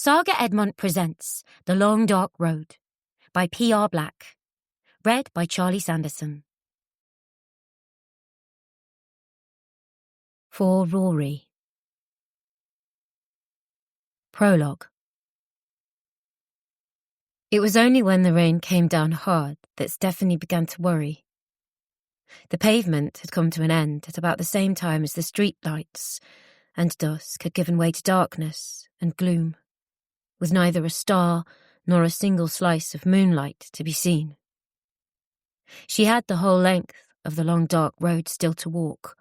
Saga Egmont presents The Long Dark Road by P.R. Black. Read by Charlie Sanderson. For Rory. Prologue. It was only when the rain came down hard that Stephanie began to worry. The pavement had come to an end at about the same time as the street lights, and dusk had given way to darkness and gloom, with neither a star nor a single slice of moonlight to be seen. She had the whole length of the long dark road still to walk,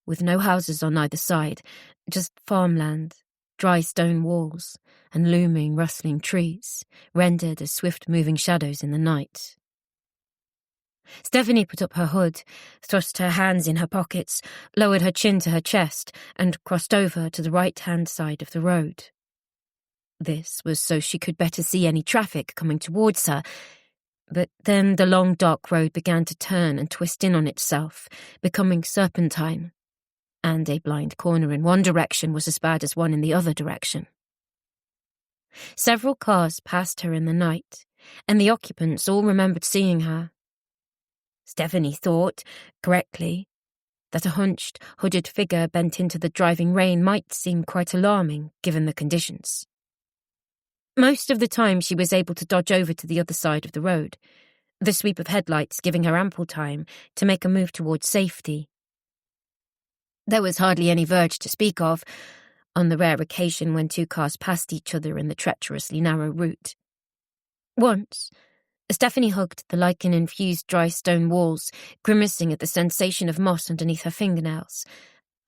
with no houses on either side, just farmland, dry stone walls, and looming, rustling trees, rendered as swift-moving shadows in the night. Stephanie put up her hood, thrust her hands in her pockets, lowered her chin to her chest, and crossed over to the right-hand side of the road. This was so she could better see any traffic coming towards her, but then the long dark road began to turn and twist in on itself, becoming serpentine, and a blind corner in one direction was as bad as one in the other direction. Several cars passed her in the night, and the occupants all remembered seeing her. Stephanie thought, correctly, that a hunched, hooded figure bent into the driving rain might seem quite alarming, given the conditions. Most of the time she was able to dodge over to the other side of the road, the sweep of headlights giving her ample time to make a move towards safety. There was hardly any verge to speak of, on the rare occasion when two cars passed each other in the treacherously narrow route. Once, Stephanie hugged the lichen-infused dry stone walls, grimacing at the sensation of moss underneath her fingernails,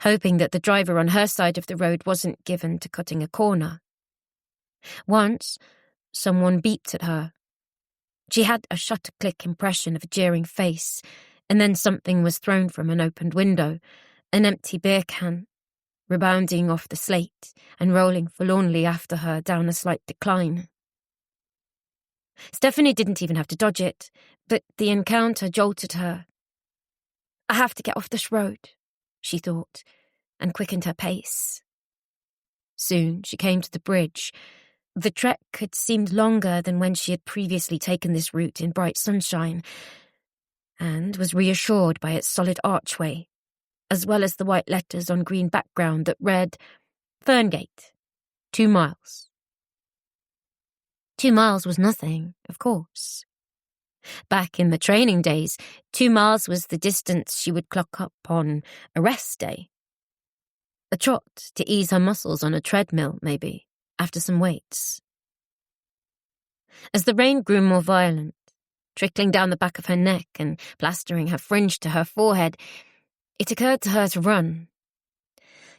hoping that the driver on her side of the road wasn't given to cutting a corner. Once, someone beeped at her. She had a shutter-click impression of a jeering face, and then something was thrown from an opened window, an empty beer can, rebounding off the slate and rolling forlornly after her down a slight decline. Stephanie didn't even have to dodge it, but the encounter jolted her. I have to get off this road, she thought, and quickened her pace. Soon she came to the bridge. The trek had seemed longer than when she had previously taken this route in bright sunshine, and was reassured by its solid archway, as well as the white letters on green background that read, Ferngate, 2 miles. 2 miles was nothing, of course. Back in the training days, 2 miles was the distance she would clock up on a rest day. A trot to ease her muscles on a treadmill, maybe, after some weights. As the rain grew more violent, trickling down the back of her neck and plastering her fringe to her forehead, it occurred to her to run.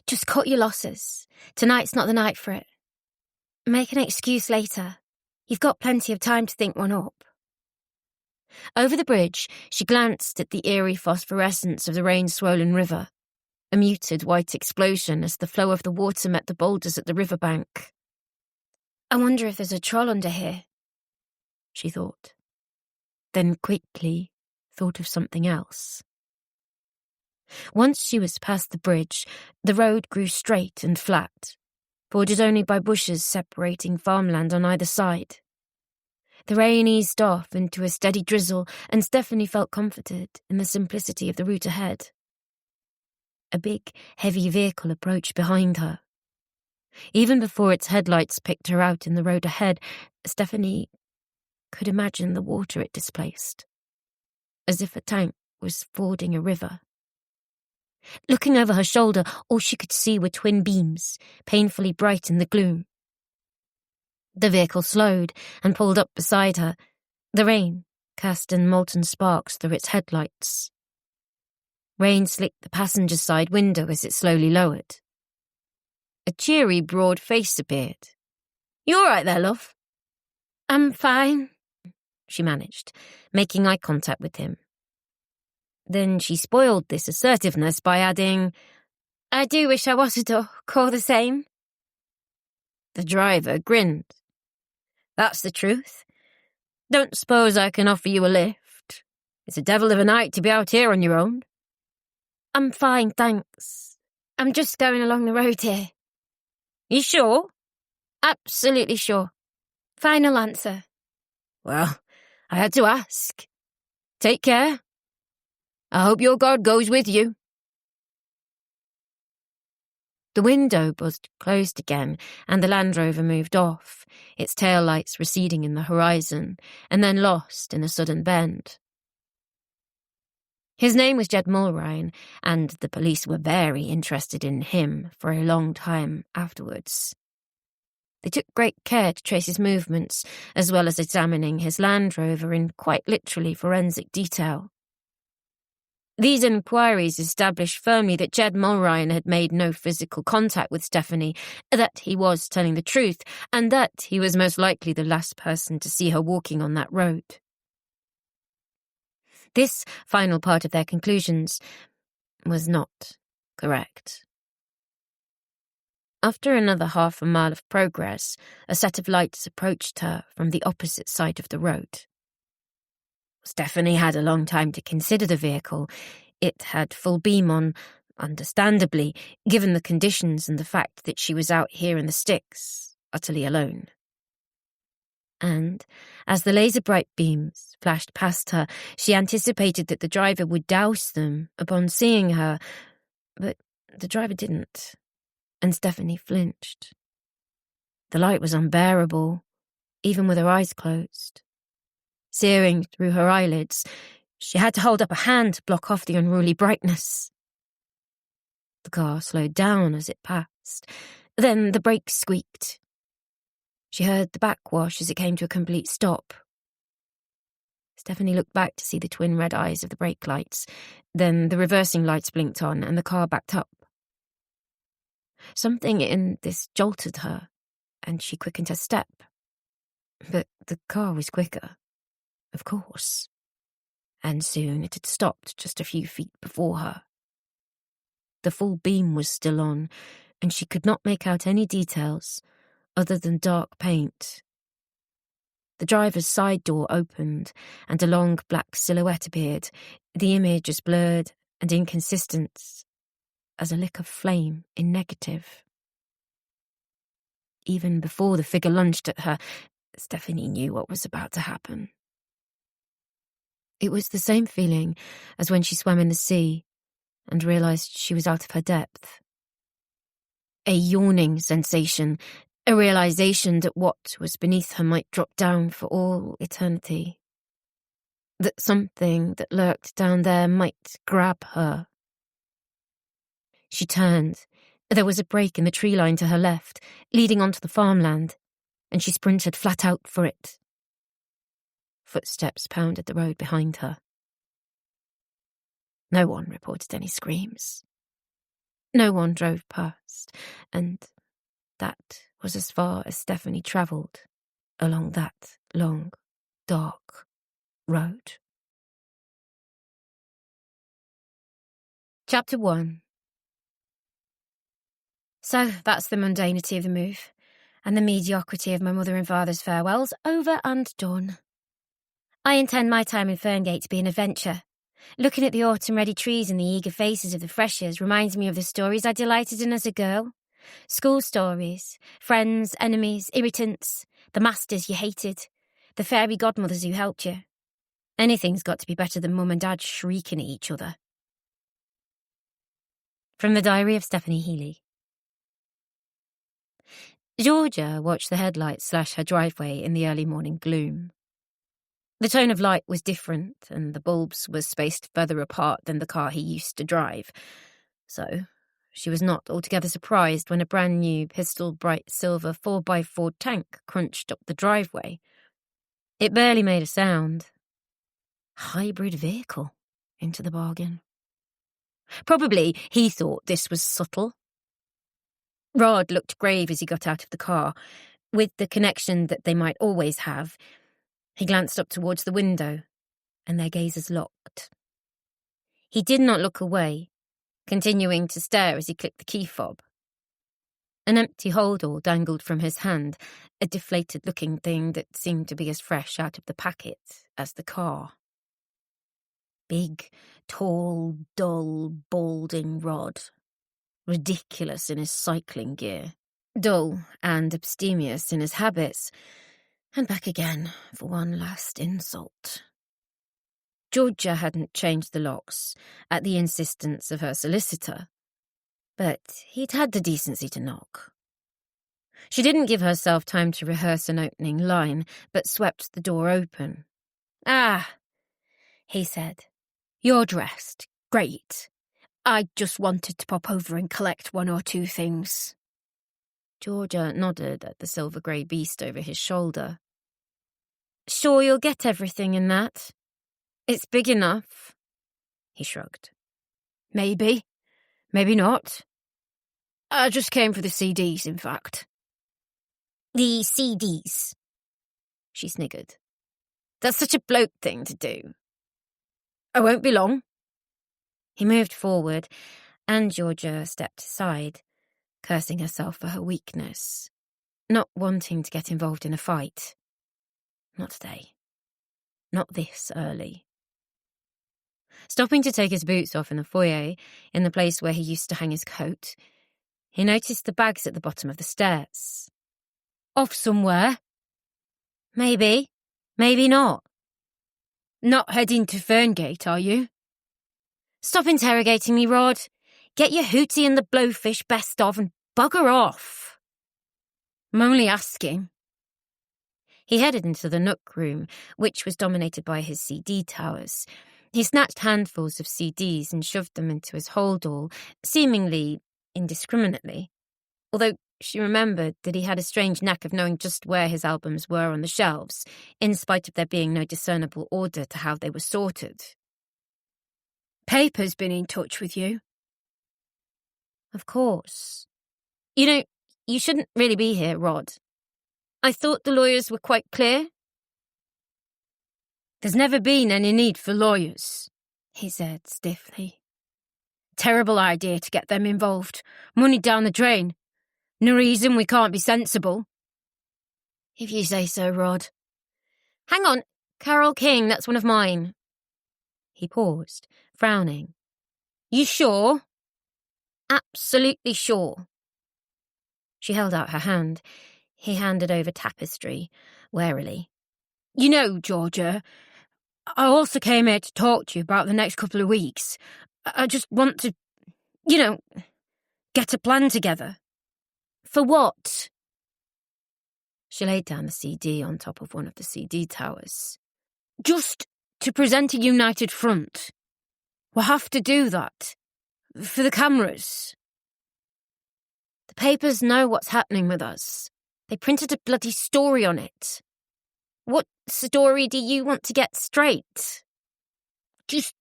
Just cut your losses. Tonight's not the night for it. Make an excuse later. You've got plenty of time to think one up. Over the bridge, she glanced at the eerie phosphorescence of the rain-swollen river, a muted white explosion as the flow of the water met the boulders at the riverbank. I wonder if there's a troll under here, she thought, then quickly thought of something else. Once she was past the bridge, the road grew straight and flat, bordered only by bushes separating farmland on either side. The rain eased off into a steady drizzle, and Stephanie felt comforted in the simplicity of the route ahead. A big, heavy vehicle approached behind her. Even before its headlights picked her out in the road ahead, Stephanie could imagine the water it displaced, as if a tank was fording a river. Looking over her shoulder, all she could see were twin beams, painfully bright in the gloom. The vehicle slowed and pulled up beside her. The rain cast in molten sparks through its headlights. Rain slicked the passenger side window as it slowly lowered. A cheery, broad face appeared. You all right there, love? I'm fine, she managed, making eye contact with him. Then she spoiled this assertiveness by adding, I do wish I was a duck, all the same. The driver grinned. That's the truth. Don't suppose I can offer you a lift. It's a devil of a night to be out here on your own. I'm fine, thanks. I'm just going along the road here. You sure? Absolutely sure. Final answer. Well, I had to ask. Take care. I hope your God goes with you. The window buzzed closed again, and the Land Rover moved off, its tail lights receding in the horizon, and then lost in a sudden bend. His name was Jed Mulrine, and the police were very interested in him for a long time afterwards. They took great care to trace his movements, as well as examining his Land Rover in quite literally forensic detail. These inquiries established firmly that Jed Mulrine had made no physical contact with Stephanie, that he was telling the truth, and that he was most likely the last person to see her walking on that road. This final part of their conclusions was not correct. After another half a mile of progress, a set of lights approached her from the opposite side of the road. Stephanie had a long time to consider the vehicle. It had full beam on, understandably, given the conditions and the fact that she was out here in the sticks, utterly alone. And, as the laser-bright beams flashed past her, she anticipated that the driver would douse them upon seeing her, but the driver didn't, and Stephanie flinched. The light was unbearable, even with her eyes closed. Searing through her eyelids, she had to hold up a hand to block off the unruly brightness. The car slowed down as it passed. Then the brakes squeaked. She heard the backwash as it came to a complete stop. Stephanie looked back to see the twin red eyes of the brake lights. Then the reversing lights blinked on and the car backed up. Something in this jolted her, and she quickened her step. But the car was quicker, of course. And soon it had stopped just a few feet before her. The full beam was still on, and she could not make out any details other than dark paint. The driver's side door opened, and a long black silhouette appeared, the image as blurred and inconsistent as a lick of flame in negative. Even before the figure lunged at her, Stephanie knew what was about to happen. It was the same feeling as when she swam in the sea and realised she was out of her depth. A yawning sensation, a realisation that what was beneath her might drop down for all eternity. That something that lurked down there might grab her. She turned. There was a break in the tree line to her left, leading onto the farmland, and she sprinted flat out for it. Footsteps pounded the road behind her. No one reported any screams. No one drove past, and that was as far as Stephanie travelled along that long, dark road. Chapter 1. So that's the mundanity of the move, and the mediocrity of my mother and father's farewells over and done. I intend my time in Ferngate to be an adventure. Looking at the autumn-ready trees and the eager faces of the freshers reminds me of the stories I delighted in as a girl. School stories, friends, enemies, irritants, the masters you hated, the fairy godmothers who helped you. Anything's got to be better than Mum and Dad shrieking at each other. From the Diary of Stephanie Healy. Georgia watched the headlights slash her driveway in the early morning gloom. The tone of light was different, and the bulbs were spaced further apart than the car he used to drive. So she was not altogether surprised when a brand-new pistol-bright silver 4x4 tank crunched up the driveway. It barely made a sound. Hybrid vehicle, into the bargain. Probably he thought this was subtle. Rod looked grave as he got out of the car. With the connection that they might always have, he glanced up towards the window, and their gazes locked. He did not look away, continuing to stare as he clicked the key fob. An empty holdall dangled from his hand, a deflated-looking thing that seemed to be as fresh out of the packet as the car. Big, tall, dull, balding Rod. Ridiculous in his cycling gear, dull and abstemious in his habits, and back again for one last insult. Georgia hadn't changed the locks at the insistence of her solicitor, but he'd had the decency to knock. She didn't give herself time to rehearse an opening line, but swept the door open. "Ah," he said. "You're dressed. Great. I just wanted to pop over and collect one or two things." Georgia nodded at the silver-grey beast over his shoulder. "Sure you'll get everything in that? It's big enough." He shrugged. "Maybe. Maybe not. I just came for the CDs, in fact." "The CDs?" She sniggered. "That's such a bloke thing to do." "I won't be long." He moved forward, and Georgia stepped aside, cursing herself for her weakness, not wanting to get involved in a fight. Not today. Not this early. Stopping to take his boots off in the foyer, in the place where he used to hang his coat, he noticed the bags at the bottom of the stairs. "Off somewhere?" "Maybe. Maybe not." "Not heading to Ferngate, are you?" "Stop interrogating me, Rod. Get your hootie and the blowfish best of and bugger off." "I'm only asking." He headed into the nook room, which was dominated by his CD towers. He snatched handfuls of CDs and shoved them into his hold-all, seemingly indiscriminately, although she remembered that he had a strange knack of knowing just where his albums were on the shelves, in spite of there being no discernible order to how they were sorted. "Paper's been in touch with you?" "Of course. You know, you shouldn't really be here, Rod. I thought the lawyers were quite clear." "There's never been any need for lawyers," he said stiffly. "Terrible idea to get them involved. Money down the drain. No reason we can't be sensible." "If you say so, Rod." "Hang on, Carole King, that's one of mine." He paused, frowning. "You sure?" "Absolutely sure." She held out her hand. He handed over Tapestry, warily. "You know, Georgia, I also came here to talk to you about the next couple of weeks. I just want to, get a plan together." "For what?" She laid down the CD on top of one of the CD towers. "Just to present a united front. We'll have to do that. For the cameras." "The papers know what's happening with us. They printed a bloody story on it. What story do you want to get straight?" "Just,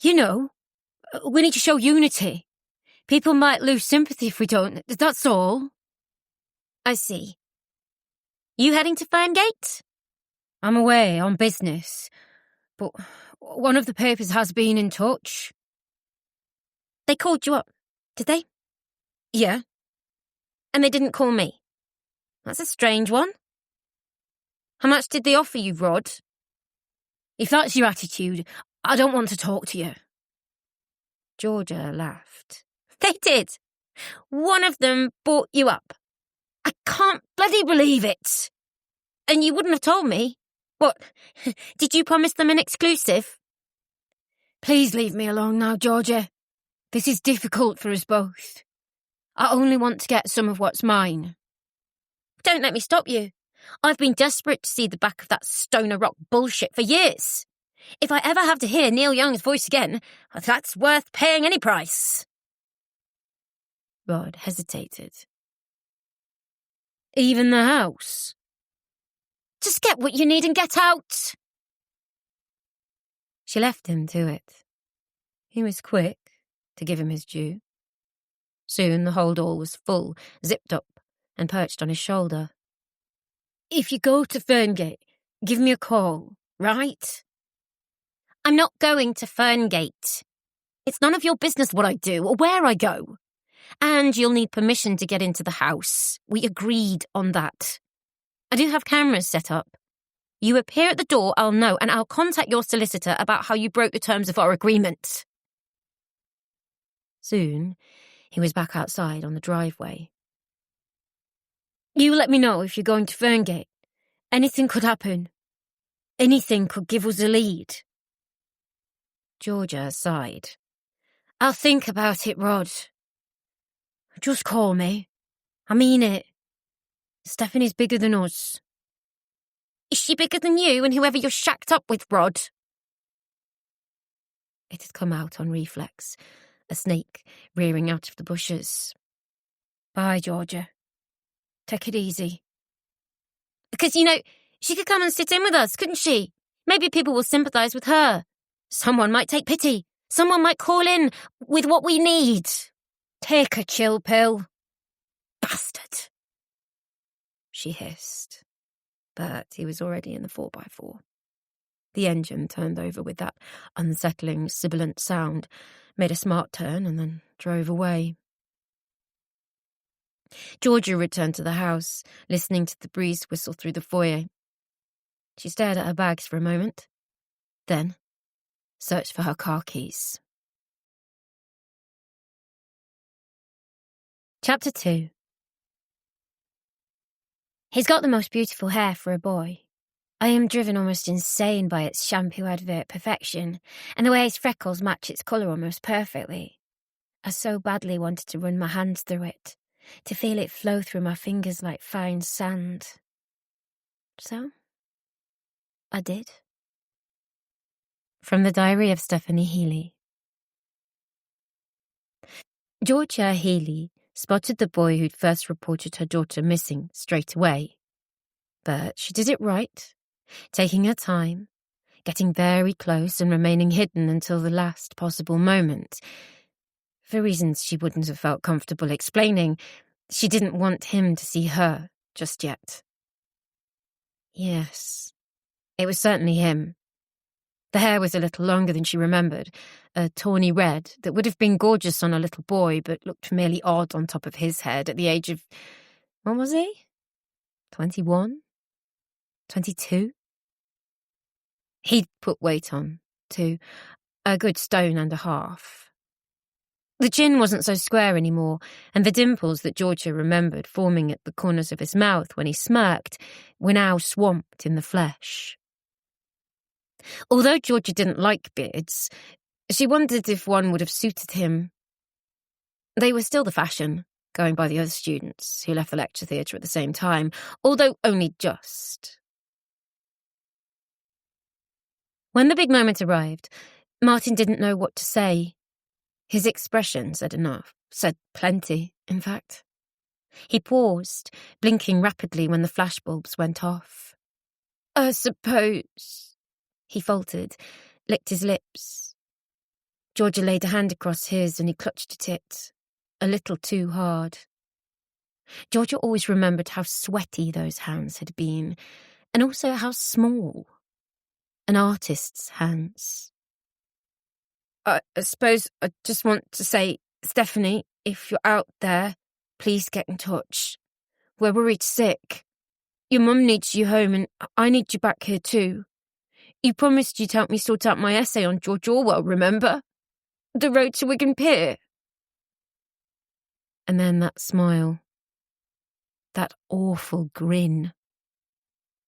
we need to show unity. People might lose sympathy if we don't, that's all." "I see. You heading to Ferngate?" "I'm away on business, but one of the papers has been in touch." "They called you up, did they?" "Yeah." "And they didn't call me? That's a strange one. How much did they offer you, Rod?" "If that's your attitude, I don't want to talk to you." Georgia laughed. "They did. One of them bought you up. I can't bloody believe it. And you wouldn't have told me. What, did you promise them an exclusive?" "Please leave me alone now, Georgia. This is difficult for us both. I only want to get some of what's mine." "Don't let me stop you. I've been desperate to see the back of that stoner rock bullshit for years. If I ever have to hear Neil Young's voice again, that's worth paying any price." Rod hesitated. "Even the house?" "Just get what you need and get out." She left him to it. He was quick, to give him his due. Soon the hold-all was full, zipped up, and perched on his shoulder. "If you go to Ferngate, give me a call, right?" "I'm not going to Ferngate. It's none of your business what I do or where I go. And you'll need permission to get into the house. We agreed on that. I do have cameras set up. You appear at the door, I'll know, and I'll contact your solicitor about how you broke the terms of our agreement." Soon, he was back outside on the driveway. You let me know if you're going to Ferngate. Anything could happen. Anything could give us a lead. Georgia sighed. I'll think about it, Rod. Just call me. I mean it. Stephanie's bigger than us. Is she bigger than you and whoever you're shacked up with, Rod? It had come out on reflex, a snake rearing out of the bushes. Bye, Georgia. Take it easy. Because, she could come and sit in with us, couldn't she? Maybe people will sympathise with her. Someone might take pity. Someone might call in with what we need. Take a chill pill. Bastard. She hissed. But he was already in the 4x4. The engine turned over with that unsettling, sibilant sound, made a smart turn and then drove away. Georgia returned to the house, listening to the breeze whistle through the foyer. She stared at her bags for a moment, then searched for her car keys. Chapter 2. He's got the most beautiful hair for a boy. I am driven almost insane by its shampoo advert perfection, and the way his freckles match its colour almost perfectly. I so badly wanted to run my hands through it, to feel it flow through my fingers like fine sand. So, I did. From the Diary of Stephanie Healy. Georgia Healy spotted the boy who'd first reported her daughter missing straight away. But she did it right, taking her time, getting very close and remaining hidden until the last possible moment. For reasons she wouldn't have felt comfortable explaining, she didn't want him to see her just yet. Yes, it was certainly him. The hair was a little longer than she remembered, a tawny red that would have been gorgeous on a little boy but looked merely odd on top of his head at the age of, what was he? 21? 22? He'd put weight on, too, a good stone and a half. The chin wasn't so square anymore, and the dimples that Georgia remembered forming at the corners of his mouth when he smirked were now swamped in the flesh. Although Georgia didn't like beards, she wondered if one would have suited him. They were still the fashion, going by the other students who left the lecture theatre at the same time, although only just. When the big moment arrived, Martin didn't know what to say. His expression said enough, said plenty, in fact. He paused, blinking rapidly when the flashbulbs went off. I suppose, he faltered, licked his lips. Georgia laid a hand across his and he clutched at it, a little too hard. Georgia always remembered how sweaty those hands had been, and also how small. An artist's hands. I suppose I just want to say, Stephanie, if you're out there, please get in touch. We're worried sick. Your mum needs you home and I need you back here too. You promised you'd help me sort out my essay on George Orwell, remember? The Road to Wigan Pier. And then that smile. That awful grin.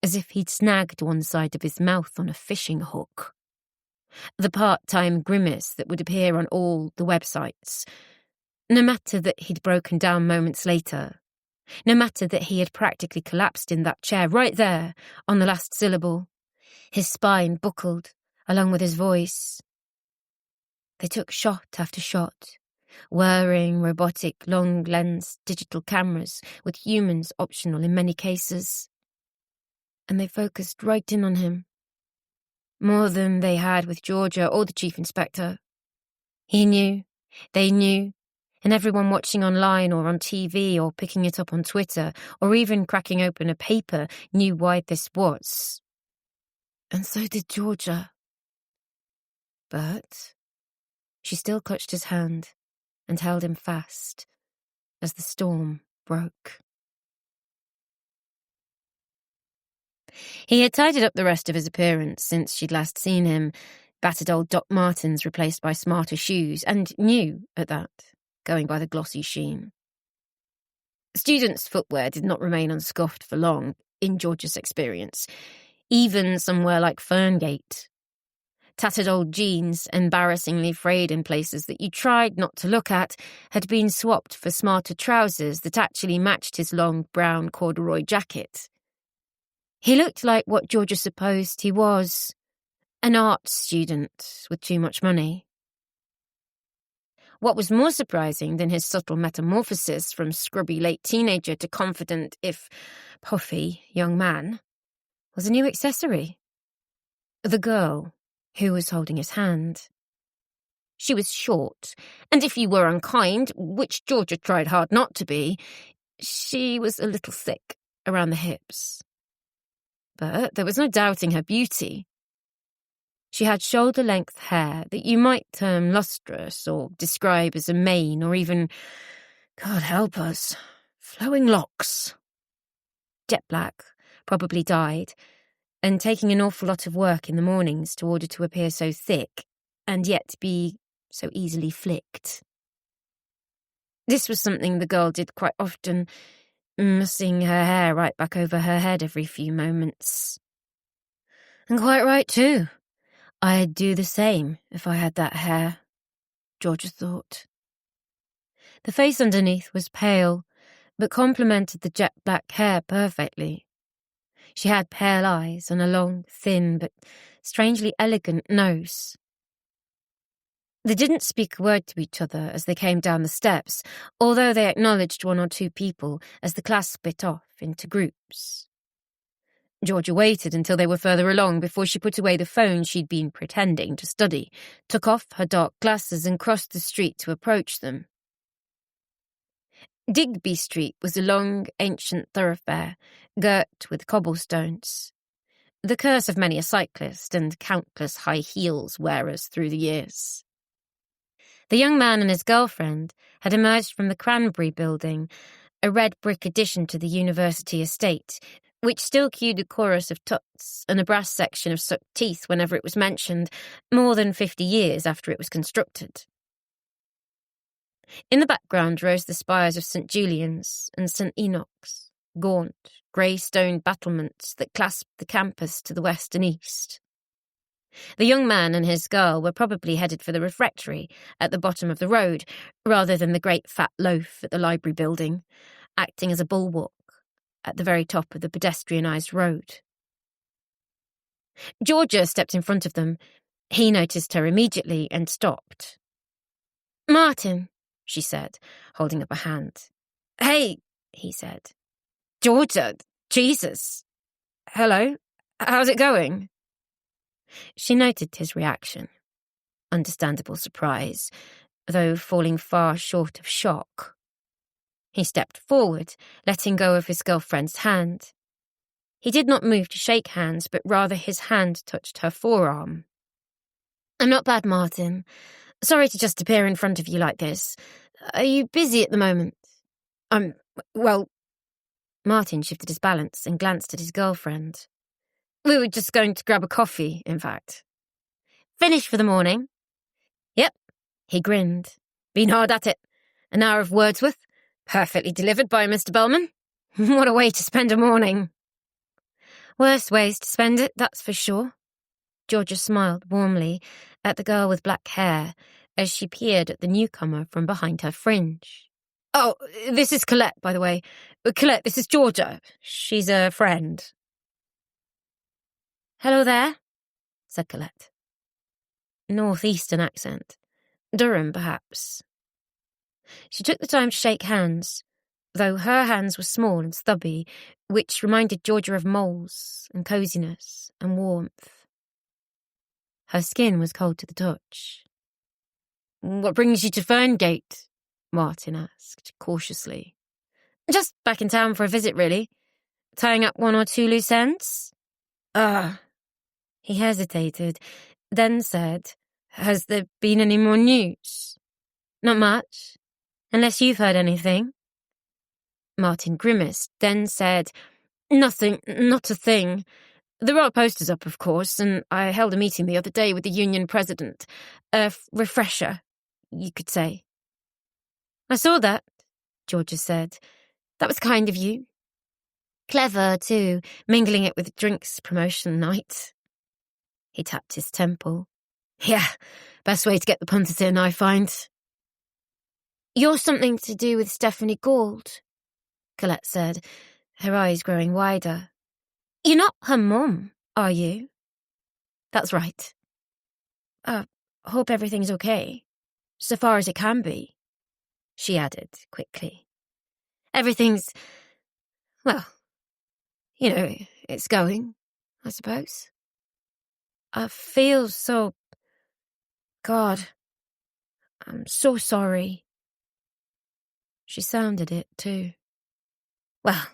As if he'd snagged one side of his mouth on a fishing hook. The part-time grimace that would appear on all the websites. No matter that he'd broken down moments later. No matter that he had practically collapsed in that chair right there on the last syllable. His spine buckled, along with his voice. They took shot after shot, whirring, robotic, long-lens digital cameras with humans optional in many cases. And they focused right in on him. More than they had with Georgia or the chief inspector. He knew, they knew, and everyone watching online or on TV or picking it up on Twitter or even cracking open a paper knew why this was. And so did Georgia. But she still clutched his hand and held him fast as the storm broke. He had tidied up the rest of his appearance since she'd last seen him, battered old Doc Martens replaced by smarter shoes, and new at that, going by the glossy sheen. Students' footwear did not remain unscuffed for long, in George's experience, even somewhere like Ferngate. Tattered old jeans, embarrassingly frayed in places that you tried not to look at, had been swapped for smarter trousers that actually matched his long brown corduroy jacket. He looked like what Georgia supposed he was, an art student with too much money. What was more surprising than his subtle metamorphosis from scrubby late teenager to confident, if puffy, young man, was a new accessory. The girl who was holding his hand. She was short, and if you were unkind, which Georgia tried hard not to be, she was a little thick around the hips. But there was no doubting her beauty. She had shoulder-length hair that you might term lustrous or describe as a mane or even, God help us, flowing locks. Jet black, probably dyed, and taking an awful lot of work in the mornings to order to appear so thick and yet be so easily flicked. This was something the girl did quite often, mussing her hair right back over her head every few moments. And quite right, too. I'd do the same if I had that hair, Georgia thought. The face underneath was pale, but complemented the jet black hair perfectly. She had pale eyes and a long, thin, but strangely elegant nose. They didn't speak a word to each other as they came down the steps, although they acknowledged one or two people as the class split off into groups. Georgia waited until they were further along before she put away the phone she'd been pretending to study, took off her dark glasses and crossed the street to approach them. Digby Street was a long, ancient thoroughfare, girt with cobblestones, the curse of many a cyclist and countless high heels wearers through the years. The young man and his girlfriend had emerged from the Cranberry Building, a red brick addition to the university estate, which still cued a chorus of tuts and a brass section of sucked teeth whenever it was mentioned, more than 50 years after it was constructed. In the background rose the spires of St. Julian's and St. Enoch's, gaunt, grey stone battlements that clasped the campus to the west and east. The young man and his girl were probably headed for the refectory at the bottom of the road, rather than the great fat loaf at the library building, acting as a bulwark at the very top of the pedestrianised road. Georgia stepped in front of them. He noticed her immediately and stopped. "Martin," she said, holding up a hand. "Hey," he said. "Georgia, Jesus. Hello, how's it going?" She noted his reaction. Understandable surprise, though falling far short of shock. He stepped forward, letting go of his girlfriend's hand. He did not move to shake hands, but rather his hand touched her forearm. "I'm not bad, Martin. Sorry to just appear in front of you like this. Are you busy at the moment?" Well..." Martin shifted his balance and glanced at his girlfriend. "We were just going to grab a coffee, in fact." "Finished for the morning?" "Yep," he grinned. "Been hard at it. An hour of Wordsworth. Perfectly delivered by Mr. Bellman. What a way to spend a morning." "Worse ways to spend it, that's for sure." Georgia smiled warmly at the girl with black hair as she peered at the newcomer from behind her fringe. "Oh, this is Colette, by the way. Colette, this is Georgia. She's a friend." "Hello there," said Colette. Northeastern accent. Durham, perhaps. She took the time to shake hands, though her hands were small and stubby, which reminded Georgia of moles and coziness and warmth. Her skin was cold to the touch. "What brings you to Ferngate?" Martin asked, cautiously. "Just back in town for a visit, really. Tying up one or two loose ends." He hesitated, then said, "Has there been any more news?" "Not much. Unless you've heard anything." Martin grimaced, then said, "Nothing, not a thing. There are posters up, of course, and I held a meeting the other day with the union president. A refresher, you could say." "I saw that," Georgia said. That was kind of you. Clever, too, mingling it with drinks promotion night. He tapped his temple. Yeah, best way to get the punters in, I find. You're something to do with Stephanie Gould, Colette said, her eyes growing wider. You're not her mum, are you? That's right. Hope everything's okay. So far as it can be, she added quickly. Everything's, well, it's going, I suppose. I feel so... God, I'm so sorry. She sounded it, too. Well,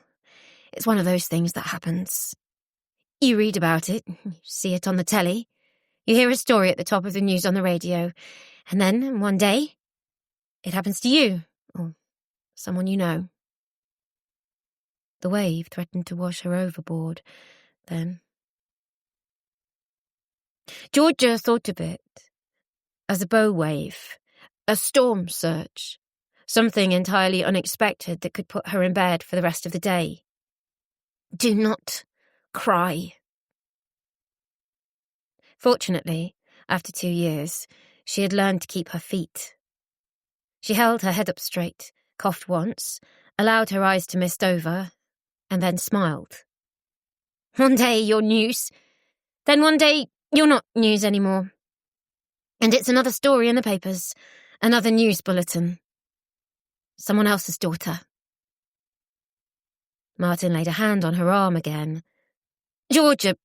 it's one of those things that happens. You read about it, you see it on the telly, you hear a story at the top of the news on the radio, and then, one day, it happens to you, or someone you know. The wave threatened to wash her overboard, then. Georgia thought of it as a bow wave, a storm surge, something entirely unexpected that could put her in bed for the rest of the day. Do not cry. Fortunately, after 2 years, she had learned to keep her feet. She held her head up straight, coughed once, allowed her eyes to mist over, and then smiled. One day you're news, then one day you're not news anymore. And it's another story in the papers, another news bulletin. Someone else's daughter. Martin laid a hand on her arm again. Georgia,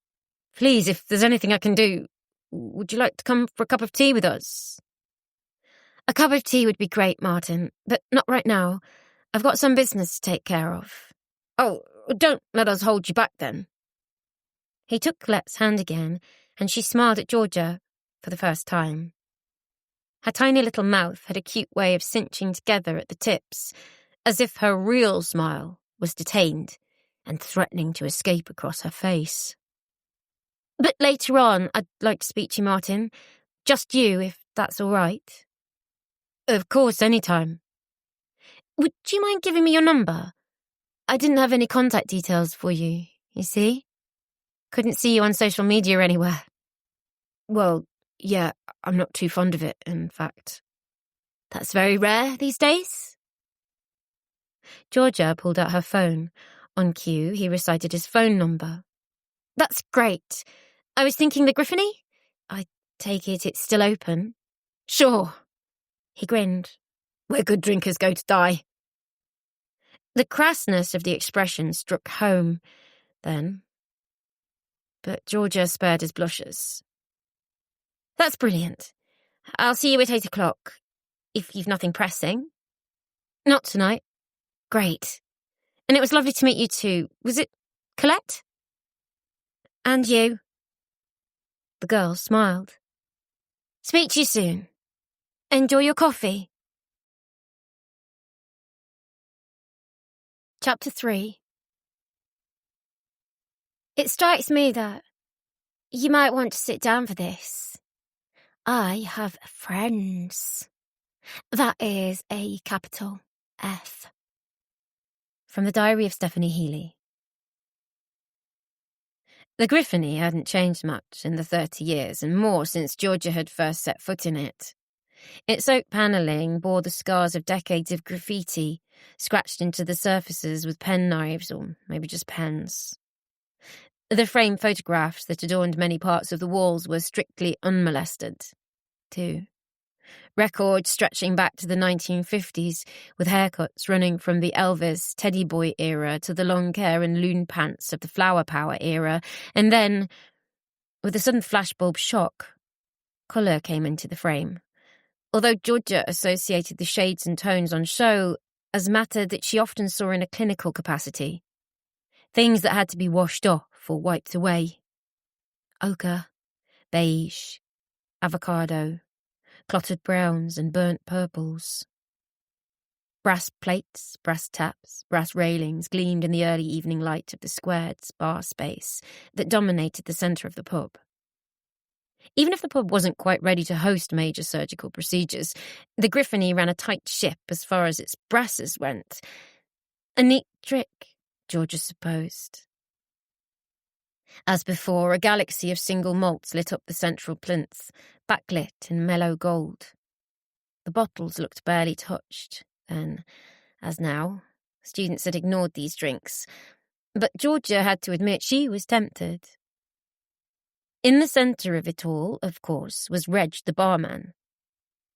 please, if there's anything I can do, would you like to come for a cup of tea with us? A cup of tea would be great, Martin, but not right now. I've got some business to take care of. Oh, don't let us hold you back then. He took Colette's hand again, and she smiled at Georgia for the first time. Her tiny little mouth had a cute way of cinching together at the tips, as if her real smile was detained and threatening to escape across her face. But later on, I'd like to speak to you, Martin. Just you, if that's all right. Of course, any time. Would you mind giving me your number? I didn't have any contact details for you, you see? Couldn't see you on social media or anywhere. Well, yeah, I'm not too fond of it, in fact. That's very rare these days. Georgia pulled out her phone. On cue, he recited his phone number. That's great. I was thinking the Griffony? I take it it's still open. Sure. He grinned. Where good drinkers go to die. The crassness of the expression struck home, then. But Georgia spared his blushes. That's brilliant. I'll see you at 8 o'clock, if you've nothing pressing. Not tonight. Great. And it was lovely to meet you too. Was it Colette? And you. The girl smiled. Speak to you soon. Enjoy your coffee. Chapter 3. It strikes me that you might want to sit down for this. I have friends. That is a capital F. From the Diary of Stephanie Healy. The Griffony hadn't changed much in the 30 years, and more since Georgia had first set foot in it. Its oak panelling bore the scars of decades of graffiti, scratched into the surfaces with penknives, or maybe just pens. The framed photographs that adorned many parts of the walls were strictly unmolested, too. Records stretching back to the 1950s, with haircuts running from the Elvis Teddy Boy era to the long hair and loon pants of the Flower Power era, and then, with a sudden flashbulb shock, colour came into the frame. Although Georgia associated the shades and tones on show as matter that she often saw in a clinical capacity, things that had to be washed off or wiped away. Ochre, beige, avocado, clotted browns and burnt purples. Brass plates, brass taps, brass railings gleamed in the early evening light of the squared bar space that dominated the centre of the pub. Even if the pub wasn't quite ready to host major surgical procedures, the Griffony ran a tight ship as far as its brasses went, A neat trick, Georgia supposed. As before, a galaxy of single malts lit up the central plinth, backlit in mellow gold. The bottles looked barely touched, then, as now, students had ignored these drinks. But Georgia had to admit she was tempted. In the centre of it all, of course, was Reg the barman.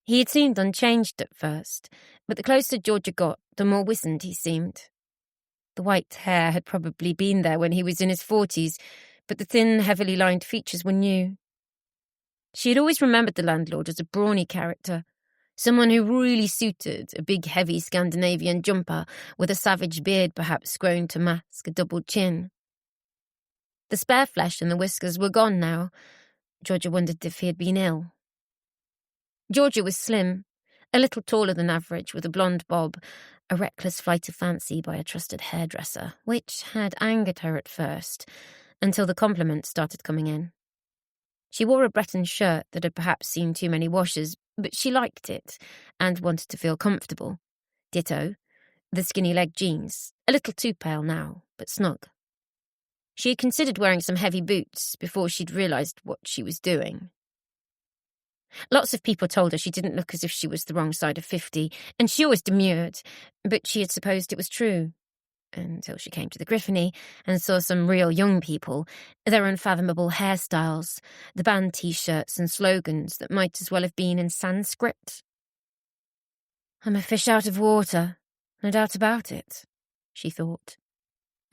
He had seemed unchanged at first, but the closer Georgia got, the more wizened he seemed. The white hair had probably been there when he was in his 40s, but the thin, heavily lined features were new. She had always remembered the landlord as a brawny character, someone who really suited a big, heavy Scandinavian jumper with a savage beard perhaps grown to mask a double chin. The spare flesh and the whiskers were gone now. Georgia wondered if he had been ill. Georgia was slim, a little taller than average, with a blonde bob, a reckless flight of fancy by a trusted hairdresser, which had angered her at first, until the compliments started coming in. She wore a Breton shirt that had perhaps seen too many washes, but she liked it and wanted to feel comfortable. Ditto, the skinny leg jeans, a little too pale now, but snug. She had considered wearing some heavy boots before she'd realised what she was doing. Lots of people told her she didn't look as if she was the wrong side of 50, and she always demurred, but she had supposed it was true. Until she came to the Griffony and saw some real young people, their unfathomable hairstyles, the band T-shirts and slogans that might as well have been in Sanskrit. "I'm a fish out of water, no doubt about it," she thought,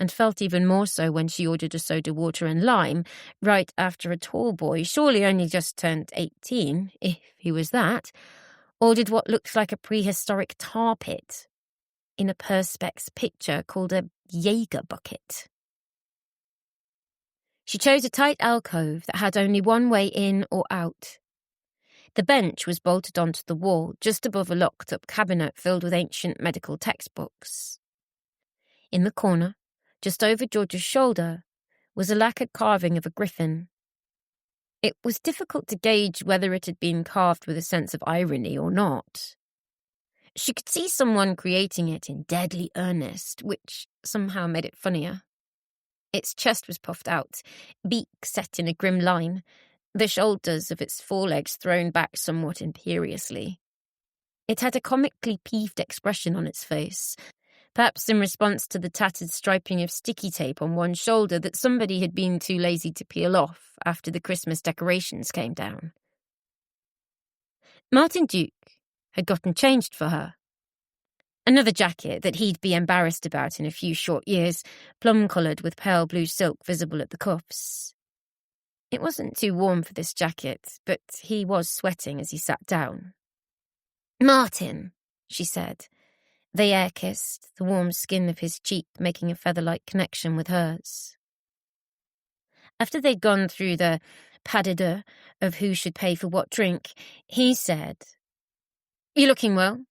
and felt even more so when she ordered a soda water and lime right after a tall boy, surely only just turned 18, if he was that, ordered what looked like a prehistoric tar pit in a Perspex picture called a Jaeger bucket. She chose a tight alcove that had only one way in or out. The bench was bolted onto the wall just above a locked-up cabinet filled with ancient medical textbooks. In the corner, just over George's shoulder, was a lacquered carving of a griffin. It was difficult to gauge whether it had been carved with a sense of irony or not. She could see someone creating it in deadly earnest, which somehow made it funnier. Its chest was puffed out, beak set in a grim line, the shoulders of its forelegs thrown back somewhat imperiously. It had a comically peeved expression on its face, perhaps in response to the tattered striping of sticky tape on one shoulder that somebody had been too lazy to peel off after the Christmas decorations came down. Martin Duke had gotten changed for her. Another jacket that he'd be embarrassed about in a few short years, plum-coloured with pale blue silk visible at the cuffs. It wasn't too warm for this jacket, but he was sweating as he sat down. "Martin," she said. They air-kissed, the warm skin of his cheek making a feather-like connection with hers. After they'd gone through the pas de deux of who should pay for what drink, he said, "You're looking well.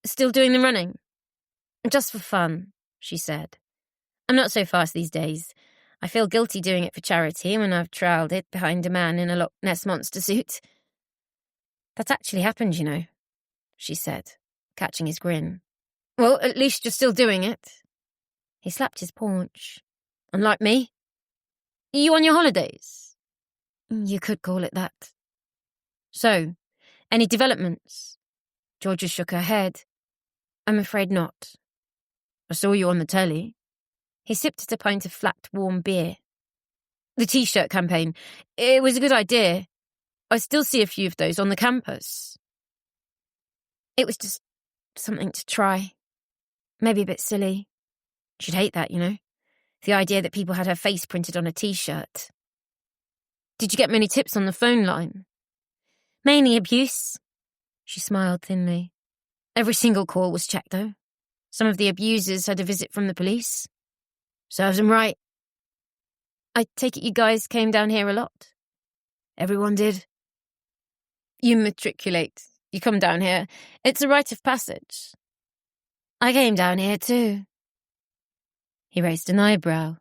Still doing the running?" "Just for fun," she said. "I'm not so fast these days. I feel guilty doing it for charity when I've troweled it behind a man in a Loch Ness monster suit." "That actually happened, you know," she said, catching his grin. "Well, at least you're still doing it." He slapped his paunch. "Unlike me? You on your holidays?" "You could call it that." "So, any developments?" Georgia shook her head. "I'm afraid not." "I saw you on the telly." He sipped at a pint of flat, warm beer. "The T-shirt campaign. It was a good idea. I still see a few of those on the campus." "It was just something to try. Maybe a bit silly. She'd hate that, you know. The idea that people had her face printed on a T-shirt." "Did you get many tips on the phone line?" "Mainly abuse." She smiled thinly. "Every single call was checked, though. Some of the abusers had a visit from the police. Serves them right." "I take it you guys came down here a lot?" "Everyone did." "You matriculate. You come down here. It's a rite of passage." "I came down here too." He raised an eyebrow.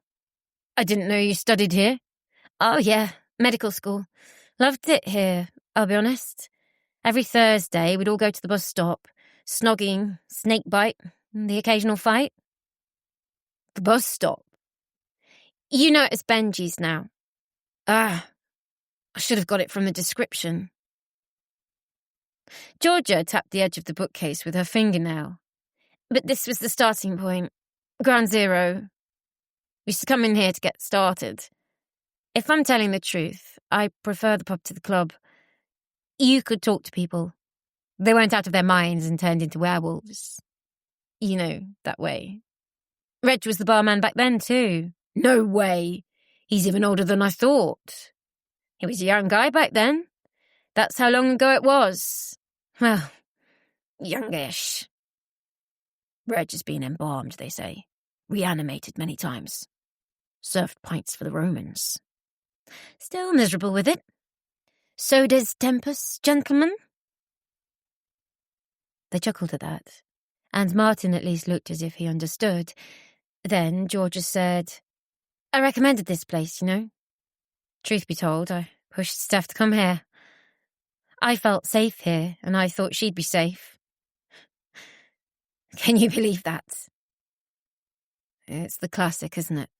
"I didn't know you studied here." "Oh yeah, medical school. Loved it here, I'll be honest. Every Thursday we'd all go to the bus stop. Snogging, snake bite, and the occasional fight." The bus stop. You know it as Benji's now. Ah, I should have got it from the description. Georgia tapped the edge of the bookcase with her fingernail. But this was the starting point. Ground zero. We used to come in here to get started. If I'm telling the truth, I prefer the pub to the club. You could talk to people. They weren't out of their minds and turned into werewolves. You know, that way. Reg was the barman back then, too. No way. He's even older than I thought. He was a young guy back then. That's how long ago it was. Well, youngish. Reg has been embalmed, they say. Reanimated many times. Served pints for the Romans. Still miserable with it. So does Tempus, gentlemen? They chuckled at that, and Martin at least looked as if he understood. Then Georgia said, I recommended this place, you know. Truth be told, I pushed Steph to come here. I felt safe here, and I thought she'd be safe. Can you believe that? It's the classic, isn't it?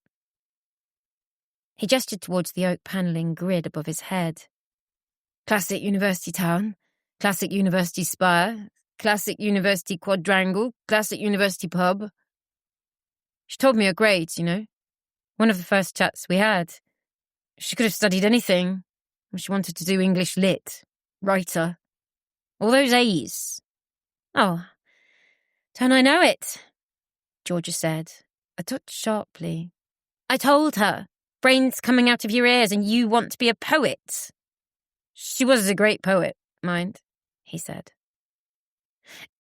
He gestured towards the oak panelling grid above his head. Classic university town, classic university spire, classic university quadrangle, classic university pub. She told me her grades, you know. One of the first chats we had. She could have studied anything. She wanted to do English lit, writer. All those A's. Oh, don't I know it? Georgia said, a touch sharply. I told her, brains coming out of your ears and you want to be a poet. She was a great poet, mind, he said.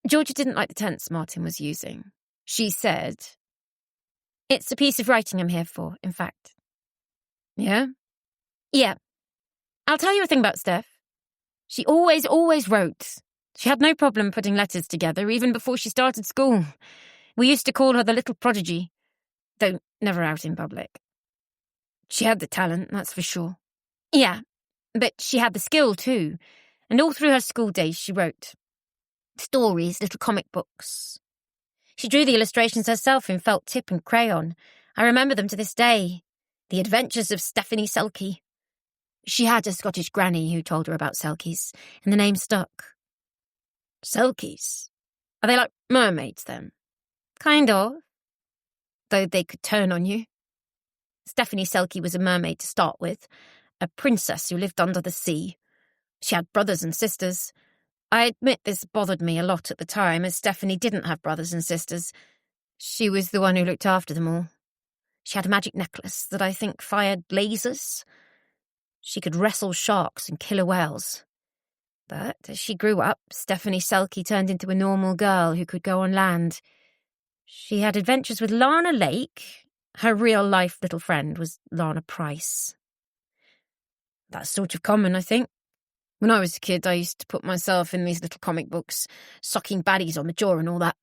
Georgia didn't like the tense Martin was using. She said, it's a piece of writing I'm here for, in fact. Yeah? Yeah. I'll tell you a thing about Steph. She always wrote. She had no problem putting letters together, even before she started school. We used to call her the little prodigy, though never out in public. She had the talent, that's for sure. Yeah, but she had the skill too, and all through her school days she wrote. Stories, little comic books. She drew the illustrations herself in felt tip and crayon. I remember them to this day. The Adventures of Stephanie Selkie. She had a Scottish granny who told her about Selkies, and the name stuck. Selkies? Are they like mermaids, then? Kind of. Though they could turn on you. Stephanie Selkie was a mermaid to start with, a princess who lived under the sea. She had brothers and sisters. I admit this bothered me a lot at the time, as Stephanie didn't have brothers and sisters. She was the one who looked after them all. She had a magic necklace that I think fired lasers. She could wrestle sharks and killer whales. But as she grew up, Stephanie Selkie turned into a normal girl who could go on land. She had adventures with Lana Lake. Her real-life little friend was Lana Price. That's sort of common, I think. When I was a kid, I used to put myself in these little comic books, socking baddies on the jaw and all that.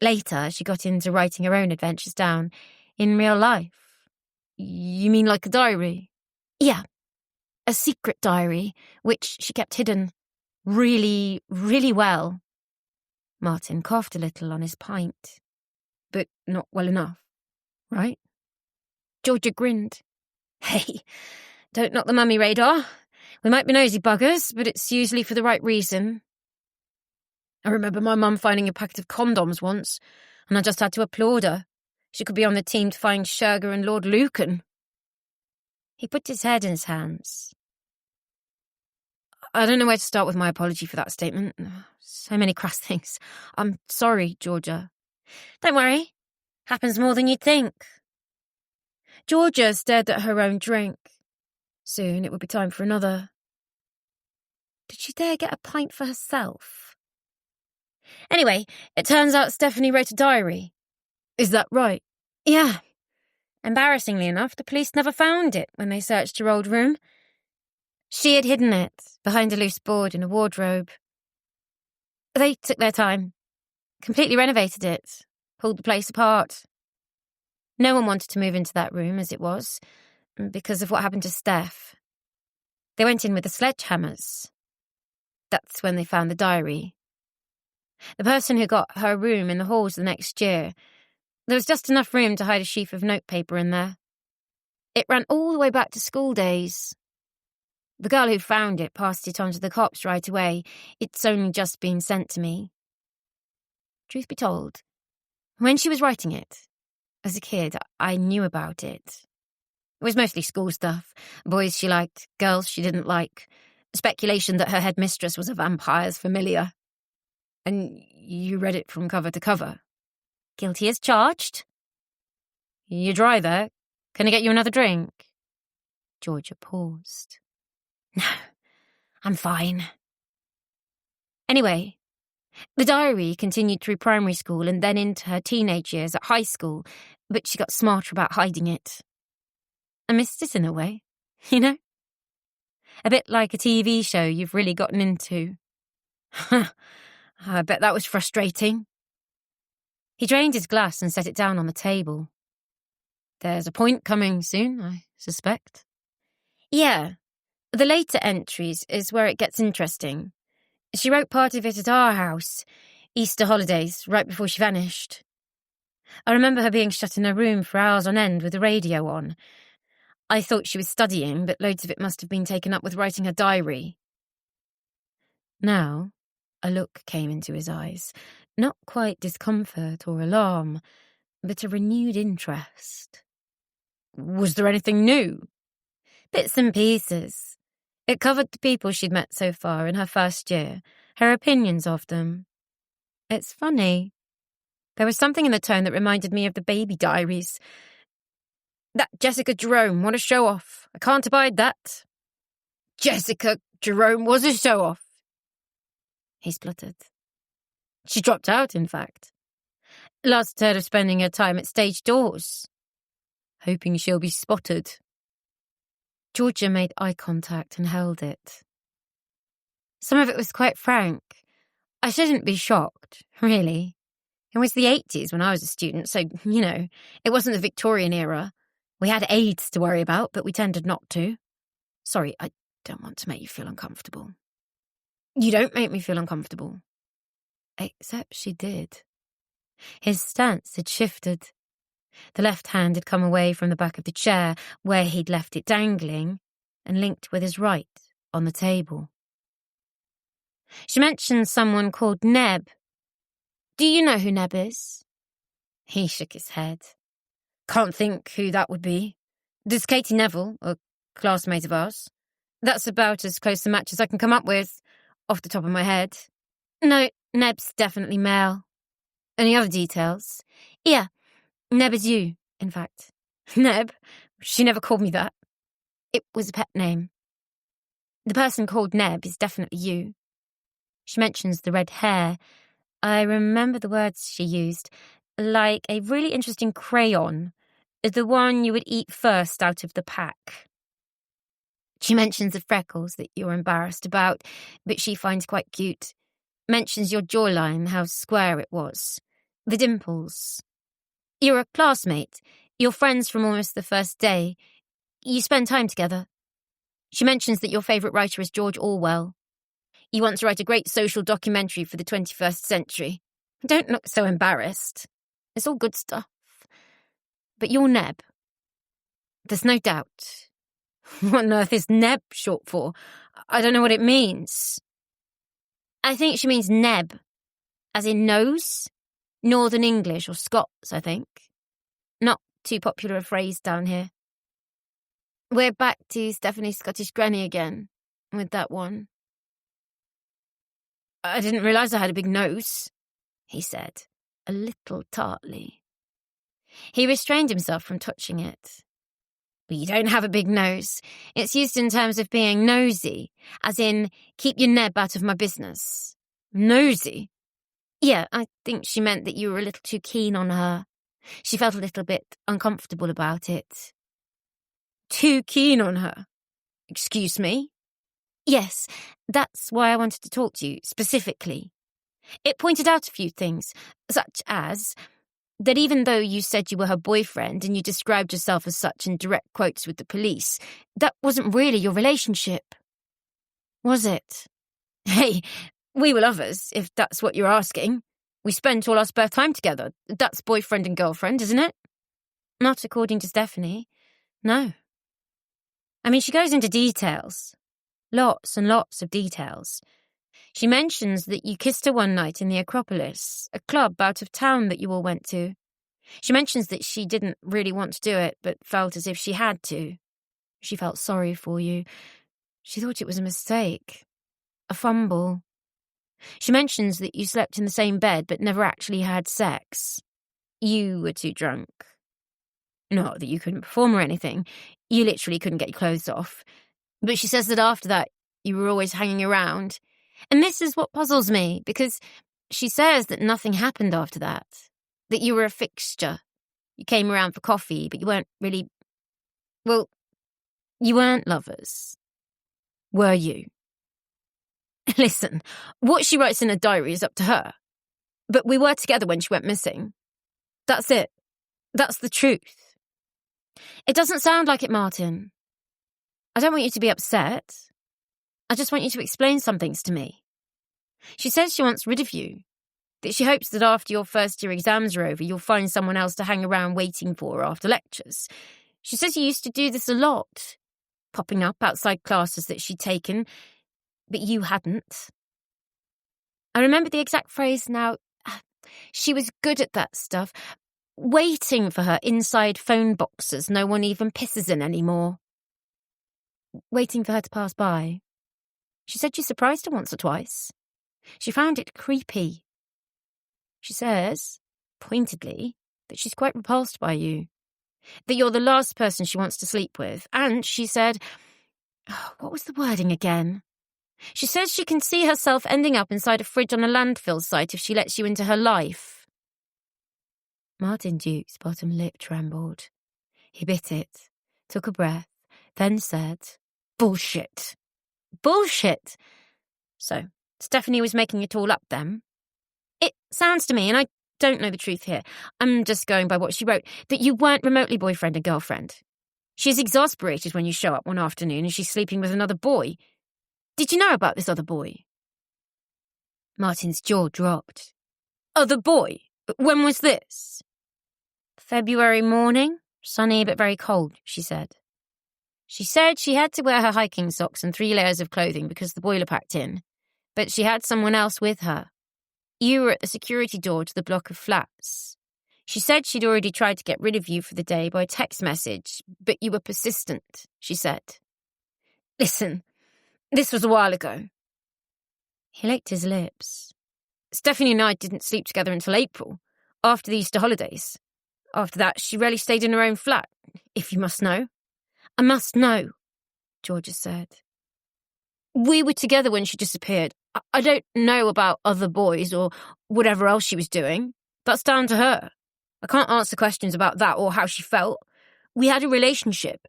Later, she got into writing her own adventures down in real life. You mean like a diary? Yeah, a secret diary, which she kept hidden really, really well. Martin coughed a little on his pint. But not well enough, right? Georgia grinned. Hey, don't knock the mummy radar. We might be nosy buggers, but it's usually for the right reason. I remember my mum finding a packet of condoms once, and I just had to applaud her. She could be on the team to find Sherger and Lord Lucan. He put his head in his hands. I don't know where to start with my apology for that statement. So many crass things. I'm sorry, Georgia. Don't worry. Happens more than you'd think. Georgia stared at her own drink. Soon it would be time for another. Did she dare get a pint for herself? Anyway, it turns out Stephanie wrote a diary. Is that right? Yeah. Embarrassingly enough, the police never found it when they searched her old room. She had hidden it behind a loose board in a wardrobe. They took their time, completely renovated it, pulled the place apart. No one wanted to move into that room as it was, because of what happened to Steph. They went in with the sledgehammers. That's when they found the diary. The person who got her room in the halls the next year, There was just enough room to hide a sheaf of notepaper in there. It ran all the way back to school days. The girl who found it passed it on to the cops right away. It's only just been sent to me. Truth be told, when she was writing it, as a kid, I knew about it. It was mostly school stuff. Boys she liked, girls she didn't like. Speculation that her headmistress was a vampire's familiar. And you read it from cover to cover. Guilty as charged. You dry there? Can I get you another drink? Georgia paused. No, I'm fine. Anyway, the diary continued through primary school and then into her teenage years at high school, but she got smarter about hiding it. I missed it in a way, you know? A bit like a TV show you've really gotten into. I bet that was frustrating. He drained his glass and set it down on the table. There's a point coming soon, I suspect. Yeah, the later entries is where it gets interesting. She wrote part of it at our house, Easter holidays, right before she vanished. I remember her being shut in her room for hours on end with the radio on. I thought she was studying, but loads of it must have been taken up with writing her diary. Now, a look came into his eyes, not quite discomfort or alarm, but a renewed interest. Was there anything new? Bits and pieces. It covered the people she'd met so far in her first year, her opinions of them. It's funny. There was something in the tone that reminded me of the baby diaries. That Jessica Jerome, what a show-off. I can't abide that. Jessica Jerome was a show-off, he spluttered. She dropped out, in fact. Last heard of spending her time at stage doors, hoping she'll be spotted. Georgia made eye contact and held it. Some of it was quite frank. I shouldn't be shocked, really. It was the 80s when I was a student, so, you know, it wasn't the Victorian era. We had AIDS to worry about, but we tended not to. Sorry, I don't want to make you feel uncomfortable. You don't make me feel uncomfortable. Except she did. His stance had shifted. The left hand had come away from the back of the chair, where he'd left it dangling, and linked with his right on the table. She mentioned someone called Neb. Do you know who Neb is? He shook his head. Can't think who that would be. There's Katie Neville, a classmate of ours. That's about as close a match as I can come up with, off the top of my head. No, Neb's definitely male. Any other details? Yeah, Neb is you, in fact. Neb? She never called me that. It was a pet name. The person called Neb is definitely you. She mentions the red hair. I remember the words she used, like a really interesting crayon, the one you would eat first out of the pack. She mentions the freckles that you're embarrassed about, but she finds quite cute. Mentions your jawline, how square it was. The dimples. You're a classmate. You're friends from almost the first day. You spend time together. She mentions that your favourite writer is George Orwell. You want to write a great social documentary for the 21st century. Don't look so embarrassed. It's all good stuff. But you're Neb. There's no doubt. What on earth is Neb short for? I don't know what it means. I think she means Neb, as in nose. Northern English or Scots, I think. Not too popular a phrase down here. We're back to Stephanie's Scottish granny again, with that one. I didn't realise I had a big nose, he said, a little tartly. He restrained himself from touching it. But you don't have a big nose. It's used in terms of being nosy, as in, keep your neb out of my business. Nosy? Yeah, I think she meant that you were a little too keen on her. She felt a little bit uncomfortable about it. Too keen on her? Excuse me? Yes, that's why I wanted to talk to you, specifically. It pointed out a few things, such as that even though you said you were her boyfriend and you described yourself as such in direct quotes with the police, that wasn't really your relationship. Was it? Hey, we were lovers, if that's what you're asking. We spent all our spare time together. That's boyfriend and girlfriend, isn't it? Not according to Stephanie. No. I mean, she goes into details. Lots and lots of details. She mentions that you kissed her one night in the Acropolis, a club out of town that you all went to. She mentions that she didn't really want to do it, but felt as if she had to. She felt sorry for you. She thought it was a mistake. A fumble. She mentions that you slept in the same bed but never actually had sex. You were too drunk. Not that you couldn't perform or anything. You literally couldn't get your clothes off. But she says that after that, you were always hanging around. And this is what puzzles me, because she says that nothing happened after that. That you were a fixture. You came around for coffee, but you weren't really... Well, you weren't lovers. Were you? Listen, what she writes in her diary is up to her. But we were together when she went missing. That's it. That's the truth. It doesn't sound like it, Martin. I don't want you to be upset. I just want you to explain some things to me. She says she wants rid of you, that she hopes that after your first year exams are over, you'll find someone else to hang around waiting for after lectures. She says you used to do this a lot, popping up outside classes that she'd taken, but you hadn't. I remember the exact phrase now. She was good at that stuff, waiting for her inside phone boxes no one even pisses in anymore. Waiting for her to pass by. She said you surprised her once or twice. She found it creepy. She says, pointedly, that she's quite repulsed by you. That you're the last person she wants to sleep with. And she said, what was the wording again? She says she can see herself ending up inside a fridge on a landfill site if she lets you into her life. Martin Duke's bottom lip trembled. He bit it, took a breath, then said, Bullshit. Bullshit. So, Stephanie was making it all up then? It sounds to me, and I don't know the truth here, I'm just going by what she wrote, that you weren't remotely boyfriend and girlfriend. She's exasperated when you show up one afternoon and she's sleeping with another boy. Did you know about this other boy? Martin's jaw dropped. Other boy? When was this? February morning, sunny but very cold, she said. She said she had to wear her hiking socks and 3 layers of clothing because the boiler packed in, but she had someone else with her. You were at the security door to the block of flats. She said she'd already tried to get rid of you for the day by text message, but you were persistent, she said. Listen, this was a while ago. He licked his lips. Stephanie and I didn't sleep together until April, after the Easter holidays. After that, she rarely stayed in her own flat, if you must know. I must know, Georgia said. We were together when she disappeared. I don't know about other boys or whatever else she was doing. That's down to her. I can't answer questions about that or how she felt. We had a relationship.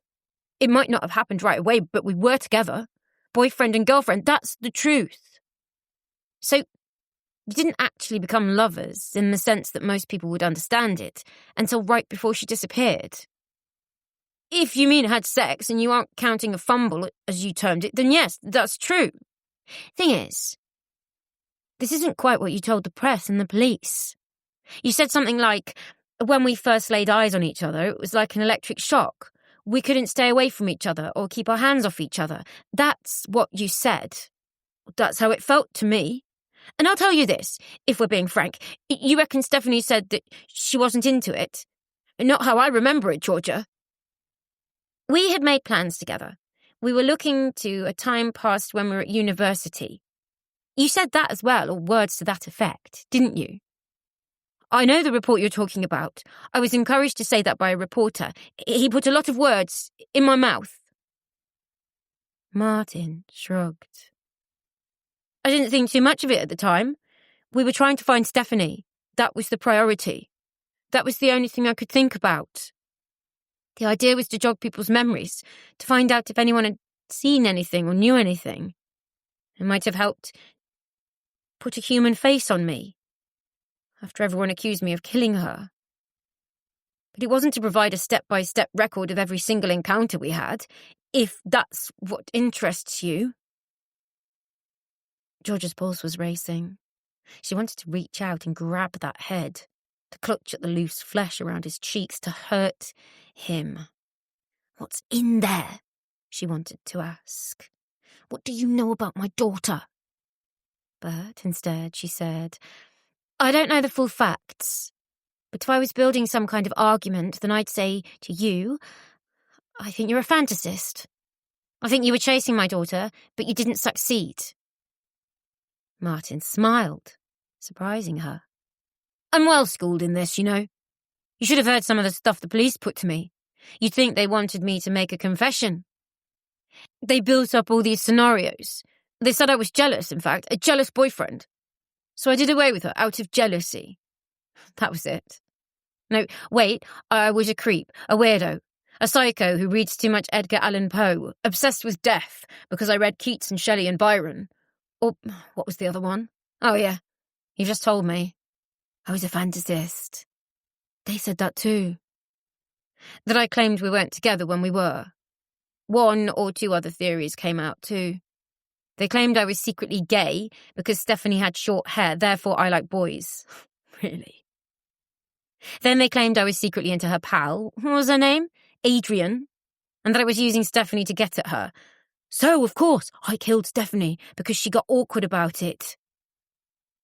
It might not have happened right away, but we were together. Boyfriend and girlfriend, that's the truth. So, you didn't actually become lovers in the sense that most people would understand it until right before she disappeared. If you mean had sex and you aren't counting a fumble, as you termed it, then yes, that's true. Thing is, this isn't quite what you told the press and the police. You said something like, when we first laid eyes on each other, it was like an electric shock. We couldn't stay away from each other or keep our hands off each other. That's what you said. That's how it felt to me. And I'll tell you this, if we're being frank, you reckon Stephanie said that she wasn't into it? Not how I remember it, Georgia. We had made plans together. We were looking to a time past when we were at university. You said that as well, or words to that effect, didn't you? I know the report you're talking about. I was encouraged to say that by a reporter. He put a lot of words in my mouth. Martin shrugged. I didn't think too much of it at the time. We were trying to find Stephanie. That was the priority. That was the only thing I could think about. The idea was to jog people's memories, to find out if anyone had seen anything or knew anything. It might have helped put a human face on me, after everyone accused me of killing her. But it wasn't to provide a step-by-step record of every single encounter we had, if that's what interests you. George's pulse was racing. She wanted to reach out and grab that head, to clutch at the loose flesh around his cheeks, to hurt him. "What's in there?" she wanted to ask. "What do you know about my daughter?" But instead she said, "I don't know the full facts, but if I was building some kind of argument, then I'd say to you, I think you're a fantasist. I think you were chasing my daughter, but you didn't succeed." Martin smiled, surprising her. "I'm well schooled in this, you know. You should have heard some of the stuff the police put to me. You'd think they wanted me to make a confession. They built up all these scenarios. They said I was jealous, in fact, a jealous boyfriend. So I did away with her out of jealousy. That was it. No, wait, I was a creep, a weirdo, a psycho who reads too much Edgar Allan Poe, obsessed with death because I read Keats and Shelley and Byron. Or, what was the other one? Oh yeah, you just told me. I was a fantasist. They said that too. That I claimed we weren't together when we were. One or two other theories came out too. They claimed I was secretly gay because Stephanie had short hair, therefore I like boys. Really? Then they claimed I was secretly into her pal. What was her name? Adrian. And that I was using Stephanie to get at her. So, of course, I killed Stephanie because she got awkward about it.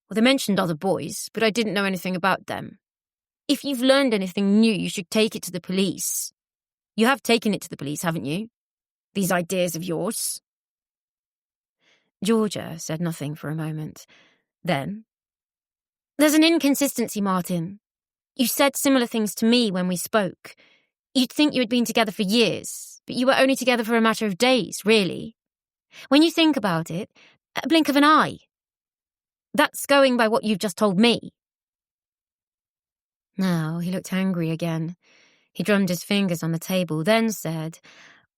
Well, they mentioned other boys, but I didn't know anything about them. If you've learned anything new, you should take it to the police. You have taken it to the police, haven't you? These ideas of yours. Georgia said nothing for a moment. Then, "There's an inconsistency, Martin. You said similar things to me when we spoke. You'd think you had been together for years, but you were only together for a matter of days, really. When you think about it, a blink of an eye. That's going by what you've just told me." Now he looked angry again. He drummed his fingers on the table, then said,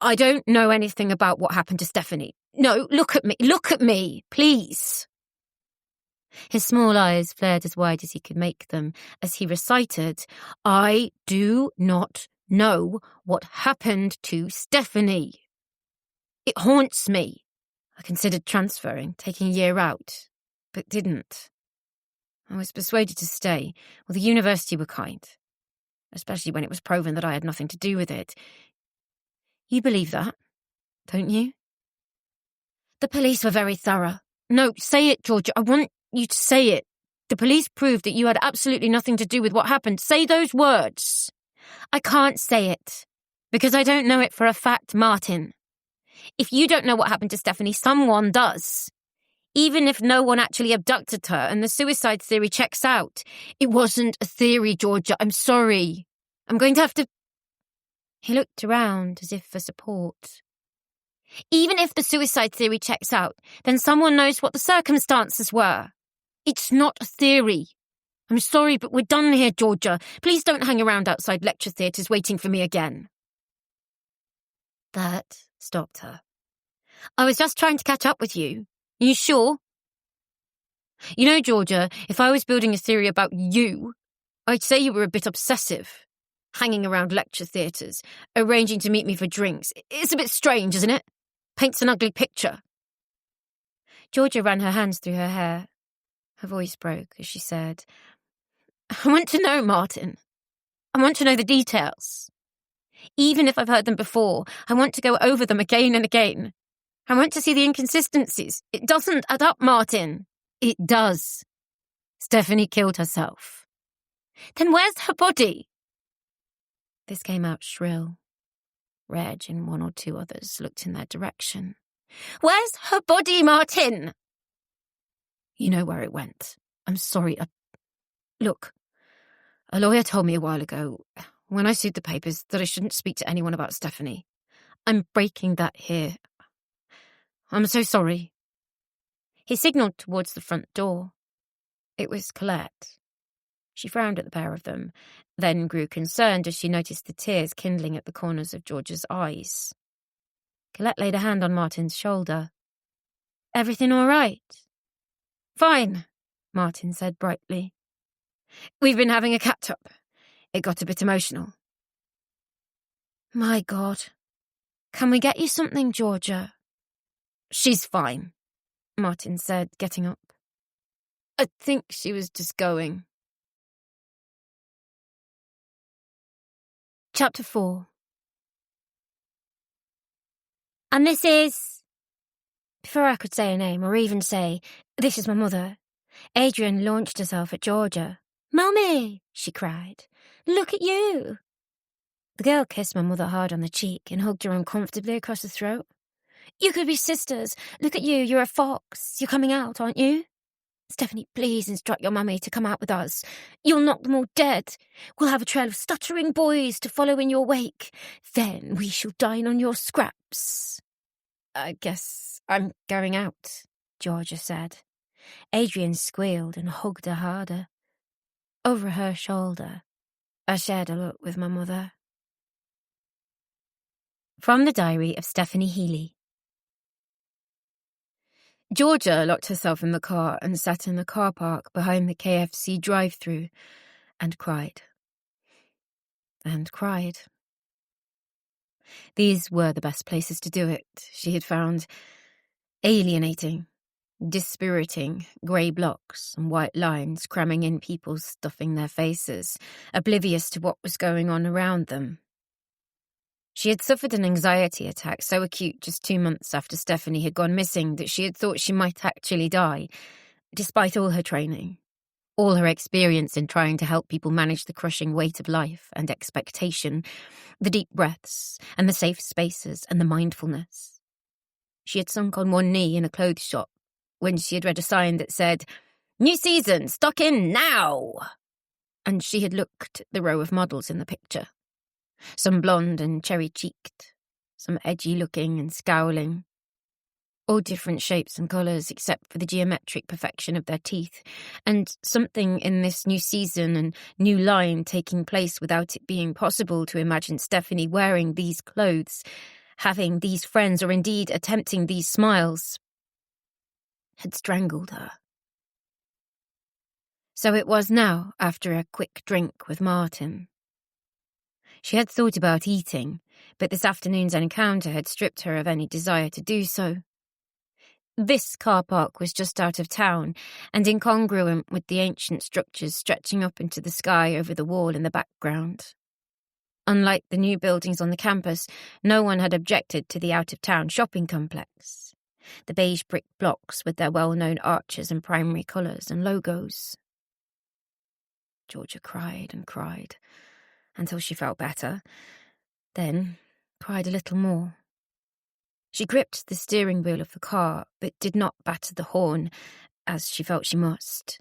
"I don't know anything about what happened to Stephanie. No, look at me, please." His small eyes flared as wide as he could make them as he recited, "I do not know what happened to Stephanie. It haunts me. I considered transferring, taking a year out, but didn't. I was persuaded to stay. Well, the university were kind, especially when it was proven that I had nothing to do with it. You believe that, don't you? The police were very thorough. No, say it, Georgia. I want you to say it. The police proved that you had absolutely nothing to do with what happened. Say those words." "I can't say it, because I don't know it for a fact, Martin. If you don't know what happened to Stephanie, someone does. Even if no one actually abducted her and the suicide theory checks out. It wasn't a theory, Georgia. I'm sorry. I'm going to have to..." He looked around as if for support. "Even if the suicide theory checks out, then someone knows what the circumstances were. It's not a theory. I'm sorry, but we're done here, Georgia. Please don't hang around outside lecture theatres waiting for me again." That stopped her. "I was just trying to catch up with you. Are you sure? You know, Georgia, if I was building a theory about you, I'd say you were a bit obsessive. Hanging around lecture theatres, arranging to meet me for drinks. It's a bit strange, isn't it? Paints an ugly picture." Georgia ran her hands through her hair. Her voice broke as she said, "I want to know, Martin. I want to know the details. Even if I've heard them before, I want to go over them again and again. I want to see the inconsistencies. It doesn't add up, Martin." "It does. Stephanie killed herself." "Then where's her body?" This came out shrill. Reg and one or two others looked in their direction. "Where's her body, Martin?" "You know where it went. I'm sorry. Look, a lawyer told me a while ago, when I sued the papers, that I shouldn't speak to anyone about Stephanie. I'm breaking that here. I'm so sorry." He signalled towards the front door. It was Colette. She frowned at the pair of them, then grew concerned as she noticed the tears kindling at the corners of George's eyes. Colette laid a hand on Martin's shoulder. "Everything all right?" "Fine," Martin said brightly. "We've been having a catch-up. It got a bit emotional." "My God. Can we get you something, Georgia?" "She's fine," Martin said, getting up. I think she was just going. Chapter 4. And this is... Before I could say her name or even say, "This is my mother," Adrian launched herself at Georgia. "Mummy," she cried, "look at you." The girl kissed my mother hard on the cheek and hugged her uncomfortably across the throat. "You could be sisters. Look at you, you're a fox. You're coming out, aren't you? Stephanie, please instruct your mummy to come out with us. You'll knock them all dead. We'll have a trail of stuttering boys to follow in your wake. Then we shall dine on your scraps." "I guess I'm going out," Georgia said. Adrian squealed and hugged her harder. Over her shoulder, I shared a look with my mother. From the diary of Stephanie Healy. Georgia locked herself in the car and sat in the car park behind the KFC drive-thru and cried. And cried. These were the best places to do it, she had found. Alienating, dispiriting, grey blocks and white lines cramming in people stuffing their faces, oblivious to what was going on around them. She had suffered an anxiety attack so acute just 2 months after Stephanie had gone missing that she had thought she might actually die, despite all her training, all her experience in trying to help people manage the crushing weight of life and expectation, the deep breaths and the safe spaces and the mindfulness. She had sunk on one knee in a clothes shop when she had read a sign that said, "New season, stock in now!" And she had looked at the row of models in the picture. Some blonde and cherry-cheeked, some edgy-looking and scowling, all different shapes and colours except for the geometric perfection of their teeth, and something in this new season and new line taking place without it being possible to imagine Stephanie wearing these clothes, having these friends, or indeed attempting these smiles, had strangled her. So it was now, after a quick drink with Martin. She had thought about eating, but this afternoon's encounter had stripped her of any desire to do so. This car park was just out of town and incongruent with the ancient structures stretching up into the sky over the wall in the background. Unlike the new buildings on the campus, no one had objected to the out-of-town shopping complex, the beige brick blocks with their well-known arches and primary colours and logos. Georgia cried and cried, until she felt better, then cried a little more. She gripped the steering wheel of the car, but did not batter the horn, as she felt she must.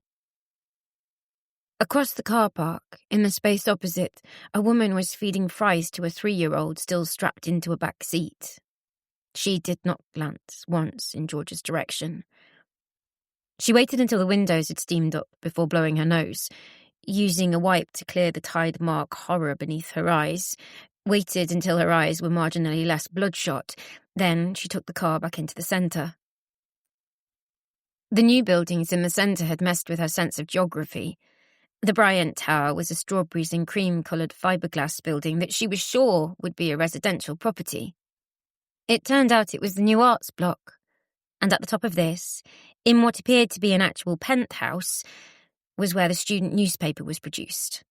Across the car park, in the space opposite, a woman was feeding fries to a 3-year-old still strapped into a back seat. She did not glance once in Georgia's direction. She waited until the windows had steamed up before blowing her nose, using a wipe to clear the tide mark horror beneath her eyes, waited until her eyes were marginally less bloodshot, then she took the car back into the centre. The new buildings in the centre had messed with her sense of geography. The Bryant Tower was a strawberries and cream-coloured fiberglass building that she was sure would be a residential property. It turned out it was the new arts block, and at the top of this, in what appeared to be an actual penthouse, was where the student newspaper was produced.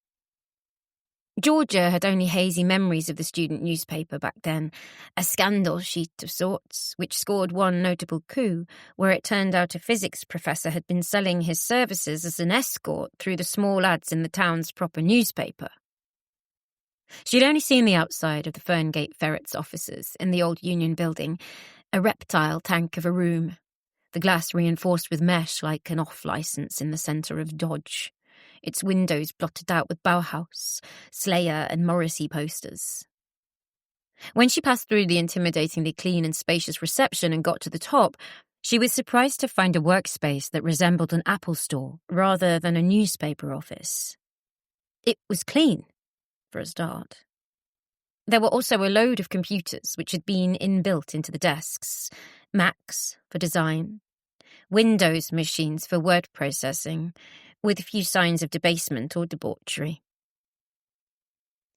Georgia had only hazy memories of the student newspaper back then, a scandal sheet of sorts, which scored one notable coup, where it turned out a physics professor had been selling his services as an escort through the small ads in the town's proper newspaper. She'd only seen the outside of the Ferngate Ferret's offices in the old Union building, a reptile tank of a room, the glass reinforced with mesh like an off-licence in the centre of Dodge, its windows blotted out with Bauhaus, Slayer and Morrissey posters. When she passed through the intimidatingly clean and spacious reception and got to the top, she was surprised to find a workspace that resembled an Apple store rather than a newspaper office. It was clean, for a start. There were also a load of computers which had been inbuilt into the desks, Macs for design, Windows machines for word processing, with few signs of debasement or debauchery.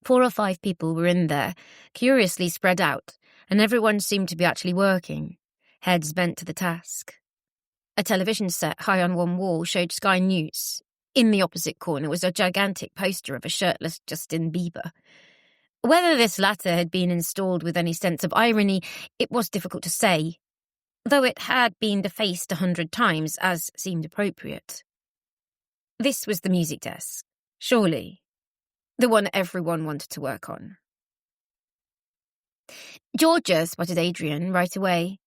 4 or 5 people were in there, curiously spread out, and everyone seemed to be actually working, heads bent to the task. A television set high on one wall showed Sky News. In the opposite corner was a gigantic poster of a shirtless Justin Bieber. Whether this latter had been installed with any sense of irony, it was difficult to say, though it had been defaced 100 times, as seemed appropriate. This was the music desk, surely. The one everyone wanted to work on. Georgia spotted Adrian right away.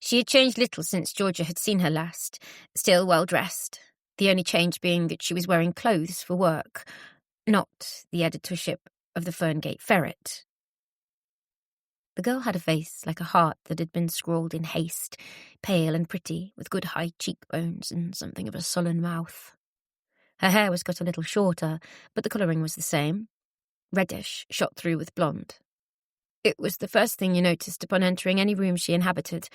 She had changed little since Georgia had seen her last, still well-dressed, the only change being that she was wearing clothes for work, not the editorship of the Ferngate Ferret. The girl had a face like a heart that had been scrawled in haste, pale and pretty, with good high cheekbones and something of a sullen mouth. Her hair was cut a little shorter, but the colouring was the same, reddish, shot through with blonde. It was the first thing you noticed upon entering any room she inhabited,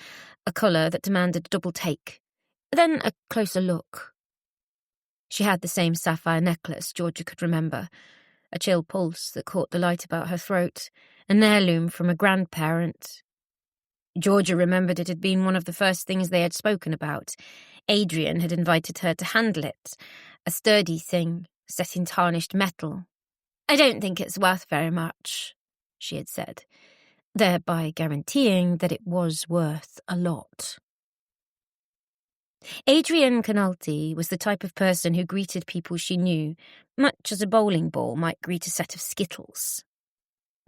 a colour that demanded a double take, then a closer look. She had the same sapphire necklace Georgia could remember, a chill pulse that caught the light about her throat, an heirloom from a grandparent. Georgia remembered it had been one of the first things they had spoken about. Adrian had invited her to handle it, a sturdy thing, set in tarnished metal. "I don't think it's worth very much," she had said, thereby guaranteeing that it was worth a lot. Adrian Canalti was the type of person who greeted people she knew, much as a bowling ball might greet a set of skittles.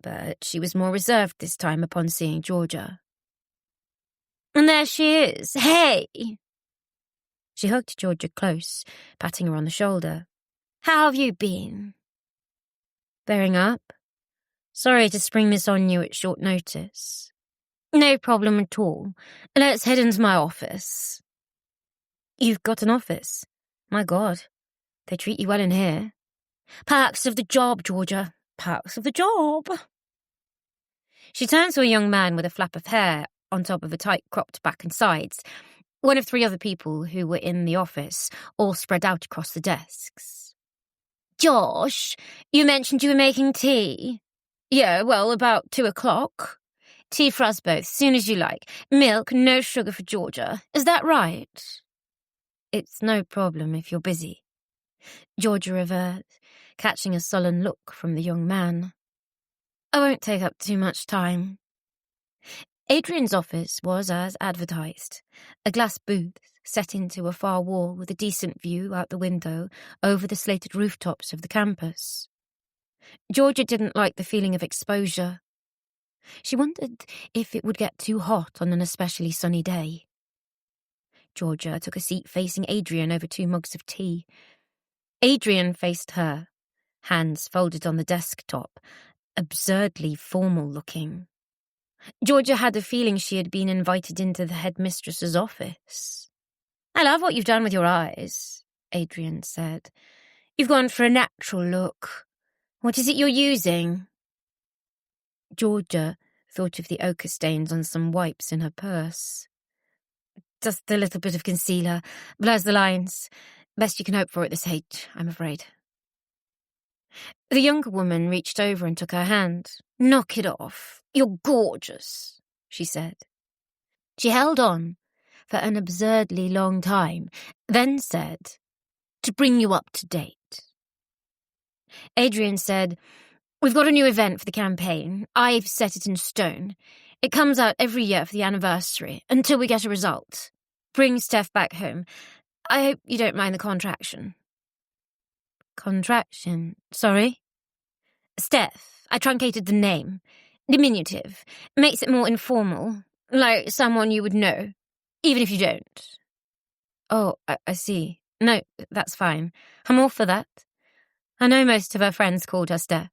But she was more reserved this time upon seeing Georgia. "And there she is! Hey!" She hugged Georgia close, patting her on the shoulder. "How have you been?" "Bearing up. Sorry to spring this on you at short notice." "No problem at all. Let's head into my office." "You've got an office? My God, they treat you well in here." "Perks of the job, Georgia. Perks of the job." She turned to a young man with a flap of hair on top of a tight cropped back and sides, one of 3 other people who were in the office, all spread out across the desks. "Josh, you mentioned you were making tea." "Yeah, well, about 2 o'clock. Tea for us both, soon as you like. Milk, no sugar for Georgia. Is that right?" "It's no problem if you're busy." Georgia averred, catching a sullen look from the young man. "I won't take up too much time." Adrian's office was as advertised, a glass booth set into a far wall with a decent view out the window over the slated rooftops of the campus. Georgia didn't like the feeling of exposure. She wondered if it would get too hot on an especially sunny day. Georgia took a seat facing Adrian over 2 mugs of tea. Adrian faced her, hands folded on the desktop, absurdly formal-looking. Georgia had a feeling she had been invited into the headmistress's office. "I love what you've done with your eyes," Adrian said. "You've gone for a natural look. What is it you're using?" Georgia thought of the ochre stains on some wipes in her purse. "Just a little bit of concealer. Blurs the lines. Best you can hope for at this age, I'm afraid." The younger woman reached over and took her hand. "Knock it off. You're gorgeous," she said. She held on for an absurdly long time, then said, "To bring you up to date." Adrian said, "We've got a new event for the campaign. I've set it in stone. It comes out every year for the anniversary, until we get a result. Bring Steph back home. I hope you don't mind the contraction." "Contraction? Sorry?" "Steph. I truncated the name. Diminutive. Makes it more informal. Like someone you would know, even if you don't." "Oh, I see. No, that's fine. I'm all for that. I know most of her friends called her Steph.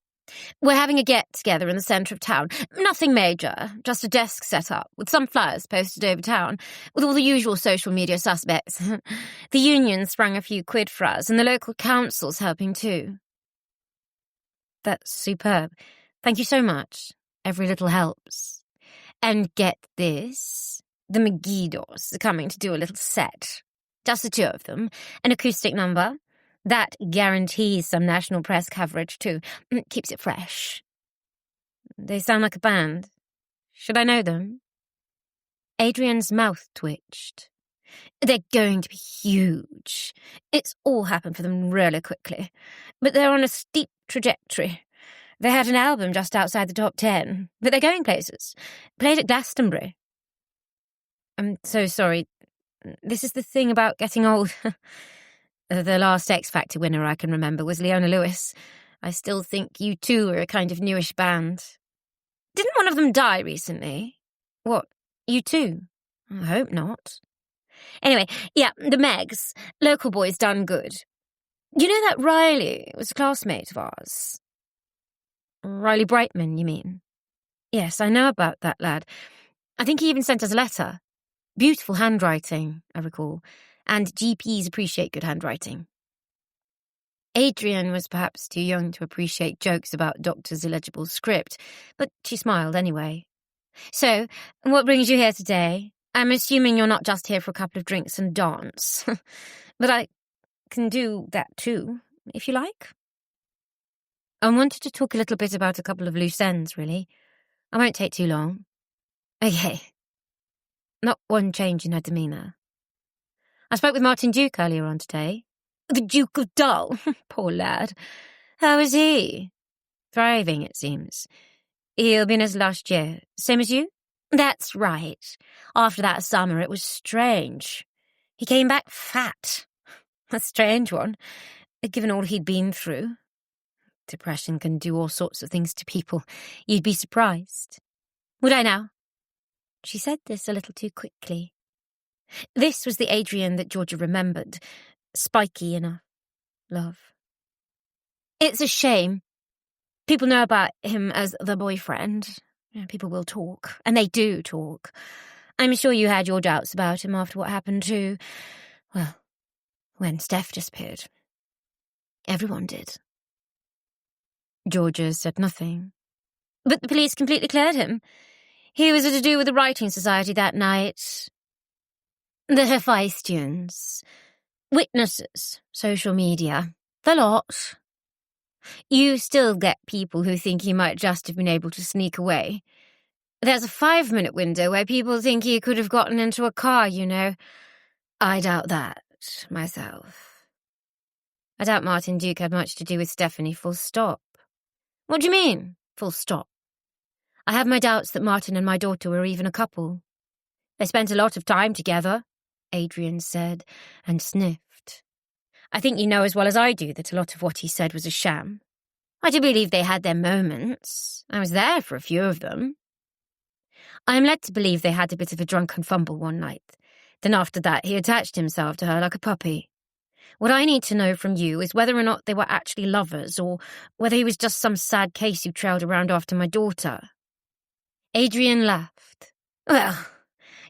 We're having a get-together in the centre of town. Nothing major, just a desk set up, with some flyers posted over town, with all the usual social media suspects. The union sprung a few quid for us, and the local council's helping too." "That's superb. Thank you so much. Every little helps. And get this, the Megiddos are coming to do a little set. Just the 2 of them, an acoustic number. That guarantees some national press coverage too. Keeps it fresh." "They sound like a band. Should I know them?" Adrian's mouth twitched. They're going to be huge. It's all happened for them really quickly. But they're on a steep trajectory. They had an album just outside the top 10, but they're going places. Played at Glastonbury. I'm so sorry. This is the thing about getting old. The last X Factor winner I can remember was Leona Lewis. I still think U2 are a kind of newish band. Didn't one of them die recently? What, U2? I hope not. Anyway, yeah, the Megs. Local boys done good. You know that Riley was a classmate of ours? Riley Brightman, you mean? Yes, I know about that lad. I think he even sent us a letter. Beautiful handwriting, I recall, and GPs appreciate good handwriting. Adrian was perhaps too young to appreciate jokes about doctors' illegible script, but she smiled anyway. So, what brings you here today? I'm assuming you're not just here for a couple of drinks and dance. But I can do that too, if you like. I wanted to talk a little bit about a couple of loose ends, really. I won't take too long. Okay. Not one change in her demeanour. I spoke with Martin Duke earlier on today. The Duke of Dull? Poor lad. How is he? Thriving, it seems. He'll be in his last year. Same as you? That's right. After that summer, it was strange. He came back fat. A strange one, given all he'd been through. Depression can do all sorts of things to people. You'd be surprised. Would I now? She said this a little too quickly. This was the Adrian that Georgia remembered. Spiky enough. Love. It's a shame. People know about him as the boyfriend. People will talk, and they do talk. I'm sure you had your doubts about him after what happened too. Well, when Steph disappeared. Everyone did. Georgia said nothing. But the police completely cleared him. He was to do with the Writing Society that night. The Hephaestions. Witnesses. Social media. The lot. You still get people who think he might just have been able to sneak away. There's a 5-minute window where people think he could have gotten into a car, you know. I doubt that, myself. I doubt Martin Duke had much to do with Stephanie, full stop. What do you mean, full stop? I have my doubts that Martin and my daughter were even a couple. They spent a lot of time together, Adrian said, and sniffed. I think you know as well as I do that a lot of what he said was a sham. I do believe they had their moments. I was there for a few of them. I am led to believe they had a bit of a drunken fumble one night. Then after that, he attached himself to her like a puppy. What I need to know from you is whether or not they were actually lovers, or whether he was just some sad case who trailed around after my daughter. Adrian laughed. Well,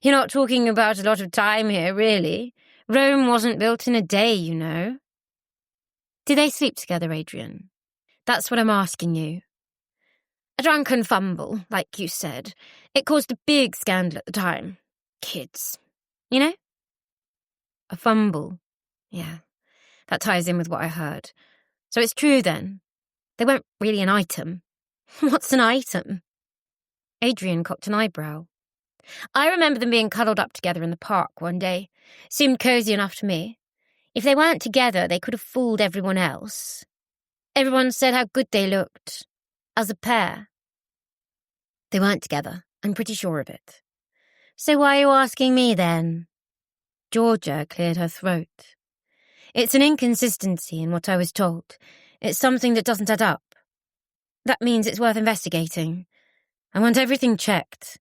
you're not talking about a lot of time here, really. Rome wasn't built in a day, you know. Did they sleep together, Adrian? That's what I'm asking you. A drunken fumble, like you said. It caused a big scandal at the time. Kids. You know? A fumble. Yeah. That ties in with what I heard. So it's true, then. They weren't really an item. What's an item? Adrian cocked an eyebrow. I remember them being cuddled up together in the park one day. Seemed cosy enough to me. If they weren't together, they could have fooled everyone else. Everyone said how good they looked. As a pair. They weren't together. I'm pretty sure of it. So why are you asking me, then? Georgia cleared her throat. It's an inconsistency in what I was told. It's something that doesn't add up. That means it's worth investigating. I want everything checked.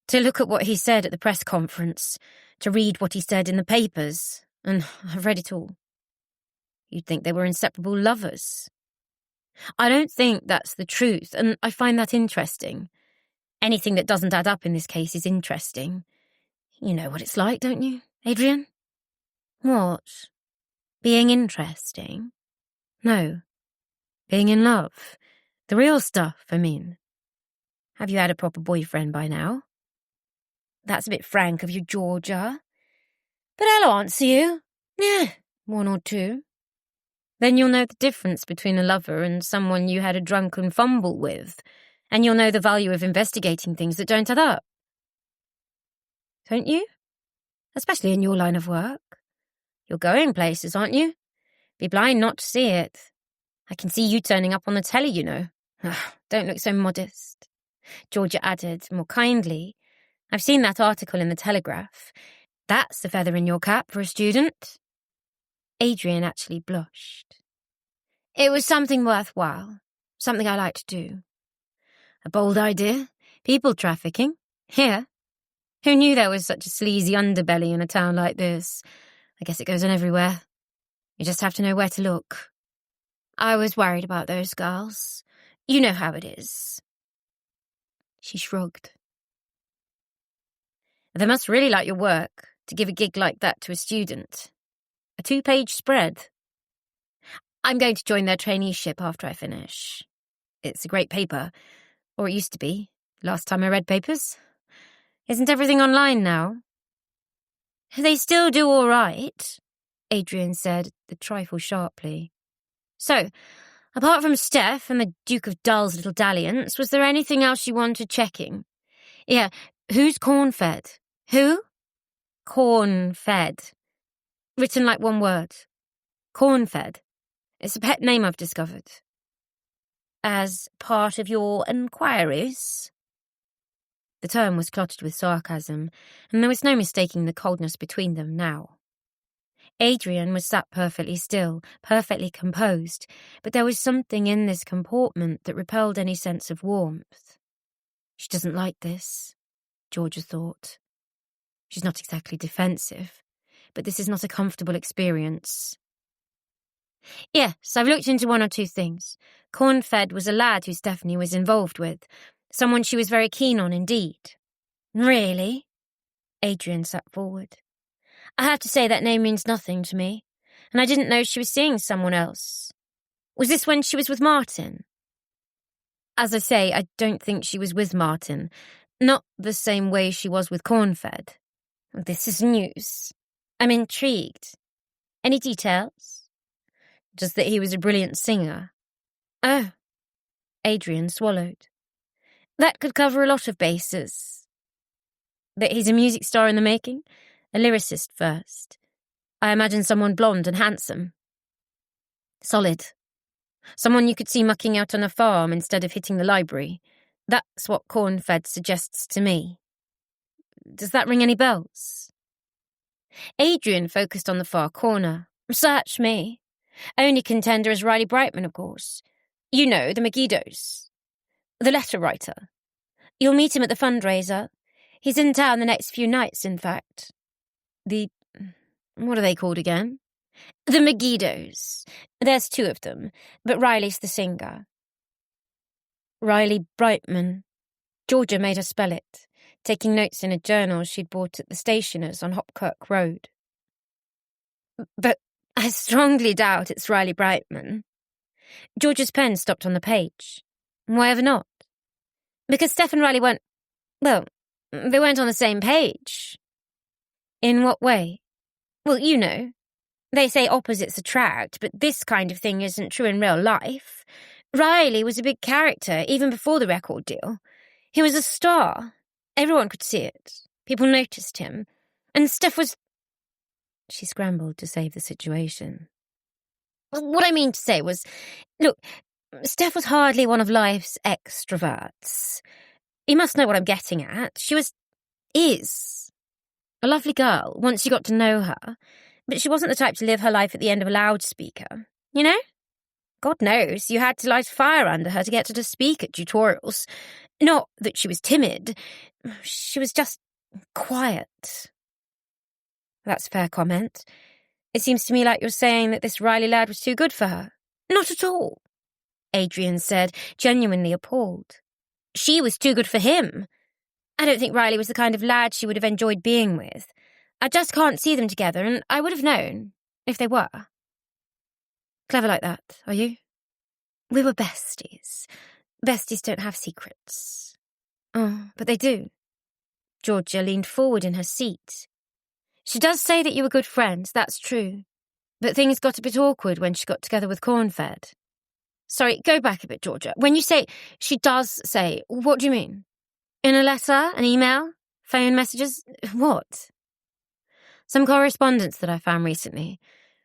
To look at what he said at the press conference. To read what he said in the papers. And I've read it all. You'd think they were inseparable lovers. I don't think that's the truth, and I find that interesting. Anything that doesn't add up in this case is interesting. You know what it's like, don't you, Adrian? What? Being interesting? No. Being in love. The real stuff, I mean. Have you had a proper boyfriend by now? That's a bit frank of you, Georgia. But I'll answer you. Yeah, 1 or 2. Then you'll know the difference between a lover and someone you had a drunken fumble with, and you'll know the value of investigating things that don't add up. Don't you? especially in your line of work. You're going places, aren't you? Be blind not to see it. I can see you turning up on the telly, you know. Don't look so modest. Georgia added, more kindly. I've seen that article in the Telegraph. That's a feather in your cap for a student. Adrian actually blushed. It was something worthwhile, something I like to do. A bold idea, people trafficking. Here. Who knew there was such a sleazy underbelly in a town like this? I guess it goes on everywhere. You just have to know where to look. I was worried about those girls. You know how it is. She shrugged. They must really like your work to give a gig like that to a student. A 2-page spread. I'm going to join their traineeship after I finish. It's a great paper, or it used to be, last time I read papers. Isn't everything online now? They still do all right, Adrian said, a trifle sharply. So, apart from Steph and the Duke of Dull's little dalliance, was there anything else you wanted checking? Yeah, who's corn-fed? Who? Corn-fed. Written like one word. Corn-fed. It's a pet name I've discovered. As part of your inquiries? The term was clotted with sarcasm, and there was no mistaking the coldness between them now. Adrian was sat perfectly still, perfectly composed, but there was something in this comportment that repelled any sense of warmth. She doesn't like this, Georgia thought. She's not exactly defensive, but this is not a comfortable experience. Yes, I've looked into one or two things. Corn-fed was a lad who Stephanie was involved with, someone she was very keen on indeed. Really? Adrian sat forward. I have to say that name means nothing to me, and I didn't know she was seeing someone else. Was this when she was with Martin? As I say, I don't think she was with Martin. Not the same way she was with Corn-fed. This is news. I'm intrigued. Any details? Just that he was a brilliant singer. Oh. Adrian swallowed. That could cover a lot of bases. That he's a music star in the making? A lyricist first. I imagine someone blonde and handsome. Solid. Someone you could see mucking out on a farm instead of hitting the library. That's what Corn-fed suggests to me. Does that ring any bells? Adrian focused on the far corner. Search me. Only contender is Riley Brightman, of course. You know, the Megiddos. The letter writer. You'll meet him at the fundraiser. He's in town the next few nights, in fact. What are they called again? The Megiddos. There's 2 of them, but Riley's the singer. Riley Brightman. Georgia made her spell it, taking notes in a journal she'd bought at the stationer's on Hopkirk Road. But I strongly doubt it's Riley Brightman. Georgia's pen stopped on the page. Why ever not? Because Steph and Riley weren't... Well, they weren't on the same page. In what way? Well, you know. They say opposites attract, but this kind of thing isn't true in real life. Riley was a big character, even before the record deal. He was a star. Everyone could see it. People noticed him. And Steph was... She scrambled to save the situation. What I mean to say was, look, Steph was hardly one of life's extroverts. You must know what I'm getting at. She is a lovely girl once you got to know her, but she wasn't the type to live her life at the end of a loudspeaker, you know? God knows you had to light a fire under her to get her to speak at tutorials. Not that she was timid. She was just quiet. That's a fair comment. It seems to me like you're saying that this Riley lad was too good for her. Not at all, Adrian said, genuinely appalled. She was too good for him. I don't think Riley was the kind of lad she would have enjoyed being with. I just can't see them together, and I would have known, if they were. Clever like that, are you? We were besties. Besties don't have secrets. Oh, but they do. Georgia leaned forward in her seat. She does say that you were good friends, that's true. But things got a bit awkward when she got together with Corn-fed. Sorry, go back a bit, Georgia. When you say she does say, what do you mean? In a letter, an email, phone messages, what? Some correspondence that I found recently.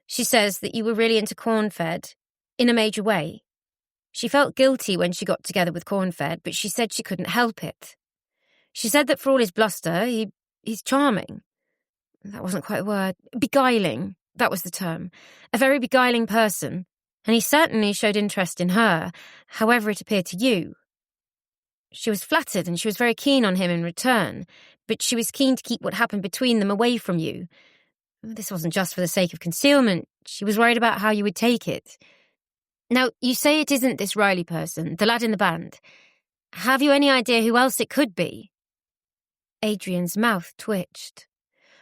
She says that you were really into Cornfed, in a major way. She felt guilty when she got together with Cornfed, but she said she couldn't help it. She said that for all his bluster, he's charming. That wasn't quite a word. Beguiling, that was the term. A very beguiling person, and he certainly showed interest in her, however it appeared to you. She was flattered and she was very keen on him in return, but she was keen to keep what happened between them away from you. This wasn't just for the sake of concealment. She was worried about how you would take it. Now, you say it isn't this Riley person, the lad in the band. Have you any idea who else it could be? Adrian's mouth twitched.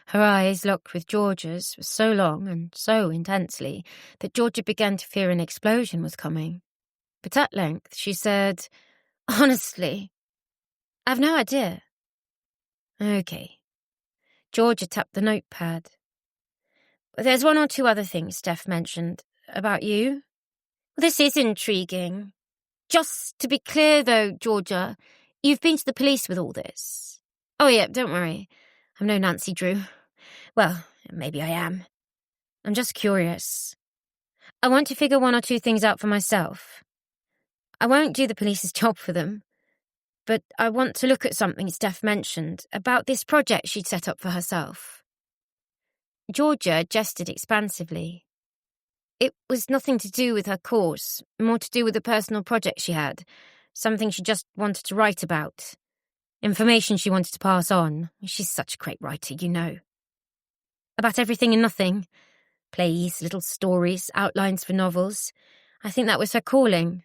Her eyes, locked with George's, for so long and so intensely that Georgia began to fear an explosion was coming. But at length she said, "Honestly, I've no idea." Okay. Georgia tapped the notepad. "There's one or two other things Steph mentioned. About you. This is intriguing. Just to be clear, though, Georgia, you've been to the police with all this." "Oh, yeah, don't worry. I'm no Nancy Drew. Well, maybe I am. I'm just curious. I want to figure one or two things out for myself. I won't do the police's job for them, but I want to look at something Steph mentioned about this project she'd set up for herself." Georgia gestured expansively. It was nothing to do with her course, more to do with a personal project she had, something she just wanted to write about. Information she wanted to pass on. She's such a great writer, you know. About everything and nothing. Plays, little stories, outlines for novels. I think that was her calling.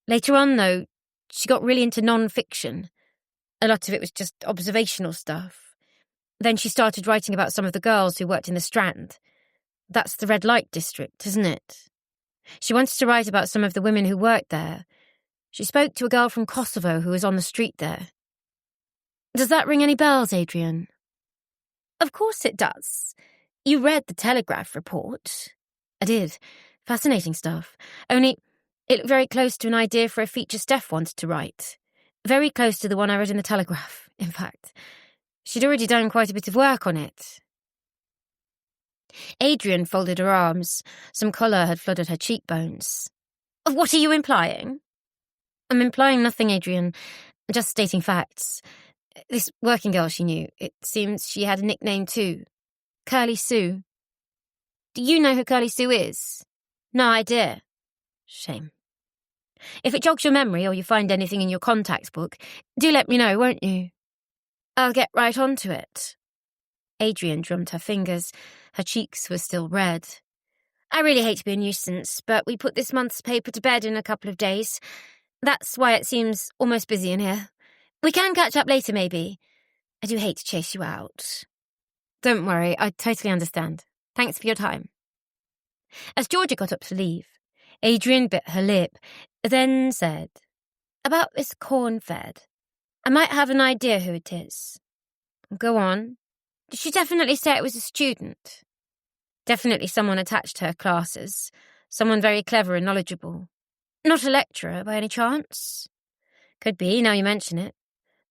Later on, though, she got really into non-fiction. A lot of it was just observational stuff. Then she started writing about some of the girls who worked in the Strand. That's the red light district, isn't it? She wanted to write about some of the women who worked there. She spoke to a girl from Kosovo who was on the street there. Does that ring any bells, Adrian? Of course it does. You read the Telegraph report. I did. Fascinating stuff. Only, it looked very close to an idea for a feature Steph wanted to write. Very close to the one I read in the Telegraph, in fact. She'd already done quite a bit of work on it. Adrian folded her arms. Some colour had flooded her cheekbones. What are you implying? I'm implying nothing, Adrian. Just stating facts. This working girl she knew, it seems she had a nickname too. Curly Sue. Do you know who Curly Sue is? No idea. Shame. If it jogs your memory or you find anything in your contacts book, do let me know, won't you? I'll get right on to it. Adrian drummed her fingers. Her cheeks were still red. I really hate to be a nuisance, but we put this month's paper to bed in a couple of days. That's why it seems almost busy in here. We can catch up later, maybe. I do hate to chase you out. Don't worry, I totally understand. Thanks for your time. As Georgia got up to leave, Adrian bit her lip, then said, About this Cornfed. I might have an idea who it is. Go on. Did she definitely say it was a student? Definitely someone attached to her classes. Someone very clever and knowledgeable. Not a lecturer, by any chance? Could be, now you mention it.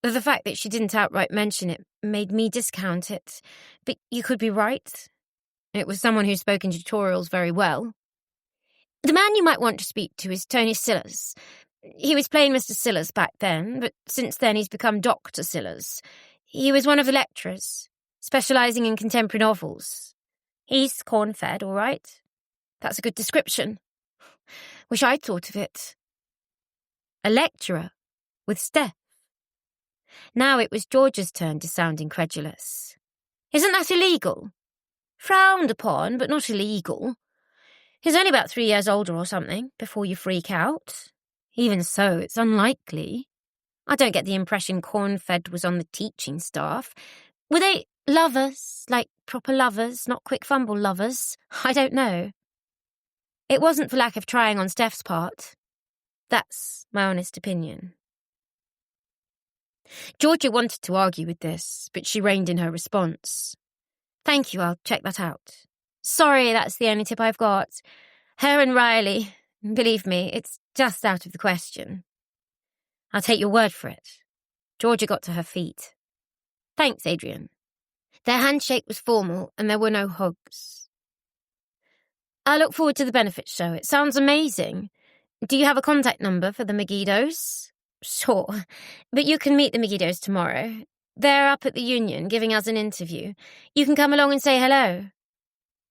The fact that she didn't outright mention it made me discount it. But you could be right. It was someone who spoke in tutorials very well. The man you might want to speak to is Tony Sillars. He was plain Mr. Sillars back then, but since then he's become Dr. Sillars. He was one of the lecturers, specialising in contemporary novels. He's corn-fed, all right. That's a good description. Wish I'd thought of it. A lecturer with Steph. Now it was George's turn to sound incredulous. Isn't that illegal? Frowned upon, but not illegal. He's only about 3 years older or something, before you freak out. Even so, it's unlikely. I don't get the impression Cornfed was on the teaching staff. Were they lovers, like proper lovers, not quick fumble lovers? I don't know. It wasn't for lack of trying on Steph's part. That's my honest opinion. Georgia wanted to argue with this, but she reined in her response. Thank you, I'll check that out. Sorry, that's the only tip I've got. Her and Riley, believe me, it's just out of the question. I'll take your word for it. Georgia got to her feet. Thanks, Adrian. Their handshake was formal, and there were no hugs. I look forward to the benefits show. It sounds amazing. Do you have a contact number for the Megiddos? Sure, but you can meet the Megiddos tomorrow. They're up at the Union, giving us an interview. You can come along and say hello.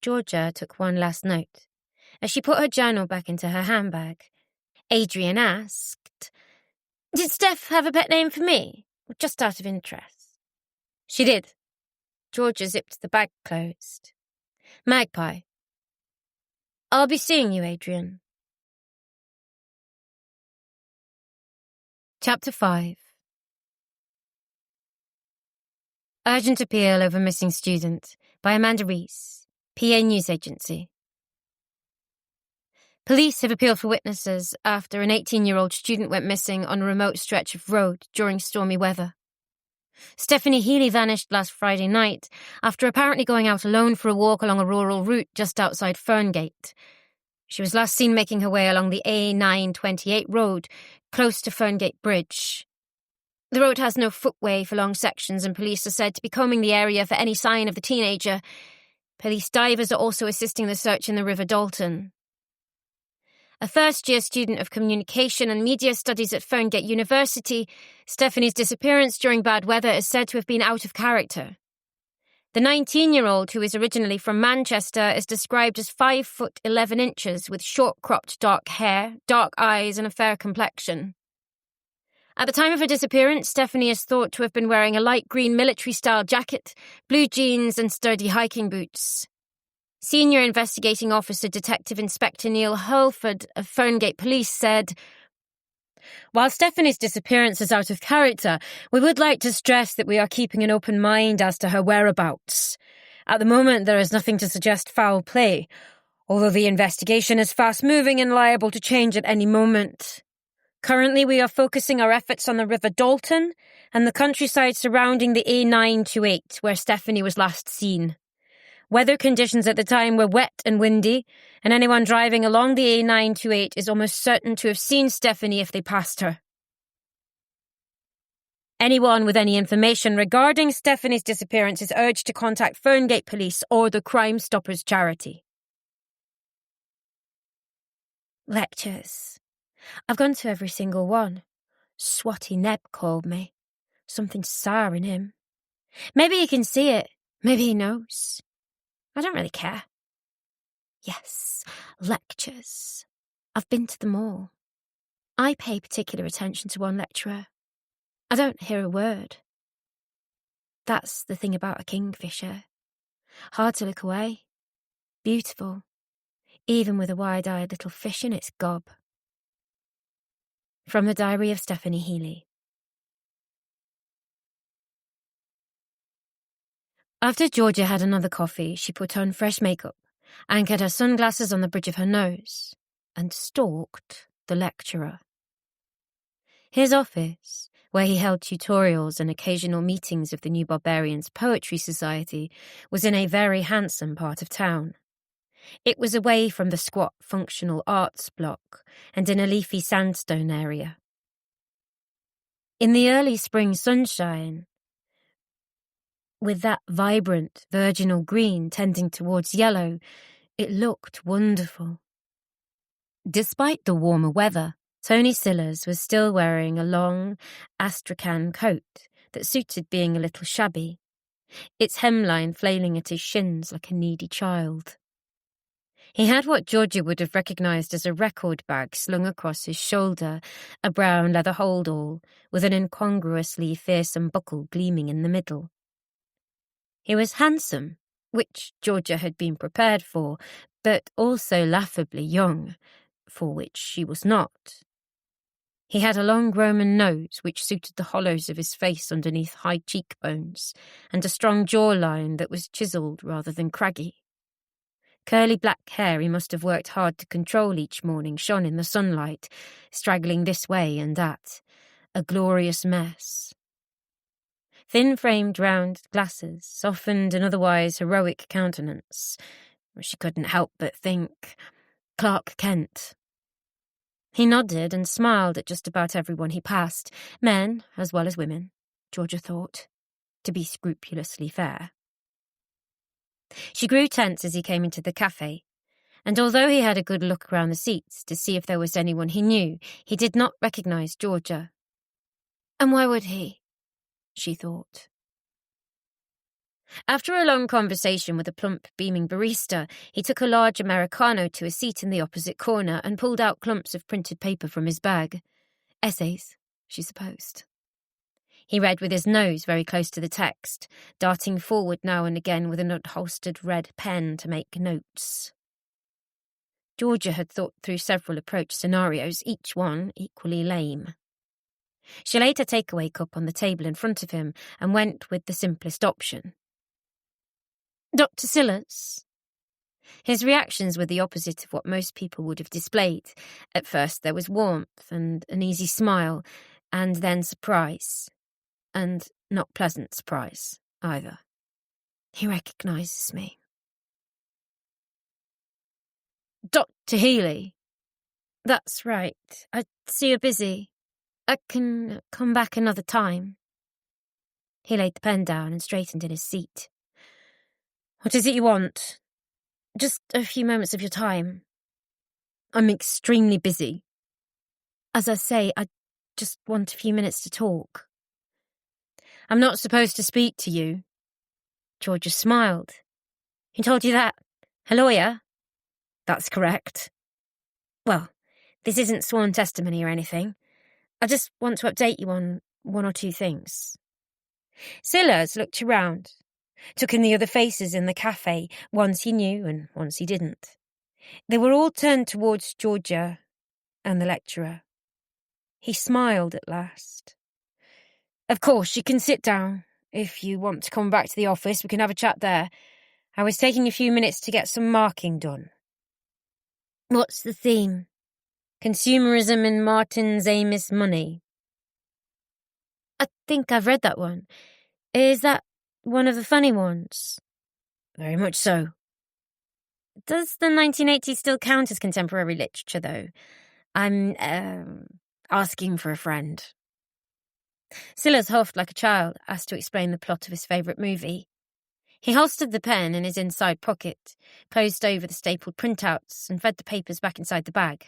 Georgia took one last note. As she put her journal back into her handbag, Adrian asked, "Did Steph have a pet name for me? Just out of interest." She did. Georgia zipped the bag closed. Magpie. I'll be seeing you, Adrian. Chapter 5. Urgent Appeal over Missing Student by Amanda Rees, PA News Agency. Police have appealed for witnesses after an 18-year-old student went missing on a remote stretch of road during stormy weather. Stephanie Healy vanished last Friday night after apparently going out alone for a walk along a rural route just outside Ferngate. She was last seen making her way along the A928 road, close to Ferngate Bridge. The road has no footway for long sections, and police are said to be combing the area for any sign of the teenager. Police divers are also assisting the search in the River Dalton. A first-year student of communication and media studies at Ferngate University, Stephanie's disappearance during bad weather is said to have been out of character. The 19-year-old, who is originally from Manchester, is described as 5 foot 11 inches with short-cropped dark hair, dark eyes and a fair complexion. At the time of her disappearance, Stephanie is thought to have been wearing a light green military-style jacket, blue jeans and sturdy hiking boots. Senior Investigating Officer Detective Inspector Neil Hurlford of Ferngate Police said, "While Stephanie's disappearance is out of character, we would like to stress that we are keeping an open mind as to her whereabouts. At the moment, there is nothing to suggest foul play, although the investigation is fast-moving and liable to change at any moment. Currently, we are focusing our efforts on the River Dalton and the countryside surrounding the A928, where Stephanie was last seen. Weather conditions at the time were wet and windy, and anyone driving along the A928 is almost certain to have seen Stephanie if they passed her. Anyone with any information regarding Stephanie's disappearance is urged to contact Ferngate Police or the Crime Stoppers charity." Lectures. I've gone to every single one. Swatty Neb called me. Something sour in him. Maybe he can see it. Maybe he knows. I don't really care. Yes, lectures. I've been to them all. I pay particular attention to one lecturer. I don't hear a word. That's the thing about a kingfisher. Hard to look away. Beautiful, even with a wide-eyed little fish in its gob. From the Diary of Stephanie Healy. After Georgia had another coffee, she put on fresh makeup, anchored her sunglasses on the bridge of her nose, and stalked the lecturer. His office, where he held tutorials and occasional meetings of the New Barbarians Poetry Society, was in a very handsome part of town. It was away from the squat functional arts block and in a leafy sandstone area. In the early spring sunshine, with that vibrant virginal green tending towards yellow, it looked wonderful. Despite the warmer weather, Tony Sillars was still wearing a long astrakhan coat that suited being a little shabby, its hemline flailing at his shins like a needy child. He had what Georgia would have recognised as a record bag slung across his shoulder, a brown leather holdall with an incongruously fearsome buckle gleaming in the middle. He was handsome, which Georgia had been prepared for, but also laughably young, for which she was not. He had a long Roman nose which suited the hollows of his face underneath high cheekbones, and a strong jawline that was chiselled rather than craggy. Curly black hair he must have worked hard to control each morning shone in the sunlight, straggling this way and that, a glorious mess. Thin-framed round glasses softened an otherwise heroic countenance. She couldn't help but think, Clark Kent. He nodded and smiled at just about everyone he passed, men as well as women, Georgia thought, to be scrupulously fair. She grew tense as he came into the cafe, and although he had a good look around the seats to see if there was anyone he knew, he did not recognise Georgia. And why would he? She thought. After a long conversation with a plump, beaming barista, he took a large Americano to a seat in the opposite corner and pulled out clumps of printed paper from his bag. Essays, she supposed. He read with his nose very close to the text, darting forward now and again with an unholstered red pen to make notes. Georgia had thought through several approach scenarios, each one equally lame. She laid her takeaway cup on the table in front of him and went with the simplest option. Dr. Sillars. His reactions were the opposite of what most people would have displayed. At first there was warmth and an easy smile, and then surprise. And not pleasant surprise, either. He recognises me. Dr. Healy. That's right. I see you're busy. I can come back another time. He laid the pen down and straightened in his seat. What is it you want? Just a few moments of your time. I'm extremely busy. As I say, I just want a few minutes to talk. I'm not supposed to speak to you. Georgia smiled. He told you that? A lawyer? That's correct. Well, this isn't sworn testimony or anything. I just want to update you on one or two things. Sillars looked around, took in the other faces in the cafe, ones he knew and ones he didn't. They were all turned towards Georgia and the lecturer. He smiled at last. Of course, you can sit down. If you want to come back to the office, we can have a chat there. I was taking a few minutes to get some marking done. What's the theme? Consumerism in Martin's Amos Money. I think I've read that one. Is that one of the funny ones? Very much so. Does the 1980s still count as contemporary literature, though? I'm, asking for a friend. Sillars huffed like a child, asked to explain the plot of his favourite movie. He holstered the pen in his inside pocket, closed over the stapled printouts, and fed the papers back inside the bag.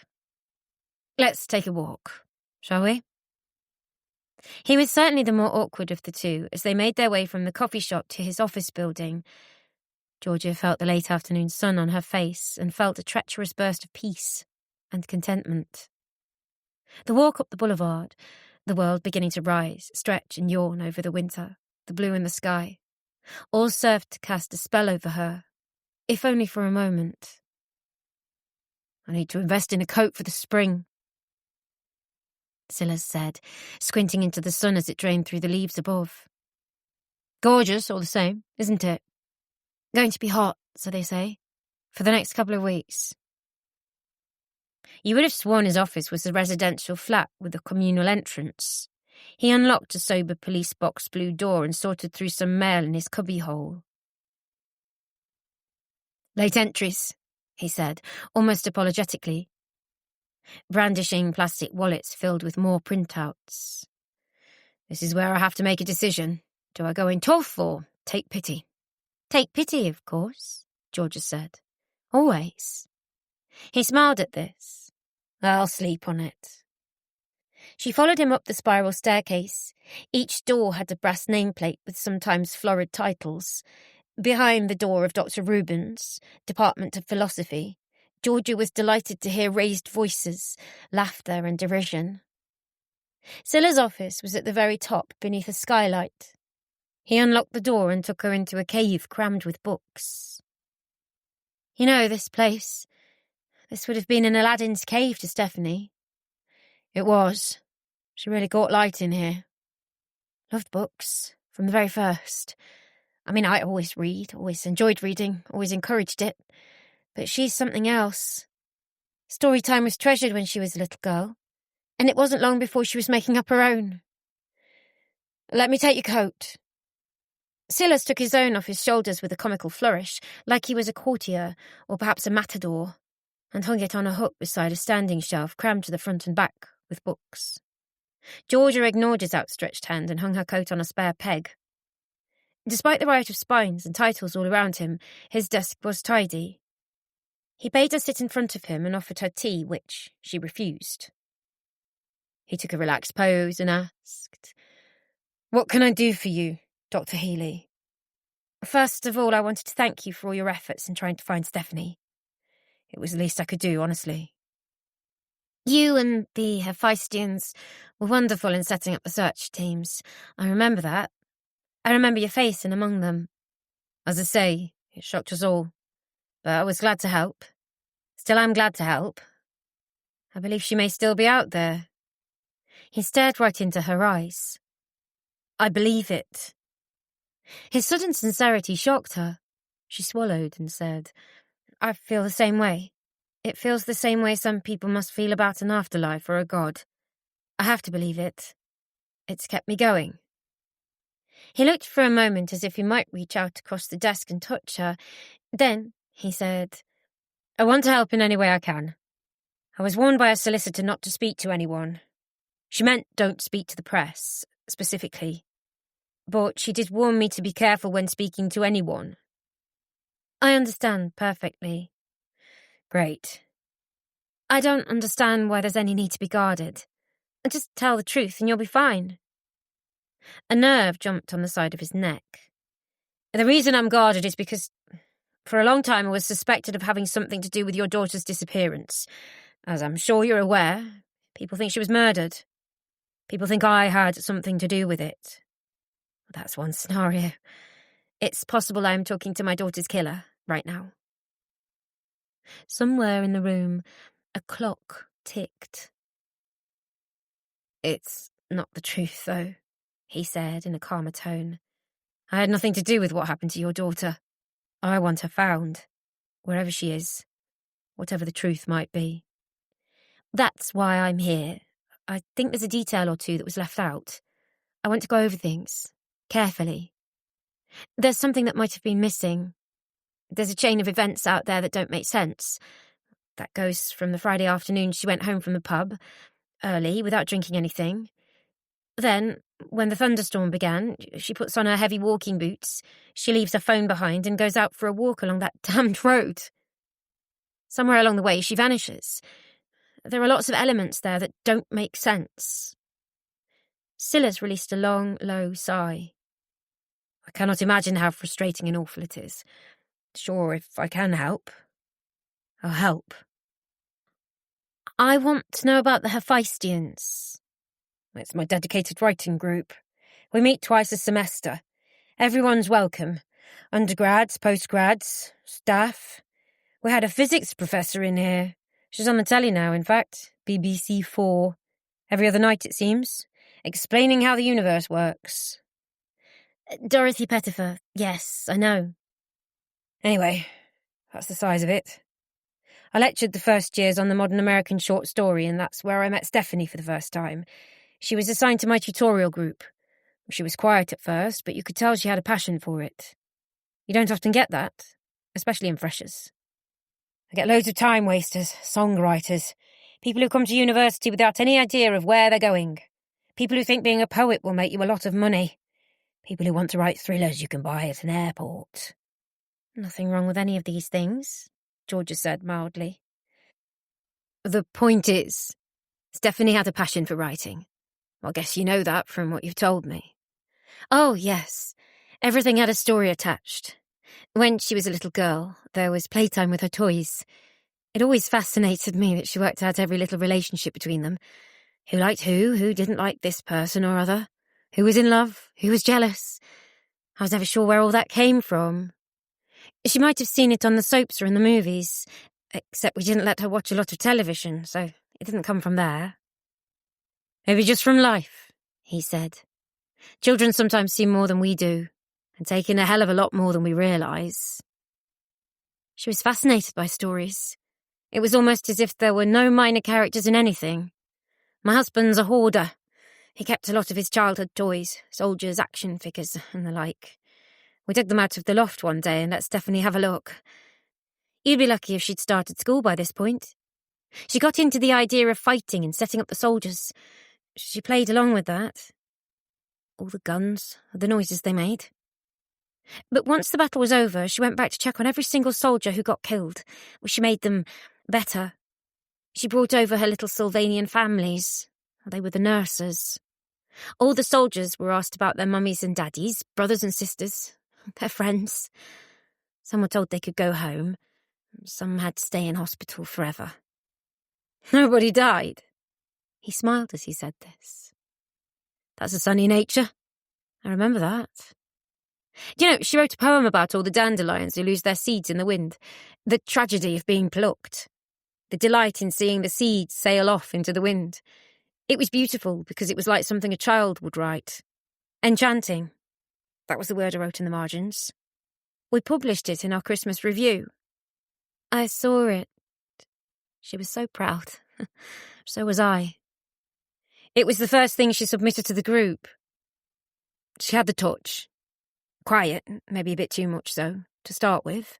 Let's take a walk, shall we? He was certainly the more awkward of the two as they made their way from the coffee shop to his office building. Georgia felt the late afternoon sun on her face and felt a treacherous burst of peace and contentment. The walk up the boulevard, the world beginning to rise, stretch and yawn over the winter, the blue in the sky, all served to cast a spell over her, if only for a moment. I need to invest in a coat for the spring, Sillars said, squinting into the sun as it drained through the leaves above. Gorgeous, all the same, isn't it? Going to be hot, so they say, for the next couple of weeks. You would have sworn his office was a residential flat with a communal entrance. He unlocked a sober police box blue door and sorted through some mail in his cubbyhole. Late entries, he said, almost apologetically, brandishing plastic wallets filled with more printouts. This is where I have to make a decision. Do I go in tough or take pity? Take pity, of course, Georgia said. Always. He smiled at this. I'll sleep on it. She followed him up the spiral staircase. Each door had a brass nameplate with sometimes florid titles. Behind the door of Dr. Rubens, Department of Philosophy, Georgia was delighted to hear raised voices, laughter and derision. Sillars' office was at the very top, beneath a skylight. He unlocked the door and took her into a cave crammed with books. You know, this place. This would have been in Aladdin's cave to Stephanie. It was. She really got light in here. Loved books, from the very first. I mean, I always read, always enjoyed reading, always encouraged it. But she's something else. Story time was treasured when she was a little girl, and it wasn't long before she was making up her own. Let me take your coat. Sillars took his own off his shoulders with a comical flourish, like he was a courtier, or perhaps a matador, and hung it on a hook beside a standing shelf crammed to the front and back with books. Georgia ignored his outstretched hand and hung her coat on a spare peg. Despite the riot of spines and titles all around him, his desk was tidy. He bade her sit in front of him and offered her tea, which she refused. He took a relaxed pose and asked, "What can I do for you, Dr. Healy?" "First of all, I wanted to thank you for all your efforts in trying to find Stephanie. It was the least I could do, honestly. You and the Hephaestians were wonderful in setting up the search teams. I remember that. I remember your face in among them. As I say, it shocked us all. But I was glad to help. Still am glad to help. I believe she may still be out there." He stared right into her eyes. "I believe it." His sudden sincerity shocked her. She swallowed and said, "I feel the same way. It feels the same way some people must feel about an afterlife or a god. I have to believe it. It's kept me going." He looked for a moment as if he might reach out across the desk and touch her. Then he said, "I want to help in any way I can. I was warned by a solicitor not to speak to anyone. She meant don't speak to the press, specifically. But she did warn me to be careful when speaking to anyone." "I understand perfectly." "Great." "I don't understand why there's any need to be guarded. Just tell the truth and you'll be fine." A nerve jumped on the side of his neck. "The reason I'm guarded is because for a long time I was suspected of having something to do with your daughter's disappearance. As I'm sure you're aware, people think she was murdered. People think I had something to do with it. That's one scenario. It's possible I'm talking to my daughter's killer right now." Somewhere in the room, a clock ticked. "It's not the truth, though," he said in a calmer tone. "I had nothing to do with what happened to your daughter. I want her found, wherever she is, whatever the truth might be. That's why I'm here. I think there's a detail or two that was left out. I want to go over things, carefully. There's something that might have been missing. There's a chain of events out there that don't make sense. That goes from the Friday afternoon she went home from the pub, early, without drinking anything. Then, when the thunderstorm began, she puts on her heavy walking boots, she leaves her phone behind and goes out for a walk along that damned road. Somewhere along the way, she vanishes. There are lots of elements there that don't make sense." Silas released a long, low sigh. "I cannot imagine how frustrating and awful it is. Sure, if I can help, I'll help." "I want to know about the Hephaestians." "It's my dedicated writing group. We meet twice a semester. Everyone's welcome. Undergrads, postgrads, staff. We had a physics professor in here. She's on the telly now, in fact. BBC 4. Every other night, it seems. Explaining how the universe works." "Dorothy Pettifer. Yes, I know." "Anyway, that's the size of it. I lectured the first years on the modern American short story, and that's where I met Stephanie for the first time. She was assigned to my tutorial group. She was quiet at first, but you could tell she had a passion for it. You don't often get that, especially in freshers. I get loads of time wasters, songwriters, people who come to university without any idea of where they're going, people who think being a poet will make you a lot of money, people who want to write thrillers you can buy at an airport." "Nothing wrong with any of these things," Georgia said mildly. "The point is, Stephanie had a passion for writing. I guess you know that from what you've told me." "Oh, yes. Everything had a story attached. When she was a little girl, there was playtime with her toys. It always fascinated me that she worked out every little relationship between them. Who liked who didn't like this person or other, who was in love, who was jealous. I was never sure where all that came from. She might have seen it on the soaps or in the movies, except we didn't let her watch a lot of television, so it didn't come from there." "Maybe just from life," he said. "Children sometimes see more than we do, and take in a hell of a lot more than we realise." She was fascinated by stories. It was almost as if there were no minor characters in anything. "My husband's a hoarder. He kept a lot of his childhood toys, soldiers, action figures, and the like. We took them out of the loft one day and let Stephanie have a look. You'd be lucky if she'd started school by this point. She got into the idea of fighting and setting up the soldiers. She played along with that. All the guns, the noises they made. But once the battle was over, she went back to check on every single soldier who got killed. She made them better. She brought over her little Sylvanian families. They were the nurses. All the soldiers were asked about their mummies and daddies, brothers and sisters, their friends. Some were told they could go home. Some had to stay in hospital forever. Nobody died. He smiled as he said this. That's a sunny nature. I remember that. She wrote a poem about all the dandelions who lose their seeds in the wind. The tragedy of being plucked. The delight in seeing the seeds sail off into the wind. It was beautiful because it was like something a child would write. Enchanting. That was the word I wrote in the margins. We published it in our Christmas review. I saw it. She was so proud. So was I. It was the first thing she submitted to the group. She had the touch. Quiet, maybe a bit too much so, to start with.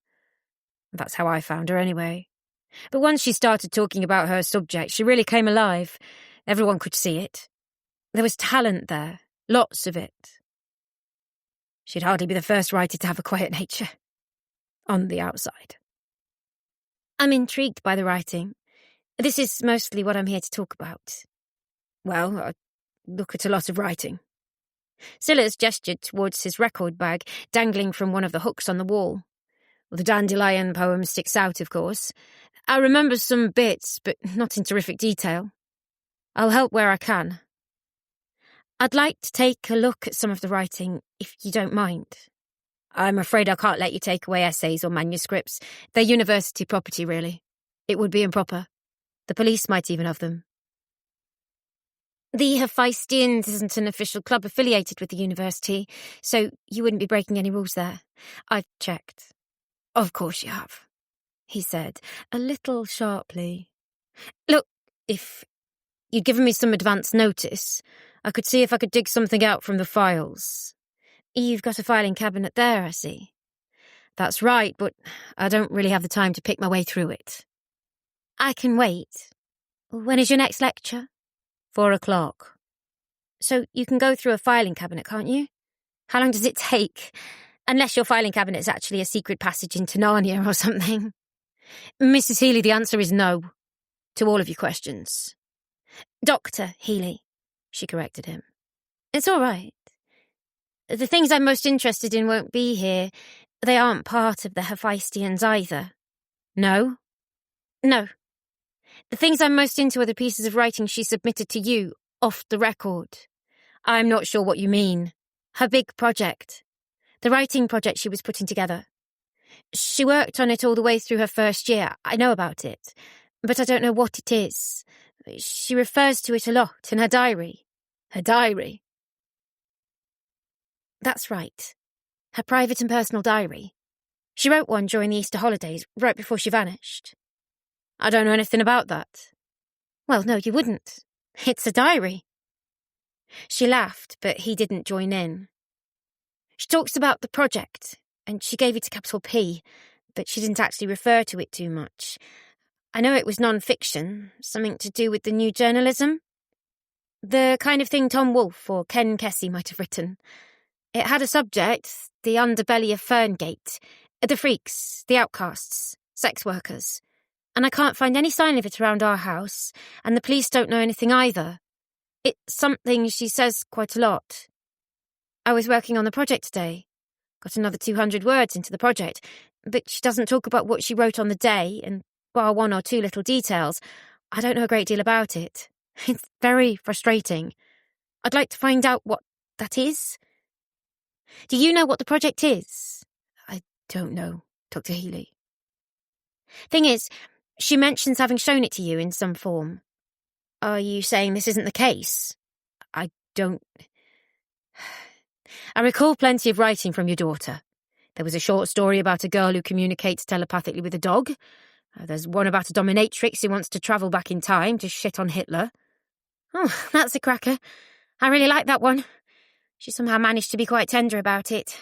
That's how I found her anyway. But once she started talking about her subject, she really came alive. Everyone could see it. There was talent there, lots of it. She'd hardly be the first writer to have a quiet nature. On the outside. I'm intrigued by the writing. This is mostly what I'm here to talk about. Well, I look at a lot of writing. Silas gestured towards his record bag, dangling from one of the hooks on the wall. The dandelion poem sticks out, of course. I remember some bits, but not in terrific detail. I'll help where I can. I'd like to take a look at some of the writing, if you don't mind. I'm afraid I can't let you take away essays or manuscripts. They're university property, really. It would be improper. The police might even have them. The Hephaestians isn't an official club affiliated with the university, so you wouldn't be breaking any rules there. I've checked. Of course you have, he said, a little sharply. Look, if you'd given me some advance notice, I could see if I could dig something out from the files. You've got a filing cabinet there, I see. That's right, but I don't really have the time to pick my way through it. I can wait. When is your next lecture? 4:00. So you can go through a filing cabinet, can't you? How long does it take? Unless your filing cabinet is actually a secret passage into Narnia or something. Mrs. Healy, the answer is no. To all of your questions. Dr. Healy, she corrected him. It's all right. The things I'm most interested in won't be here. They aren't part of the Hephaestians either. No? No. The things I'm most into are the pieces of writing she submitted to you, off the record. I'm not sure what you mean. Her big project. The writing project she was putting together. She worked on it all the way through her first year. I know about it. But I don't know what it is. She refers to it a lot in her diary. Her diary. That's right. Her private and personal diary. She wrote one during the Easter holidays, right before she vanished. I don't know anything about that. Well, no, you wouldn't. It's a diary. She laughed, but he didn't join in. She talks about the project, and she gave it a capital P, but she didn't actually refer to it too much. I know it was non-fiction, something to do with the new journalism. The kind of thing Tom Wolfe or Ken Kesey might have written. It had a subject, the underbelly of Ferngate, the freaks, the outcasts, sex workers. And I can't find any sign of it around our house, and the police don't know anything either. It's something she says quite a lot. I was working on the project today. Got another 200 words into the project, but she doesn't talk about what she wrote on the day, and bar one or two little details, I don't know a great deal about it. It's very frustrating. I'd like to find out what that is. Do you know what the project is? I don't know, Dr. Healy. Thing is, she mentions having shown it to you in some form. Are you saying this isn't the case? I don't... I recall plenty of writing from your daughter. There was a short story about a girl who communicates telepathically with a dog. There's one about a dominatrix who wants to travel back in time to shit on Hitler. Oh, that's a cracker. I really like that one. She somehow managed to be quite tender about it.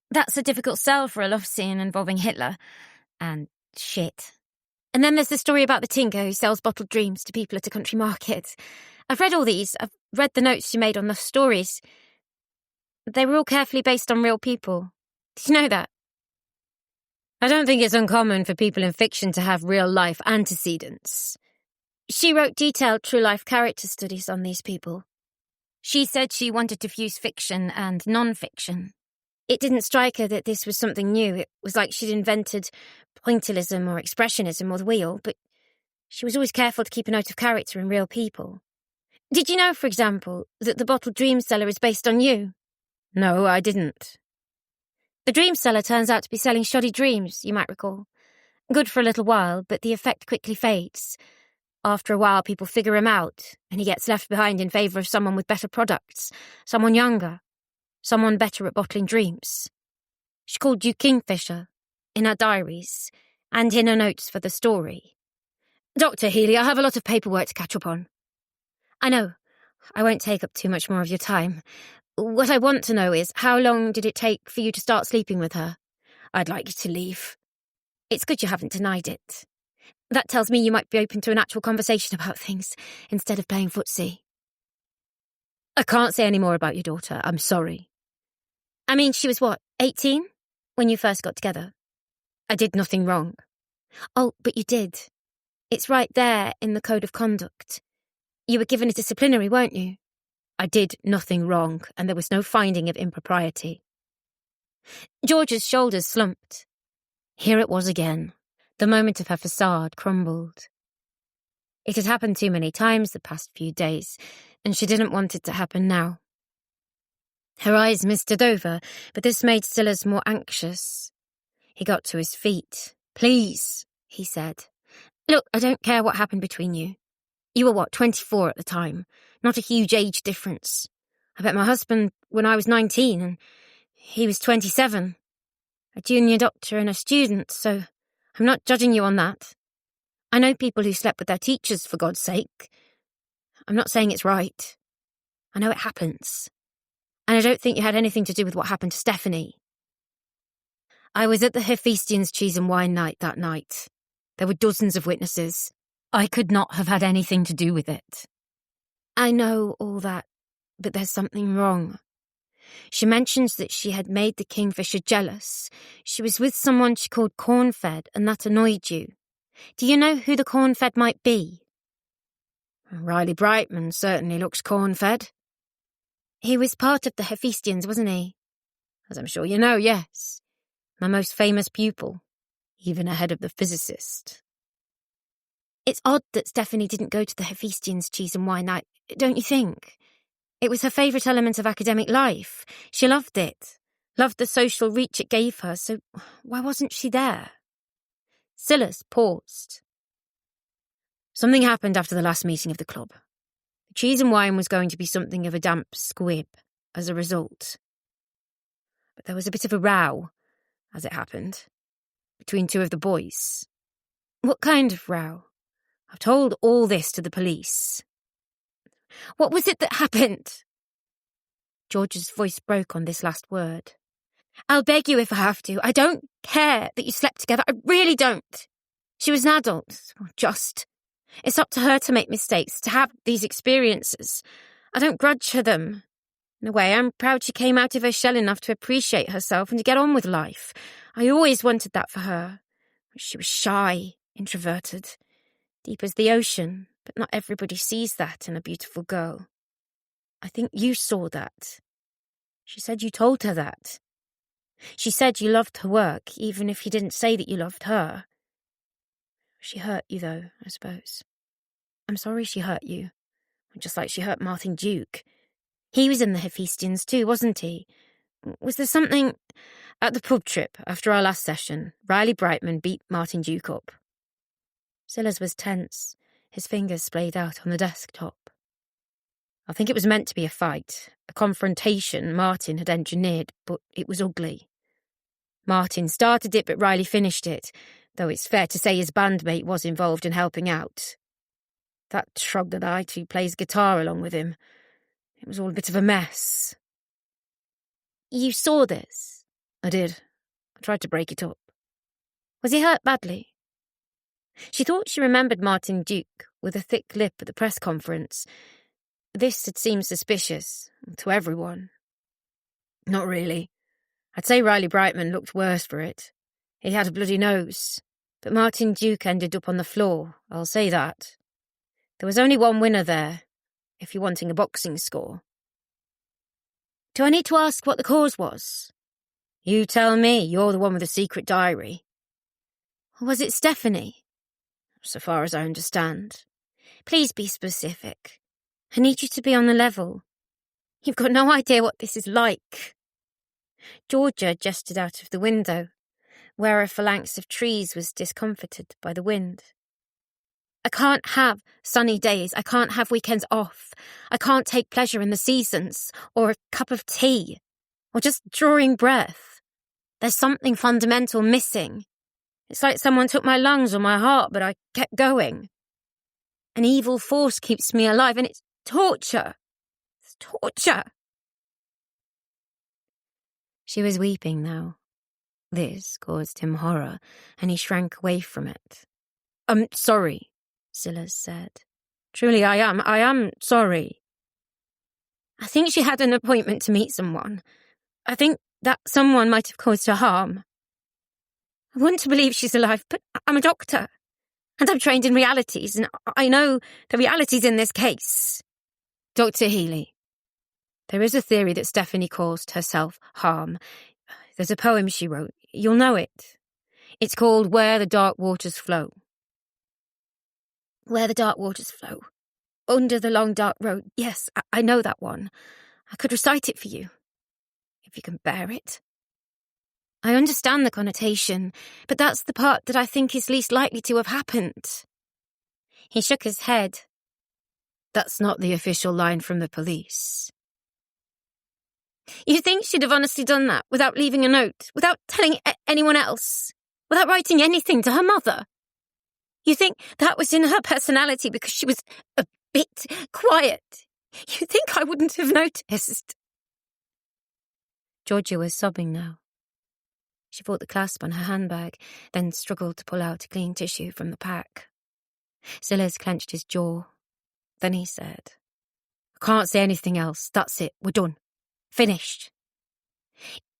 That's a difficult sell for a love scene involving Hitler. And shit. And then there's the story about the tinker who sells bottled dreams to people at a country market. I've read all these. I've read the notes she made on the stories. They were all carefully based on real people. Did you know that? I don't think it's uncommon for people in fiction to have real-life antecedents. She wrote detailed true-life character studies on these people. She said she wanted to fuse fiction and non-fiction. It didn't strike her that this was something new. It was like she'd invented pointillism or expressionism or the wheel, but she was always careful to keep a note of character in real people. Did you know, for example, that the bottled dream seller is based on you? No, I didn't. The dream seller turns out to be selling shoddy dreams, you might recall. Good for a little while, but the effect quickly fades. After a while, people figure him out, and he gets left behind in favour of someone with better products, someone younger, someone better at bottling dreams. She called you Kingfisher, in her diaries, and in her notes for the story. Dr. Healy, I have a lot of paperwork to catch up on. I know. I won't take up too much more of your time. What I want to know is, how long did it take for you to start sleeping with her? I'd like you to leave. It's good you haven't denied it. That tells me you might be open to an actual conversation about things, instead of playing footsie. I can't say any more about your daughter, I'm sorry. I mean, she was what, 18? When you first got together? I did nothing wrong. Oh, but you did. It's right there in the code of conduct. You were given a disciplinary, weren't you? I did nothing wrong, and there was no finding of impropriety. George's shoulders slumped. Here it was again. The moment of her facade crumbled. It had happened too many times the past few days, and she didn't want it to happen now. Her eyes misted over, but this made Silas more anxious. He got to his feet. Please, he said. Look, I don't care what happened between you. You were, 24 at the time? Not a huge age difference. I met my husband when I was 19, and he was 27. A junior doctor and a student, so I'm not judging you on that. I know people who slept with their teachers, for God's sake. I'm not saying it's right. I know it happens. And I don't think you had anything to do with what happened to Stephanie. I was at the Hephaestion's cheese and wine night that night. There were dozens of witnesses. I could not have had anything to do with it. I know all that, but there's something wrong. She mentions that she had made the Kingfisher jealous. She was with someone she called Cornfed, and that annoyed you. Do you know who the Cornfed might be? Riley Brightman certainly looks corn-fed. He was part of the Hephaestions, wasn't he? As I'm sure you know, yes. My most famous pupil, even ahead of the physicist. It's odd that Stephanie didn't go to the Hephaestions cheese and wine night, don't you think? It was her favourite element of academic life. She loved it, loved the social reach it gave her, so why wasn't she there? Silas paused. Something happened after the last meeting of the club. The cheese and wine was going to be something of a damp squib as a result. But there was a bit of a row, as it happened, between two of the boys. What kind of row? I've told all this to the police. What was it that happened? George's voice broke on this last word. I'll beg you if I have to. I don't care that you slept together. I really don't. She was an adult, or just. It's up to her to make mistakes, to have these experiences. I don't grudge her them. In a way, I'm proud she came out of her shell enough to appreciate herself and to get on with life. I always wanted that for her. She was shy, introverted, deep as the ocean, but not everybody sees that in a beautiful girl. I think you saw that. She said you told her that. She said you loved her work, even if you didn't say that you loved her. She hurt you, though, I suppose. I'm sorry she hurt you, just like she hurt Martin Duke. He was in the Hephaestions too, wasn't he? Was there something... At the pub trip, after our last session, Riley Brightman beat Martin Duke up. Silas was tense, his fingers splayed out on the desktop. I think it was meant to be a fight, a confrontation Martin had engineered, but it was ugly. Martin started it, but Riley finished it, though it's fair to say his bandmate was involved in helping out. That troglodyte who plays guitar along with him. It was all a bit of a mess. You saw this? I did. I tried to break it up. Was he hurt badly? She thought she remembered Martin Duke with a thick lip at the press conference. This had seemed suspicious, to everyone. Not really. I'd say Riley Brightman looked worse for it. He had a bloody nose. But Martin Duke ended up on the floor, I'll say that. There was only one winner there, if you're wanting a boxing score. Do I need to ask what the cause was? You tell me, you're the one with the secret diary. Or was it Stephanie? So far as I understand. Please be specific. I need you to be on the level. You've got no idea what this is like. Georgia gestured out of the window, where a phalanx of trees was discomfited by the wind. I can't have sunny days. I can't have weekends off. I can't take pleasure in the seasons, or a cup of tea, or just drawing breath. There's something fundamental missing. It's like someone took my lungs or my heart, but I kept going. An evil force keeps me alive, and it's torture. It's torture. She was weeping now. This caused him horror, and he shrank away from it. I'm sorry, Silas said. Truly, I am sorry. I think she had an appointment to meet someone. I think that someone might have caused her harm. I want to believe she's alive, but I'm a doctor, and I'm trained in realities, and I know the realities in this case. Dr. Healy, there is a theory that Stephanie caused herself harm. There's a poem she wrote. You'll know it. It's called Where the Dark Waters Flow. Where the dark waters flow. Under the long dark road. Yes, I know that one. I could recite it for you, if you can bear it. I understand the connotation, but that's the part that I think is least likely to have happened. He shook his head. That's not the official line from the police. You think she'd have honestly done that without leaving a note, without telling anyone else, without writing anything to her mother? You think that was in her personality because she was a bit quiet? You think I wouldn't have noticed? Georgia was sobbing now. She fought the clasp on her handbag, then struggled to pull out clean tissue from the pack. Silas clenched his jaw. Then he said, I can't say anything else. That's it. We're done. Finished.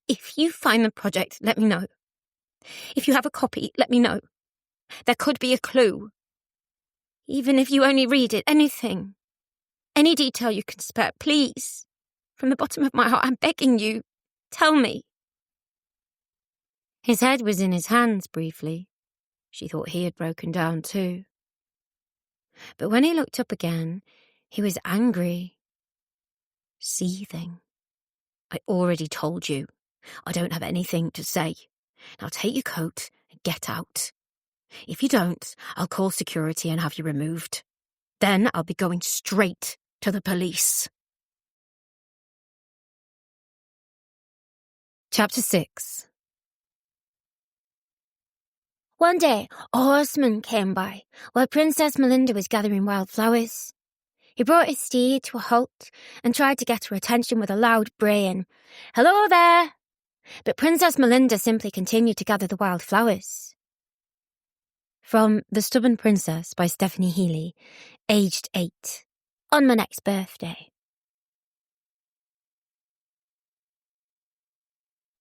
If you find the project, let me know. If you have a copy, let me know. There could be a clue. Even if you only read it, anything. Any detail you can spare, please. From the bottom of my heart, I'm begging you. Tell me. His head was in his hands briefly. She thought he had broken down too. But when he looked up again, he was angry. Seething. I already told you. I don't have anything to say. Now take your coat and get out. If you don't, I'll call security and have you removed. Then I'll be going straight to the police. Chapter 6. One day, a horseman came by while Princess Melinda was gathering wildflowers. He brought his steed to a halt and tried to get her attention with a loud braying, "Hello there!" But Princess Melinda simply continued to gather the wildflowers. From The Stubborn Princess by Stephanie Healy, aged 8, on my next birthday.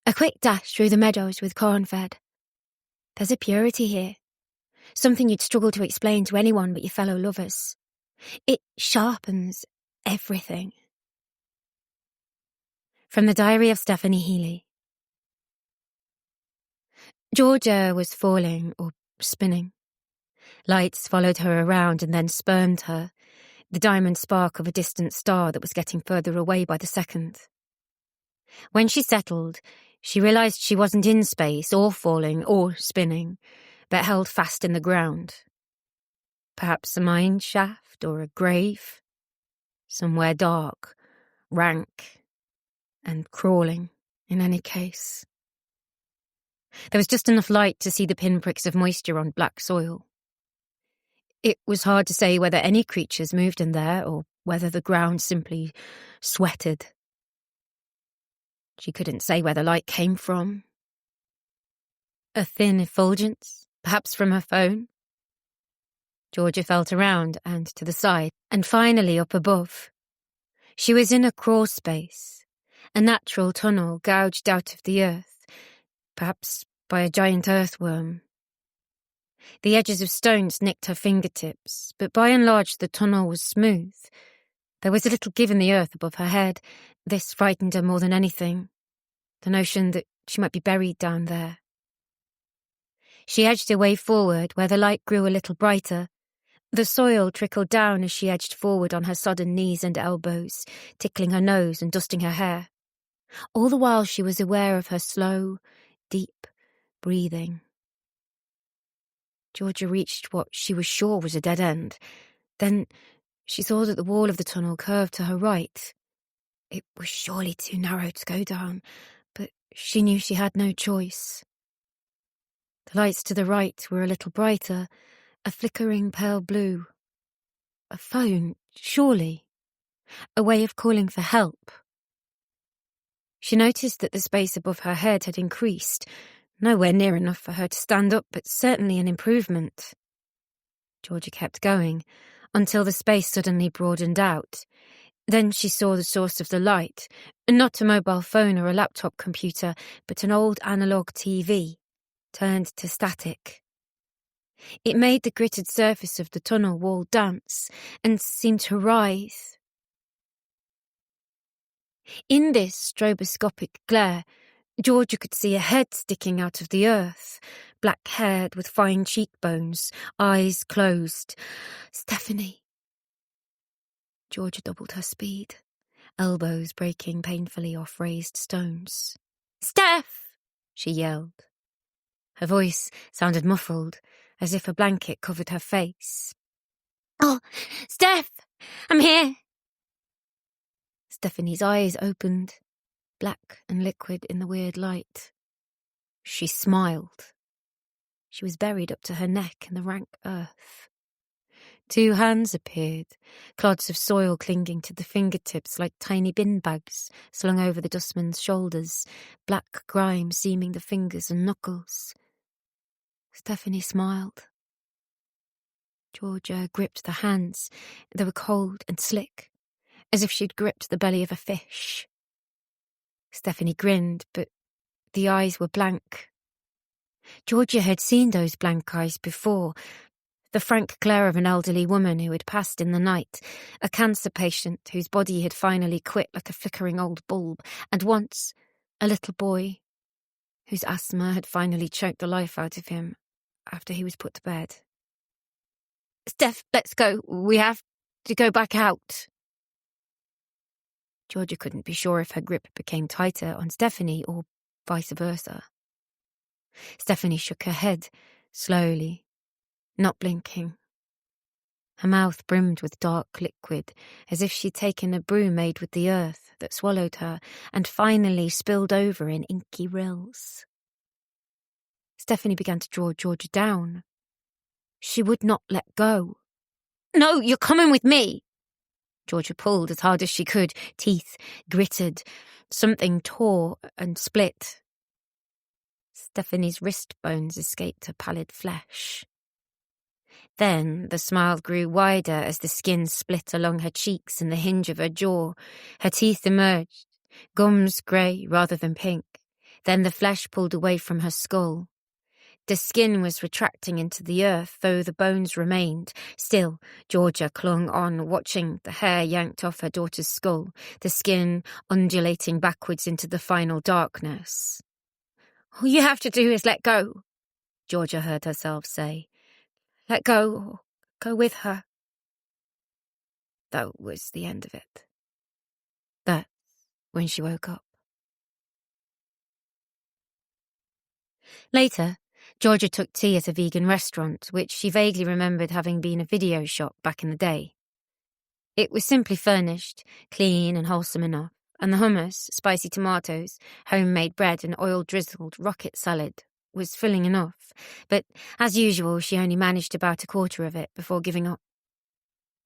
A quick dash through the meadows with corn fed. There's a purity here, something you'd struggle to explain to anyone but your fellow lovers. It sharpens everything. From the Diary of Stephanie Healy. Georgia was falling, or spinning. Lights followed her around and then spurned her, the diamond spark of a distant star that was getting further away by the second. When she settled, she realised she wasn't in space, or falling, or spinning, but held fast in the ground. Perhaps a mine shaft or a grave. Somewhere dark, rank, and crawling, in any case. There was just enough light to see the pinpricks of moisture on black soil. It was hard to say whether any creatures moved in there or whether the ground simply sweated. She couldn't say where the light came from. A thin effulgence, perhaps from her phone. Georgia felt around and to the side, and finally up above. She was in a crawl space, a natural tunnel gouged out of the earth, perhaps by a giant earthworm. The edges of stones nicked her fingertips, but by and large the tunnel was smooth. There was a little give in the earth above her head. This frightened her more than anything, the notion that she might be buried down there. She edged her way forward, where the light grew a little brighter. The soil trickled down as she edged forward on her sodden knees and elbows, tickling her nose and dusting her hair. All the while she was aware of her slow, deep breathing. Georgia reached what she was sure was a dead end. Then she saw that the wall of the tunnel curved to her right. It was surely too narrow to go down, but she knew she had no choice. The lights to the right were a little brighter, a flickering pale blue. A phone, surely. A way of calling for help. She noticed that the space above her head had increased, nowhere near enough for her to stand up, but certainly an improvement. Georgia kept going, until the space suddenly broadened out. Then she saw the source of the light, not a mobile phone or a laptop computer, but an old analogue TV, turned to static. It made the gritted surface of the tunnel wall dance and seemed to writhe. In this stroboscopic glare, Georgia could see a head sticking out of the earth, black-haired with fine cheekbones, eyes closed. Stephanie. Georgia doubled her speed, elbows breaking painfully off raised stones. "Steph!" she yelled. Her voice sounded muffled, as if a blanket covered her face. "Oh, Steph! I'm here!" Stephanie's eyes opened, black and liquid in the weird light. She smiled. She was buried up to her neck in the rank earth. 2 hands appeared, clods of soil clinging to the fingertips like tiny bin bags slung over the dustman's shoulders, black grime seaming the fingers and knuckles. Stephanie smiled. Georgia gripped the hands. They were cold and slick, as if she'd gripped the belly of a fish. Stephanie grinned, but the eyes were blank. Georgia had seen those blank eyes before, the frank glare of an elderly woman who had passed in the night, a cancer patient whose body had finally quit like a flickering old bulb, and once a little boy whose asthma had finally choked the life out of him after he was put to bed. "Steph, let's go. We have to go back out." Georgia couldn't be sure if her grip became tighter on Stephanie or vice versa. Stephanie shook her head, slowly, not blinking. Her mouth brimmed with dark liquid, as if she'd taken a brew made with the earth that swallowed her and finally spilled over in inky rills. Stephanie began to draw Georgia down. She would not let go. "No, you're coming with me!" Georgia pulled as hard as she could, teeth gritted. Something tore and split. Stephanie's wrist bones escaped her pallid flesh. Then the smile grew wider as the skin split along her cheeks and the hinge of her jaw. Her teeth emerged, gums grey rather than pink. Then the flesh pulled away from her skull. The skin was retracting into the earth, though the bones remained. Still, Georgia clung on, watching the hair yanked off her daughter's skull, the skin undulating backwards into the final darkness. "All you have to do is let go," Georgia heard herself say. "Let go, or go with her." That was the end of it. That's when she woke up. Later, Georgia took tea at a vegan restaurant, which she vaguely remembered having been a video shop back in the day. It was simply furnished, clean and wholesome enough, and the hummus, spicy tomatoes, homemade bread and oil-drizzled rocket salad was filling enough, but as usual she only managed about a quarter of it before giving up.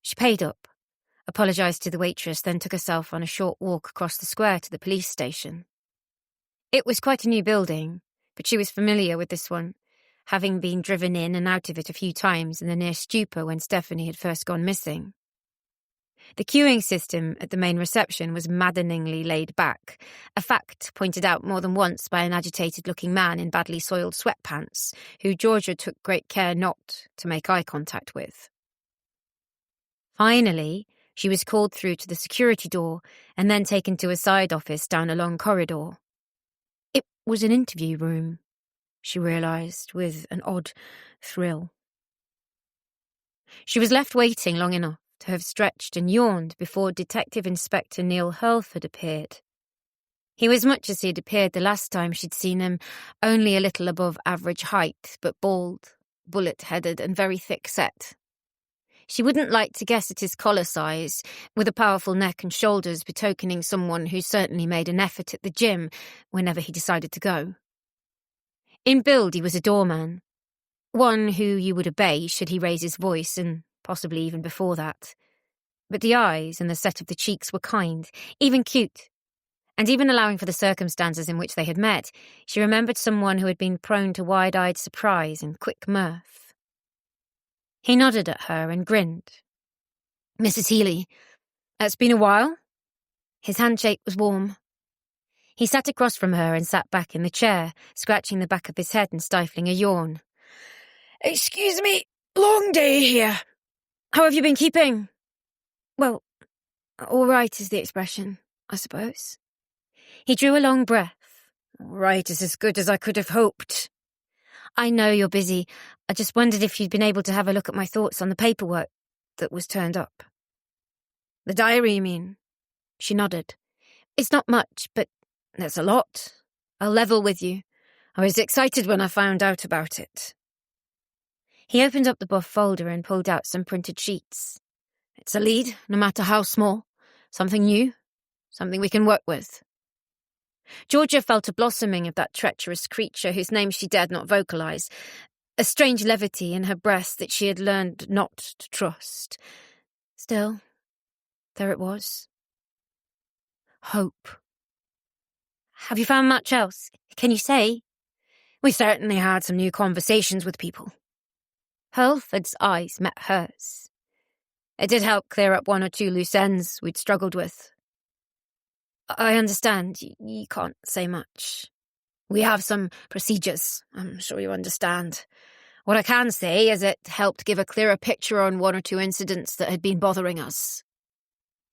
She paid up, apologised to the waitress, then took herself on a short walk across the square to the police station. It was quite a new building, but she was familiar with this one, having been driven in and out of it a few times in the near stupor when Stephanie had first gone missing. The queuing system at the main reception was maddeningly laid back, a fact pointed out more than once by an agitated-looking man in badly soiled sweatpants, who Georgia took great care not to make eye contact with. Finally, she was called through to the security door and then taken to a side office down a long corridor. It was an interview room, she realised with an odd thrill. She was left waiting long enough to have stretched and yawned before Detective Inspector Neil Hurlford appeared. He was much as he had appeared the last time she'd seen him, only a little above average height, but bald, bullet-headed and very thick-set. She wouldn't like to guess at his collar size, with a powerful neck and shoulders betokening someone who certainly made an effort at the gym whenever he decided to go. In build he was a doorman, one who you would obey should he raise his voice, and possibly even before that. But the eyes and the set of the cheeks were kind, even cute. And even allowing for the circumstances in which they had met, she remembered someone who had been prone to wide-eyed surprise and quick mirth. He nodded at her and grinned. "Mrs. Healy, it's been a while." His handshake was warm. He sat across from her and sat back in the chair, scratching the back of his head and stifling a yawn. "Excuse me, long day here. How have you been keeping?" "Well, all right is the expression, I suppose." He drew a long breath. "All right is as good as I could have hoped." "I know you're busy. I just wondered if you'd been able to have a look at my thoughts on the paperwork that was turned up." "The diary, you mean?" She nodded. "It's not much, but there's a lot. I'll level with you. I was excited when I found out about it." He opened up the buff folder and pulled out some printed sheets. "It's a lead, no matter how small. Something new. Something we can work with." Georgia felt a blossoming of that treacherous creature whose name she dared not vocalise, a strange levity in her breast that she had learned not to trust. Still, there it was. Hope. "Have you found much else? Can you say?" "We certainly had some new conversations with people." Hurlford's eyes met hers. "It did help clear up one or two loose ends we'd struggled with." "I understand. You can't say much." "We have some procedures, I'm sure you understand. What I can say is it helped give a clearer picture on one or two incidents that had been bothering us."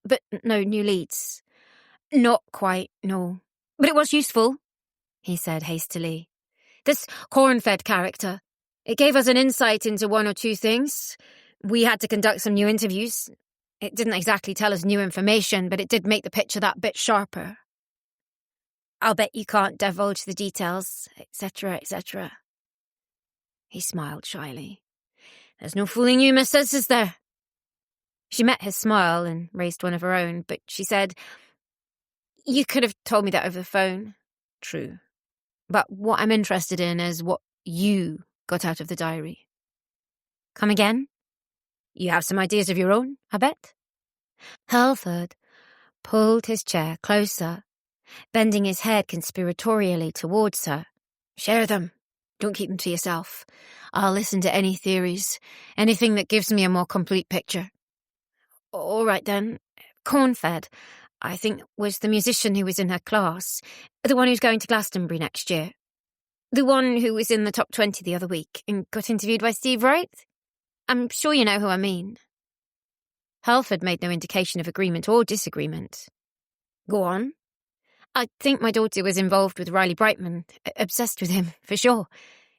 "But no new leads?" "Not quite, no. But it was useful," he said hastily. "This corn-fed character, it gave us an insight into one or two things. We had to conduct some new interviews. It didn't exactly tell us new information, but it did make the picture that bit sharper." "I'll bet you can't divulge the details, etc., etc." He smiled shyly. "There's no fooling you, missus, is there?" She met his smile and raised one of her own, but she said, "You could have told me that over the phone." "True. But what I'm interested in is what you got out of the diary." "Come again?" "You have some ideas of your own, I bet?" Hurlford pulled his chair closer, bending his head conspiratorially towards her. "Share them. Don't keep them to yourself. I'll listen to any theories, anything that gives me a more complete picture." "All right then. Cornfed, I think, was the musician who was in her class, the one who's going to Glastonbury next year. The one who was in the top 20 the other week and got interviewed by Steve Wright? I'm sure you know who I mean." Halford made no indication of agreement or disagreement. "Go on." "I think my daughter was involved with Riley Brightman, obsessed with him, for sure.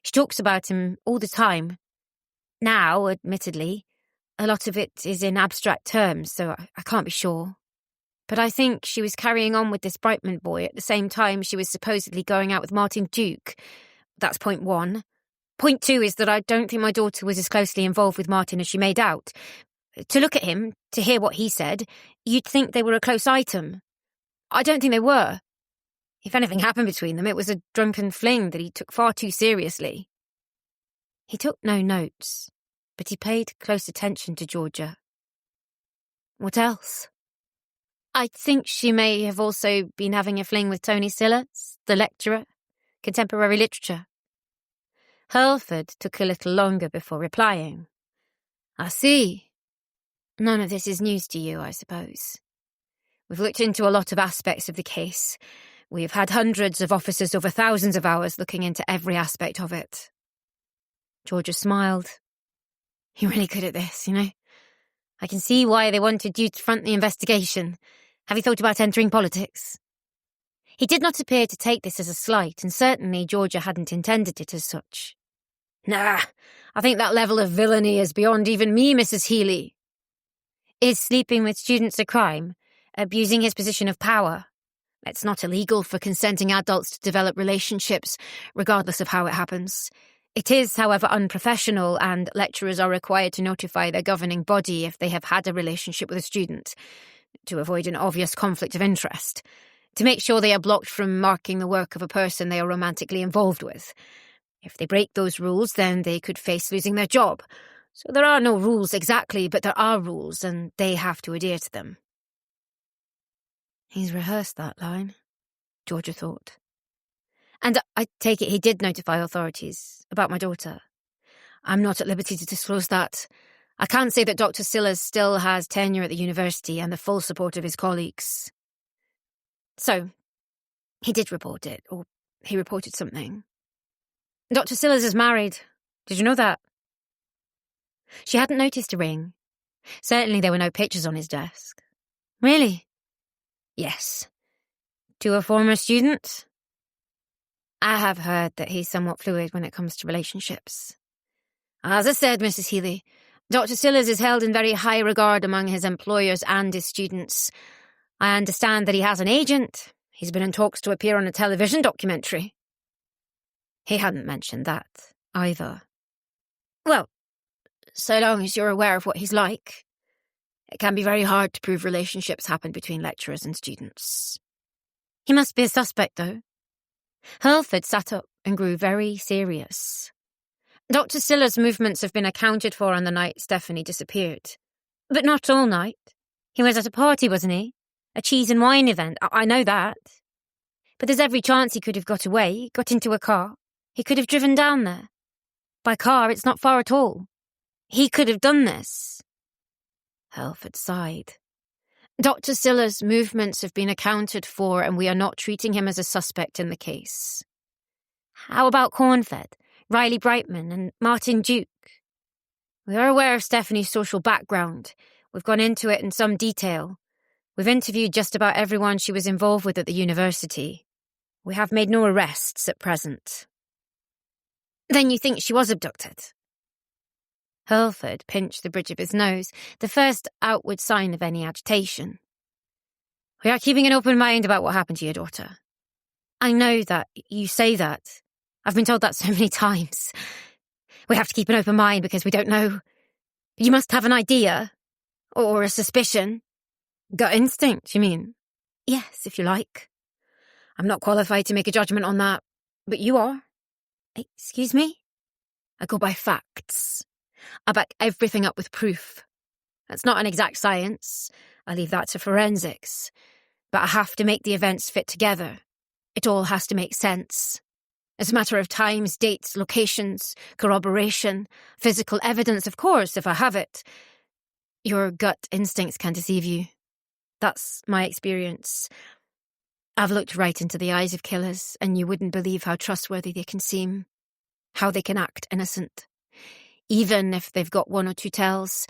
She talks about him all the time. Now, admittedly, a lot of it is in abstract terms, so I can't be sure. But I think she was carrying on with this Brightman boy at the same time she was supposedly going out with Martin Duke. That's point one. Point two is that I don't think my daughter was as closely involved with Martin as she made out. To look at him, to hear what he said, you'd think they were a close item. I don't think they were. If anything happened between them, it was a drunken fling that he took far too seriously." He took no notes, but he paid close attention to Georgia. "What else?" "I think she may have also been having a fling with Tony Sillars, the lecturer, contemporary literature." Hurlford took a little longer before replying. "I see. None of this is news to you, I suppose. We've looked into a lot of aspects of the case. We've had hundreds of officers over thousands of hours looking into every aspect of it. Georgia smiled. You're really good at this, you know. I can see why they wanted you to front the investigation. Have you thought about entering politics? He did not appear to take this as a slight, and certainly Georgia hadn't intended it as such. Nah, I think that level of villainy is beyond even me, Mrs. Healy. Is sleeping with students a crime? Abusing his position of power? It's not illegal for consenting adults to develop relationships, regardless of how it happens. It is, however, unprofessional, and lecturers are required to notify their governing body if they have had a relationship with a student, to avoid an obvious conflict of interest, to make sure they are blocked from marking the work of a person they are romantically involved with. If they break those rules, then they could face losing their job. So there are no rules exactly, but there are rules, and they have to adhere to them. He's rehearsed that line, Georgia thought. And I take it he did notify authorities about my daughter. I'm not at liberty to disclose that. I can say that Dr. Sillars still has tenure at the university and the full support of his colleagues. So, he did report it, or he reported something. Dr. Sillars is married. Did you know that? She hadn't noticed a ring. Certainly there were no pictures on his desk. Really? Yes. To a former student? I have heard that he's somewhat fluid when it comes to relationships. As I said, Mrs. Healy, Dr. Sillars is held in very high regard among his employers and his students. I understand that he has an agent. He's been in talks to appear on a television documentary. He hadn't mentioned that, either. Well, so long as you're aware of what he's like. It can be very hard to prove relationships happen between lecturers and students. He must be a suspect, though. Hurlford sat up and grew very serious. Dr. Sillars' movements have been accounted for on the night Stephanie disappeared. But not all night. He was at a party, wasn't he? A cheese and wine event. I know that. But there's every chance he could have got away, got into a car. He could have driven down there. By car, it's not far at all. He could have done this. Hurlford sighed. Dr. Sillars' movements have been accounted for, and we are not treating him as a suspect in the case. How about Cornfed, Riley Brightman, and Martin Duke? We are aware of Stephanie's social background. We've gone into it in some detail. We've interviewed just about everyone she was involved with at the university. We have made no arrests at present. Then you think she was abducted? Hurlford pinched the bridge of his nose, the first outward sign of any agitation. We are keeping an open mind about what happened to your daughter. I know that you say that. I've been told that so many times. We have to keep an open mind because we don't know. You must have an idea. Or a suspicion. Gut instinct, you mean? Yes, if you like. I'm not qualified to make a judgment on that, but you are. Excuse me? I go by facts. I back everything up with proof. That's not an exact science. I leave that to forensics. But I have to make the events fit together. It all has to make sense. It's a matter of times, dates, locations, corroboration, physical evidence, of course, if I have it. Your gut instincts can deceive you. That's my experience. I've looked right into the eyes of killers, and you wouldn't believe how trustworthy they can seem, how they can act innocent. Even if they've got one or two tells,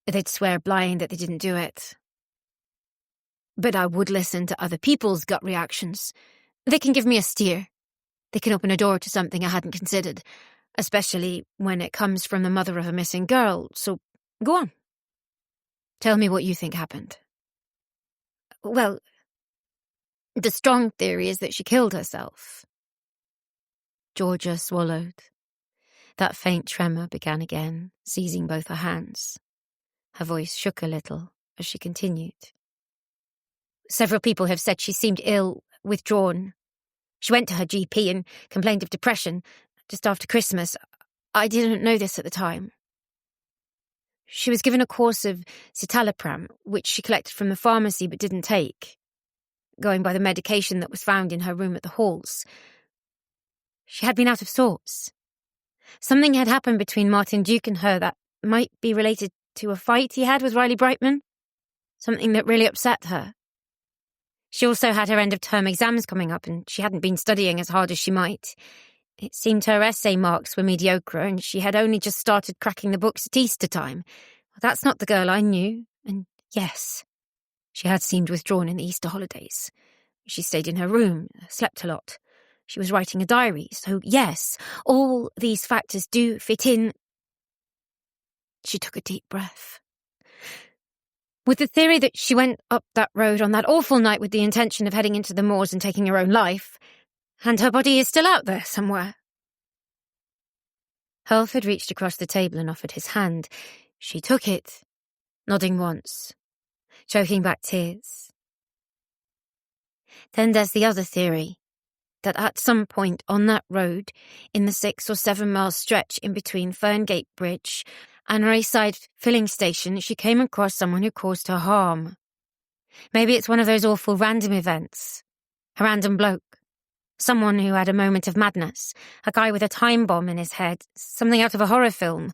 they'd swear blind that they didn't do it. But I would listen to other people's gut reactions. They can give me a steer. They can open a door to something I hadn't considered, especially when it comes from the mother of a missing girl. So, go on. Tell me what you think happened. Well, the strong theory is that she killed herself. Georgia swallowed. That faint tremor began again, seizing both her hands. Her voice shook a little as she continued. Several people have said she seemed ill, withdrawn. She went to her GP and complained of depression just after Christmas. I didn't know this at the time. She was given a course of citalopram, which she collected from the pharmacy but didn't take, going by the medication that was found in her room at the halls. She had been out of sorts. Something had happened between Martin Duke and her that might be related to a fight he had with Riley Brightman, something that really upset her. She also had her end-of-term exams coming up, and she hadn't been studying as hard as she might. It seemed her essay marks were mediocre, and she had only just started cracking the books at Easter time. Well, that's not the girl I knew, and yes, she had seemed withdrawn in the Easter holidays. She stayed in her room, slept a lot. She was writing a diary, so yes, all these factors do fit in. She took a deep breath. With the theory that she went up that road on that awful night with the intention of heading into the moors and taking her own life, and her body is still out there somewhere. Halford reached across the table and offered his hand. She took it, nodding once, choking back tears. Then there's the other theory, that at some point on that road, in the 6 or 7 mile stretch in between Ferngate Bridge and Rayside filling station, she came across someone who caused her harm. Maybe it's one of those awful random events. A random bloke. Someone who had a moment of madness. A guy with a time bomb in his head. Something out of a horror film.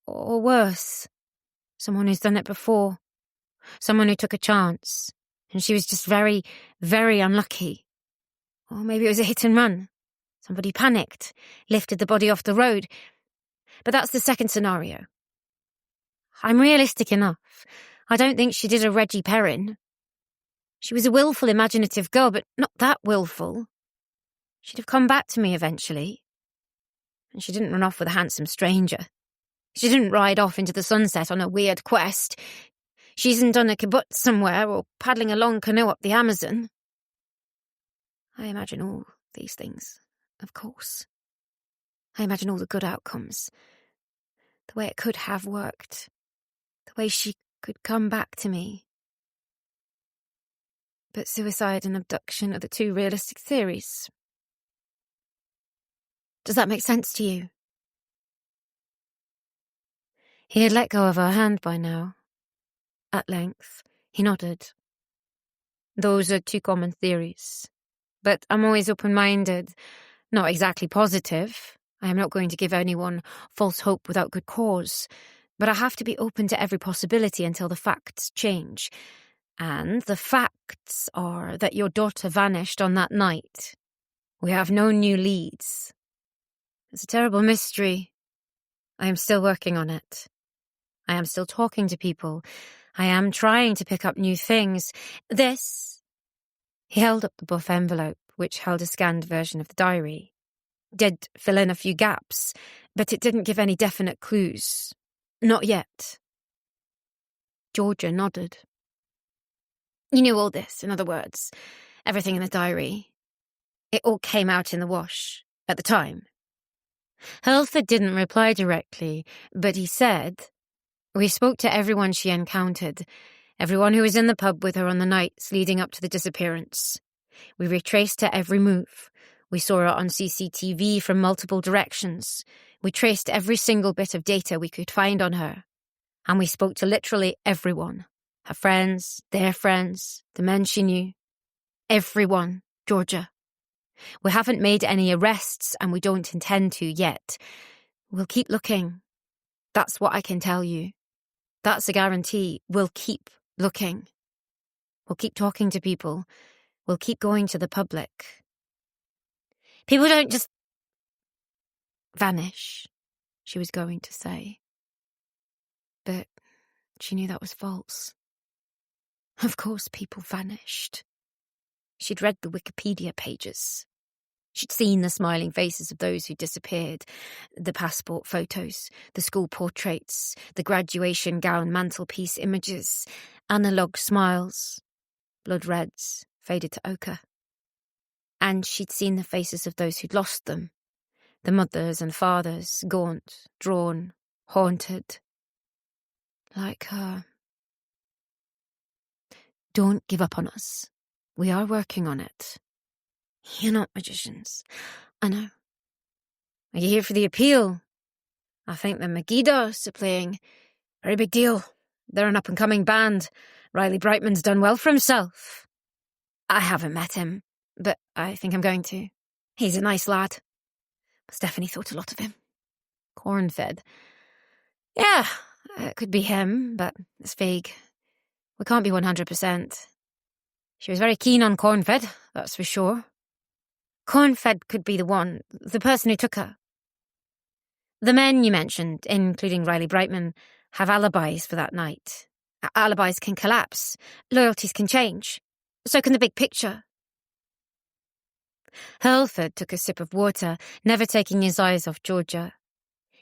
Or worse. Someone who's done it before. Someone who took a chance. And she was just very, very unlucky. Or maybe it was a hit and run. Somebody panicked, lifted the body off the road. But that's the second scenario. I'm realistic enough. I don't think she did a Reggie Perrin. She was a willful, imaginative girl, but not that willful. She'd have come back to me eventually. And she didn't run off with a handsome stranger. She didn't ride off into the sunset on a weird quest. She isn't done a kibbutz somewhere or paddling a long canoe up the Amazon. I imagine all these things, of course. I imagine all the good outcomes. The way it could have worked. The way she could come back to me. But suicide and abduction are the two realistic theories. Does that make sense to you? He had let go of her hand by now. At length, he nodded. Those are two common theories. But I'm always open-minded, not exactly positive. I am not going to give anyone false hope without good cause. But I have to be open to every possibility until the facts change. And the facts are that your daughter vanished on that night. We have no new leads. It's a terrible mystery. I am still working on it. I am still talking to people. I am trying to pick up new things. This... He held up the buff envelope, which held a scanned version of the diary. Did fill in a few gaps, but it didn't give any definite clues. Not yet. Georgia nodded. You knew all this, in other words. Everything in the diary. It all came out in the wash, at the time. Halford didn't reply directly, but he said, we spoke to everyone she encountered, everyone who was in the pub with her on the nights leading up to the disappearance. We retraced her every move. We saw her on CCTV from multiple directions. We traced every single bit of data we could find on her. And we spoke to literally everyone. Her friends, their friends, the men she knew. Everyone, Georgia. We haven't made any arrests and we don't intend to yet. We'll keep looking. That's what I can tell you. That's a guarantee. We'll keep looking. We'll keep talking to people. We'll keep going to the public. People don't just vanish, she was going to say. But she knew that was false. Of course people vanished. She'd read the Wikipedia pages. She'd seen the smiling faces of those who disappeared, the passport photos, the school portraits, the graduation gown mantelpiece images, analogue smiles, blood reds faded to ochre. And she'd seen the faces of those who'd lost them, the mothers and fathers, gaunt, drawn, haunted. Like her. Don't give up on us. We are working on it. You're not magicians. I know. Are you here for the appeal? I think the Megiddos are playing. Very big deal. They're an up-and-coming band. Riley Brightman's done well for himself. I haven't met him, but I think I'm going to. He's a nice lad. Stephanie thought a lot of him. Corn-fed. Yeah, It could be him, but it's vague. We can't be 100%. She was very keen on Cornfed, that's for sure. Cornfed could be the one, the person who took her. The men you mentioned, including Riley Brightman, have alibis for that night. Alibis can collapse. Loyalties can change. So can the big picture. Hurlford took a sip of water, never taking his eyes off Georgia.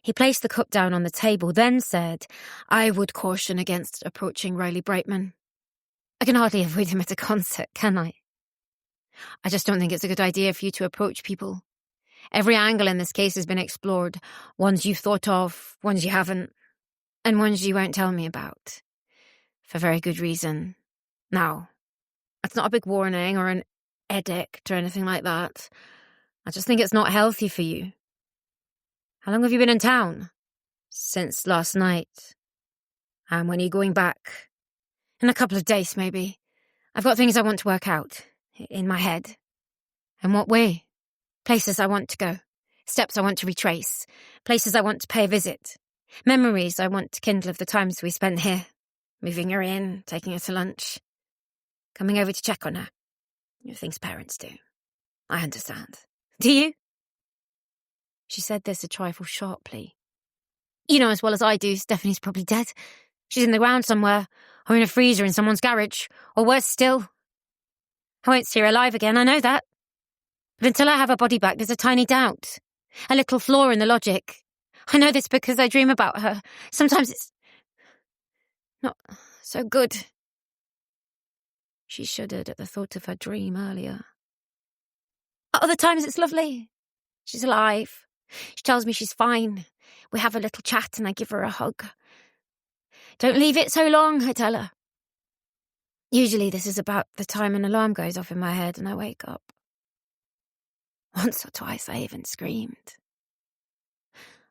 He placed the cup down on the table, then said, I would caution against approaching Riley Brightman. I can hardly avoid him at a concert, can I? I just don't think it's a good idea for you to approach people. Every angle in this case has been explored, ones you've thought of, ones you haven't, and ones you won't tell me about. For very good reason. Now, it's not a big warning or an edict or anything like that. I just think it's not healthy for you. How long have you been in town? Since last night. And when are you going back? In a couple of days, maybe. I've got things I want to work out. In my head. In what way? Places I want to go. Steps I want to retrace. Places I want to pay a visit. Memories I want to kindle of the times we spent here. Moving her in, taking her to lunch. Coming over to check on her. Things parents do. I understand. Do you? She said this a trifle sharply. You know as well as I do, Stephanie's probably dead. She's in the ground somewhere, or in a freezer in someone's garage, or worse still. I won't see her alive again, I know that. But until I have her body back, there's a tiny doubt. A little flaw in the logic. I know this because I dream about her. Sometimes it's not so good. She shuddered at the thought of her dream earlier. Other times it's lovely. She's alive. She tells me she's fine. We have a little chat and I give her a hug. Don't leave it so long, I tell her. Usually this is about the time an alarm goes off in my head and I wake up. Once or twice I even screamed.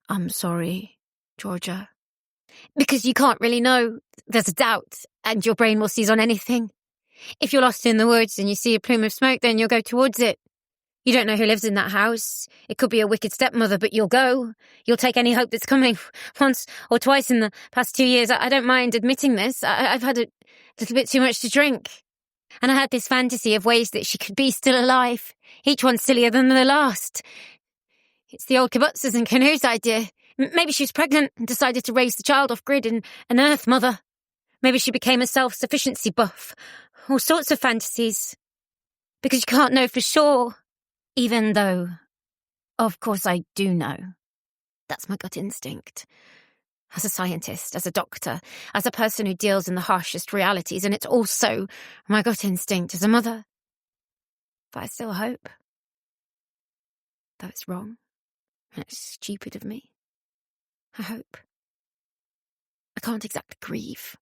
I'm sorry, Georgia. Because you can't really know. There's a doubt, and your brain will seize on anything. If you're lost in the woods and you see a plume of smoke, then you'll go towards it. You don't know who lives in that house. It could be a wicked stepmother, but you'll go. You'll take any hope that's coming. Once or twice in the past 2 years, I don't mind admitting this. I've had a little bit too much to drink. And I had this fantasy of ways that she could be still alive. Each one sillier than the last. It's the old kibbutzes and canoes idea. Maybe she was pregnant and decided to raise the child off-grid in an Earth mother. Maybe she became a self-sufficiency buff. All sorts of fantasies. Because you can't know for sure. Even though, of course I do know. That's my gut instinct. As a scientist, as a doctor, as a person who deals in the harshest realities, and it's also my gut instinct as a mother. But I still hope. Though it's wrong. And it's stupid of me. I hope. I can't exactly grieve.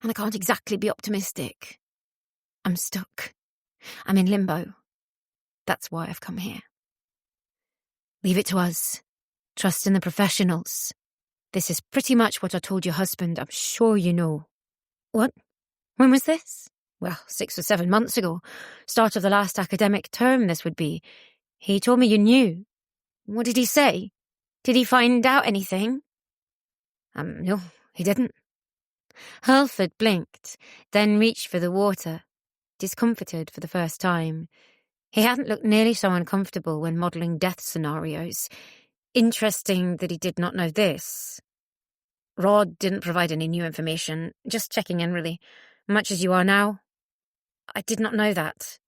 And I can't exactly be optimistic. I'm stuck. I'm in limbo. That's why I've come here. Leave it to us. Trust in the professionals. This is pretty much what I told your husband. I'm sure you know. What? When was this? Well, 6 or 7 months ago. Start of the last academic term, this would be. He told me you knew. What did he say? Did he find out anything? No, he didn't. Hurlford blinked, then reached for the water, discomfited for the first time. He hadn't looked nearly so uncomfortable when modelling death scenarios. Interesting that he did not know this. Rod didn't provide any new information, just checking in really, much as you are now. I did not know that.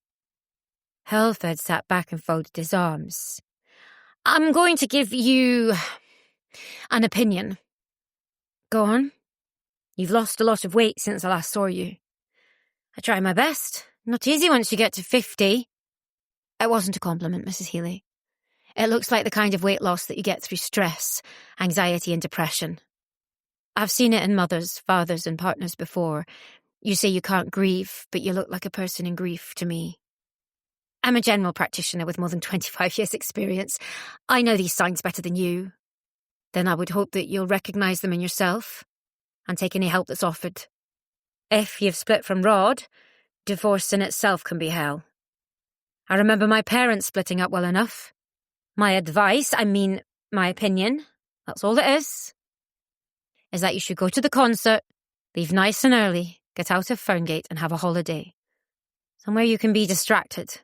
Hurlford sat back and folded his arms. I'm going to give you an opinion. Go on. You've lost a lot of weight since I last saw you. I try my best. Not easy once you get to 50. It wasn't a compliment, Mrs. Healy. It looks like the kind of weight loss that you get through stress, anxiety and depression. I've seen it in mothers, fathers and partners before. You say you can't grieve, but you look like a person in grief to me. I'm a general practitioner with more than 25 years' experience. I know these signs better than you. Then I would hope that you'll recognise them in yourself and take any help that's offered. If you've split from Rod, divorce in itself can be hell. I remember my parents splitting up well enough. My advice, my opinion, that's all it is. is that you should go to the concert, leave nice and early, get out of Ferngate and have a holiday. Somewhere you can be distracted.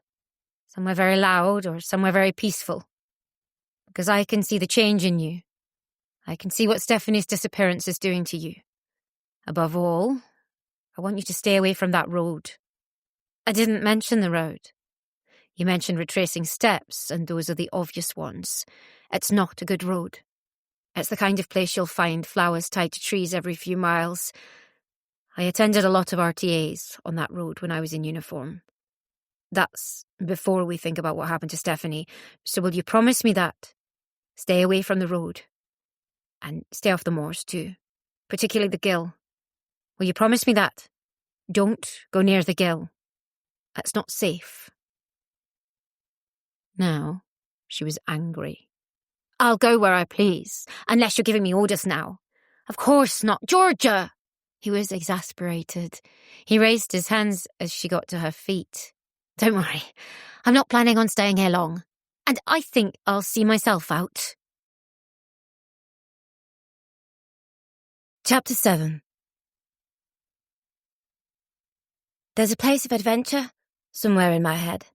Somewhere very loud or somewhere very peaceful. Because I can see the change in you. I can see what Stephanie's disappearance is doing to you. Above all, I want you to stay away from that road. I didn't mention the road. You mentioned retracing steps, and those are the obvious ones. It's not a good road. It's the kind of place you'll find flowers tied to trees every few miles. I attended a lot of RTAs on that road when I was in uniform. That's before we think about what happened to Stephanie. So will you promise me that? Stay away from the road. And stay off the moors too. Particularly the gill. Will you promise me that? Don't go near the gill. That's not safe. Now, she was angry. I'll go where I please, unless you're giving me orders now. Of course not, Georgia! He was exasperated. He raised his hands as she got to her feet. Don't worry, I'm not planning on staying here long, and I think I'll see myself out. Chapter 7. There's a place of adventure somewhere in my head,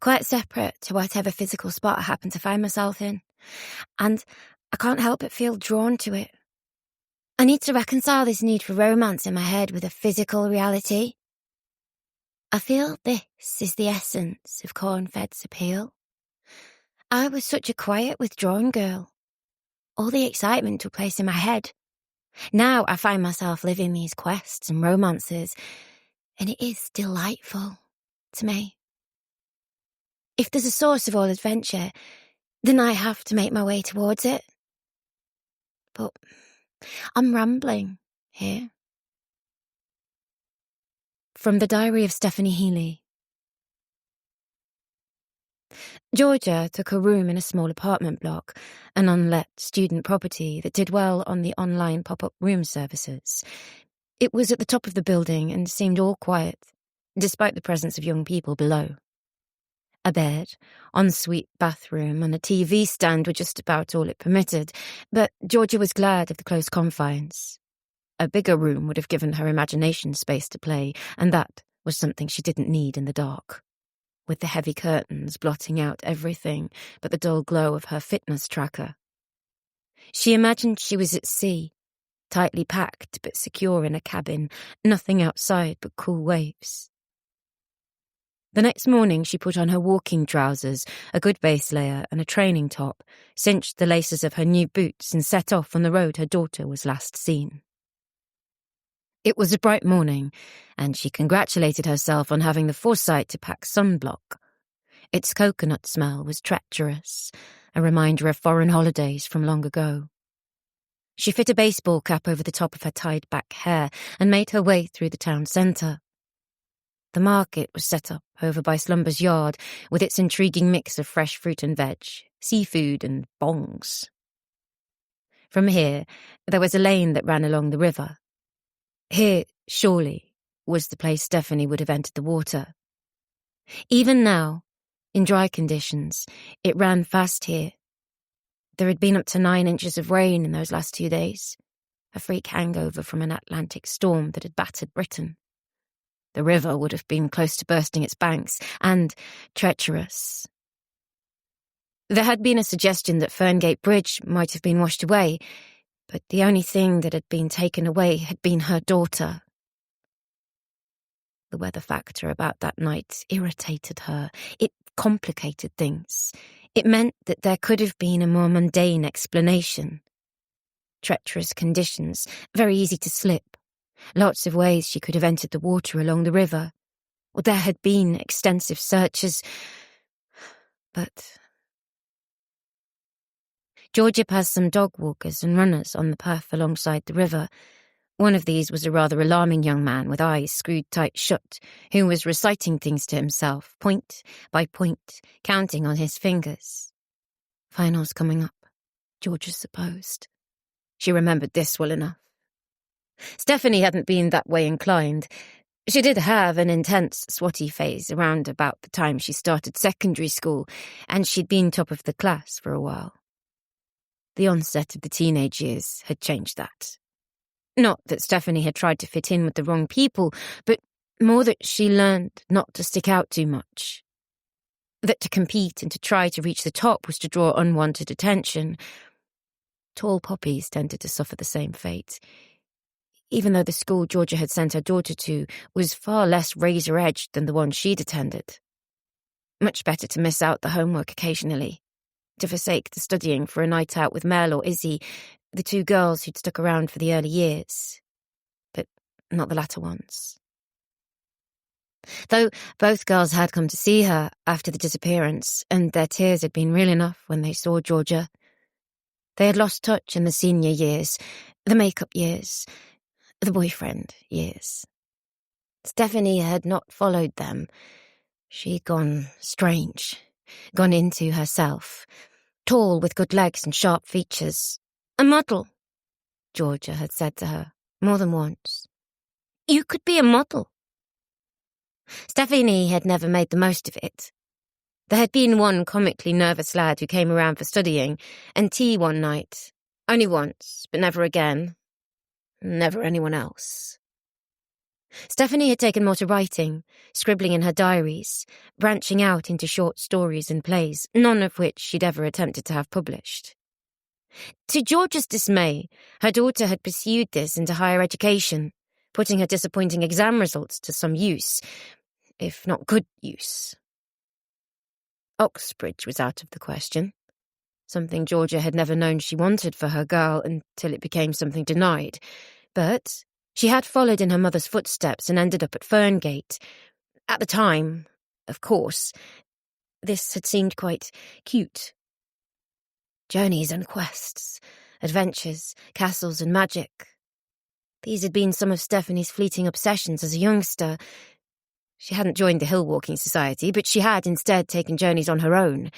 quite separate to whatever physical spot I happen to find myself in, and I can't help but feel drawn to it. I need to reconcile this need for romance in my head with a physical reality. I feel this is the essence of Cornfed's appeal. I was such a quiet, withdrawn girl. All the excitement took place in my head. Now I find myself living these quests and romances, and it is delightful to me. If there's a source of all adventure, then I have to make my way towards it. But I'm rambling here. From the Diary of Stephanie Healy. Georgia took a room in a small apartment block, an unlet student property that did well on the online pop-up room services. It was at the top of the building and seemed all quiet, despite the presence of young people below. A bed, ensuite bathroom, and a TV stand were just about all it permitted, but Georgia was glad of the close confines. A bigger room would have given her imagination space to play, and that was something she didn't need in the dark. With the heavy curtains blotting out everything but the dull glow of her fitness tracker. She imagined she was at sea, tightly packed but secure in a cabin, nothing outside but cool waves. The next morning she put on her walking trousers, a good base layer and a training top, cinched the laces of her new boots and set off on the road her daughter was last seen. It was a bright morning, and she congratulated herself on having the foresight to pack sunblock. Its coconut smell was treacherous, a reminder of foreign holidays from long ago. She fit a baseball cap over the top of her tied-back hair and made her way through the town centre. The market was set up over by Slumber's yard, with its intriguing mix of fresh fruit and veg, seafood and bongs. From here, there was a lane that ran along the river. Here, surely, was the place Stephanie would have entered the water. Even now, in dry conditions, it ran fast here. There had been up to 9 inches of rain in those last 2 days, a freak hangover from an Atlantic storm that had battered Britain. The river would have been close to bursting its banks, and treacherous. There had been a suggestion that Ferngate Bridge might have been washed away, but the only thing that had been taken away had been her daughter. The weather factor about that night irritated her. It complicated things. It meant that there could have been a more mundane explanation. Treacherous conditions, very easy to slip. Lots of ways she could have entered the water along the river. There had been extensive searches, but... Georgia passed some dog walkers and runners on the path alongside the river. One of these was a rather alarming young man with eyes screwed tight shut, who was reciting things to himself, point by point, counting on his fingers. Finals coming up, Georgia supposed. She remembered this well enough. Stephanie hadn't been that way inclined. She did have an intense swotty phase around about the time she started secondary school, and she'd been top of the class for a while. The onset of the teenage years had changed that. Not that Stephanie had tried to fit in with the wrong people, but more that she learned not to stick out too much. That to compete and to try to reach the top was to draw unwanted attention. Tall poppies tended to suffer the same fate. Even though the school Georgia had sent her daughter to was far less razor-edged than the one she'd attended. Much better to miss out the homework occasionally, to forsake the studying for a night out with Mel or Izzy, the two girls who'd stuck around for the early years, but not the latter ones. Though both girls had come to see her after the disappearance, and their tears had been real enough when they saw Georgia. They had lost touch in the senior years, the makeup years, the boyfriend years. Stephanie had not followed them. She'd gone strange, gone into herself, tall with good legs and sharp features. A model, Georgia had said to her more than once. You could be a model. Stephanie had never made the most of it. There had been one comically nervous lad who came around for studying, and tea one night. Only once, but never again. Never anyone else. Stephanie had taken more to writing, scribbling in her diaries, branching out into short stories and plays, none of which she'd ever attempted to have published. To Georgia's dismay, her daughter had pursued this into higher education, putting her disappointing exam results to some use, if not good use. Oxbridge was out of the question, something Georgia had never known she wanted for her girl until it became something denied, but she had followed in her mother's footsteps and ended up at Ferngate. At the time, of course, this had seemed quite cute. Journeys and quests, adventures, castles and magic. These had been some of Stephanie's fleeting obsessions as a youngster. She hadn't joined the Hill Walking Society, but she had instead taken journeys on her own.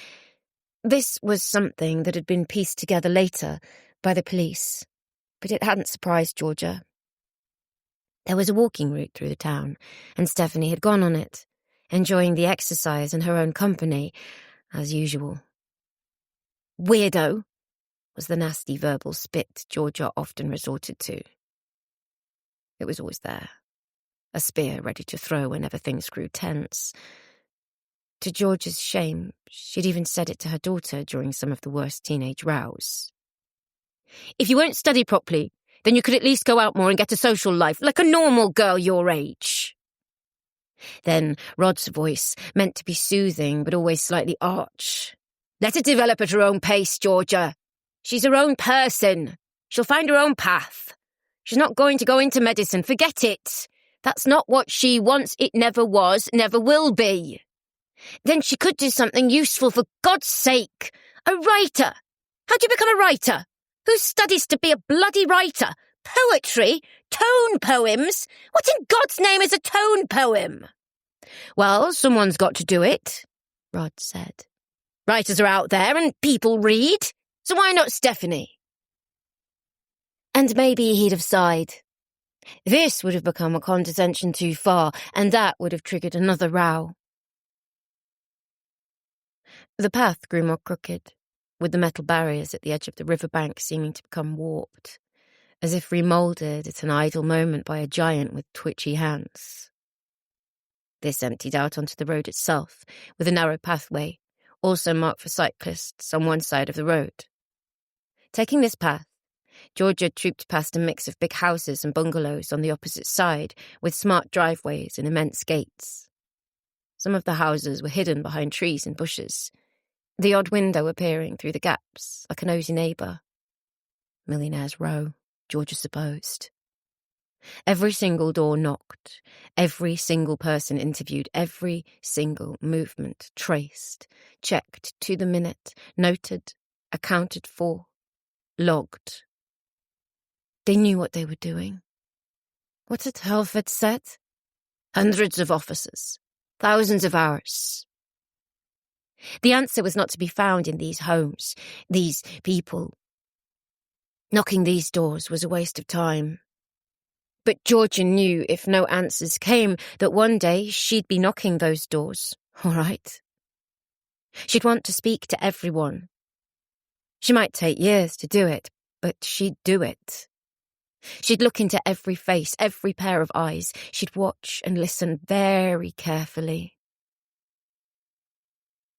This was something that had been pieced together later by the police, but it hadn't surprised Georgia. There was a walking route through the town, and Stephanie had gone on it, enjoying the exercise in her own company, as usual. Weirdo was the nasty verbal spit Georgia often resorted to. It was always there, a spear ready to throw whenever things grew tense. To Georgia's shame, she'd even said it to her daughter during some of the worst teenage rows. If you won't study properly, then you could at least go out more and get a social life, like a normal girl your age. Then Rod's voice, meant to be soothing but always slightly arch. Let her develop at her own pace, Georgia. She's her own person. She'll find her own path. She's not going to go into medicine, forget it. That's not what she wants, it never was, never will be. Then she could do something useful, for God's sake. A writer. How do you become a writer? Who studies to be a bloody writer? Poetry? Tone poems? What in God's name is a tone poem? Well, someone's got to do it, Rod said. Writers are out there and people read, so why not Stephanie? And maybe he'd have sighed. This would have become a condescension too far, and that would have triggered another row. The path grew more crooked, with the metal barriers at the edge of the riverbank seeming to become warped, as if remoulded at an idle moment by a giant with twitchy hands. This emptied out onto the road itself, with a narrow pathway, also marked for cyclists on one side of the road. Taking this path, Georgia trooped past a mix of big houses and bungalows on the opposite side, with smart driveways and immense gates. Some of the houses were hidden behind trees and bushes, the odd window appearing through the gaps, like a nosy neighbour. Millionaire's Row, Georgia supposed. Every single door knocked, every single person interviewed, every single movement traced, checked to the minute, noted, accounted for, logged. They knew what they were doing. What had Helford said? Hundreds of officers, thousands of hours. The answer was not to be found in these homes, these people. Knocking these doors was a waste of time. But Georgia knew if no answers came, that one day she'd be knocking those doors, all right? She'd want to speak to everyone. She might take years to do it, but she'd do it. She'd look into every face, every pair of eyes. She'd watch and listen very carefully.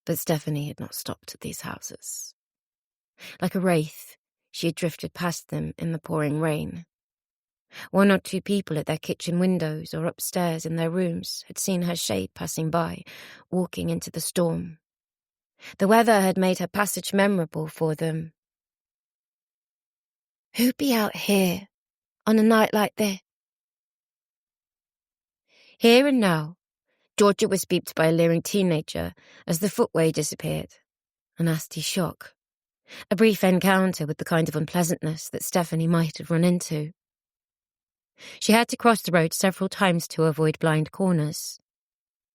But Stephanie had not stopped at these houses. Like a wraith, she had drifted past them in the pouring rain. One or two people at their kitchen windows or upstairs in their rooms had seen her shade passing by, walking into the storm. The weather had made her passage memorable for them. Who'd be out here on a night like this? Here and now, Georgia was beeped by a leering teenager as the footway disappeared. A nasty shock. A brief encounter with the kind of unpleasantness that Stephanie might have run into. She had to cross the road several times to avoid blind corners.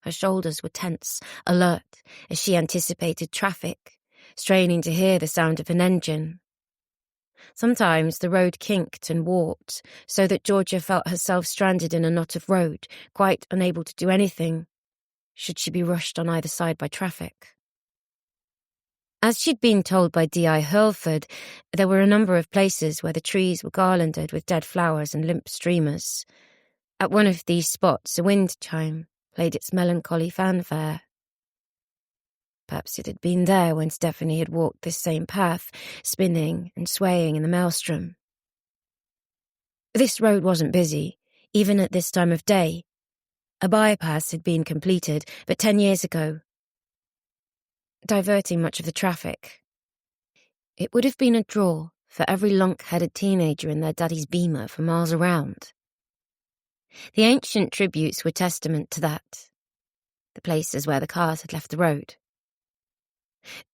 Her shoulders were tense, alert, as she anticipated traffic, straining to hear the sound of an engine. Sometimes the road kinked and warped, so that Georgia felt herself stranded in a knot of road, quite unable to do anything, should she be rushed on either side by traffic. As she'd been told by D.I. Hurlford, there were a number of places where the trees were garlanded with dead flowers and limp streamers. At one of these spots, a wind chime played its melancholy fanfare. Perhaps it had been there when Stephanie had walked this same path, spinning and swaying in the maelstrom. This road wasn't busy, even at this time of day. A bypass had been completed, but 10 years ago, diverting much of the traffic. It would have been a draw for every lonk-headed teenager in their daddy's Beamer for miles around. The ancient tributes were testament to that, the places where the cars had left the road.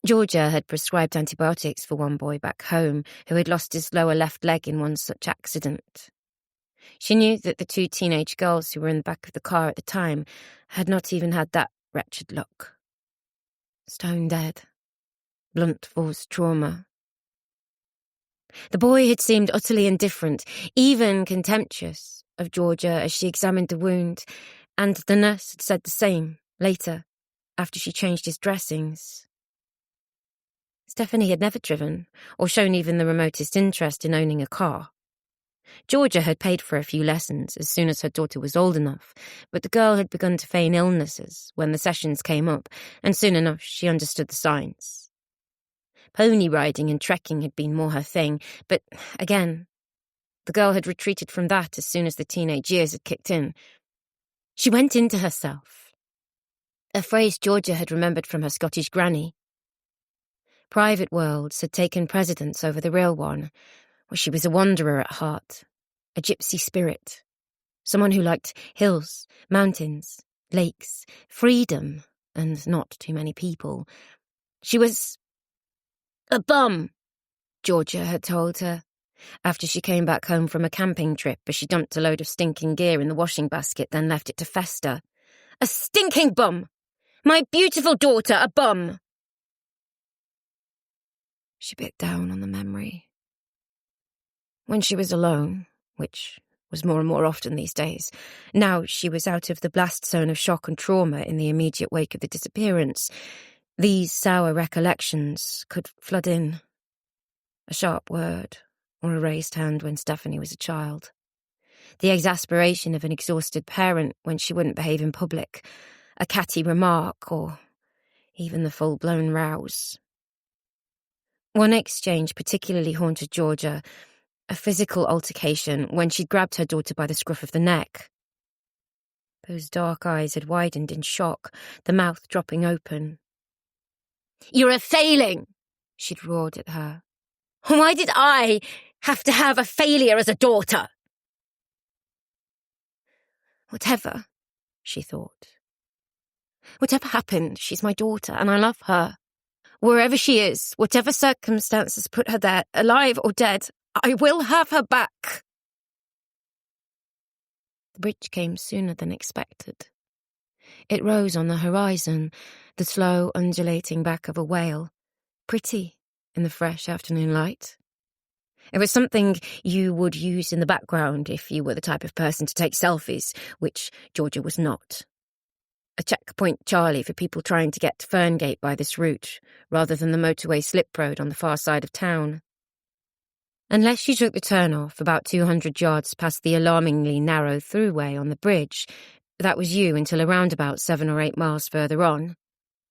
Georgia had prescribed antibiotics for one boy back home who had lost his lower left leg in one such accident. She knew that the two teenage girls who were in the back of the car at the time had not even had that wretched luck. Stone dead. Blunt force trauma. The boy had seemed utterly indifferent, even contemptuous, of Georgia as she examined the wound, and the nurse had said the same, later, after she changed his dressings. Stephanie had never driven, or shown even the remotest interest in owning a car. Georgia had paid for a few lessons as soon as her daughter was old enough, but the girl had begun to feign illnesses when the sessions came up, and soon enough she understood the signs. Pony riding and trekking had been more her thing, but, again, the girl had retreated from that as soon as the teenage years had kicked in. She went into herself. A phrase Georgia had remembered from her Scottish granny. Private worlds had taken precedence over the real one, where she was a wanderer at heart, a gypsy spirit, someone who liked hills, mountains, lakes, freedom, and not too many people. She was a bum, Georgia had told her, after she came back home from a camping trip as she dumped a load of stinking gear in the washing basket, then left it to fester. A stinking bum! My beautiful daughter, a bum! She bit down on the memory. When she was alone, which was more and more often these days, now she was out of the blast zone of shock and trauma in the immediate wake of the disappearance, these sour recollections could flood in. A sharp word, or a raised hand when Stephanie was a child. The exasperation of an exhausted parent when she wouldn't behave in public, a catty remark, or even the full-blown rouse. One exchange particularly haunted Georgia, a physical altercation when she'd grabbed her daughter by the scruff of the neck. Those dark eyes had widened in shock, the mouth dropping open. "You're a failing!" she'd roared at her. "Why did I have to have a failure as a daughter?" Whatever, she thought. Whatever happened, she's my daughter, and I love her. Wherever she is, whatever circumstances put her there, alive or dead, I will have her back. The bridge came sooner than expected. It rose on the horizon, the slow undulating back of a whale, pretty in the fresh afternoon light. It was something you would use in the background if you were the type of person to take selfies, which Georgia was not. A checkpoint Charlie for people trying to get to Ferngate by this route, rather than the motorway slip road on the far side of town. Unless she took the turn-off about 200 yards past the alarmingly narrow throughway on the bridge, that was you until around about 7 or 8 miles further on.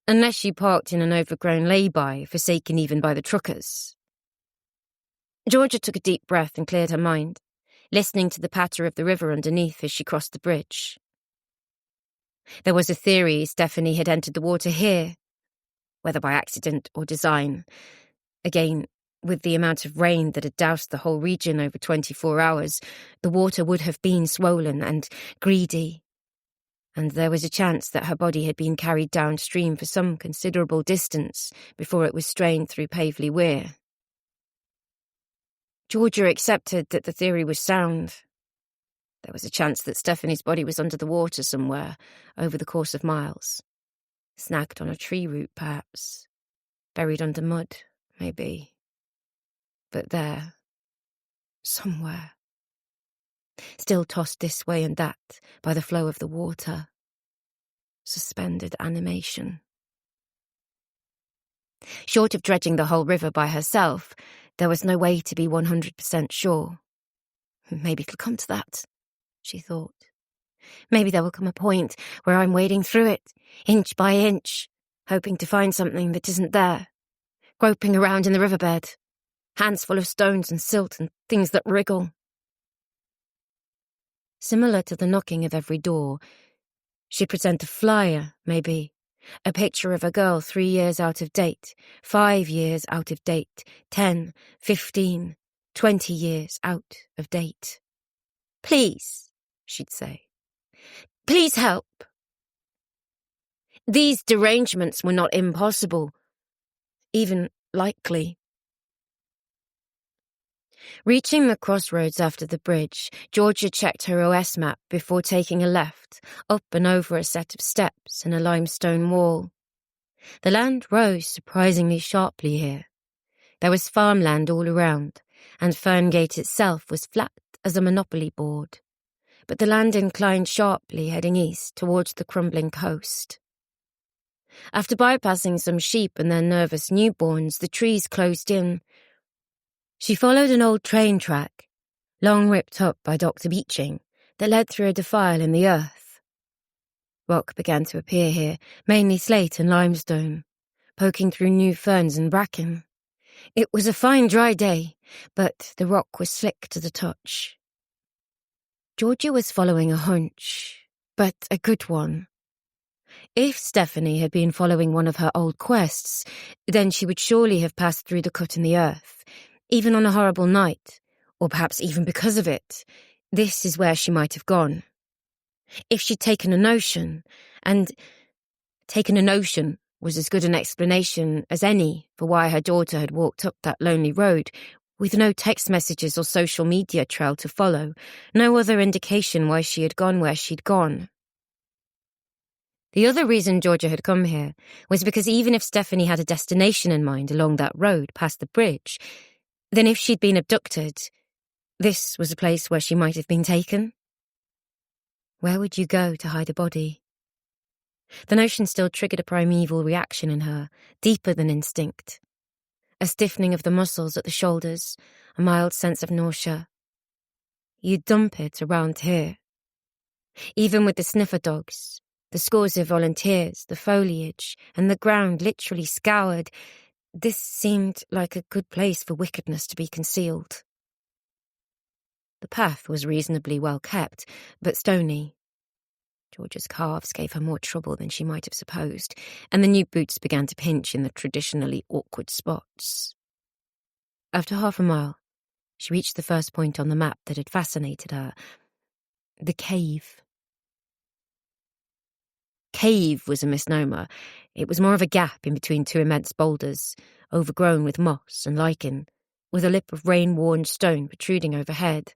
Unless she parked in an overgrown lay-by, forsaken even by the truckers. Georgia took a deep breath and cleared her mind, listening to the patter of the river underneath as she crossed the bridge. There was a theory Stephanie had entered the water here, whether by accident or design. Again, with the amount of rain that had doused the whole region over 24 hours, the water would have been swollen and greedy, and there was a chance that her body had been carried downstream for some considerable distance before it was strained through Pavely Weir. Georgia accepted that the theory was sound. There was a chance that Stephanie's body was under the water somewhere, over the course of miles. Snagged on a tree root, perhaps. Buried under mud, maybe. But there, somewhere. Still tossed this way and that by the flow of the water. Suspended animation. Short of dredging the whole river by herself, there was no way to be 100% sure. Maybe it'll come to that, she thought. Maybe there will come a point where I'm wading through it, inch by inch, hoping to find something that isn't there, groping around in the riverbed, hands full of stones and silt and things that wriggle. Similar to the knocking of every door, she'd present a flyer, maybe, a picture of a girl 3 years out of date, 5 years out of date, 10, 15, 20 years out of date. Please, she'd say. Please help. These derangements were not impossible, even likely. Reaching the crossroads after the bridge, Georgia checked her OS map before taking a left, up and over a set of steps and a limestone wall. The land rose surprisingly sharply here. There was farmland all around, and Ferngate itself was flat as a monopoly board. But the land inclined sharply heading east towards the crumbling coast. After bypassing some sheep and their nervous newborns, the trees closed in. She followed an old train track, long ripped up by Dr. Beeching, that led through a defile in the earth. Rock began to appear here, mainly slate and limestone, poking through new ferns and bracken. It was a fine dry day, but the rock was slick to the touch. Georgia was following a hunch, but a good one. If Stephanie had been following one of her old quests, then she would surely have passed through the cut in the earth, even on a horrible night, or perhaps even because of it. This is where she might have gone. If she'd taken a notion, and taken a notion was as good an explanation as any for why her daughter had walked up that lonely road, with no text messages or social media trail to follow, no other indication why she had gone where she'd gone. The other reason Georgia had come here was because even if Stephanie had a destination in mind along that road past the bridge, then if she'd been abducted, this was a place where she might have been taken. Where would you go to hide a body? The notion still triggered a primeval reaction in her, deeper than instinct. A stiffening of the muscles at the shoulders, a mild sense of nausea. You'd dump it around here. Even with the sniffer dogs, the scores of volunteers, the foliage, and the ground literally scoured, this seemed like a good place for wickedness to be concealed. The path was reasonably well kept, but stony. Georgia's calves gave her more trouble than she might have supposed, and the new boots began to pinch in the traditionally awkward spots. After half a mile, she reached the first point on the map that had fascinated her. The cave. Cave was a misnomer. It was more of a gap in between two immense boulders, overgrown with moss and lichen, with a lip of rain-worn stone protruding overhead.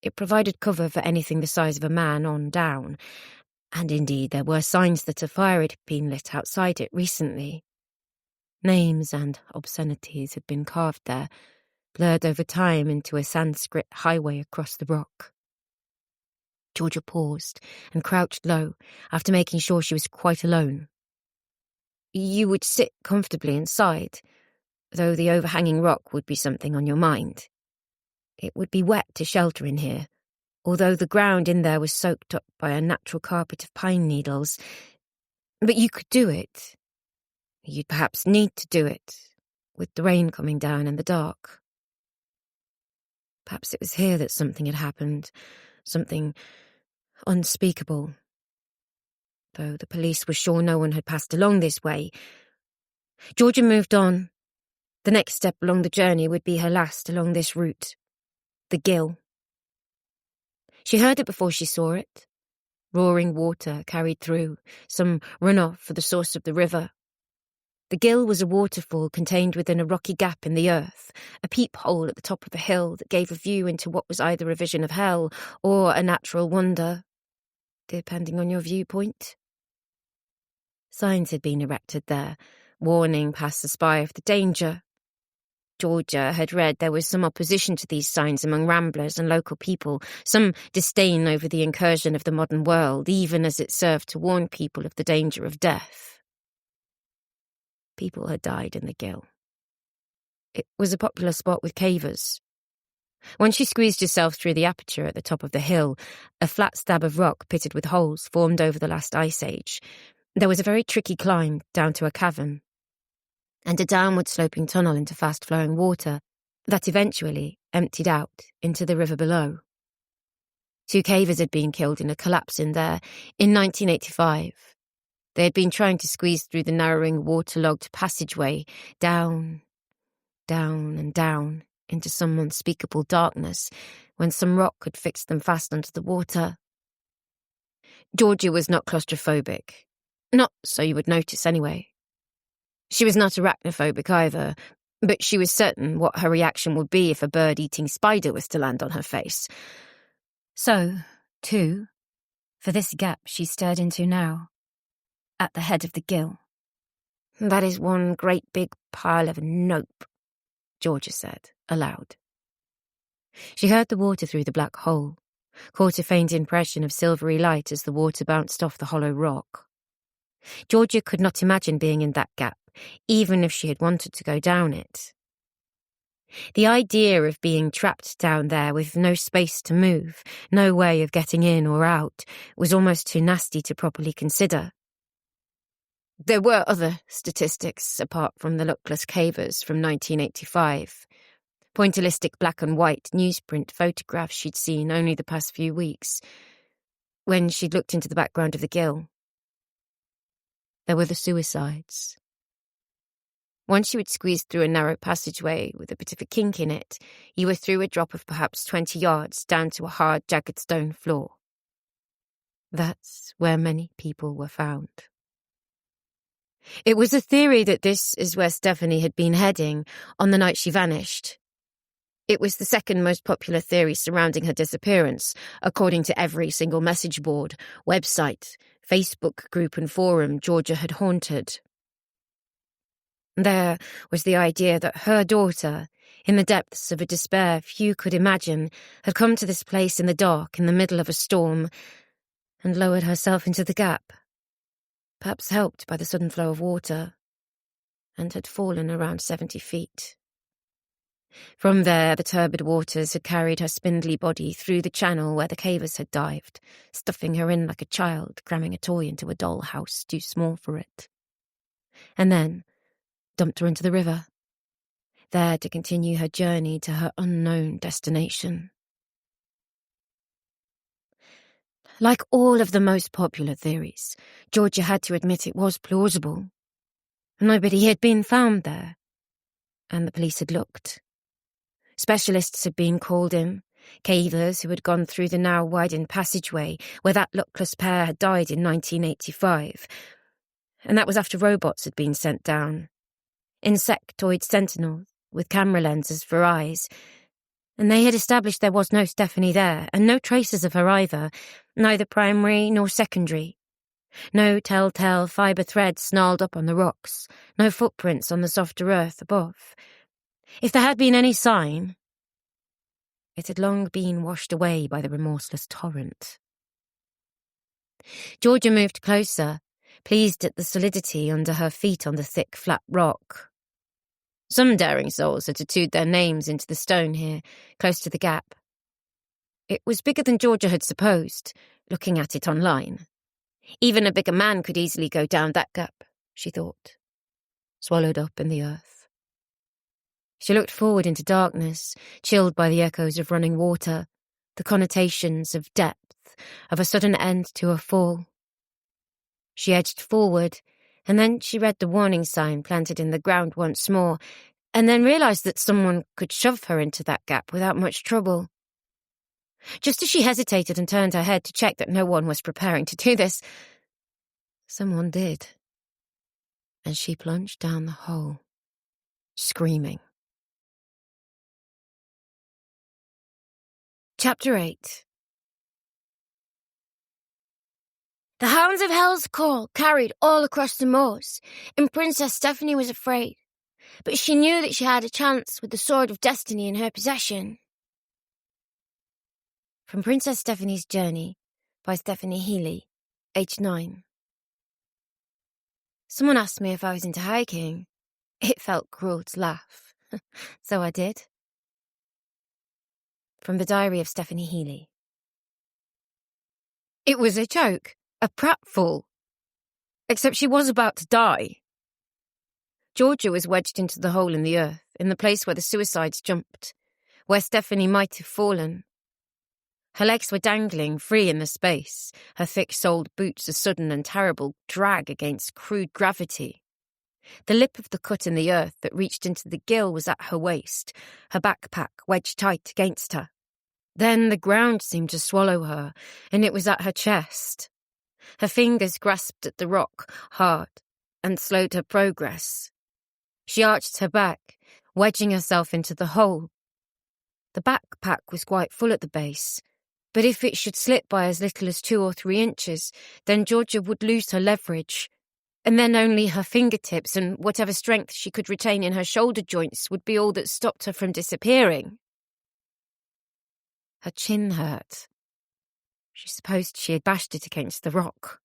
It provided cover for anything the size of a man on down, and indeed there were signs that a fire had been lit outside it recently. Names and obscenities had been carved there, blurred over time into a Sanskrit highway across the rock. Georgia paused and crouched low after making sure she was quite alone. You would sit comfortably inside, though the overhanging rock would be something on your mind, It would be wet to shelter in here, although the ground in there was soaked up by a natural carpet of pine needles. But you could do it. You'd perhaps need to do it, with the rain coming down and the dark. Perhaps it was here that something had happened, something unspeakable. Though the police were sure no one had passed along this way. Georgia moved on. The next step along the journey would be her last along this route. The gill. She heard it before she saw it. Roaring water carried through, some runoff for the source of the river. The gill was a waterfall contained within a rocky gap in the earth, a peephole at the top of a hill that gave a view into what was either a vision of hell or a natural wonder, depending on your viewpoint. Signs had been erected there, warning passers-by of the danger. Georgia had read there was some opposition to these signs among ramblers and local people, some disdain over the incursion of the modern world, even as it served to warn people of the danger of death. People had died in the gill. It was a popular spot with cavers. When she squeezed herself through the aperture at the top of the hill, a flat slab of rock pitted with holes formed over the last ice age. There was a very tricky climb down to a cavern, and a downward-sloping tunnel into fast-flowing water that eventually emptied out into the river below. 2 cavers had been killed in a collapse in there in 1985. They had been trying to squeeze through the narrowing, waterlogged passageway, down, down and down, into some unspeakable darkness, when some rock had fixed them fast under the water. Georgia was not claustrophobic. Not so you would notice, anyway. She was not arachnophobic either, but she was certain what her reaction would be if a bird-eating spider was to land on her face. So, too, for this gap she stared into now, at the head of the gill. "That is one great big pile of nope," Georgia said, aloud. She heard the water through the black hole, caught a faint impression of silvery light as the water bounced off the hollow rock. Georgia could not imagine being in that gap, even if she had wanted to go down it. The idea of being trapped down there with no space to move, no way of getting in or out, was almost too nasty to properly consider. There were other statistics apart from the luckless cavers from 1985. Pointillistic black and white newsprint photographs she'd seen only the past few weeks, when she'd looked into the background of the gill. There were the suicides. Once you had squeezed through a narrow passageway with a bit of a kink in it, you were through a drop of perhaps 20 yards down to a hard, jagged stone floor. That's where many people were found. It was a theory that this is where Stephanie had been heading on the night she vanished. It was the second most popular theory surrounding her disappearance, according to every single message board, website, Facebook group and forum Georgia had haunted. There was the idea that her daughter, in the depths of a despair few could imagine, had come to this place in the dark in the middle of a storm and lowered herself into the gap, perhaps helped by the sudden flow of water, and had fallen around 70 feet. From there, the turbid waters had carried her spindly body through the channel where the cavers had dived, stuffing her in like a child cramming a toy into a doll house too small for it. And then dumped her into the river, there to continue her journey to her unknown destination. Like all of the most popular theories, Georgia had to admit it was plausible. Nobody had been found there, and the police had looked. Specialists had been called in, cavers who had gone through the now widened passageway where that luckless pair had died in 1985. And that was after robots had been sent down. Insectoid sentinels with camera lenses for eyes. And they had established there was no Stephanie there, and no traces of her either, neither primary nor secondary. No telltale fibre threads snarled up on the rocks, no footprints on the softer earth above. If there had been any sign, it had long been washed away by the remorseless torrent. Georgia moved closer, pleased at the solidity under her feet on the thick, flat rock. Some daring souls had tattooed their names into the stone here, close to the gap. It was bigger than Georgia had supposed, looking at it online. Even a bigger man could easily go down that gap, she thought, swallowed up in the earth. She looked forward into darkness, chilled by the echoes of running water, the connotations of depth, of a sudden end to a fall. She edged forward, and then she read the warning sign planted in the ground once more, and then realised that someone could shove her into that gap without much trouble. Just as she hesitated and turned her head to check that no one was preparing to do this, someone did. And she plunged down the hole, screaming. Chapter 8. The hounds of hell's call carried all across the moors, and Princess Stephanie was afraid, but she knew that she had a chance with the sword of destiny in her possession. From Princess Stephanie's Journey by Stephanie Healy, age 9. Someone asked me if I was into hiking. It felt cruel to laugh, so I did. From the Diary of Stephanie Healy. It was a joke, a pratfall. Except she was about to die. Georgia was wedged into the hole in the earth, in the place where the suicides jumped, where Stephanie might have fallen. Her legs were dangling, free in the space, her thick-soled boots a sudden and terrible drag against crude gravity. The lip of the cut in the earth that reached into the gill was at her waist, her backpack wedged tight against her. Then the ground seemed to swallow her, and it was at her chest. Her fingers grasped at the rock, hard, and slowed her progress. She arched her back, wedging herself into the hole. The backpack was quite full at the base, but if it should slip by as little as 2 or 3 inches, then Georgia would lose her leverage, and then only her fingertips and whatever strength she could retain in her shoulder joints would be all that stopped her from disappearing. Her chin hurt. She supposed she had bashed it against the rock.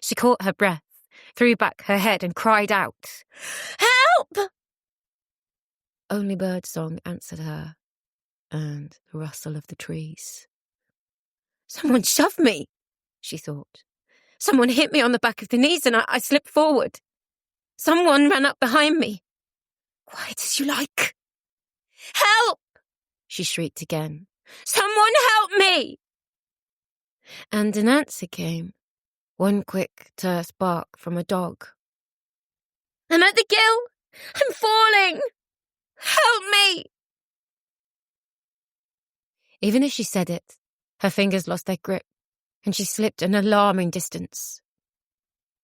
She caught her breath, threw back her head and cried out, "Help!" Only birdsong answered her, and the rustle of the trees. Someone shoved me, she thought. Someone hit me on the back of the knees and I slipped forward. Someone ran up behind me. Quiet as you like. Help! She shrieked again. Someone help me! And an answer came, one quick, terse bark from a dog. I'm at the gill! I'm falling! Help me! Even as she said it, her fingers lost their grip, and she slipped an alarming distance.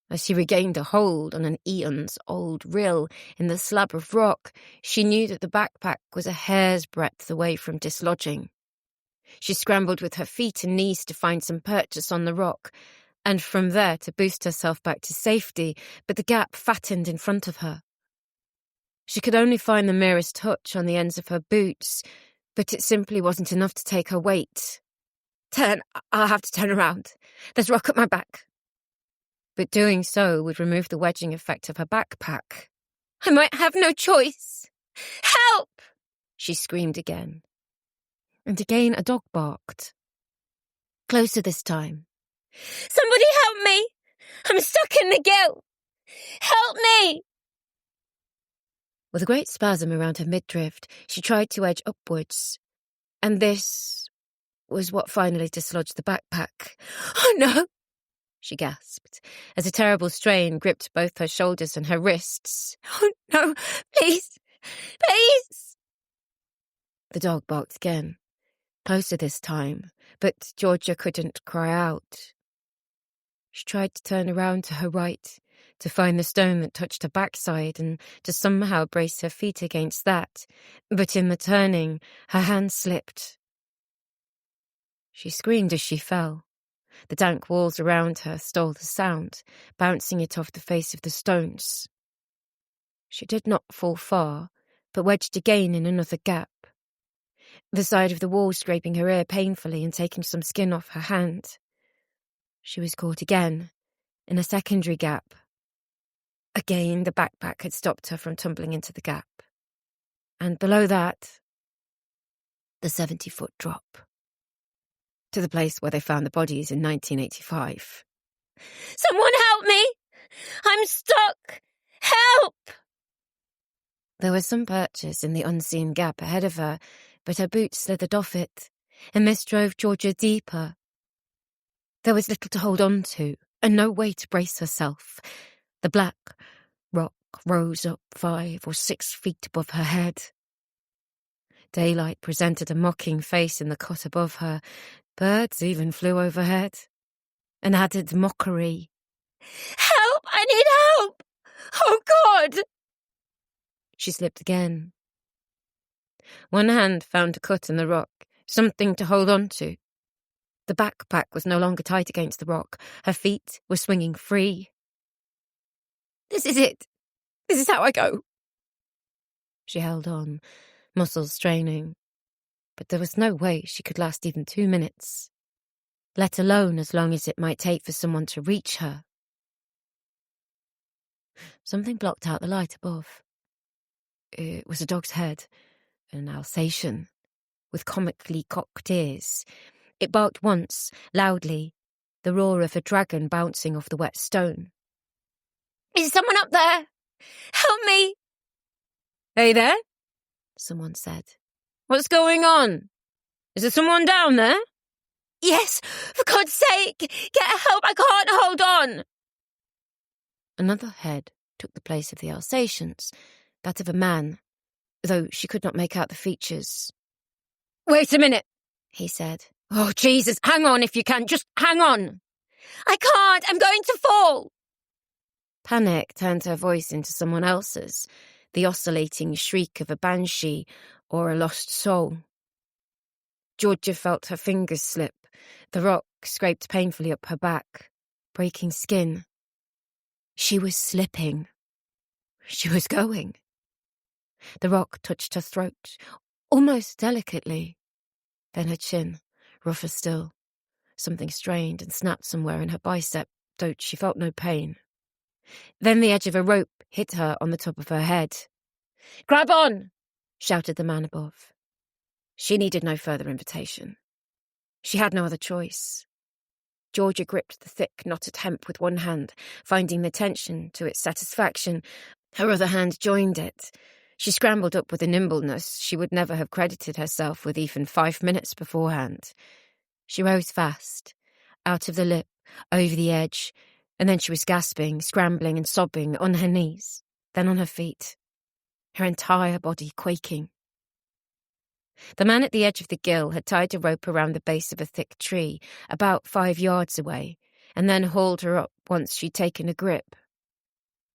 As she regained a hold on an eons-old rill in the slab of rock, she knew that the backpack was a hair's breadth away from dislodging. She scrambled with her feet and knees to find some purchase on the rock, and from there to boost herself back to safety, but the gap fattened in front of her. She could only find the merest hutch on the ends of her boots, but it simply wasn't enough to take her weight. I'll have to turn around. There's rock at my back. But doing so would remove the wedging effect of her backpack. I might have no choice. Help! She screamed again. And again a dog barked. Closer this time. Somebody help me! I'm stuck in the gill! Help me! With a great spasm around her midriff, she tried to edge upwards. And this was what finally dislodged the backpack. Oh no! She gasped, as a terrible strain gripped both her shoulders and her wrists. Oh no! Please! Please! The dog barked again. Closer this time, but Georgia couldn't cry out. She tried to turn around to her right, to find the stone that touched her backside and to somehow brace her feet against that, but in the turning, her hand slipped. She screamed as she fell. The dank walls around her stole the sound, bouncing it off the face of the stones. She did not fall far, but wedged again in another gap. The side of the wall scraping her ear painfully and taking some skin off her hand. She was caught again, in a secondary gap. Again, the backpack had stopped her from tumbling into the gap. And below that, the 70-foot drop. To the place where they found the bodies in 1985. "Someone help me! I'm stuck! Help!" There were some perches in the unseen gap ahead of her, but her boots slithered off it, and this drove Georgia deeper. There was little to hold on to, and no way to brace herself. The black rock rose up 5 or 6 feet above her head. Daylight presented a mocking face in the cut above her. Birds even flew overhead. An added mockery. "Help! I need help! Oh, God!" She slipped again. One hand found a cut in the rock, something to hold on to. The backpack was no longer tight against the rock. Her feet were swinging free. "This is it. This is how I go." She held on, muscles straining. But there was no way she could last even 2 minutes, let alone as long as it might take for someone to reach her. Something blocked out the light above. It was a dog's head, an Alsatian, with comically cocked ears. It barked once, loudly, the roar of a dragon bouncing off the wet stone. "Is someone up there? Help me!" "Hey there," someone said. "What's going on? Is there someone down there?" "Yes, for God's sake, get help, I can't hold on." Another head took the place of the Alsatian's, that of a man, though she could not make out the features. "Wait a minute," he said. "Oh, Jesus, hang on if you can, just hang on." "I can't, I'm going to fall." Panic turned her voice into someone else's, the oscillating shriek of a banshee or a lost soul. Georgia felt her fingers slip. The rock scraped painfully up her back, breaking skin. She was slipping. She was going. The rock touched her throat, almost delicately. Then her chin, rougher still. Something strained and snapped somewhere in her bicep, though she felt no pain. Then the edge of a rope hit her on the top of her head. "Grab on!" shouted the man above. She needed no further invitation. She had no other choice. Georgia gripped the thick, knotted hemp with one hand, finding the tension to its satisfaction. Her other hand joined it. She scrambled up with a nimbleness she would never have credited herself with even 5 minutes beforehand. She rose fast, out of the lip, over the edge, and then she was gasping, scrambling and sobbing on her knees, then on her feet, her entire body quaking. The man at the edge of the gill had tied a rope around the base of a thick tree, about 5 yards away, and then hauled her up once she'd taken a grip.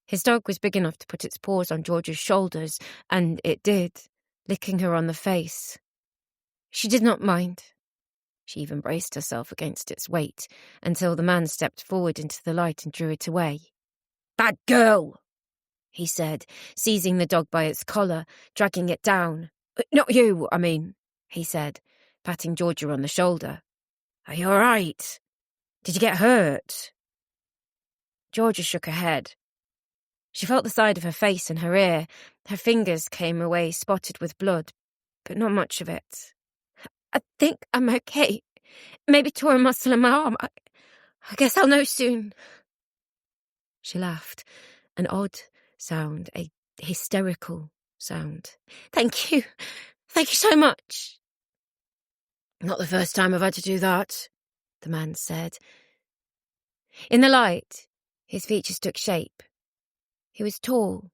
His dog was big enough to put its paws on Georgia's shoulders, and it did, licking her on the face. She did not mind. She even braced herself against its weight until the man stepped forward into the light and drew it away. "Bad girl," he said, seizing the dog by its collar, dragging it down. "Not you, I mean," he said, patting Georgia on the shoulder. "Are you all right? Did you get hurt?" Georgia shook her head. She felt the side of her face and her ear. Her fingers came away spotted with blood, but not much of it. "I think I'm okay. Maybe tore a muscle in my arm. I guess I'll know soon." She laughed, an odd sound, a hysterical sound. Thank you so much." "Not the first time I've had to do that," the man said. In the light, his features took shape. He was tall,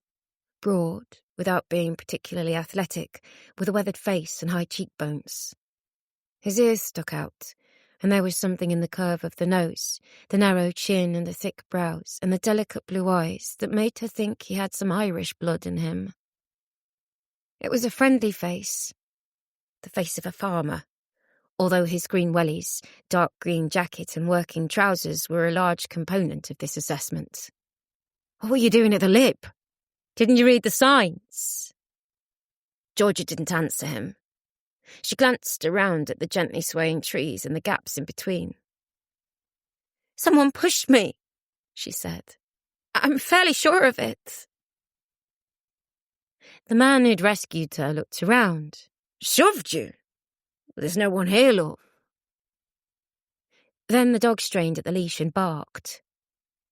broad, without being particularly athletic, with a weathered face and high cheekbones. His ears stuck out, and there was something in the curve of the nose, the narrow chin and the thick brows, and the delicate blue eyes that made her think he had some Irish blood in him. It was a friendly face, the face of a farmer, although his green wellies, dark green jacket and working trousers were a large component of this assessment. "What were you doing at the lip? Didn't you read the signs?" Georgia didn't answer him. She glanced around at the gently swaying trees and the gaps in between. "Someone pushed me," she said. "I'm fairly sure of it." The man who'd rescued her looked around. "Shoved you? There's no one here, love." Then the dog strained at the leash and barked.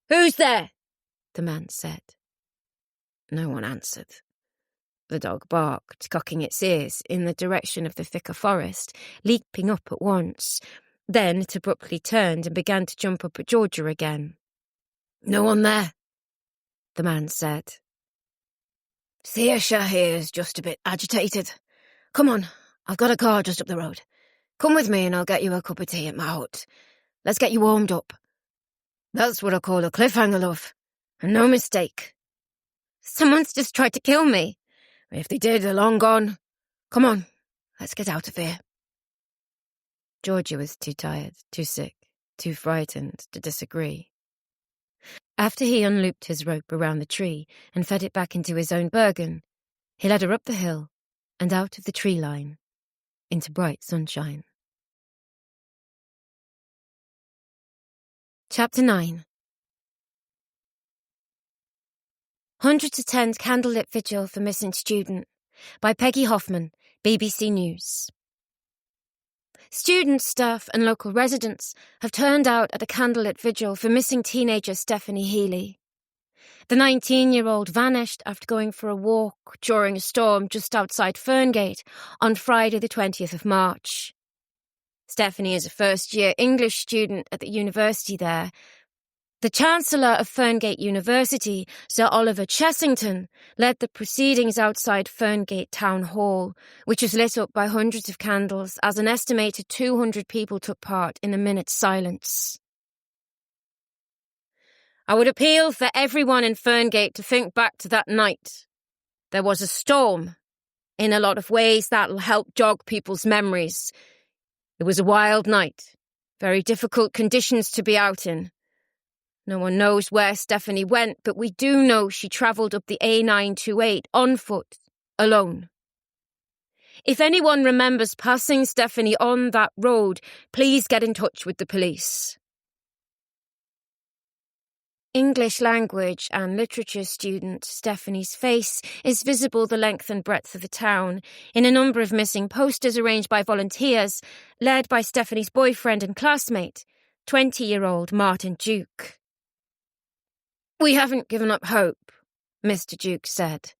"Who's there?" the man said. No one answered. The dog barked, cocking its ears in the direction of the thicker forest, leaping up at once. Then it abruptly turned and began to jump up at Georgia again. "No one there," the man said. "Theosha here is just a bit agitated. Come on, I've got a car just up the road. Come with me and I'll get you a cup of tea at my hut. Let's get you warmed up. That's what I call a cliffhanger, love. And no mistake." "Someone's just tried to kill me." "If they did, they're long gone. Come on, let's get out of here." Georgia was too tired, too sick, too frightened to disagree. After he unlooped his rope around the tree and fed it back into his own burgan, he led her up the hill and out of the tree line into bright sunshine. Chapter 9. Hundreds attend candlelit vigil for missing student by Peggy Hoffman, BBC News. Students, staff and local residents have turned out at a candlelit vigil for missing teenager Stephanie Healy. The 19-year-old vanished after going for a walk during a storm just outside Ferngate on Friday the 20th of March. Stephanie is a first-year English student at the university there. The Chancellor of Ferngate University, Sir Oliver Chessington, led the proceedings outside Ferngate Town Hall, which was lit up by hundreds of candles as an estimated 200 people took part in a minute's silence. "I would appeal for everyone in Ferngate to think back to that night. There was a storm. In a lot of ways, that'll help jog people's memories. It was a wild night. Very difficult conditions to be out in. No one knows where Stephanie went, but we do know she travelled up the A928 on foot, alone. If anyone remembers passing Stephanie on that road, please get in touch with the police." English language and literature student Stephanie's face is visible the length and breadth of the town in a number of missing posters arranged by volunteers, led by Stephanie's boyfriend and classmate, 20-year-old Martin Duke. "We haven't given up hope," Mr. Duke said.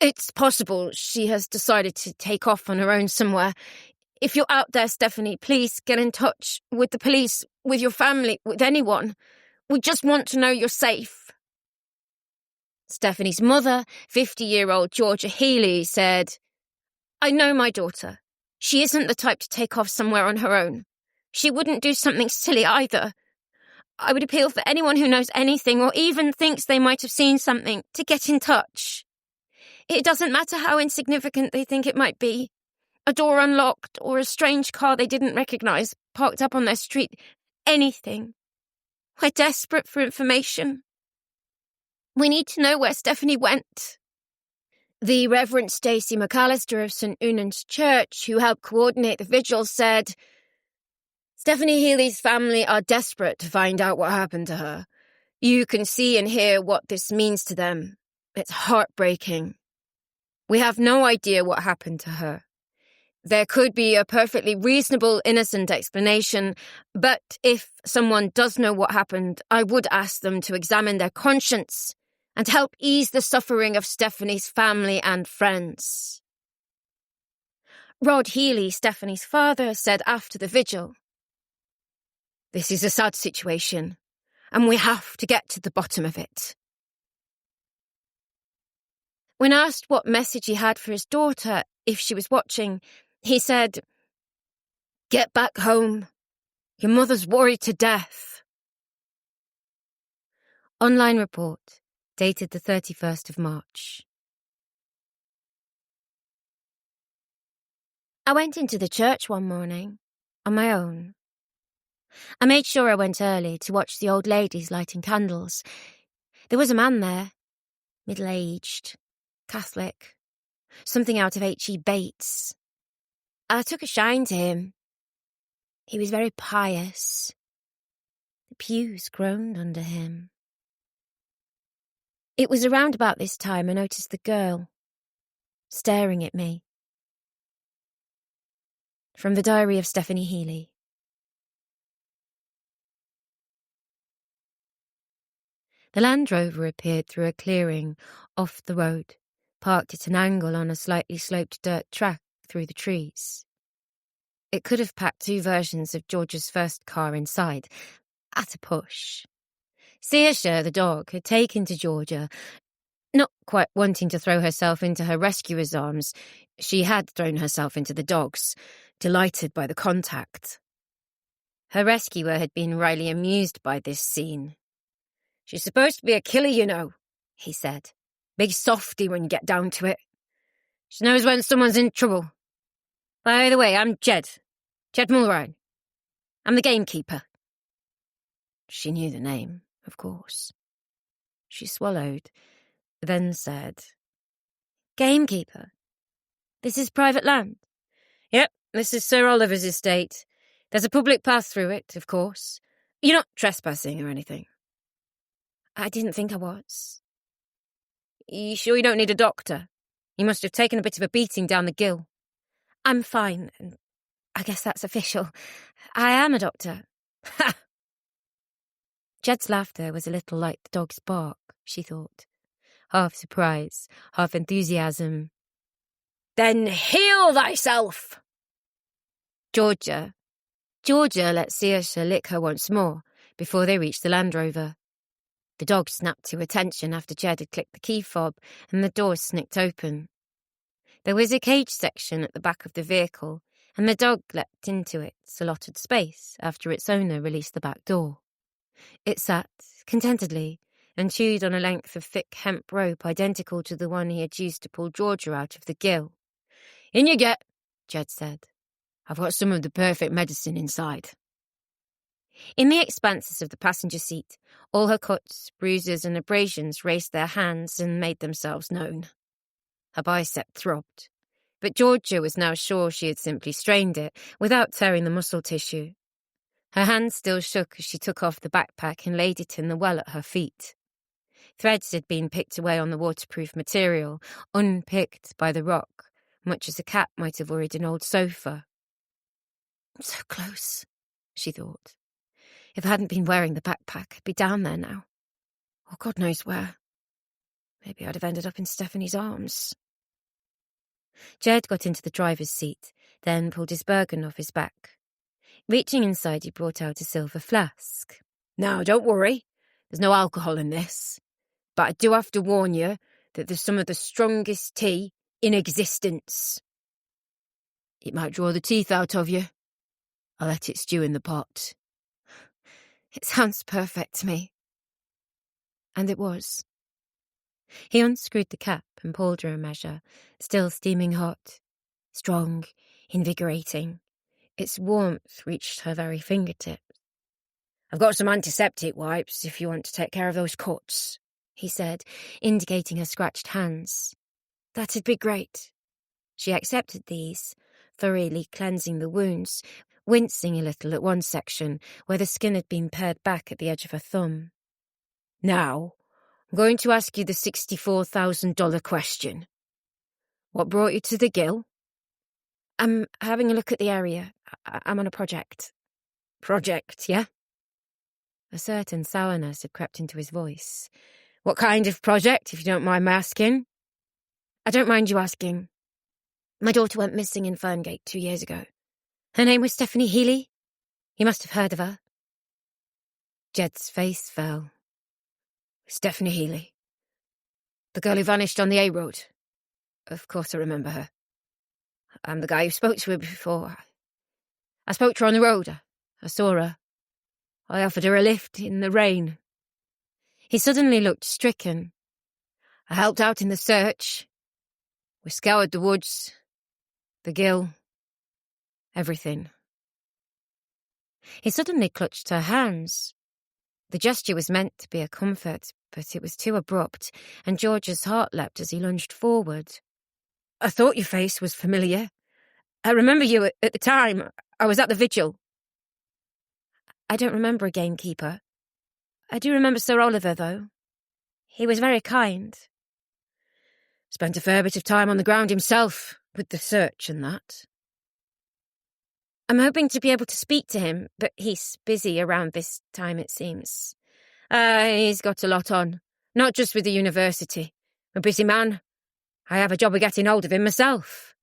"It's possible she has decided to take off on her own somewhere. If you're out there, Stephanie, please get in touch with the police, with your family, with anyone. We just want to know you're safe." Stephanie's mother, 50-year-old Georgia Healy, said, "I know my daughter. She isn't the type to take off somewhere on her own. She wouldn't do something silly either. I would appeal for anyone who knows anything or even thinks they might have seen something to get in touch. It doesn't matter how insignificant they think it might be. A door unlocked or a strange car they didn't recognise parked up on their street. Anything. We're desperate for information. We need to know where Stephanie went." The Reverend Stacey McAllister of St. Unan's Church, who helped coordinate the vigil, said, "Stephanie Healy's family are desperate to find out what happened to her. You can see and hear what this means to them. It's heartbreaking. We have no idea what happened to her. There could be a perfectly reasonable, innocent explanation, but if someone does know what happened, I would ask them to examine their conscience and help ease the suffering of Stephanie's family and friends." Rod Healy, Stephanie's father, said after the vigil, "This is a sad situation, and we have to get to the bottom of it." When asked what message he had for his daughter if she was watching, he said, "Get back home. Your mother's worried to death." Online report, dated the 31st of March. I went into the church one morning, on my own. I made sure I went early to watch the old ladies lighting candles. There was a man there, middle-aged, Catholic, something out of H.E. Bates. I took a shine to him. He was very pious. The pews groaned under him. It was around about this time I noticed the girl, staring at me. From the diary of Stephanie Healy. The Land Rover appeared through a clearing off the road, parked at an angle on a slightly sloped dirt track through the trees. It could have packed 2 versions of George's first car inside, at a push. Saoirse, the dog, had taken to Georgia, not quite wanting to throw herself into her rescuer's arms. She had thrown herself into the dog's, delighted by the contact. Her rescuer had been wryly amused by this scene. "She's supposed to be a killer, you know," he said. "Big softy when you get down to it. She knows when someone's in trouble. By the way, I'm Jed Mulrine. I'm the gamekeeper." She knew the name, of course. She swallowed, then said, "Gamekeeper? This is private land?" "Yep, this is Sir Oliver's estate. There's a public path through it, of course. You're not trespassing or anything?" "I didn't think I was." "You sure you don't need a doctor? You must have taken a bit of a beating down the gill." "I'm fine, and I guess that's official. I am a doctor." "Ha!" Jed's laughter was a little like the dog's bark, she thought. Half surprise, half enthusiasm. "Then heal thyself!" Georgia let Saoirse lick her once more before they reached the Land Rover. The dog snapped to attention after Jed had clicked the key fob and the door snicked open. There was a cage section at the back of the vehicle, and the dog leapt into its allotted space after its owner released the back door. It sat, contentedly, and chewed on a length of thick hemp rope identical to the one he had used to pull Georgia out of the gill. "In you get," Jed said. "I've got some of the perfect medicine inside." In the expanses of the passenger seat, all her cuts, bruises and abrasions raised their hands and made themselves known. Her bicep throbbed, but Georgia was now sure she had simply strained it without tearing the muscle tissue. Her hands still shook as she took off the backpack and laid it in the well at her feet. Threads had been picked away on the waterproof material, unpicked by the rock, much as a cat might avoid an old sofa. So close, she thought. If I hadn't been wearing the backpack, I'd be down there now. Or God knows where. Maybe I'd have ended up in Stephanie's arms. Jed got into the driver's seat, then pulled his Bergen off his back. Reaching inside, he brought out a silver flask. "Now, don't worry. There's no alcohol in this. But I do have to warn you that there's some of the strongest tea in existence. It might draw the teeth out of you. I'll let it stew in the pot." "It sounds perfect to me." And it was. He unscrewed the cap and poured her a measure, still steaming hot. Strong, invigorating. Its warmth reached her very fingertips. "I've got some antiseptic wipes if you want to take care of those cuts," he said, indicating her scratched hands. "That'd be great." She accepted these, thoroughly cleansing the wounds, wincing a little at one section where the skin had been pared back at the edge of her thumb. "Now, I'm going to ask you the $64,000 question. What brought you to the gill?" "I'm having a look at the area. I'm on a project." "Project, yeah?" A certain sourness had crept into his voice. "What kind of project, if you don't mind my asking?" "I don't mind you asking. My daughter went missing in Ferngate 2 years ago. Her name was Stephanie Healy. You must have heard of her." Jed's face fell. "Stephanie Healy. The girl who vanished on the A road. Of course I remember her. I'm the guy who spoke to her before. I spoke to her on the road. I saw her. I offered her a lift in the rain." He suddenly looked stricken. "I helped out in the search. We scoured the woods, the gill, everything." He suddenly clutched her hands. The gesture was meant to be a comfort, but it was too abrupt, and George's heart leapt as he lunged forward. "I thought your face was familiar. I remember you at the time. I was at the vigil." "I don't remember a gamekeeper. I do remember Sir Oliver, though. He was very kind." Spent a fair bit of time on the ground himself, with the search and that. I'm hoping to be able to speak to him, but he's busy around this time, it seems. He's got a lot on, not just with the university. A busy man. I have a job of getting hold of him myself.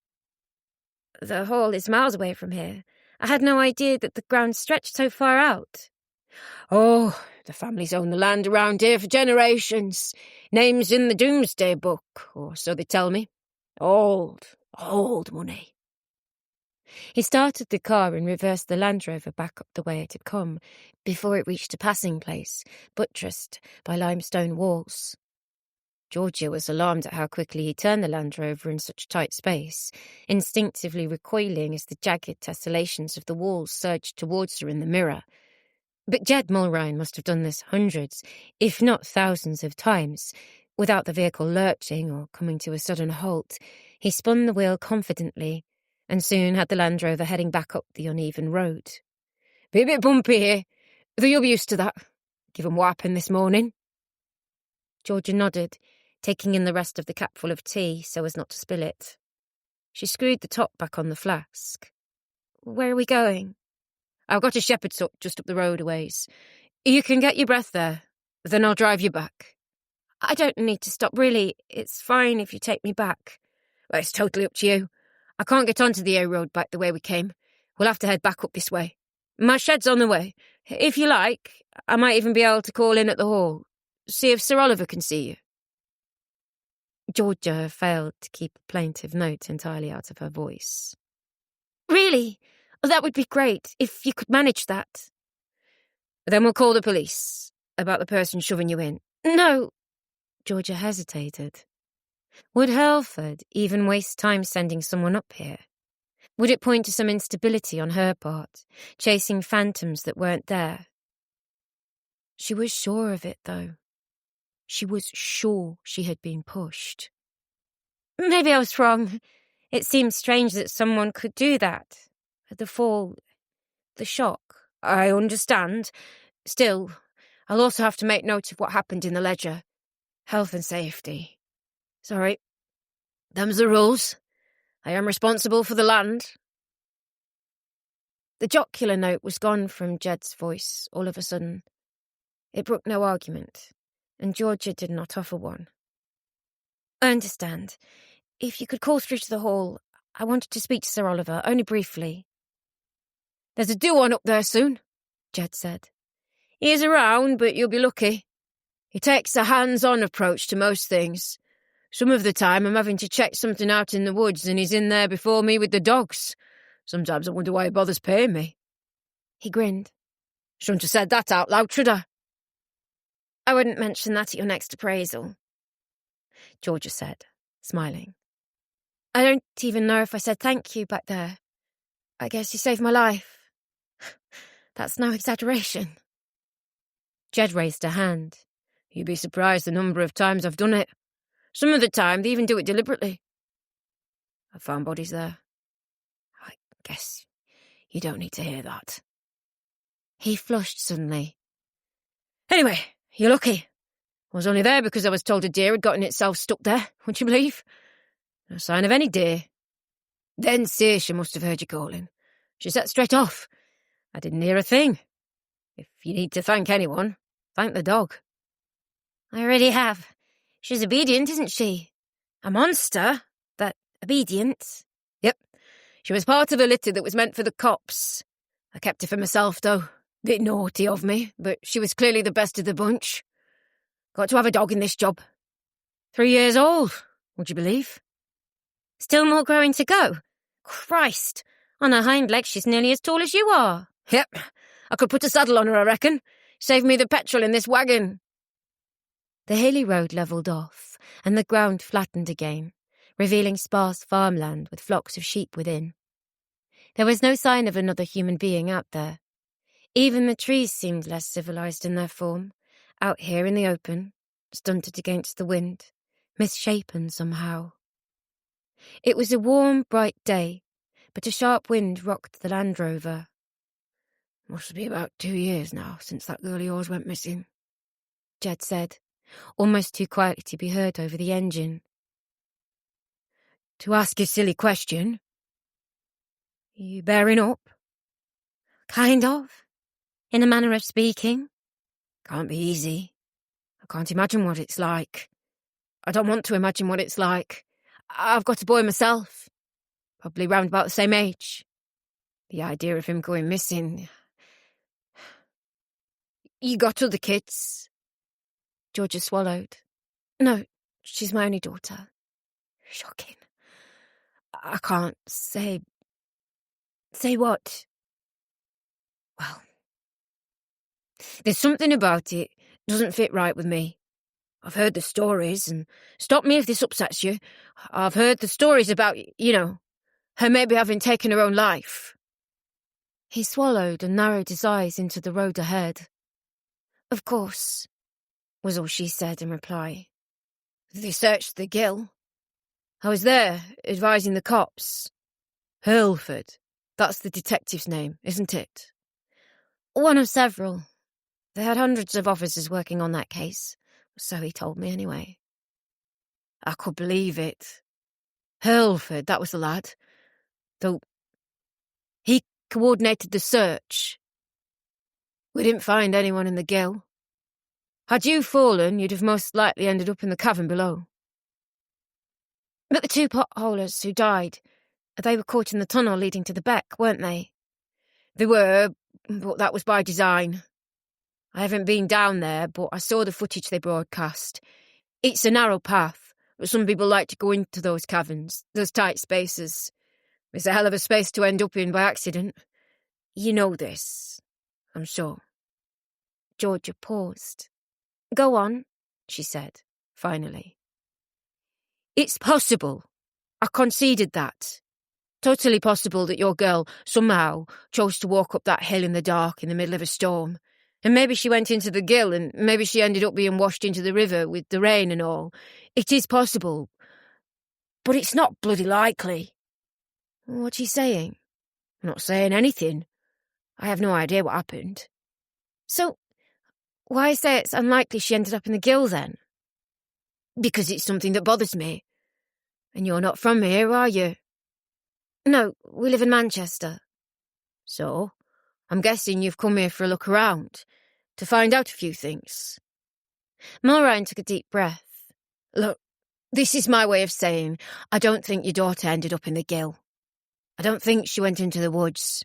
The hall is miles away from here. I had no idea that the ground stretched so far out. Oh, the family's owned the land around here for generations. Names in the Doomsday Book, or so they tell me. Old money. He started the car and reversed the Land Rover back up the way it had come, before it reached a passing place, buttressed by limestone walls. Georgia was alarmed at how quickly he turned the Land Rover in such tight space, instinctively recoiling as the jagged tessellations of the walls surged towards her in the mirror. But Jed Mulrine must have done this hundreds, if not thousands of times. Without the vehicle lurching or coming to a sudden halt, he spun the wheel confidently, and soon had the Land Rover heading back up the uneven road. Be a bit bumpy here, though you'll be used to that. Give 'em what happened this morning. Georgia nodded, taking in the rest of the capful of tea so as not to spill it. She screwed the top back on the flask. Where are we going? I've got a shepherd's hut just up the road a ways. You can get your breath there, then I'll drive you back. I don't need to stop, really. It's fine if you take me back. Well, it's totally up to you. I can't get onto the A road back the way we came. We'll have to head back up this way. My shed's on the way. If you like, I might even be able to call in at the hall. See if Sir Oliver can see you. Georgia failed to keep a plaintive note entirely out of her voice. Really? That would be great, if you could manage that. Then we'll call the police about the person shoving you in. No. Georgia hesitated. Would Hurlford even waste time sending someone up here? Would it point to some instability on her part, chasing phantoms that weren't there? She was sure of it, though. She was sure she had been pushed. Maybe I was wrong. It seems strange that someone could do that. The fall, the shock. I understand. Still, I'll also have to make note of what happened in the ledger. Health and safety. Sorry. Them's the rules. I am responsible for the land. The jocular note was gone from Jed's voice all of a sudden. It brooked no argument, and Georgia did not offer one. I understand. If you could call through to the hall, I wanted to speak to Sir Oliver, only briefly. There's a do-on up there soon, Jed said. He is around, but you'll be lucky. He takes a hands-on approach to most things. Some of the time I'm having to check something out in the woods and he's in there before me with the dogs. Sometimes I wonder why he bothers paying me. He grinned. Shouldn't have said that out loud, should I? I wouldn't mention that at your next appraisal, Georgia said, smiling. I don't even know if I said thank you back there. I guess you saved my life. That's no exaggeration. Jed raised a hand. You'd be surprised the number of times I've done it. Some of the time they even do it deliberately. I found bodies there. I guess you don't need to hear that. He flushed suddenly. Anyway, you're lucky. I was only there because I was told a deer had gotten itself stuck there, would you believe? No sign of any deer. Then Saoirse must have heard you calling. She set straight off. I didn't hear a thing. If you need to thank anyone, thank the dog. I already have. She's obedient, isn't she? A monster, but obedient. Yep. She was part of a litter that was meant for the cops. I kept her for myself, though. Bit naughty of me, but she was clearly the best of the bunch. Got to have a dog in this job. 3 years old, would you believe? Still more growing to go. Christ, on her hind legs she's nearly as tall as you are. Yep, I could put a saddle on her, I reckon. Save me the petrol in this wagon. The hilly road levelled off, and the ground flattened again, revealing sparse farmland with flocks of sheep within. There was no sign of another human being out there. Even the trees seemed less civilized in their form, out here in the open, stunted against the wind, misshapen somehow. It was a warm, bright day, but a sharp wind rocked the Land Rover. Must be about 2 years now since that girl of yours went missing, Jed said, almost too quietly to be heard over the engine. To ask a silly question. You bearing up? Kind of. In a manner of speaking. Can't be easy. I can't imagine what it's like. I don't want to imagine what it's like. I've got a boy myself. Probably round about the same age. The idea of him going missing. You got other kids? Georgia swallowed. No, she's my only daughter. Shocking. I can't say... Say what? Well, there's something about it doesn't fit right with me. I've heard the stories, and stop me if this upsets you. I've heard the stories about, her maybe having taken her own life. He swallowed and narrowed his eyes into the road ahead. Of course, was all she said in reply. They searched the gill. I was there, advising the cops. Hurlford. That's the detective's name, isn't it? One of several. They had hundreds of officers working on that case. So he told me anyway. I could believe it. Hurlford, that was the lad. Though he coordinated the search. We didn't find anyone in the gill. Had you fallen, you'd have most likely ended up in the cavern below. But the two potholers who died, they were caught in the tunnel leading to the beck, weren't they? They were, but that was by design. I haven't been down there, but I saw the footage they broadcast. It's a narrow path, but some people like to go into those caverns, those tight spaces. It's a hell of a space to end up in by accident. You know this, I'm sure. Georgia paused. Go on, she said, finally. It's possible. I conceded that. Totally possible that your girl somehow chose to walk up that hill in the dark in the middle of a storm. And maybe she went into the gill, and maybe she ended up being washed into the river with the rain and all. It is possible. But it's not bloody likely. What's he saying? I'm not saying anything. I have no idea what happened. So, why say it's unlikely she ended up in the gill then? Because it's something that bothers me. And you're not from here, are you? No, we live in Manchester. So, I'm guessing you've come here for a look around, to find out a few things. Mulrine took a deep breath. Look, this is my way of saying I don't think your daughter ended up in the gill. I don't think she went into the woods.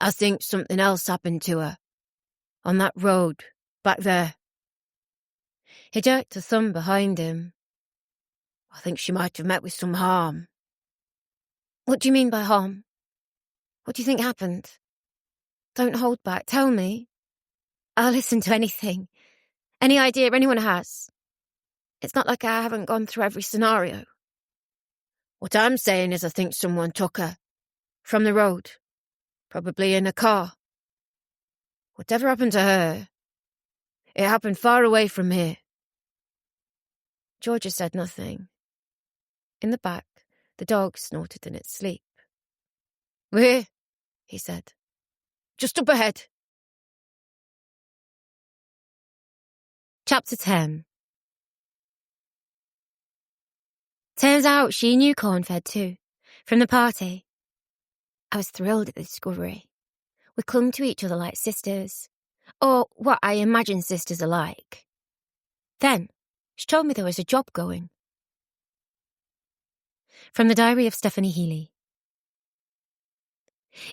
I think something else happened to her. On that road, back there. He jerked a thumb behind him. I think she might have met with some harm. What do you mean by harm? What do you think happened? Don't hold back, tell me. I'll listen to anything. Any idea anyone has. It's not like I haven't gone through every scenario. What I'm saying is I think someone took her. From the road. Probably in a car. Whatever happened to her, it happened far away from here. Georgia said nothing. In the back, the dog snorted in its sleep. We're here, he said. Just up ahead. Chapter 10. Turns out she knew Cornfed too, from the party. I was thrilled at the discovery. We clung to each other like sisters, or what I imagine sisters are like. Then, she told me there was a job going. From the diary of Stephanie Healy.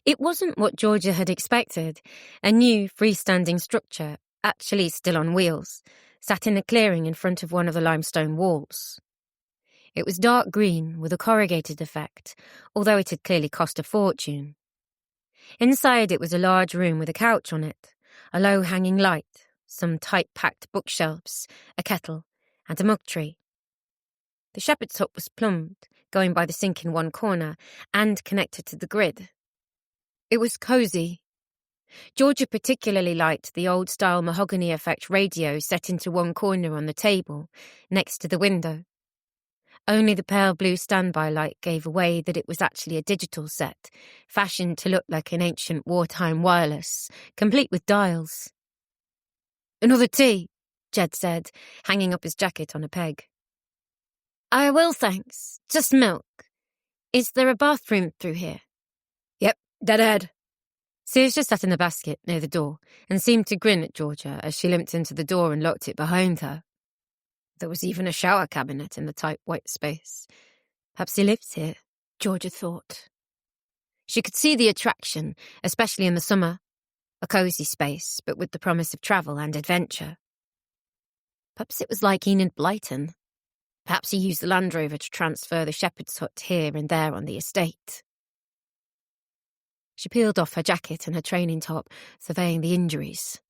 It wasn't what Georgia had expected, a new freestanding structure, actually still on wheels, sat in a clearing in front of one of the limestone walls. It was dark green with a corrugated effect, although it had clearly cost a fortune. Inside it was a large room with a couch on it, a low-hanging light, some tight-packed bookshelves, a kettle, and a mug tree. The shepherd's hut was plumbed, going by the sink in one corner, and connected to the grid. It was cosy. Georgia particularly liked the old-style mahogany effect radio set into one corner on the table, next to the window. Only the pale blue standby light gave away that it was actually a digital set, fashioned to look like an ancient wartime wireless, complete with dials. Another tea, Jed said, hanging up his jacket on a peg. I will, thanks. Just milk. Is there a bathroom through here? Yep, dead ahead. Sears just sat in the basket near the door and seemed to grin at Georgia as she limped into the door and locked it behind her. There was even a shower cabinet in the tight white space. Perhaps he lives here, Georgia thought. She could see the attraction, especially in the summer. A cosy space, but with the promise of travel and adventure. Perhaps it was like Enid Blyton. Perhaps he used the Land Rover to transfer the shepherd's hut here and there on the estate. She peeled off her jacket and her training top, surveying the injuries.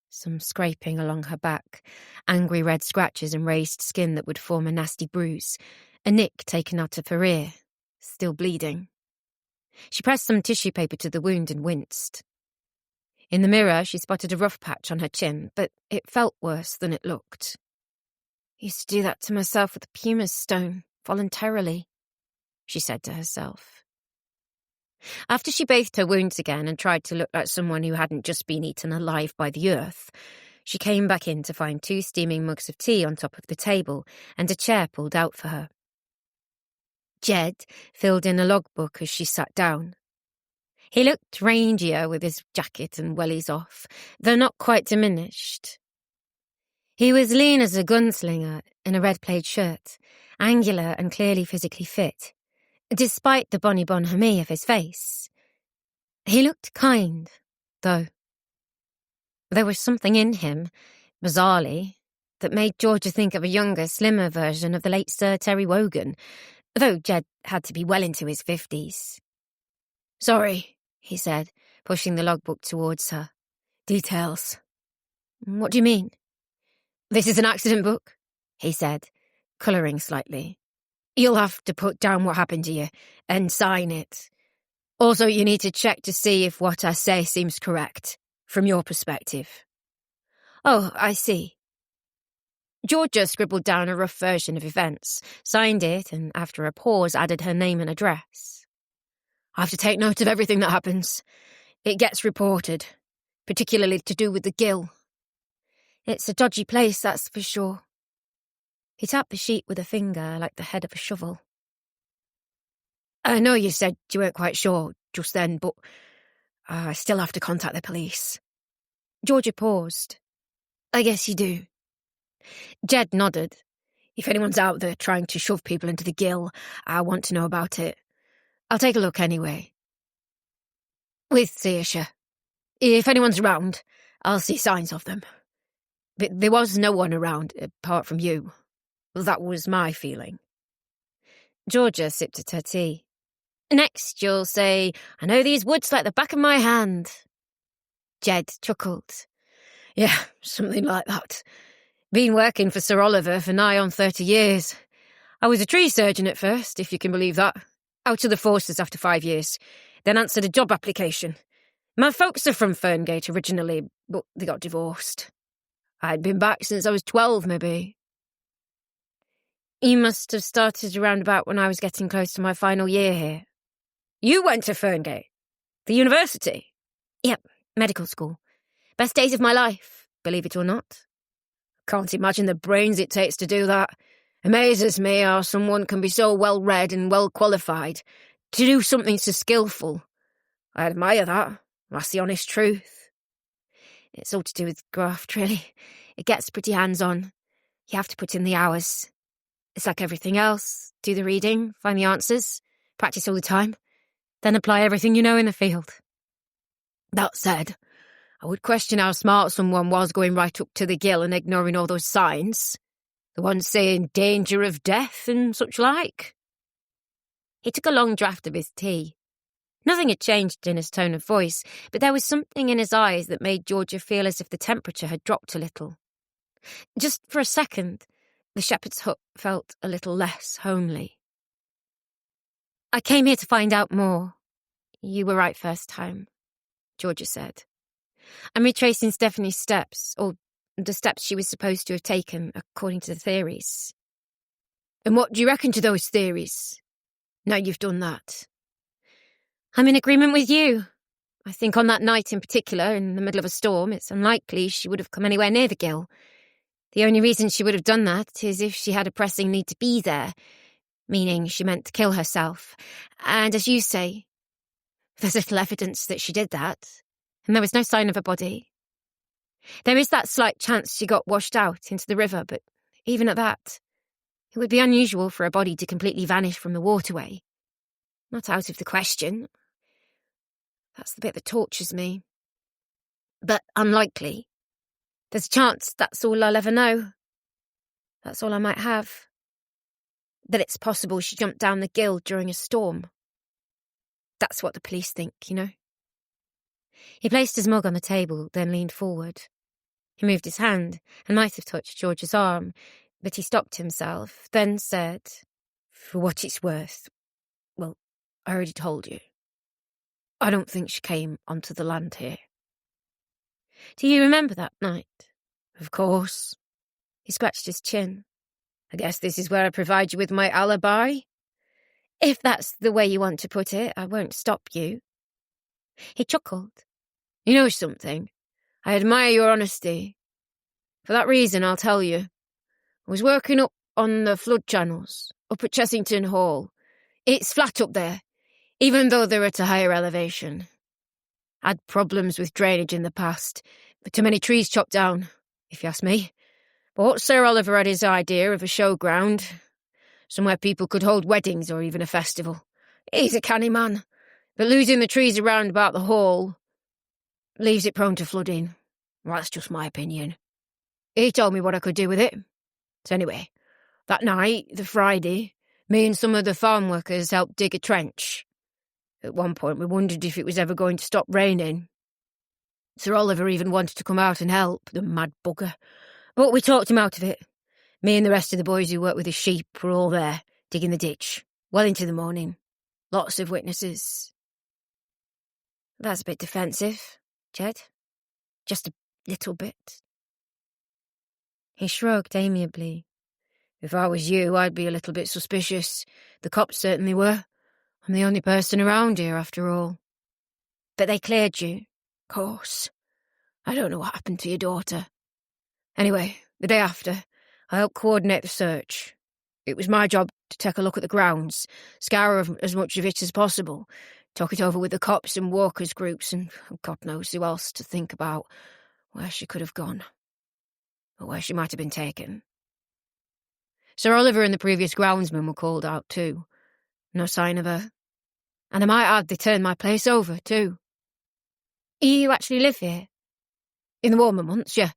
Some scraping along her back, angry red scratches and raised skin that would form a nasty bruise, a nick taken out of her ear, still bleeding. She pressed some tissue paper to the wound and winced. In the mirror, she spotted a rough patch on her chin, but it felt worse than it looked. I used to do that to myself with the pumice stone, voluntarily, she said to herself. After she bathed her wounds again and tried to look like someone who hadn't just been eaten alive by the earth, she came back in to find 2 steaming mugs of tea on top of the table and a chair pulled out for her. Jed filled in a logbook as she sat down. He looked rangier with his jacket and wellies off, though not quite diminished. He was lean as a gunslinger in a red plaid shirt, angular and clearly physically fit, despite the bonny bonhomie of his face. He looked kind, though. There was something in him, bizarrely, that made Georgia think of a younger, slimmer version of the late Sir Terry Wogan, though Jed had to be well into his 50s. "Sorry," he said, pushing the logbook towards her. "Details." "What do you mean?" "This is an accident book," he said, colouring slightly. "You'll have to put down what happened to you and sign it. Also, you need to check to see if what I say seems correct, from your perspective." "Oh, I see." Georgia scribbled down a rough version of events, signed it, and after a pause added her name and address. "I have to take note of everything that happens. It gets reported, particularly to do with the Gill. It's a dodgy place, that's for sure." He tapped the sheet with a finger like the head of a shovel. "I know you said you weren't quite sure just then, but I still have to contact the police." Georgia paused. "I guess you do." Jed nodded. "If anyone's out there trying to shove people into the Gill, I want to know about it. I'll take a look anyway." "With Saoirse. If anyone's around, I'll see signs of them. But there was no one around, apart from you. That was my feeling." Georgia sipped at her tea. "Next you'll say, 'I know these woods like the back of my hand.'" Jed chuckled. "Yeah, something like that. Been working for Sir Oliver for nigh on 30 years. I was a tree surgeon at first, if you can believe that. Out of the forces after 5 years. Then answered a job application. My folks are from Ferngate originally, but they got divorced. I'd been back since I was 12, maybe." "You must have started around about when I was getting close to my final year here." "You went to Ferngate? The university?" "Yep, medical school. Best days of my life, believe it or not." "Can't imagine the brains it takes to do that. Amazes me how someone can be so well-read and well-qualified to do something so skillful. I admire that. That's the honest truth." "It's all to do with graft, really. It gets pretty hands-on. You have to put in the hours. It's like everything else. Do the reading, find the answers, practice all the time, then apply everything you know in the field." "That said, I would question how smart someone was going right up to the Gill and ignoring all those signs. The ones saying danger of death and such like." He took a long draught of his tea. Nothing had changed in his tone of voice, but there was something in his eyes that made Georgia feel as if the temperature had dropped a little. Just for a second, the shepherd's hut felt a little less homely. "I came here to find out more. You were right first time," Georgia said. "I'm retracing Stephanie's steps, or the steps she was supposed to have taken, according to the theories." "And what do you reckon to those theories, now you've done that?" "I'm in agreement with you. I think on that night in particular, in the middle of a storm, it's unlikely she would have come anywhere near the Gill. The only reason she would have done that is if she had a pressing need to be there. meaning she meant to kill herself. And as you say, there's little evidence that she did that, and there was no sign of a body. There is that slight chance she got washed out into the river, but even at that, it would be unusual for a body to completely vanish from the waterway. Not out of the question. That's the bit that tortures me. But unlikely. There's a chance that's all I'll ever know. That's all I might have. That it's possible she jumped down the gill during a storm. That's what the police think, you know. He placed his mug on the table, then leaned forward. He moved his hand and might have touched George's arm, but he stopped himself, then said, "For what it's worth, well, I already told you. I don't think she came onto the land here." "Do you remember that night?" "Of course." He scratched his chin. "I guess this is where I provide you with my alibi?" "If that's the way you want to put it, I won't stop you." He chuckled. "You know something? I admire your honesty. For that reason, I'll tell you. I was working up on the flood channels, up at Chessington Hall. It's flat up there, even though they're at a higher elevation. Had problems with drainage in the past, but too many trees chopped down, if you ask me. But Sir Oliver had his idea of a showground, somewhere people could hold weddings or even a festival. He's a canny man, but losing the trees around about the hall leaves it prone to flooding. Well, that's just my opinion. He told me what I could do with it. So anyway, that night, the Friday, me and some of the farm workers helped dig a trench. At one point we wondered if it was ever going to stop raining. Sir Oliver even wanted to come out and help, the mad bugger. But we talked him out of it. Me and the rest of the boys who worked with his sheep were all there, digging the ditch, well into the morning. Lots of witnesses. That's a bit defensive, Jed. Just a little bit. He shrugged amiably. If I was you, I'd be a little bit suspicious. The cops certainly were. I'm the only person around here, after all. But they cleared you. Course. I don't know what happened to your daughter. Anyway, the day after, I helped coordinate the search. It was my job to take a look at the grounds, scour as much of it as possible, talk it over with the cops and walkers groups, and God knows who else to think about where she could have gone, or where she might have been taken. Sir Oliver and the previous groundsman were called out too. No sign of her. And I might add they turned my place over too. You actually live here? In the warmer months, yeah.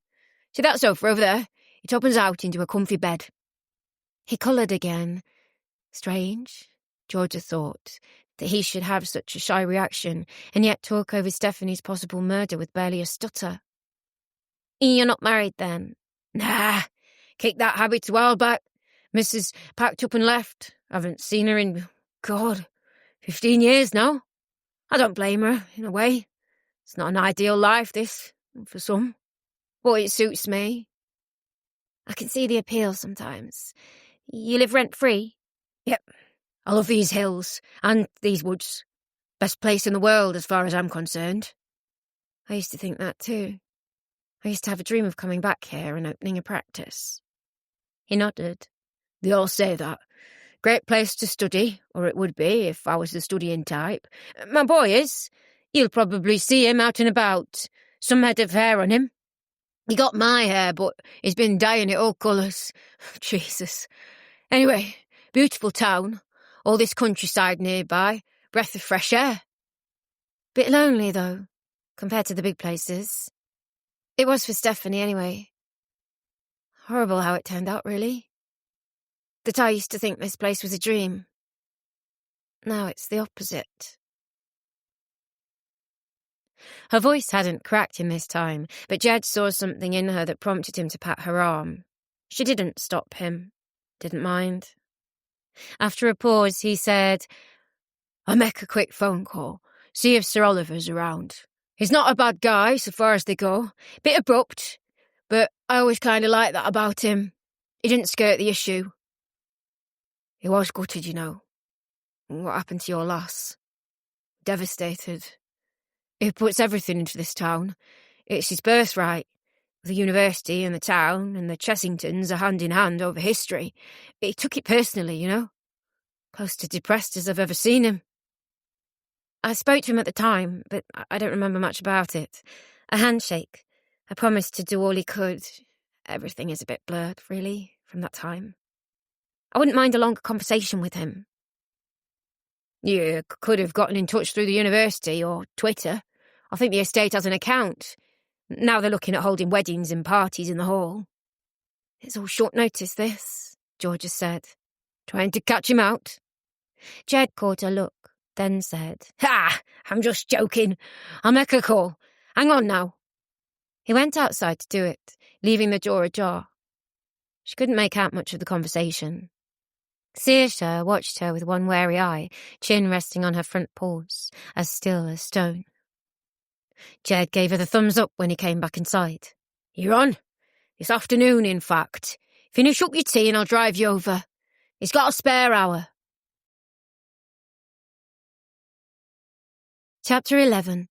See that sofa over there? It opens out into a comfy bed. He coloured again. Strange, Georgia thought, that he should have such a shy reaction and yet talk over Stephanie's possible murder with barely a stutter. You're not married then? Nah, kicked that habit a while back. Mrs. packed up and left. Haven't seen her in, God, 15 years now. I don't blame her, in a way. It's not an ideal life, this, for some. But it suits me. I can see the appeal sometimes. You live rent-free? Yep. I love these hills, and these woods. Best place in the world, as far as I'm concerned. I used to think that, too. I used to have a dream of coming back here and opening a practice. He nodded. They all say that. Great place to study, or it would be if I was the studying type. My boy is. You'll probably see him out and about. Some head of hair on him. He got my hair, but he's been dyeing it all colours. Jesus. Anyway, beautiful town. All this countryside nearby. Breath of fresh air. Bit lonely, though, compared to the big places. It was for Stephanie, anyway. Horrible how it turned out, really. That I used to think this place was a dream. Now it's the opposite. Her voice hadn't cracked in this time, but Jed saw something in her that prompted him to pat her arm. She didn't stop him. Didn't mind. After a pause, he said, I'll make a quick phone call. See if Sir Oliver's around. He's not a bad guy, so far as they go. Bit abrupt, but I always kind of like that about him. He didn't skirt the issue. He was gutted, you know. What happened to your lass? Devastated. He puts everything into this town. It's his birthright. The university and the town and the Chessingtons are hand in hand over history. He took it personally, you know. Close to depressed as I've ever seen him. I spoke to him at the time, but I don't remember much about it. A handshake. I promised to do all he could. Everything is a bit blurred, really, from that time. I wouldn't mind a longer conversation with him. You could have gotten in touch through the university or Twitter. I think the estate has an account. Now they're looking at holding weddings and parties in the hall. It's all short notice, this, Georgia said. Trying to catch him out? Jed caught a look, then said, Ha! I'm just joking. I'll make a call. Hang on now. He went outside to do it, leaving the door ajar. She couldn't make out much of the conversation. Saoirse watched her with one wary eye, chin resting on her front paws, as still as stone. Jed gave her the thumbs up when he came back inside. You're on? This afternoon, in fact. Finish up your tea and I'll drive you over. He's got a spare hour. Chapter 11.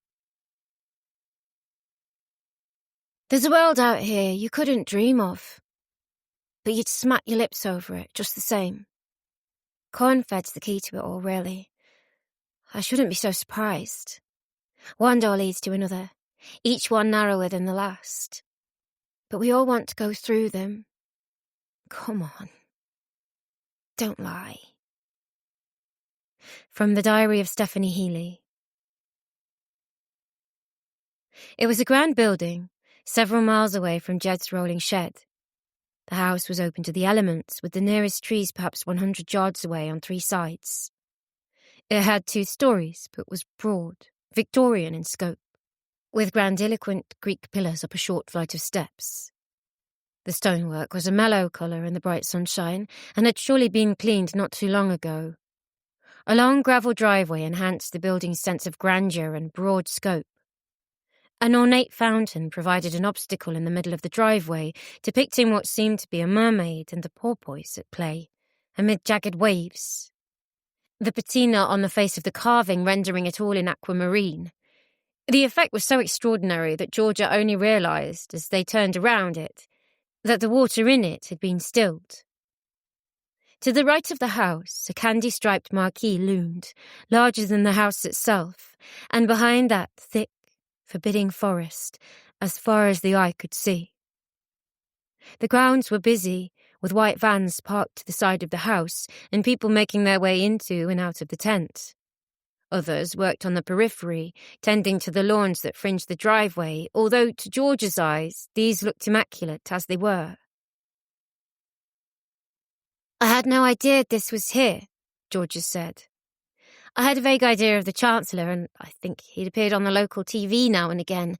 There's a world out here you couldn't dream of, but you'd smack your lips over it just the same. Corn-fed's the key to it all, really. I shouldn't be so surprised. One door leads to another, each one narrower than the last. But we all want to go through them. Come on. Don't lie. From the Diary of Stephanie Healy. It was a grand building, several miles away from Jed's rolling shed. The house was open to the elements, with the nearest trees perhaps 100 yards away on 3 sides. It had 2 stories, but was broad, Victorian in scope, with grandiloquent Greek pillars up a short flight of steps. The stonework was a mellow colour in the bright sunshine, and had surely been cleaned not too long ago. A long gravel driveway enhanced the building's sense of grandeur and broad scope. An ornate fountain provided an obstacle in the middle of the driveway, depicting what seemed to be a mermaid and a porpoise at play, amid jagged waves. The patina on the face of the carving rendering it all in aquamarine. The effect was so extraordinary that Georgia only realised, as they turned around it, that the water in it had been stilled. To the right of the house, a candy-striped marquee loomed, larger than the house itself, and behind that thick, forbidding forest, as far as the eye could see. The grounds were busy, with white vans parked to the side of the house and people making their way into and out of the tent. Others worked on the periphery, tending to the lawns that fringed the driveway, although to George's eyes these looked immaculate as they were. I had no idea this was here, George said. I had a vague idea of the Chancellor, and I think he'd appeared on the local TV now and again,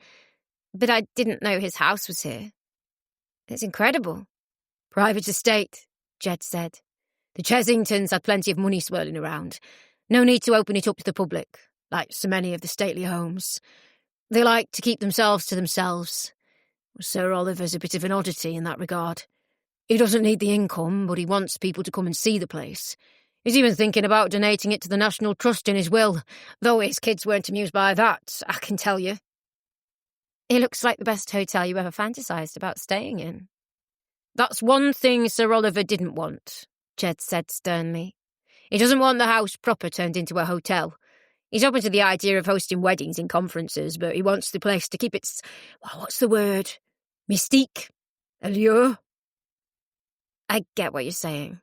but I didn't know his house was here. It's incredible. Private estate, Jed said. The Chesingtons had plenty of money swirling around. No need to open it up to the public, like so many of the stately homes. They like to keep themselves to themselves. Sir Oliver's a bit of an oddity in that regard. He doesn't need the income, but he wants people to come and see the place. He's even thinking about donating it to the National Trust in his will, though his kids weren't amused by that, I can tell you. It looks like the best hotel you ever fantasised about staying in. That's one thing Sir Oliver didn't want, Jed said sternly. He doesn't want the house proper turned into a hotel. He's open to the idea of hosting weddings and conferences, but he wants the place to keep its, what's the word? Mystique? Allure? I get what you're saying.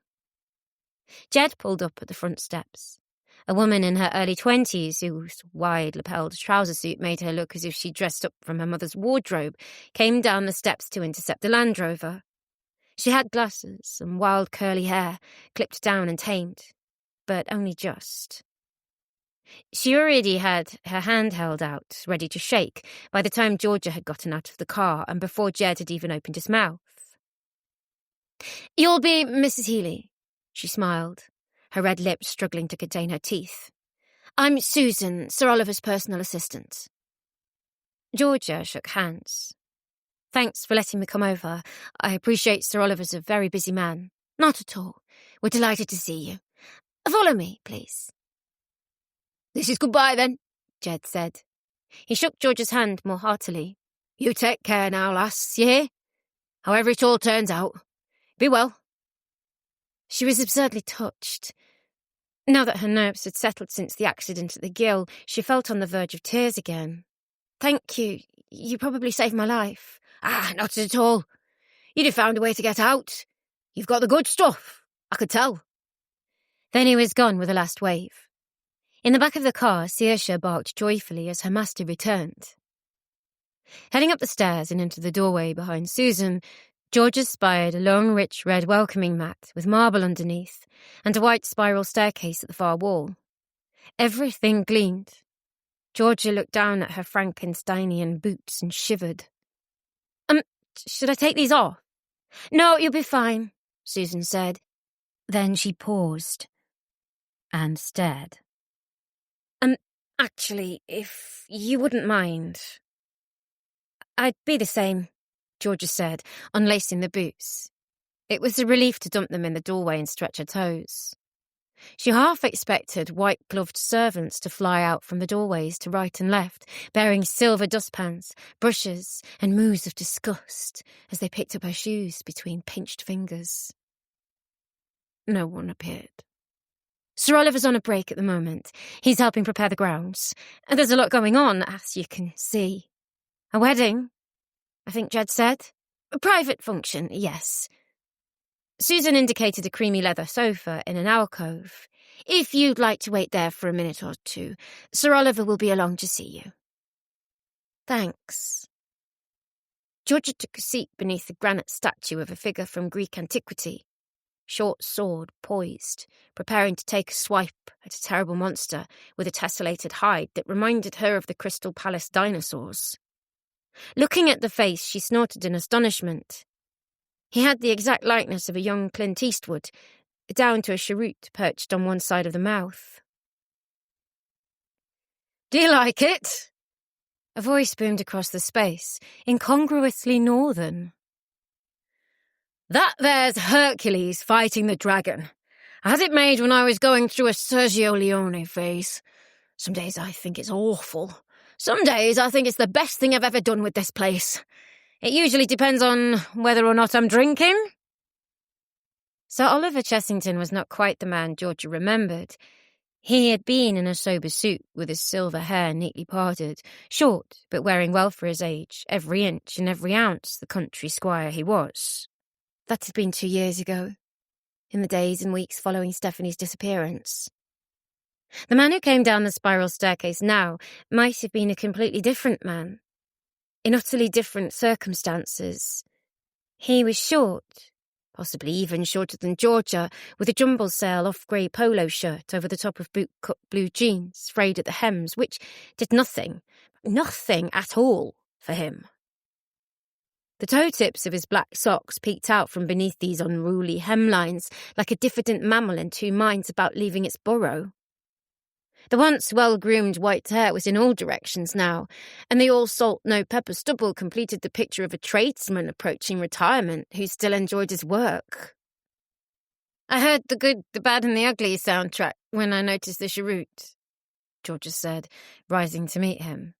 Jed pulled up at the front steps. A woman in her early 20s, whose wide-lapelled trouser suit made her look as if she'd dressed up from her mother's wardrobe, came down the steps to intercept the Land Rover. She had glasses and wild curly hair, clipped down and tamed, but only just. She already had her hand held out, ready to shake, by the time Georgia had gotten out of the car and before Jed had even opened his mouth. "You'll be Mrs. Healy," she smiled, her red lips struggling to contain her teeth. "I'm Susan, Sir Oliver's personal assistant." Georgia shook hands. "Thanks for letting me come over. I appreciate Sir Oliver's a very busy man." "Not at all. We're delighted to see you. Follow me, please." "This is goodbye, then," Jed said. He shook Georgia's hand more heartily. "You take care now, lass, you hear? However it all turns out. Be well." She was absurdly touched. Now that her nerves had settled since the accident at the Gill, she felt on the verge of tears again. "Thank you. You probably saved my life." "Ah, not at all. You'd have found a way to get out. You've got the good stuff. I could tell." Then he was gone with the last wave. In the back of the car, Saoirse barked joyfully as her master returned. Heading up the stairs and into the doorway behind Susan, George espied a long, rich red welcoming mat with marble underneath and a white spiral staircase at the far wall. Everything gleamed. Georgia looked down at her Frankensteinian boots and shivered. Should I take these off?" "No, you'll be fine," Susan said. Then she paused and stared. Actually, if you wouldn't mind." "I'd be the same," Georgia said, unlacing the boots. It was a relief to dump them in the doorway and stretch her toes. She half expected white-gloved servants to fly out from the doorways to right and left, bearing silver dustpans, brushes, and moos of disgust as they picked up her shoes between pinched fingers. No one appeared. Sir Oliver's on a break at the moment. He's helping prepare the grounds. And there's a lot going on, as you can see. A wedding, I think Jed said. A private function, yes. Susan indicated a creamy leather sofa in an alcove. "If you'd like to wait there for a minute or two, Sir Oliver will be along to see you." "Thanks." Georgia took a seat beneath the granite statue of a figure from Greek antiquity, short sword poised, preparing to take a swipe at a terrible monster with a tessellated hide that reminded her of the Crystal Palace dinosaurs. Looking at the face, she snorted in astonishment. He had the exact likeness of a young Clint Eastwood, down to a cheroot perched on one side of the mouth. "Do you like it?" A voice boomed across the space, incongruously northern. "That there's Hercules fighting the dragon. I had it made when I was going through a Sergio Leone phase. Some days I think it's awful. Some days I think it's the best thing I've ever done with this place. It usually depends on whether or not I'm drinking." Sir Oliver Chessington was not quite the man Georgia remembered. He had been in a sober suit with his silver hair neatly parted, short but wearing well for his age, every inch and every ounce the country squire he was. That had been 2 years ago, in the days and weeks following Stephanie's disappearance. The man who came down the spiral staircase now might have been a completely different man, in utterly different circumstances. He was short, possibly even shorter than Georgia, with a jumble sale off-grey polo shirt over the top of boot-cut blue jeans, frayed at the hems, which did nothing at all for him. The toe-tips of his black socks peeked out from beneath these unruly hemlines like a diffident mammal in two minds about leaving its burrow. The once well-groomed white hair was in all directions now, and the all-salt, no-pepper stubble completed the picture of a tradesman approaching retirement who still enjoyed his work. "I heard the Good, the Bad and the Ugly soundtrack when I noticed the cheroot," Georgia said, rising to meet him.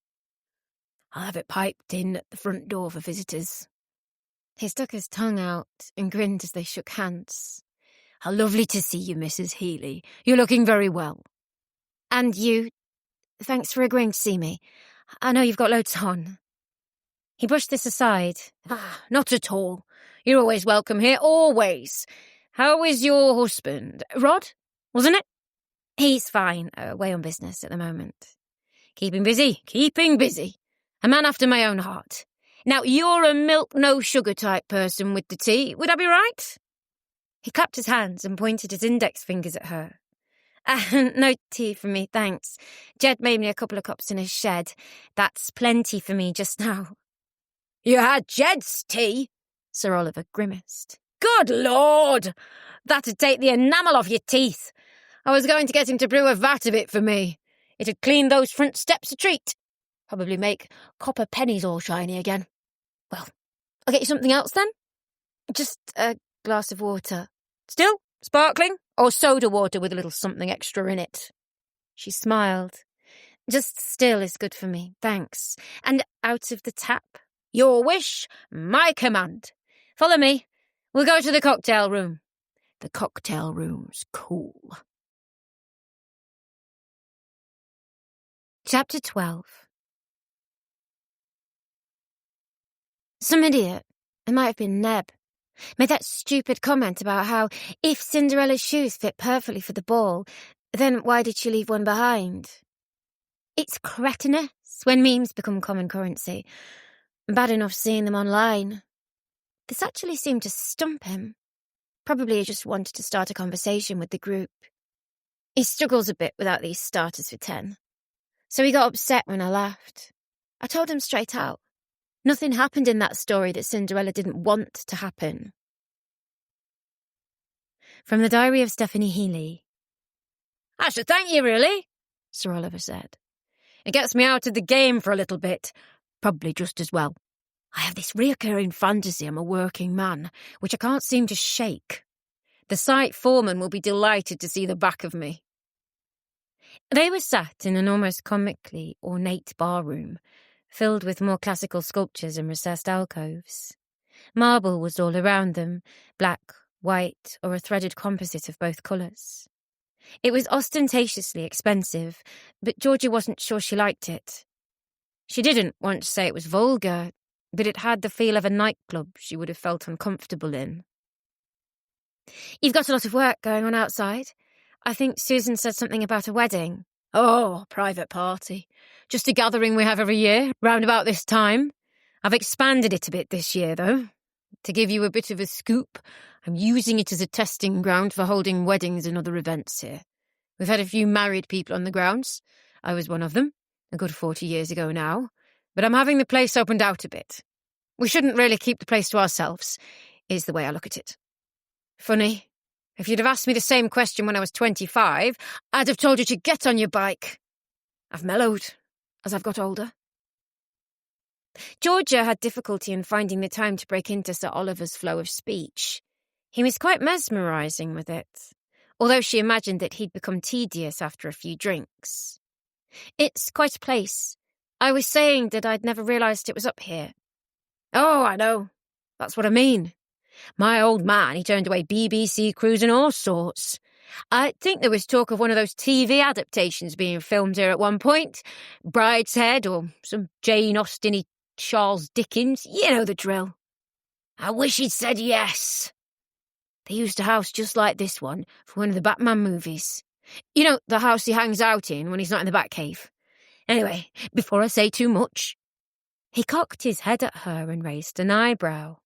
"I'll have it piped in at the front door for visitors." He stuck his tongue out and grinned as they shook hands. "How lovely to see you, Mrs. Healy. You're looking very well." "And you? Thanks for agreeing to see me. I know you've got loads on." He brushed this aside. Not at all. You're always welcome here, always. How is your husband? Rod, wasn't it?" "He's fine, away on business at the moment." Keeping busy. A man after my own heart. Now, you're a milk, no sugar type person with the tea. Would I be right?" He clapped his hands and pointed his index fingers at her. "No tea for me, thanks. Jed made me a couple of cups in his shed. That's plenty for me just now." "You had Jed's tea?" Sir Oliver grimaced. "Good Lord! That'd take the enamel off your teeth. I was going to get him to brew a vat of it for me. It'd clean those front steps a treat. Probably make copper pennies all shiny again. Well, I'll get you something else then." "Just a glass of water." "Still? Sparkling? Or soda water with a little something extra in it?" She smiled. "Just still is good for me, thanks. And out of the tap." "Your wish, my command. Follow me. We'll go to the cocktail room." The cocktail room's cool. Chapter 12. Some idiot, it might have been Neb, made that stupid comment about how if Cinderella's shoes fit perfectly for the ball, then why did she leave one behind? It's cretinous when memes become common currency. Bad enough seeing them online. This actually seemed to stump him. Probably he just wanted to start a conversation with the group. He struggles a bit without these starters for 10. So he got upset when I laughed. I told him straight out. Nothing happened in that story that Cinderella didn't want to happen. From the diary of Stephanie Healy. I should thank you, really, Sir Oliver said. It gets me out of the game for a little bit. Probably just as well. I have this reoccurring fantasy I'm a working man, which I can't seem to shake. The site foreman will be delighted to see the back of me. They were sat in an almost comically ornate bar-room, filled with more classical sculptures and recessed alcoves. Marble was all around them, black, white, or a threaded composite of both colours. It was ostentatiously expensive, but Georgie wasn't sure she liked it. She didn't want to say it was vulgar, but it had the feel of a nightclub she would have felt uncomfortable in. You've got a lot of work going on outside. I think Susan said something about a wedding. Oh, private party. Just a gathering we have every year, round about this time. I've expanded it a bit this year, though. To give you a bit of a scoop, I'm using it as a testing ground for holding weddings and other events here. We've had a few married people on the grounds. I was one of them, a good 40 years ago now. But I'm having the place opened out a bit. We shouldn't really keep the place to ourselves, is the way I look at it. Funny. If you'd have asked me the same question when I was 25, I'd have told you to get on your bike. I've mellowed as I've got older. Georgia had difficulty in finding the time to break into Sir Oliver's flow of speech. He was quite mesmerising with it, although she imagined that he'd become tedious after a few drinks. It's quite a place. I was saying that I'd never realised it was up here. Oh, I know. That's what I mean. My old man, he turned away BBC crews and all sorts. I think there was talk of one of those TV adaptations being filmed here at one point. Brideshead or some Jane Austen-y Charles Dickens. You know the drill. I wish he'd said yes. They used a house just like this one for one of the Batman movies. You know, the house he hangs out in when he's not in the Batcave. Anyway, before I say too much... He cocked his head at her and raised an eyebrow.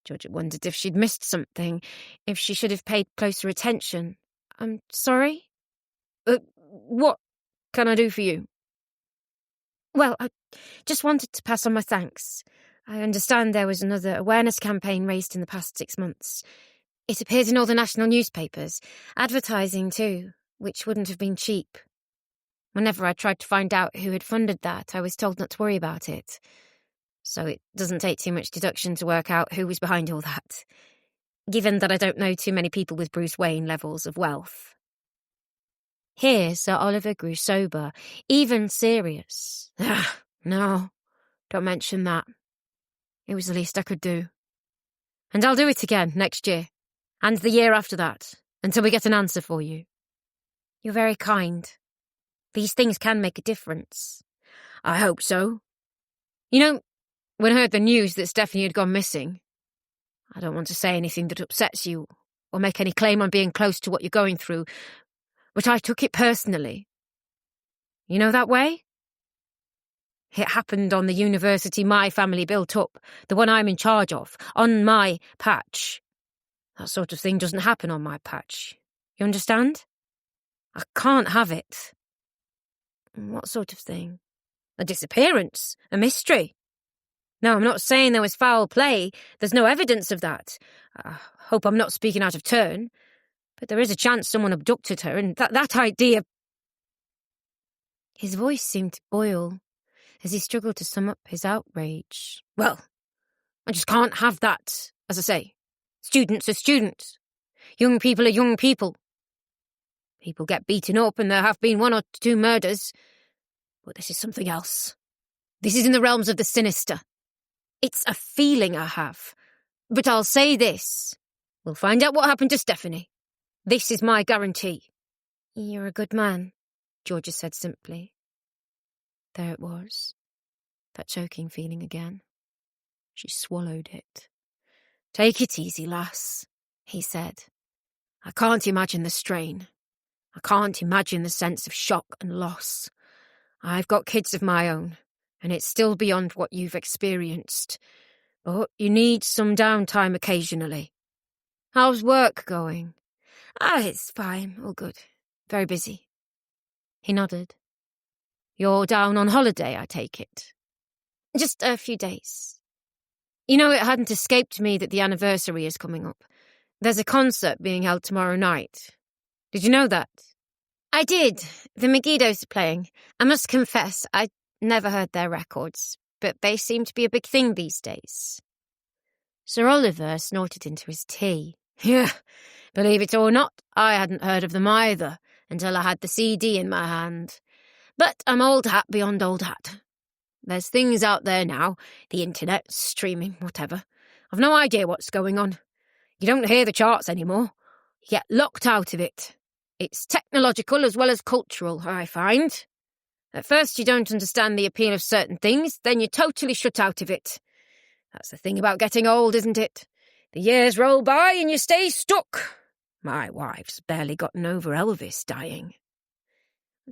Georgia wondered if she'd missed something, if she should have paid closer attention. I'm sorry? What can I do for you? Well, I just wanted to pass on my thanks. I understand there was another awareness campaign raised in the past 6 months. It appeared in all the national newspapers, advertising too, which wouldn't have been cheap. Whenever I tried to find out who had funded that, I was told not to worry about it. So it doesn't take too much deduction to work out who was behind all that, given that I don't know too many people with Bruce Wayne levels of wealth. Here, Sir Oliver grew sober, even serious. No, don't mention that. It was the least I could do. And I'll do it again next year, and the year after that, until we get an answer for you. You're very kind. These things can make a difference. I hope so. You know, when I heard the news that Stephanie had gone missing, I don't want to say anything that upsets you or make any claim on being close to what you're going through, but I took it personally. You know that way? It happened on the university my family built up, the one I'm in charge of, on my patch. That sort of thing doesn't happen on my patch. You understand? I can't have it. What sort of thing? A disappearance, a mystery. No, I'm not saying there was foul play. There's no evidence of that. I hope I'm not speaking out of turn. But there is a chance someone abducted her, and that idea... His voice seemed to boil as he struggled to sum up his outrage. Well, I just can't have that, as I say. Students are students. Young people are young people. People get beaten up, and there have been 1 or 2 murders. But this is something else. This is in the realms of the sinister. It's a feeling I have. But I'll say this. We'll find out what happened to Stephanie. This is my guarantee. You're a good man, Georgia said simply. There it was, that choking feeling again. She swallowed it. "Take it easy, lass," he said. "I can't imagine the strain. I can't imagine the sense of shock and loss. I've got kids of my own, and it's still beyond what you've experienced. But you need some downtime occasionally. How's work going?" It's fine, all good. Very busy." He nodded. "You're down on holiday, I take it?" "Just a few days." "You know, it hadn't escaped me that the anniversary is coming up. There's a concert being held tomorrow night. Did you know that?" "I did. The Megiddos are playing. I must confess, I'd never heard their records, but they seem to be a big thing these days." Sir Oliver snorted into his tea. "Yeah, believe it or not, I hadn't heard of them either until I had the CD in my hand. But I'm old hat beyond old hat. There's things out there now, the internet, streaming, whatever. I've no idea what's going on. You don't hear the charts anymore. You get locked out of it. It's technological as well as cultural, I find. At first you don't understand the appeal of certain things, then you're totally shut out of it. That's the thing about getting old, isn't it? The years roll by and you stay stuck. My wife's barely gotten over Elvis dying."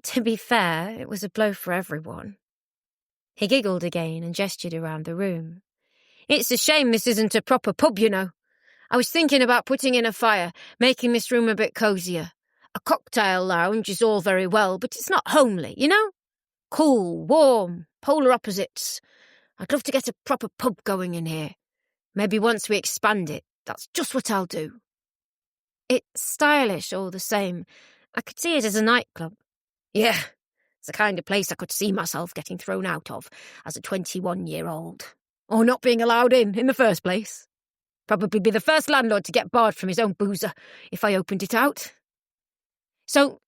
To be fair, it was a blow for everyone. He giggled again and gestured around the room. "It's a shame this isn't a proper pub, you know. I was thinking about putting in a fire, making this room a bit cosier. A cocktail lounge is all very well, but it's not homely, you know? Cool, warm, polar opposites. I'd love to get a proper pub going in here. Maybe once we expand it, that's just what I'll do." "It's stylish all the same. I could see it as a nightclub." "Yeah, it's the kind of place I could see myself getting thrown out of as a 21-year-old. Or not being allowed in the first place. Probably be the first landlord to get barred from his own boozer if I opened it out." "So,"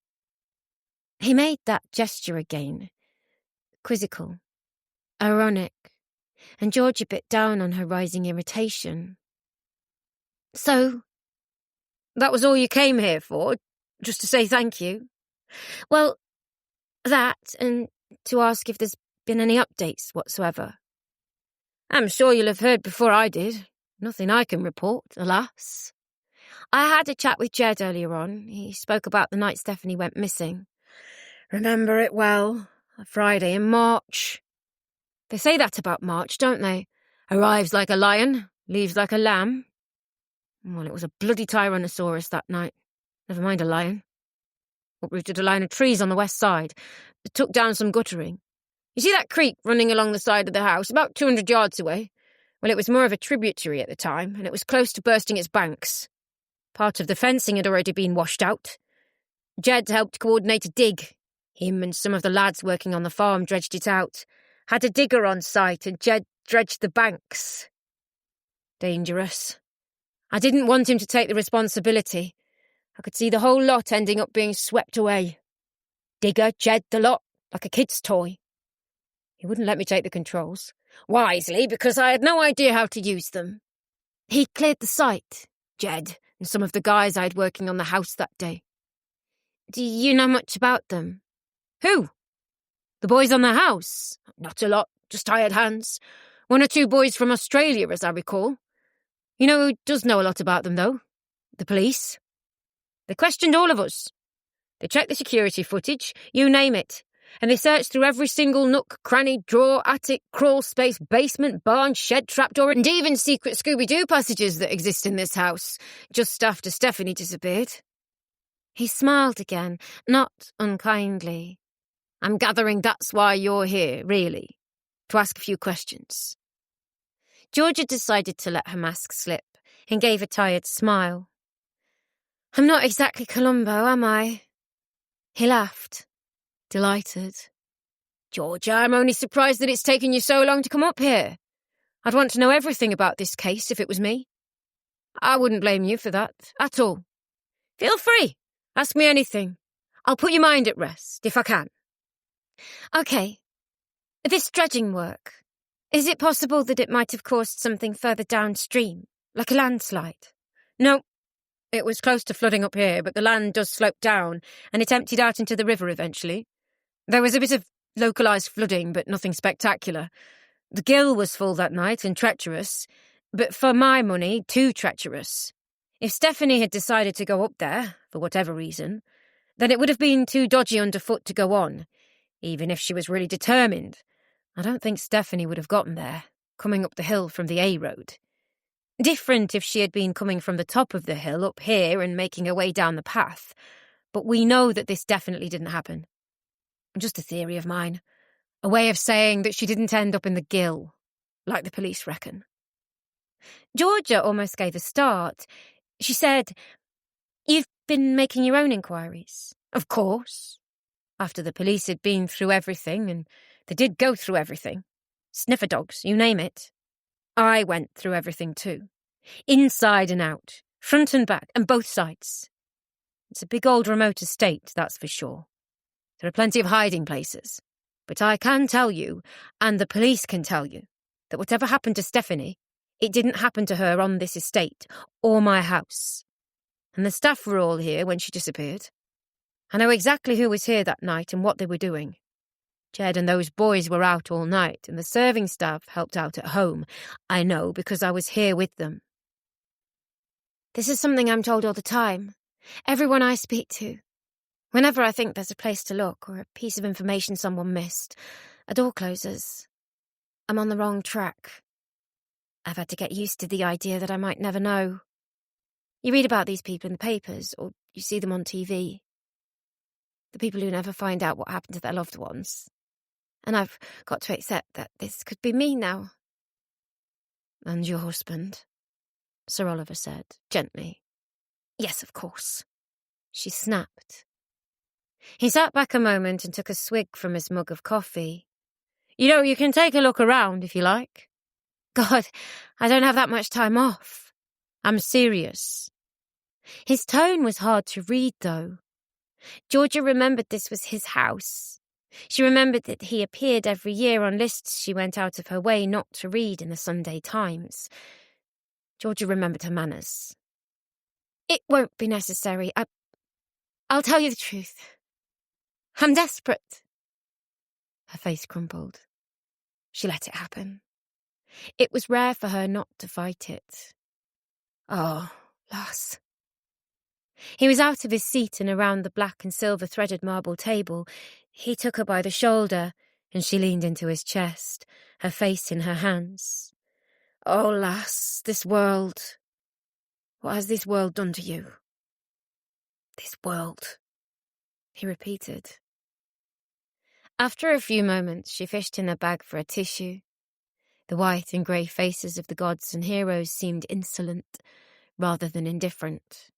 he made that gesture again, quizzical, ironic, and Georgia bit down on her rising irritation. "So, that was all you came here for? Just to say thank you?" "Well, that, and to ask if there's been any updates whatsoever." "I'm sure you'll have heard before I did. Nothing I can report, alas." "I had a chat with Jed earlier on. He spoke about the night Stephanie went missing." "Remember it well. A Friday in March. They say that about March, don't they? Arrives like a lion, leaves like a lamb. Well, it was a bloody Tyrannosaurus that night. Never mind a lion. Uprooted a line of trees on the west side. Took down some guttering. You see that creek running along the side of the house, about 200 yards away? Well, it was more of a tributary at the time, and it was close to bursting its banks. Part of the fencing had already been washed out. Jed helped coordinate a dig. Him and some of the lads working on the farm dredged it out. Had a digger on site, and Jed dredged the banks. Dangerous. I didn't want him to take the responsibility. I could see the whole lot ending up being swept away. Digger, Jed, the lot, like a kid's toy. He wouldn't let me take the controls. Wisely, because I had no idea how to use them. He cleared the site, Jed, and some of the guys I had working on the house that day. "Do you know much about them?" "Who? The boys on the house? Not a lot, just hired hands. One or two boys from Australia, as I recall. You know who does know a lot about them, though? The police. They questioned all of us. They checked the security footage, you name it, and they searched through every single nook, cranny, drawer, attic, crawl space, basement, barn, shed, trapdoor, and even secret Scooby-Doo passages that exist in this house, just after Stephanie disappeared." He smiled again, not unkindly. "I'm gathering that's why you're here, really, to ask a few questions." Georgia decided to let her mask slip and gave a tired smile. "I'm not exactly Columbo, am I?" He laughed, delighted. "Georgia, I'm only surprised that it's taken you so long to come up here. I'd want to know everything about this case if it was me. I wouldn't blame you for that, at all. Feel free, ask me anything. I'll put your mind at rest, if I can." "Okay. This dredging work, is it possible that it might have caused something further downstream, like a landslide?" "No. It was close to flooding up here, but the land does slope down, and it emptied out into the river eventually. There was a bit of Localised flooding, but nothing spectacular. The gill was full that night and treacherous, but for my money, too treacherous. If Stephanie had decided to go up there, for whatever reason, then it would have been too dodgy underfoot to go on, even if she was really determined. I don't think Stephanie would have gotten there, coming up the hill from the A road. Different if she had been coming from the top of the hill up here and making her way down the path, but we know that this definitely didn't happen. Just a theory of mine. A way of saying that she didn't end up in the gill, like the police reckon. Georgia almost gave a start. She said, "You've been making your own inquiries?" "Of course." After the police had been through everything, and they did go through everything. Sniffer dogs, you name it. I went through everything too. Inside and out, front and back, and both sides. It's a big old remote estate, that's for sure. There are plenty of hiding places. But I can tell you, and the police can tell you, that whatever happened to Stephanie, it didn't happen to her on this estate, or my house. And the staff were all here when she disappeared. I know exactly who was here that night and what they were doing. Jed and those boys were out all night, and the serving staff helped out at home. I know because I was here with them. This is something I'm told all the time. Everyone I speak to. Whenever I think there's a place to look or a piece of information someone missed, a door closes. I'm on the wrong track. I've had to get used to the idea that I might never know. You read about these people in the papers, or you see them on TV. The people who never find out what happened to their loved ones. And I've got to accept that this could be me now. "And your husband?" Sir Oliver said, gently. "Yes, of course," she snapped. He sat back a moment and took a swig from his mug of coffee. You can take a look around if you like." "God, I don't have that much time off." "I'm serious." His tone was hard to read, though. Georgia remembered this was his house. She remembered that he appeared every year on lists she went out of her way not to read in the Sunday Times. Georgia remembered her manners. "It won't be necessary. I'll tell you the truth. I'm desperate." Her face crumpled. She let it happen. It was rare for her not to fight it. "Oh, lass." He was out of his seat and around the black and silver threaded marble table. He took her by the shoulder, and she leaned into his chest, her face in her hands. "Oh, lass, this world. What has this world done to you?" "This world," he repeated. After a few moments, she fished in her bag for a tissue. The white and grey faces of the gods and heroes seemed insolent, rather than indifferent.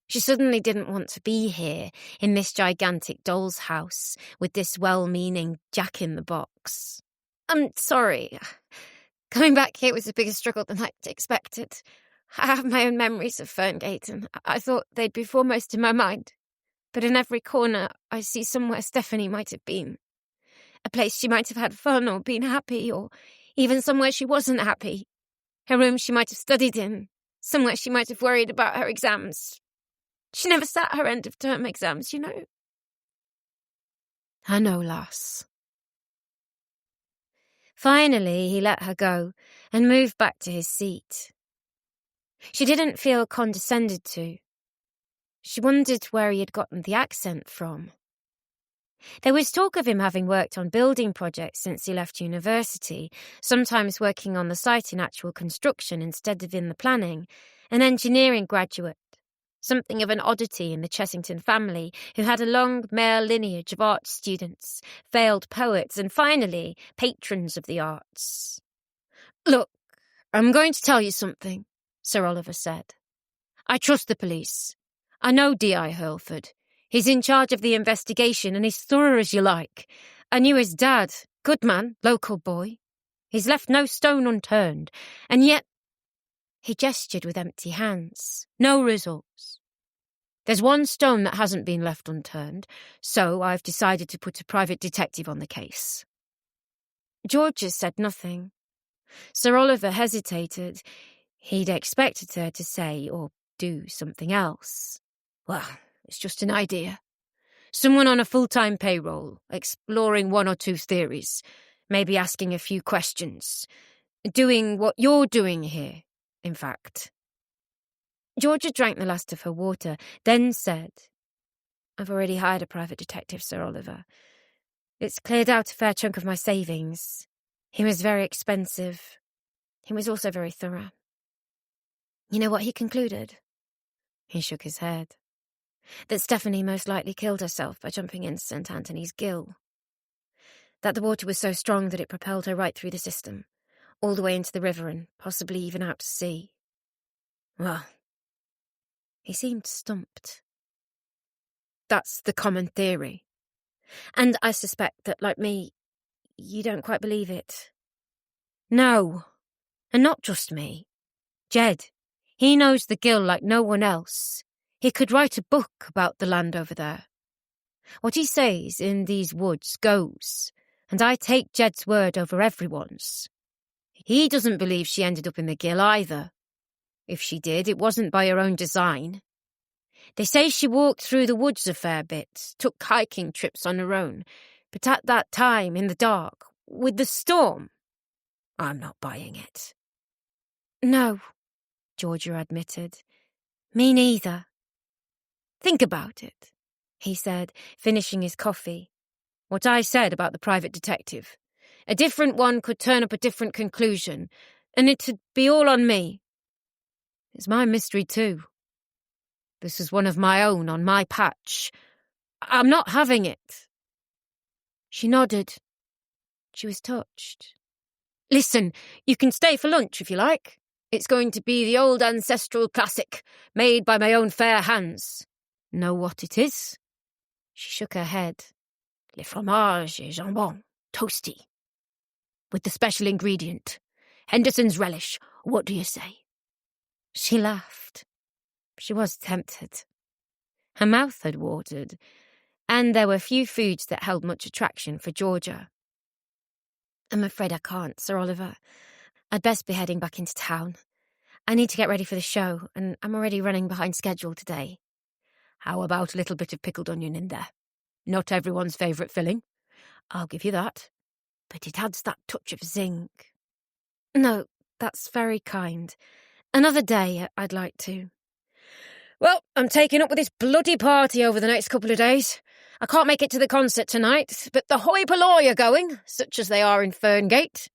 She suddenly didn't want to be here, in this gigantic doll's house, with this well-meaning jack-in-the-box. "I'm sorry. Coming back here was a bigger struggle than I'd expected. I have my own memories of Ferngate, and I thought they'd be foremost in my mind. But in every corner, I see somewhere Stephanie might have been. A place she might have had fun or been happy, or even somewhere she wasn't happy. A room she might have studied in, somewhere she might have worried about her exams. She never sat her end-of-term exams, you know." "I know, lass." Finally, he let her go and moved back to his seat. She didn't feel condescended to. She wondered where he had gotten the accent from. There was talk of him having worked on building projects since he left university, sometimes working on the site in actual construction instead of in the planning, an engineering graduate, something of an oddity in the Chessington family, who had a long male lineage of art students, failed poets, and finally, patrons of the arts. "Look, I'm going to tell you something," Sir Oliver said. "I trust the police. I know D.I. Hurlford. He's in charge of the investigation and he's thorough as you like. I knew his dad. Good man, local boy. He's left no stone unturned. And yet..." He gestured with empty hands. "No results. There's one stone that hasn't been left unturned, so I've decided to put a private detective on the case." Georgia said nothing. Sir Oliver hesitated. He'd expected her to say or do something else. "Well, it's just an idea. Someone on a full-time payroll, exploring one or two theories, maybe asking a few questions. Doing what you're doing here, in fact. Georgia drank the last of her water, then said, I've already hired a private detective, Sir Oliver. It's cleared out a fair chunk of my savings. He was very expensive. He was also very thorough. You know what he concluded? He shook his head. That Stephanie most likely killed herself by jumping in St. Anthony's Gill. That the water was so strong that it propelled her right through the system, all the way into the river and possibly even out to sea. Well, he seemed stumped. That's the common theory. And I suspect that, like me, you don't quite believe it. No, and not just me. Jed, he knows the Gill like no one else. He could write a book about the land over there. What he says in these woods goes, and I take Jed's word over everyone's. He doesn't believe she ended up in the Gill either. If she did, it wasn't by her own design. They say she walked through the woods a fair bit, took hiking trips on her own, but at that time, in the dark, with the storm, I'm not buying it. No, Georgia admitted. Me neither. Think about it, he said, finishing his coffee. What I said about the private detective. A different one could turn up a different conclusion, and it'd be all on me. It's my mystery too. This is one of my own on my patch. I'm not having it. She nodded. She was touched. Listen, you can stay for lunch if you like. It's going to be the old ancestral classic, made by my own fair hands. Know what it is? She shook her head. Le fromage et jambon, toasty. With the special ingredient. Henderson's relish. What do you say? She laughed. She was tempted. Her mouth had watered, and there were few foods that held much attraction for Georgia. I'm afraid I can't, Sir Oliver. I'd best be heading back into town. I need to get ready for the show, and I'm already running behind schedule today. How about a little bit of pickled onion in there? Not everyone's favourite filling. I'll give you that. But it adds that touch of zing. No, that's very kind. Another day, I'd like to. Well, I'm taking up with this bloody party over the next couple of days. I can't make it to the concert tonight, but the hoi polloi are going, such as they are in Ferngate.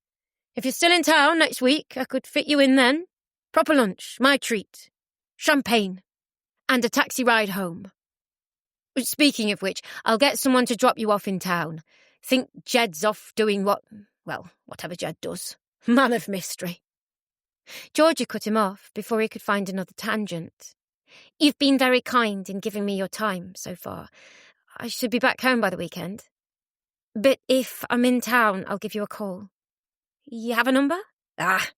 If you're still in town next week, I could fit you in then. Proper lunch, my treat. Champagne. And a taxi ride home. Speaking of which, I'll get someone to drop you off in town. Think Jed's off doing whatever Jed does. Man of mystery. Georgia cut him off before he could find another tangent. You've been very kind in giving me your time so far. I should be back home by the weekend. But if I'm in town, I'll give you a call. You have a number?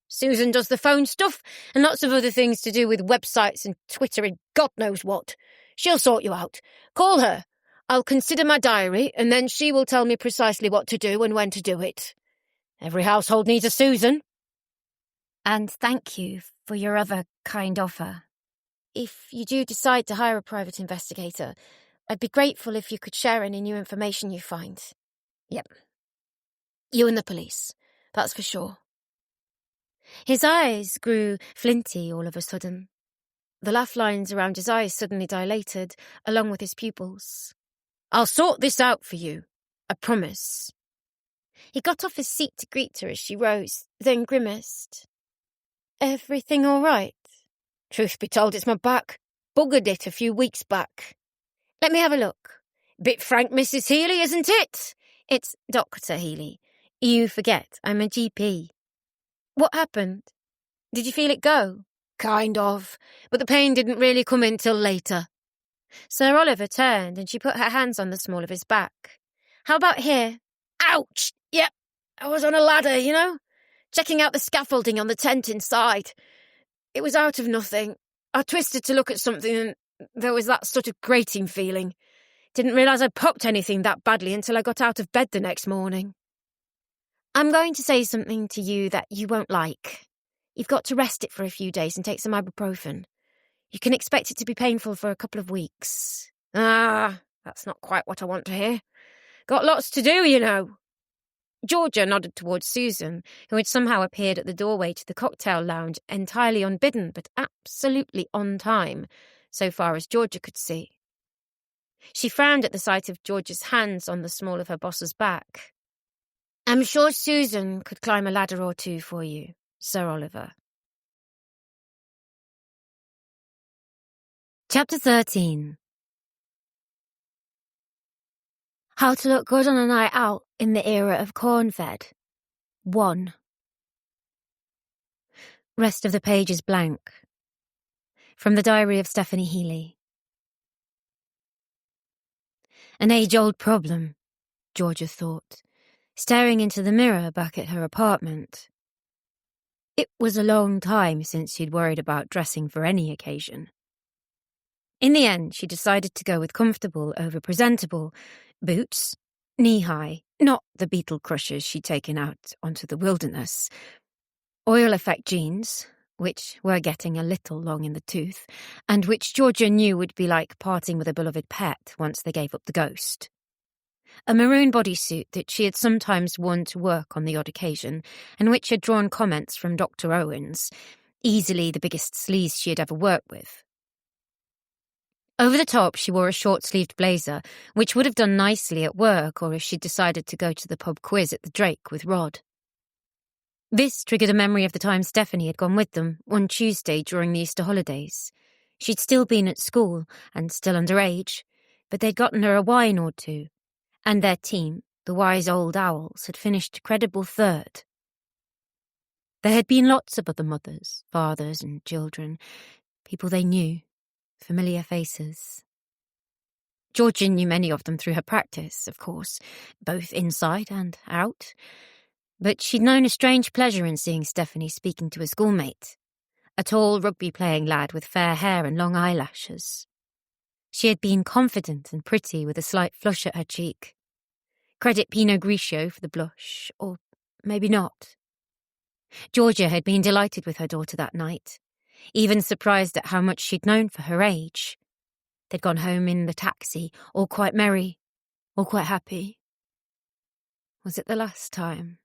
Susan does the phone stuff and lots of other things to do with websites and Twitter and God knows what. She'll sort you out. Call her. I'll consider my diary and then she will tell me precisely what to do and when to do it. Every household needs a Susan. And thank you for your other kind offer. If you do decide to hire a private investigator, I'd be grateful if you could share any new information you find. Yep. You and the police, that's for sure. His eyes grew flinty all of a sudden. The laugh lines around his eyes suddenly dilated, along with his pupils. I'll sort this out for you. I promise. He got off his seat to greet her as she rose, then grimaced. Everything all right? Truth be told, it's my back. Buggered it a few weeks back. Let me have a look. Bit frank, Mrs. Healy, isn't it? It's Dr. Healy. You forget, I'm a GP. What happened? Did you feel it go? Kind of, but the pain didn't really come in till later. Sir Oliver turned and she put her hands on the small of his back. How about here? Ouch! Yep, I was on a ladder, checking out the scaffolding on the tent inside. It was out of nothing. I twisted to look at something and there was that sort of grating feeling. Didn't realise I'd popped anything that badly until I got out of bed the next morning. I'm going to say something to you that you won't like. You've got to rest it for a few days and take some ibuprofen. You can expect it to be painful for a couple of weeks. That's not quite what I want to hear. Got lots to do, you know. Georgia nodded towards Susan, who had somehow appeared at the doorway to the cocktail lounge entirely unbidden but absolutely on time, so far as Georgia could see. She frowned at the sight of Georgia's hands on the small of her boss's back. "I'm sure Susan could climb a ladder or two for you, Sir Oliver." Chapter 13. How to look good on a night out in the era of corn-fed. 1. Rest of the page is blank. From the diary of Stephanie Healy. An age-old problem, Georgia thought, staring into the mirror back at her apartment. It was a long time since she'd worried about dressing for any occasion. In the end, she decided to go with comfortable over presentable boots, knee-high, not the beetle crushers she'd taken out onto the wilderness, oil-effect jeans, which were getting a little long in the tooth, and which Georgia knew would be like parting with a beloved pet once they gave up the ghost. A maroon bodysuit that she had sometimes worn to work on the odd occasion, and which had drawn comments from Dr. Owens, easily the biggest sleaze she had ever worked with. Over the top, she wore a short-sleeved blazer, which would have done nicely at work or if she'd decided to go to the pub quiz at the Drake with Rod. This triggered a memory of the time Stephanie had gone with them one Tuesday during the Easter holidays. She'd still been at school and still underage, but they'd gotten her a wine or two, and their team, the Wise Old Owls, had finished credible third. There had been lots of other mothers, fathers and children, people they knew, familiar faces. Georgia knew many of them through her practice, of course, both inside and out, but she'd known a strange pleasure in seeing Stephanie speaking to a schoolmate, a tall rugby-playing lad with fair hair and long eyelashes. She had been confident and pretty with a slight flush at her cheek. Credit Pinot Grigio for the blush, or maybe not. Georgia had been delighted with her daughter that night, even surprised at how much she'd known for her age. They'd gone home in the taxi, all quite merry, all quite happy. Was it the last time?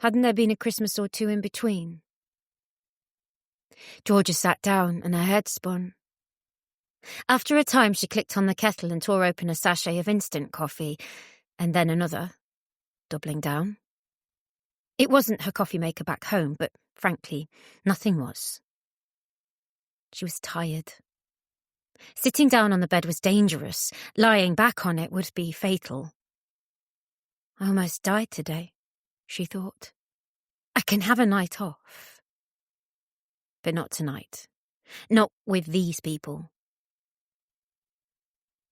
Hadn't there been a Christmas or two in between? Georgia sat down and her head spun. After a time, she clicked on the kettle and tore open a sachet of instant coffee, and then another, doubling down. It wasn't her coffee maker back home, but frankly, nothing was. She was tired. Sitting down on the bed was dangerous. Lying back on it would be fatal. I almost died today, she thought. I can have a night off. But not tonight. Not with these people.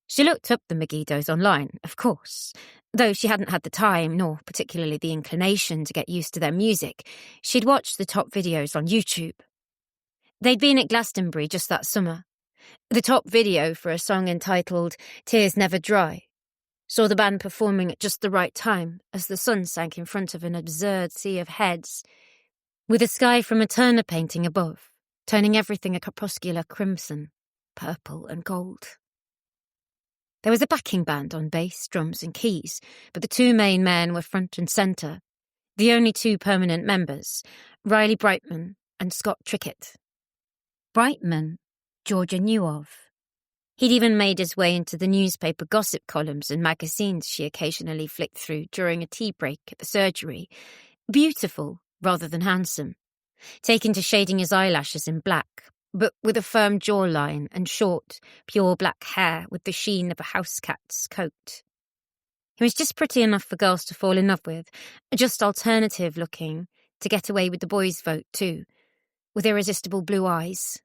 She looked up the Megiddos online, of course. Though she hadn't had the time, nor particularly the inclination to get used to their music, she'd watched the top videos on YouTube. They'd been at Glastonbury just that summer. The top video for a song entitled Tears Never Dry saw the band performing at just the right time as the sun sank in front of an absurd sea of heads, with a sky from a Turner painting above, turning everything a crepuscular crimson, purple and gold. There was a backing band on bass, drums and keys, but the two main men were front and centre, the only two permanent members, Riley Brightman and Scott Trickett. Brightman, Georgia knew of. He'd even made his way into the newspaper gossip columns and magazines she occasionally flicked through during a tea break at the surgery. Beautiful rather than handsome, taken to shading his eyelashes in black, but with a firm jawline and short, pure black hair with the sheen of a house cat's coat. He was just pretty enough for girls to fall in love with, just alternative looking, to get away with the boys' vote too, with irresistible blue eyes.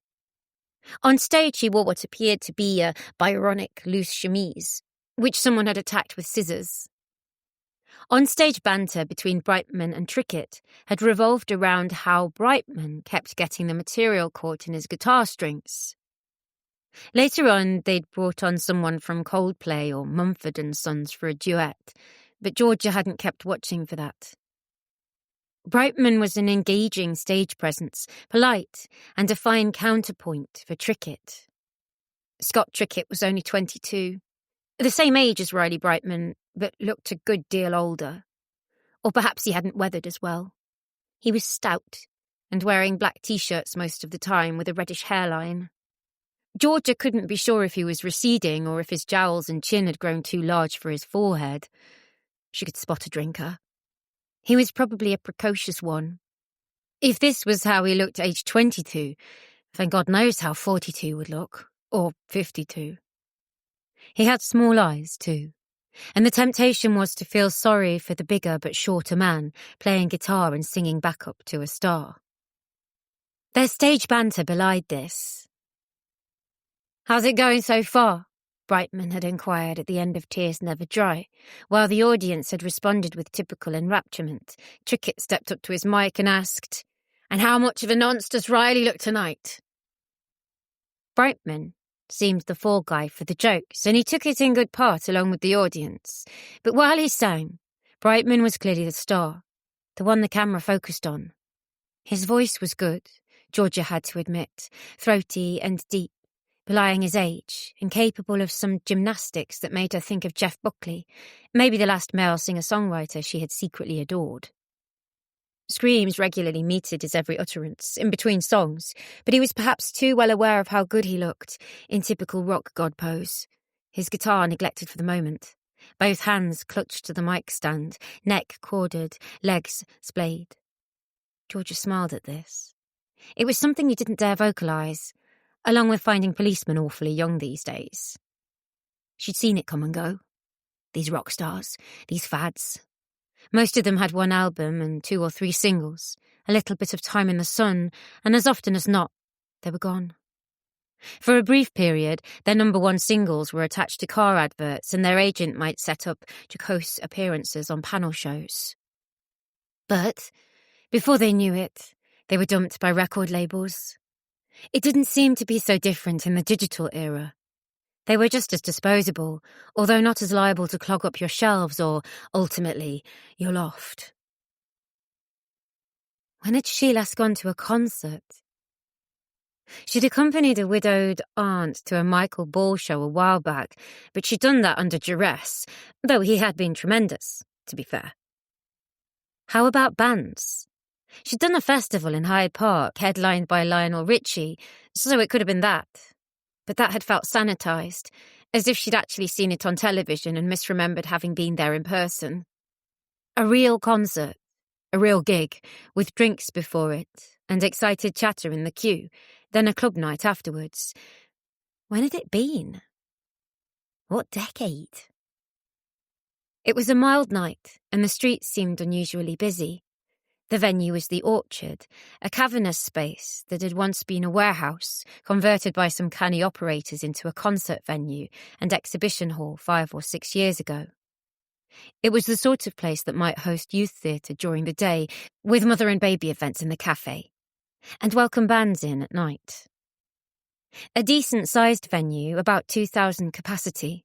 On stage he wore what appeared to be a Byronic loose chemise, which someone had attacked with scissors. On-stage banter between Brightman and Trickett had revolved around how Brightman kept getting the material caught in his guitar strings. Later on, they'd brought on someone from Coldplay or Mumford and Sons for a duet, but Georgia hadn't kept watching for that. Brightman was an engaging stage presence, polite, and a fine counterpoint for Trickett. Scott Trickett was only 22, The same age as Riley Brightman, but looked a good deal older. Or perhaps he hadn't weathered as well. He was stout, and wearing black t-shirts most of the time with a reddish hairline. Georgia couldn't be sure if he was receding or if his jowls and chin had grown too large for his forehead. She could spot a drinker. He was probably a precocious one. If this was how he looked aged 22, then God knows how 42 would look, or 52. He had small eyes, too, and the temptation was to feel sorry for the bigger but shorter man playing guitar and singing backup to a star. Their stage banter belied this. "How's it going so far?" Brightman had inquired at the end of Tears Never Dry. While the audience had responded with typical enrapturement, Trickett stepped up to his mic and asked, "And how much of a nonce does Riley look tonight?" Brightman seemed the fall guy for the jokes, and he took it in good part along with the audience. But while he sang, Brightman was clearly the star, the one the camera focused on. His voice was good, Georgia had to admit, throaty and deep, belying his age, and capable of some gymnastics that made her think of Jeff Buckley, maybe the last male singer-songwriter she had secretly adored. Screams regularly meted his every utterance, in between songs, but he was perhaps too well aware of how good he looked, in typical rock god pose, his guitar neglected for the moment, both hands clutched to the mic stand, neck corded, legs splayed. Georgia smiled at this. It was something you didn't dare vocalise, along with finding policemen awfully young these days. She'd seen it come and go. These rock stars, these fads. Most of them had one album and 2 or 3 singles, a little bit of time in the sun, and as often as not, they were gone. For a brief period, their number 1 singles were attached to car adverts, and their agent might set up jocose appearances on panel shows. But before they knew it, they were dumped by record labels. It didn't seem to be so different in the digital era. They were just as disposable, although not as liable to clog up your shelves or, ultimately, your loft. When had she last gone to a concert? She'd accompanied a widowed aunt to a Michael Ball show a while back, but she'd done that under duress, though he had been tremendous, to be fair. How about bands? She'd done a festival in Hyde Park, headlined by Lionel Richie, so it could have been that. But that had felt sanitised, as if she'd actually seen it on television and misremembered having been there in person. A real concert, a real gig, with drinks before it, and excited chatter in the queue, then a club night afterwards. When had it been? What decade? It was a mild night, and the streets seemed unusually busy. The venue was the Orchard, a cavernous space that had once been a warehouse, converted by some canny operators into a concert venue and exhibition hall 5 or 6 years ago. It was the sort of place that might host youth theatre during the day, with mother and baby events in the cafe, and welcome bands in at night. A decent-sized venue, about 2,000 capacity.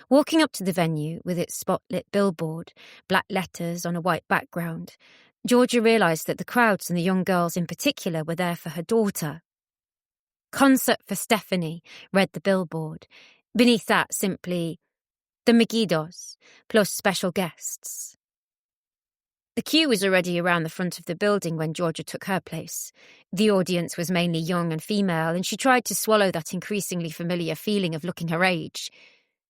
Walking up to the venue with its spotlit billboard, black letters on a white background, Georgia realised that the crowds and the young girls in particular were there for her daughter. Concert for Stephanie, read the billboard. Beneath that, simply, the Megiddos, plus special guests. The queue was already around the front of the building when Georgia took her place. The audience was mainly young and female, and she tried to swallow that increasingly familiar feeling of looking her age.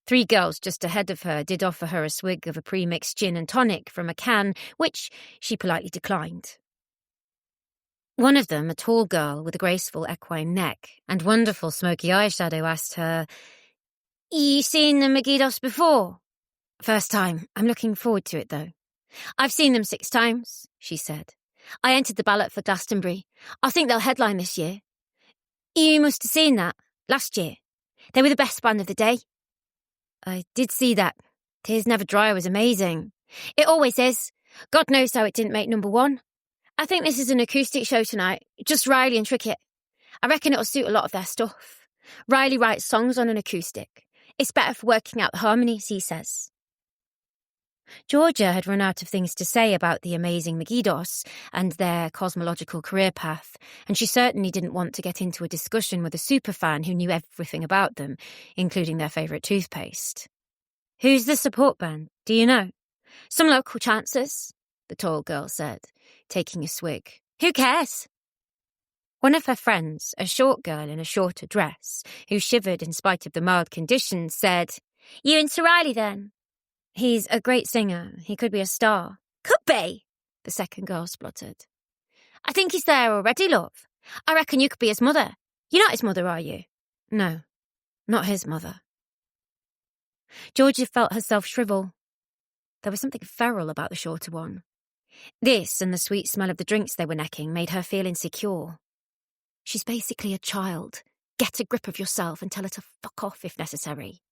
3 girls just ahead of her did offer her a swig of a pre-mixed gin and tonic from a can, which she politely declined. One of them, a tall girl with a graceful equine neck and wonderful smoky eyeshadow, asked her, "You seen the Megiddos before?" "First time. I'm looking forward to it, though." "I've seen them 6 times, she said. "I entered the ballot for Glastonbury. I think they'll headline this year." "You must have seen that last year. They were the best band of the day." "I did see that. Tears Never Dry was amazing." "It always is. God knows how it didn't make number 1. I think this is an acoustic show tonight, just Riley and Trickett. I reckon it'll suit a lot of their stuff. Riley writes songs on an acoustic. It's better for working out the harmonies, he says." Georgia had run out of things to say about the amazing Megiddos and their cosmological career path, and she certainly didn't want to get into a discussion with a superfan who knew everything about them, including their favourite toothpaste. "Who's the support band? Do you know?" "Some local chances," the tall girl said, taking a swig. "Who cares?" One of her friends, a short girl in a shorter dress, who shivered in spite of the mild conditions, said, "You and Sir Riley, then?" "He's a great singer. He could be a star." "Could be," the second girl spluttered. "I think he's there already, love. I reckon you could be his mother. You're not his mother, are you?" "No, not his mother." Georgia felt herself shrivel. There was something feral about the shorter one. This and the sweet smell of the drinks they were necking made her feel insecure. She's basically a child. Get a grip of yourself and tell her to fuck off if necessary.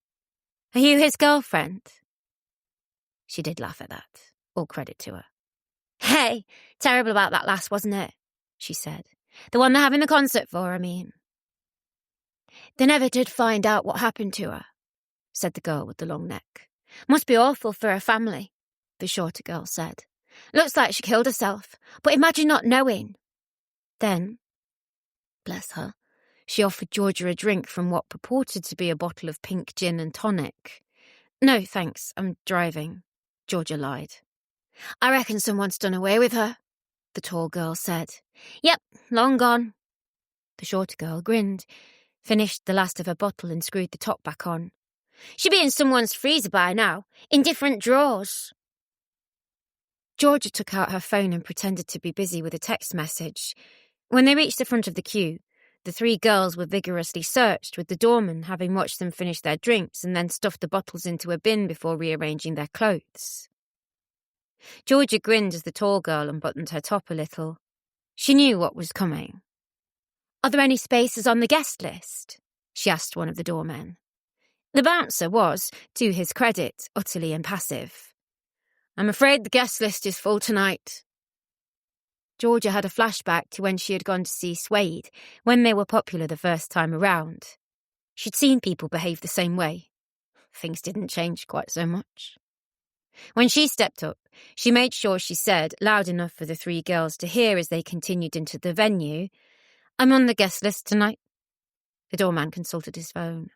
"Are you his girlfriend?" She did laugh at that. All credit to her. "Hey, terrible about that last, wasn't it?" she said. "The one they're having the concert for, I mean." "They never did find out what happened to her," said the girl with the long neck. "Must be awful for her family," the shorter girl said. "Looks like she killed herself, but imagine not knowing." Then, bless her, she offered Georgia a drink from what purported to be a bottle of pink gin and tonic. "No, thanks, I'm driving," Georgia lied. "I reckon someone's done away with her," the tall girl said. "Yep, long gone." The shorter girl grinned, finished the last of her bottle and screwed the top back on. "She'd be in someone's freezer by now, in different drawers." Georgia took out her phone and pretended to be busy with a text message. When they reached the front of the queue, the three girls were vigorously searched, with the doorman having watched them finish their drinks and then stuffed the bottles into a bin before rearranging their clothes. Georgia grinned as the tall girl unbuttoned her top a little. She knew what was coming. "Are there any spaces on the guest list?" she asked one of the doormen. The bouncer was, to his credit, utterly impassive. "I'm afraid the guest list is full tonight." Georgia had a flashback to when she had gone to see Suede, when they were popular the first time around. She'd seen people behave the same way. Things didn't change quite so much. When she stepped up, she made sure she said, loud enough for the three girls to hear as they continued into the venue, "I'm on the guest list tonight." The doorman consulted his phone.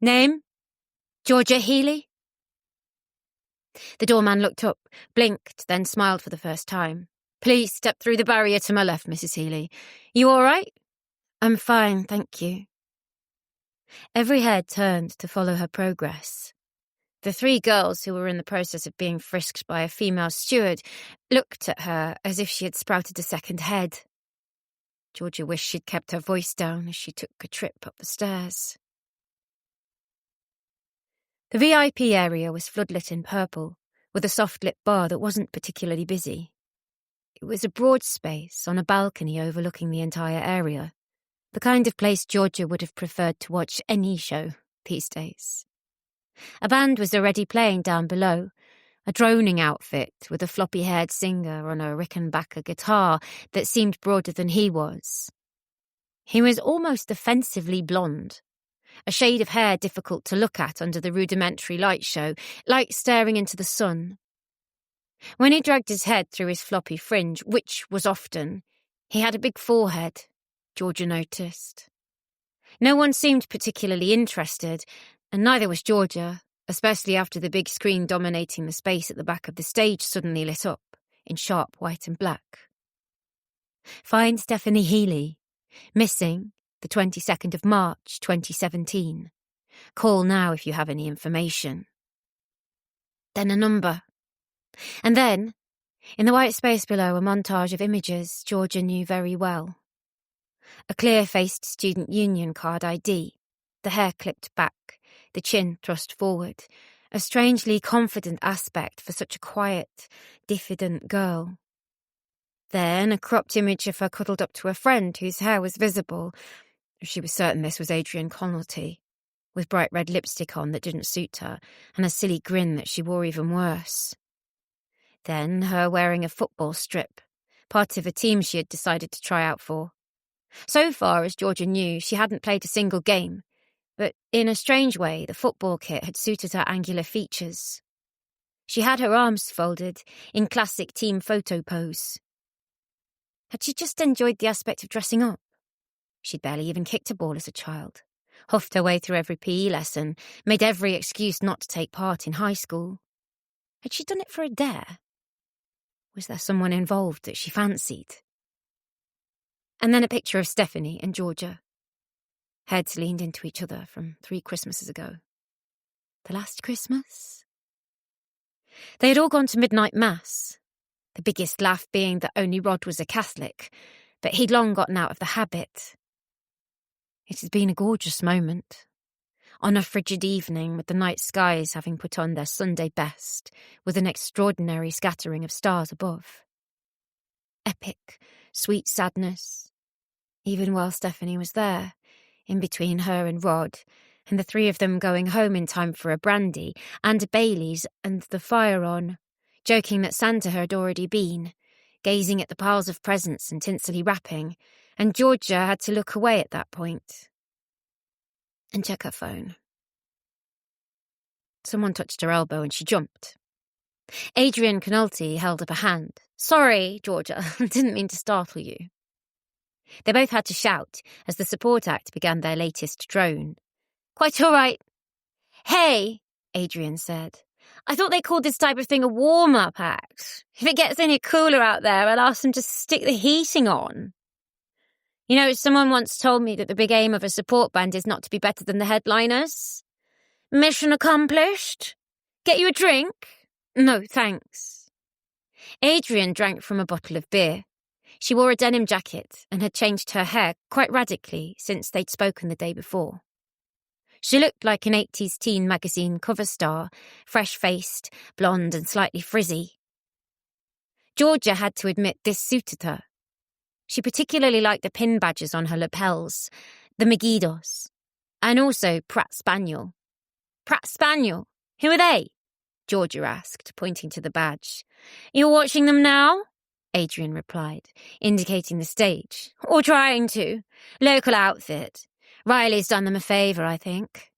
"Name?" "Georgia Healy." The doorman looked up, blinked, then smiled for the first time. "Please step through the barrier to my left, Mrs. Healy. You all right?" "I'm fine, thank you." Every head turned to follow her progress. The three girls, who were in the process of being frisked by a female steward, looked at her as if she had sprouted a second head. Georgia wished she'd kept her voice down as she took a trip up the stairs. The VIP area was floodlit in purple, with a soft-lit bar that wasn't particularly busy. It was a broad space on a balcony overlooking the entire area, the kind of place Georgia would have preferred to watch any show these days. A band was already playing down below, a droning outfit with a floppy-haired singer on a Rickenbacker guitar that seemed broader than he was. He was almost offensively blonde, a shade of hair difficult to look at under the rudimentary light show, like staring into the sun. When he dragged his head through his floppy fringe, which was often, he had a big forehead, Georgia noticed. No one seemed particularly interested, and neither was Georgia, especially after the big screen dominating the space at the back of the stage suddenly lit up, in sharp white and black. "Find Stephanie Healy. Missing, the 22nd of March, 2017. Call now if you have any information." Then a number. And then, in the white space below, a montage of images Georgia knew very well. A clear-faced student union card ID, the hair clipped back, the chin thrust forward, a strangely confident aspect for such a quiet, diffident girl. Then a cropped image of her cuddled up to a friend whose hair was visible. She was certain this was Adrian Connolty, with bright red lipstick on that didn't suit her, and a silly grin that she wore even worse. Then her wearing a football strip, part of a team she had decided to try out for. So far as Georgia knew, she hadn't played a single game, but in a strange way, the football kit had suited her angular features. She had her arms folded in classic team photo pose. Had she just enjoyed the aspect of dressing up? She'd barely even kicked a ball as a child, huffed her way through every PE lesson, made every excuse not to take part in high school. Had she done it for a dare? Was there someone involved that she fancied? And then a picture of Stephanie and Georgia. Heads leaned into each other from 3 Christmases ago. The last Christmas? They had all gone to midnight mass, the biggest laugh being that only Rod was a Catholic, but he'd long gotten out of the habit. It had been a gorgeous moment. On a frigid evening, with the night skies having put on their Sunday best, with an extraordinary scattering of stars above. Epic, sweet sadness, even while Stephanie was there, in between her and Rod, and the 3 of them going home in time for a brandy and a Bailey's and the fire on, joking that Santa had already been, gazing at the piles of presents and tinselly wrapping, and Georgia had to look away at that point and check her phone. Someone touched her elbow and she jumped. Adrian Canulty held up a hand. "Sorry, Georgia, didn't mean to startle you." They both had to shout as the support act began their latest drone. "Quite all right." "Hey," Adrian said. "I thought they called this type of thing a warm-up act. If it gets any cooler out there, I'll ask them to stick the heating on. You know, someone once told me that the big aim of a support band is not to be better than the headliners. Mission accomplished? Get you a drink?" "No, thanks." Adrian drank from a bottle of beer. She wore a denim jacket and had changed her hair quite radically since they'd spoken the day before. She looked like an 80s teen magazine cover star, fresh-faced, blonde and slightly frizzy. Georgia had to admit this suited her. She particularly liked the pin badges on her lapels, the Megiddos, and also Pratt Spaniel. "Pratt Spaniel? Who are they?" Georgia asked, pointing to the badge. "You're watching them now?" Adrian replied, indicating the stage. "Or trying to. Local outfit. Riley's done them a favour, I think."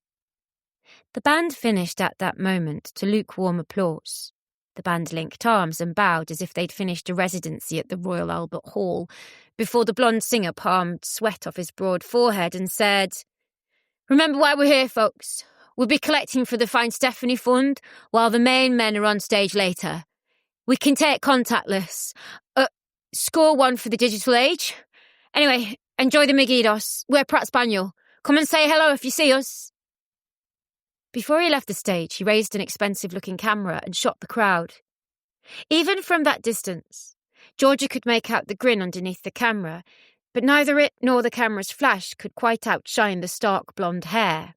The band finished at that moment to lukewarm applause. The band linked arms and bowed as if they'd finished a residency at the Royal Albert Hall, before the blonde singer palmed sweat off his broad forehead and said, "Remember why we're here, folks. We'll be collecting for the Find Stephanie Fund while the main men are on stage later. We can take contactless. Score 1 for the digital age. Anyway, enjoy the Megiddos. We're Pratt Spaniel. Come and say hello if you see us." Before he left the stage, he raised an expensive-looking camera and shot the crowd. Even from that distance, Georgia could make out the grin underneath the camera, but neither it nor the camera's flash could quite outshine the stark blonde hair.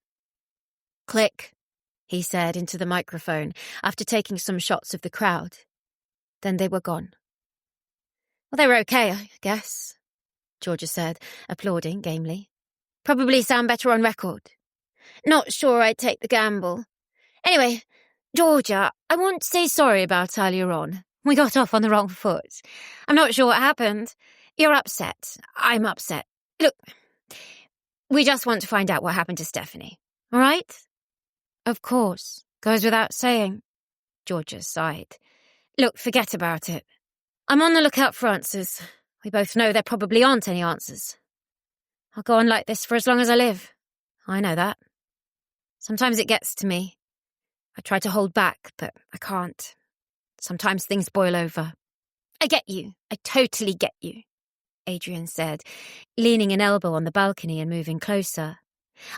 "Click," he said into the microphone after taking some shots of the crowd. Then they were gone. "Well, they were okay, I guess," Georgia said, applauding gamely. "Probably sound better on record. Not sure I'd take the gamble. Anyway, Georgia, I want to say sorry about earlier on. We got off on the wrong foot. I'm not sure what happened. You're upset. I'm upset. Look, we just want to find out what happened to Stephanie. All right?" "Of course. Goes without saying." Georgia sighed. "Look, forget about it. I'm on the lookout for answers. We both know there probably aren't any answers. I'll go on like this for as long as I live. I know that. Sometimes it gets to me. I try to hold back, but I can't. Sometimes things boil over." "I get you. I totally get you," Adrian said, leaning an elbow on the balcony and moving closer.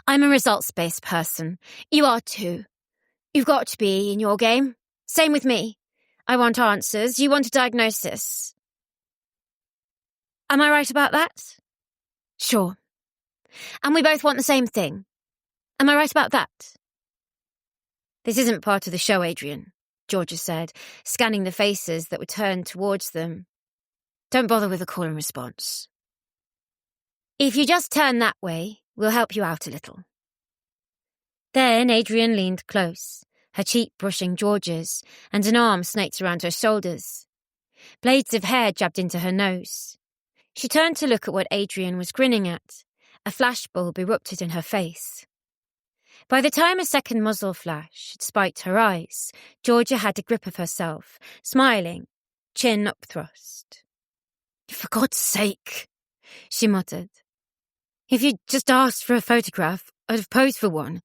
"I'm a results-based person. You are too. You've got to be in your game. Same with me. I want answers. You want a diagnosis. Am I right about that?" "Sure. And we both want the same thing. Am I right about that?" "This isn't part of the show, Adrian," Georgia said, scanning the faces that were turned towards them. "Don't bother with the call and response. If you just turn that way, we'll help you out a little." Then Adrian leaned close, her cheek brushing Georgia's, and an arm snaked around her shoulders. Blades of hair jabbed into her nose. She turned to look at what Adrian was grinning at. A flashbulb erupted in her face. By the time a second muzzle flash had spiked her eyes, Georgia had a grip of herself, smiling, chin upthrust. "For God's sake," she muttered. "If you'd just asked for a photograph, I'd have posed for one.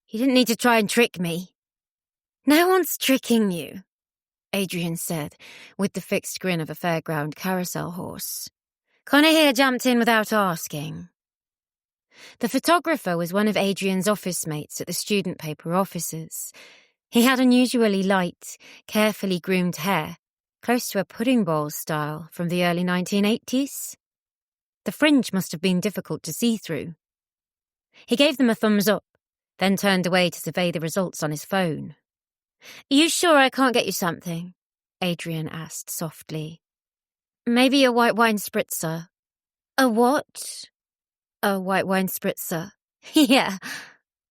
You didn't need to try and trick me." "No one's tricking you," Adrian said, with the fixed grin of a fairground carousel horse. "Connor here jumped in without asking." The photographer was one of Adrian's office mates at the student paper offices. He had unusually light, carefully groomed hair, close to a pudding bowl style from the early 1980s. The fringe must have been difficult to see through. He gave them a thumbs up, then turned away to survey the results on his phone. "Are you sure I can't get you something?" Adrian asked softly. "Maybe a white wine spritzer." "A what?" "A white wine spritzer." "Yeah,"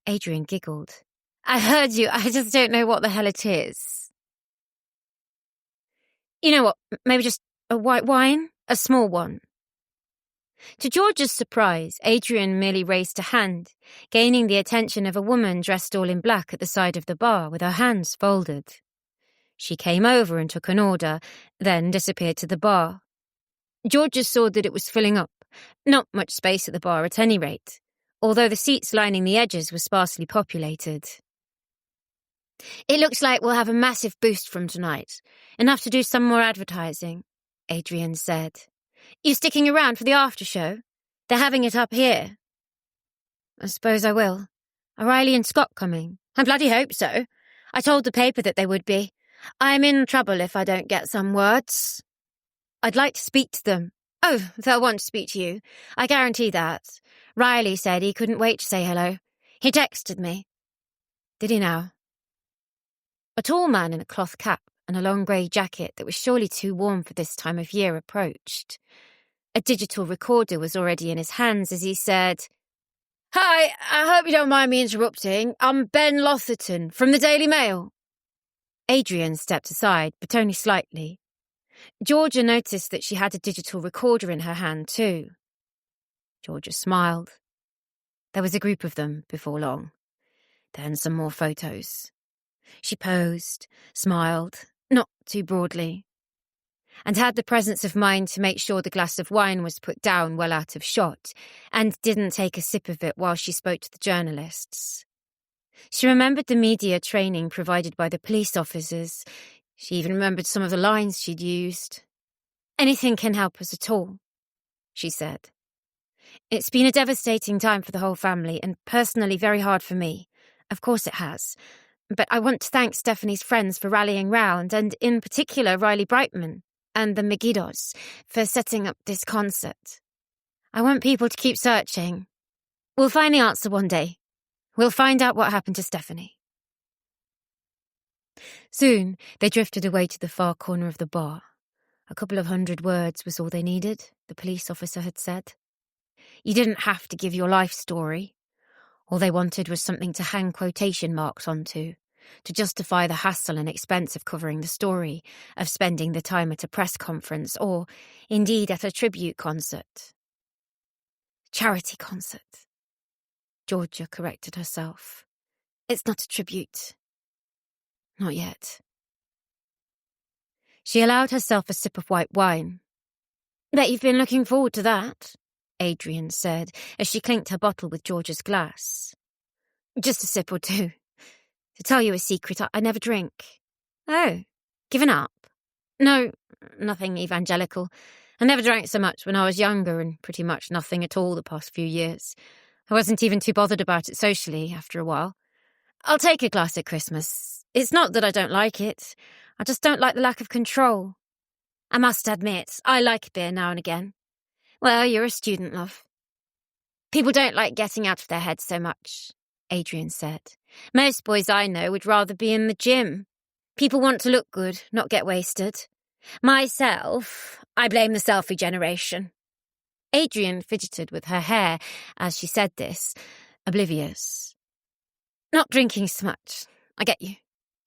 Adrian giggled. "I heard you, I just don't know what the hell it is." "You know what, maybe just a white wine? A small one." To George's surprise, Adrian merely raised a hand, gaining the attention of a woman dressed all in black at the side of the bar with her hands folded. She came over and took an order, then disappeared to the bar. George saw that it was filling up, not much space at the bar at any rate, although the seats lining the edges were sparsely populated. "It looks like we'll have a massive boost from tonight, enough to do some more advertising," Adrian said. "You sticking around for the after show? They're having it up here." "I suppose I will. Are Riley and Scott coming?" "I bloody hope so. I told the paper that they would be. I'm in trouble if I don't get some words." "I'd like to speak to them." "Oh, they'll want to speak to you. I guarantee that. Riley said he couldn't wait to say hello. He texted me." "Did he now?" A tall man in a cloth cap and a long grey jacket that was surely too warm for this time of year approached. A digital recorder was already in his hands as he said, "Hi, I hope you don't mind me interrupting. I'm Ben Lotherton from the Daily Mail." Adrian stepped aside, but only slightly. Georgia noticed that she had a digital recorder in her hand too. Georgia smiled. There was a group of them before long. Then some more photos. She posed, smiled, not too broadly, and had the presence of mind to make sure the glass of wine was put down well out of shot, and didn't take a sip of it while she spoke to the journalists. She remembered the media training provided by the police officers. She even remembered some of the lines she'd used. "Anything can help us at all," she said. "It's been a devastating time for the whole family, and personally very hard for me. Of course it has. But I want to thank Stephanie's friends for rallying round, and in particular Riley Brightman and the Megiddos for setting up this concert. I want people to keep searching. We'll find the answer one day. We'll find out what happened to Stephanie." Soon they drifted away to the far corner of the bar. A couple of 100 words was all they needed, the police officer had said. You didn't have to give your life story. All they wanted was something to hang quotation marks onto, to justify the hassle and expense of covering the story, of spending the time at a press conference, or, indeed, at a tribute concert. Charity concert. Georgia corrected herself. It's not a tribute. Not yet. She allowed herself a sip of white wine. "Bet you've been looking forward to that," Adrian said, as she clinked her bottle with Georgia's glass. "Just a sip or two. To tell you a secret, I never drink." "Oh, given up?" "No, nothing evangelical. I never drank so much when I was younger, and pretty much nothing at all the past few years. I wasn't even too bothered about it socially after a while. I'll take a glass at Christmas. It's not that I don't like it. I just don't like the lack of control. I must admit, I like beer now and again. Well, you're a student, love." "People don't like getting out of their heads so much," Adrian said. "Most boys I know would rather be in the gym. People want to look good, not get wasted. Myself, I blame the selfie generation." Adrian fidgeted with her hair as she said this, oblivious. "Not drinking so much. I get you,"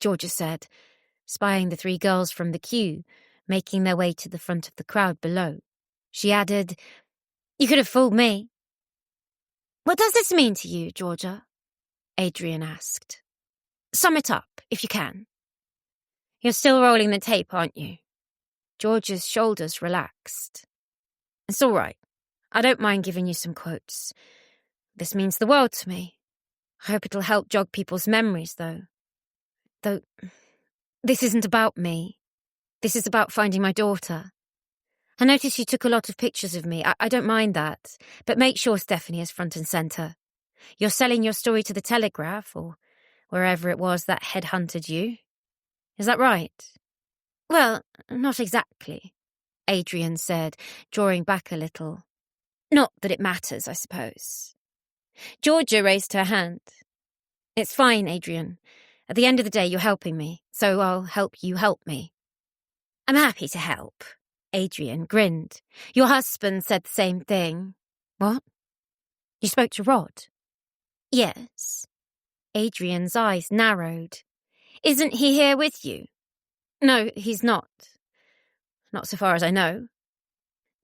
Georgia said, spying the 3 girls from the queue, making their way to the front of the crowd below. She added, "You could have fooled me." "What does this mean to you, Georgia?" Adrian asked. Sum it up, if you can. You're still rolling the tape, aren't you? George's shoulders relaxed. It's all right. I don't mind giving you some quotes. This means the world to me. I hope it'll help jog people's memories, though. Though, this isn't about me. This is about finding my daughter. I noticed you took a lot of pictures of me. I don't mind that. But make sure Stephanie is front and centre. You're selling your story to the Telegraph, or wherever it was that headhunted you. Is that right? Well, not exactly, Adrian said, drawing back a little. Not that it matters, I suppose. Georgia raised her hand. It's fine, Adrian. At the end of the day, you're helping me, so I'll help you help me. I'm happy to help. Adrian grinned. Your husband said the same thing. What? You spoke to Rod? Yes. Adrian's eyes narrowed. Isn't he here with you? No, he's not. Not so far as I know.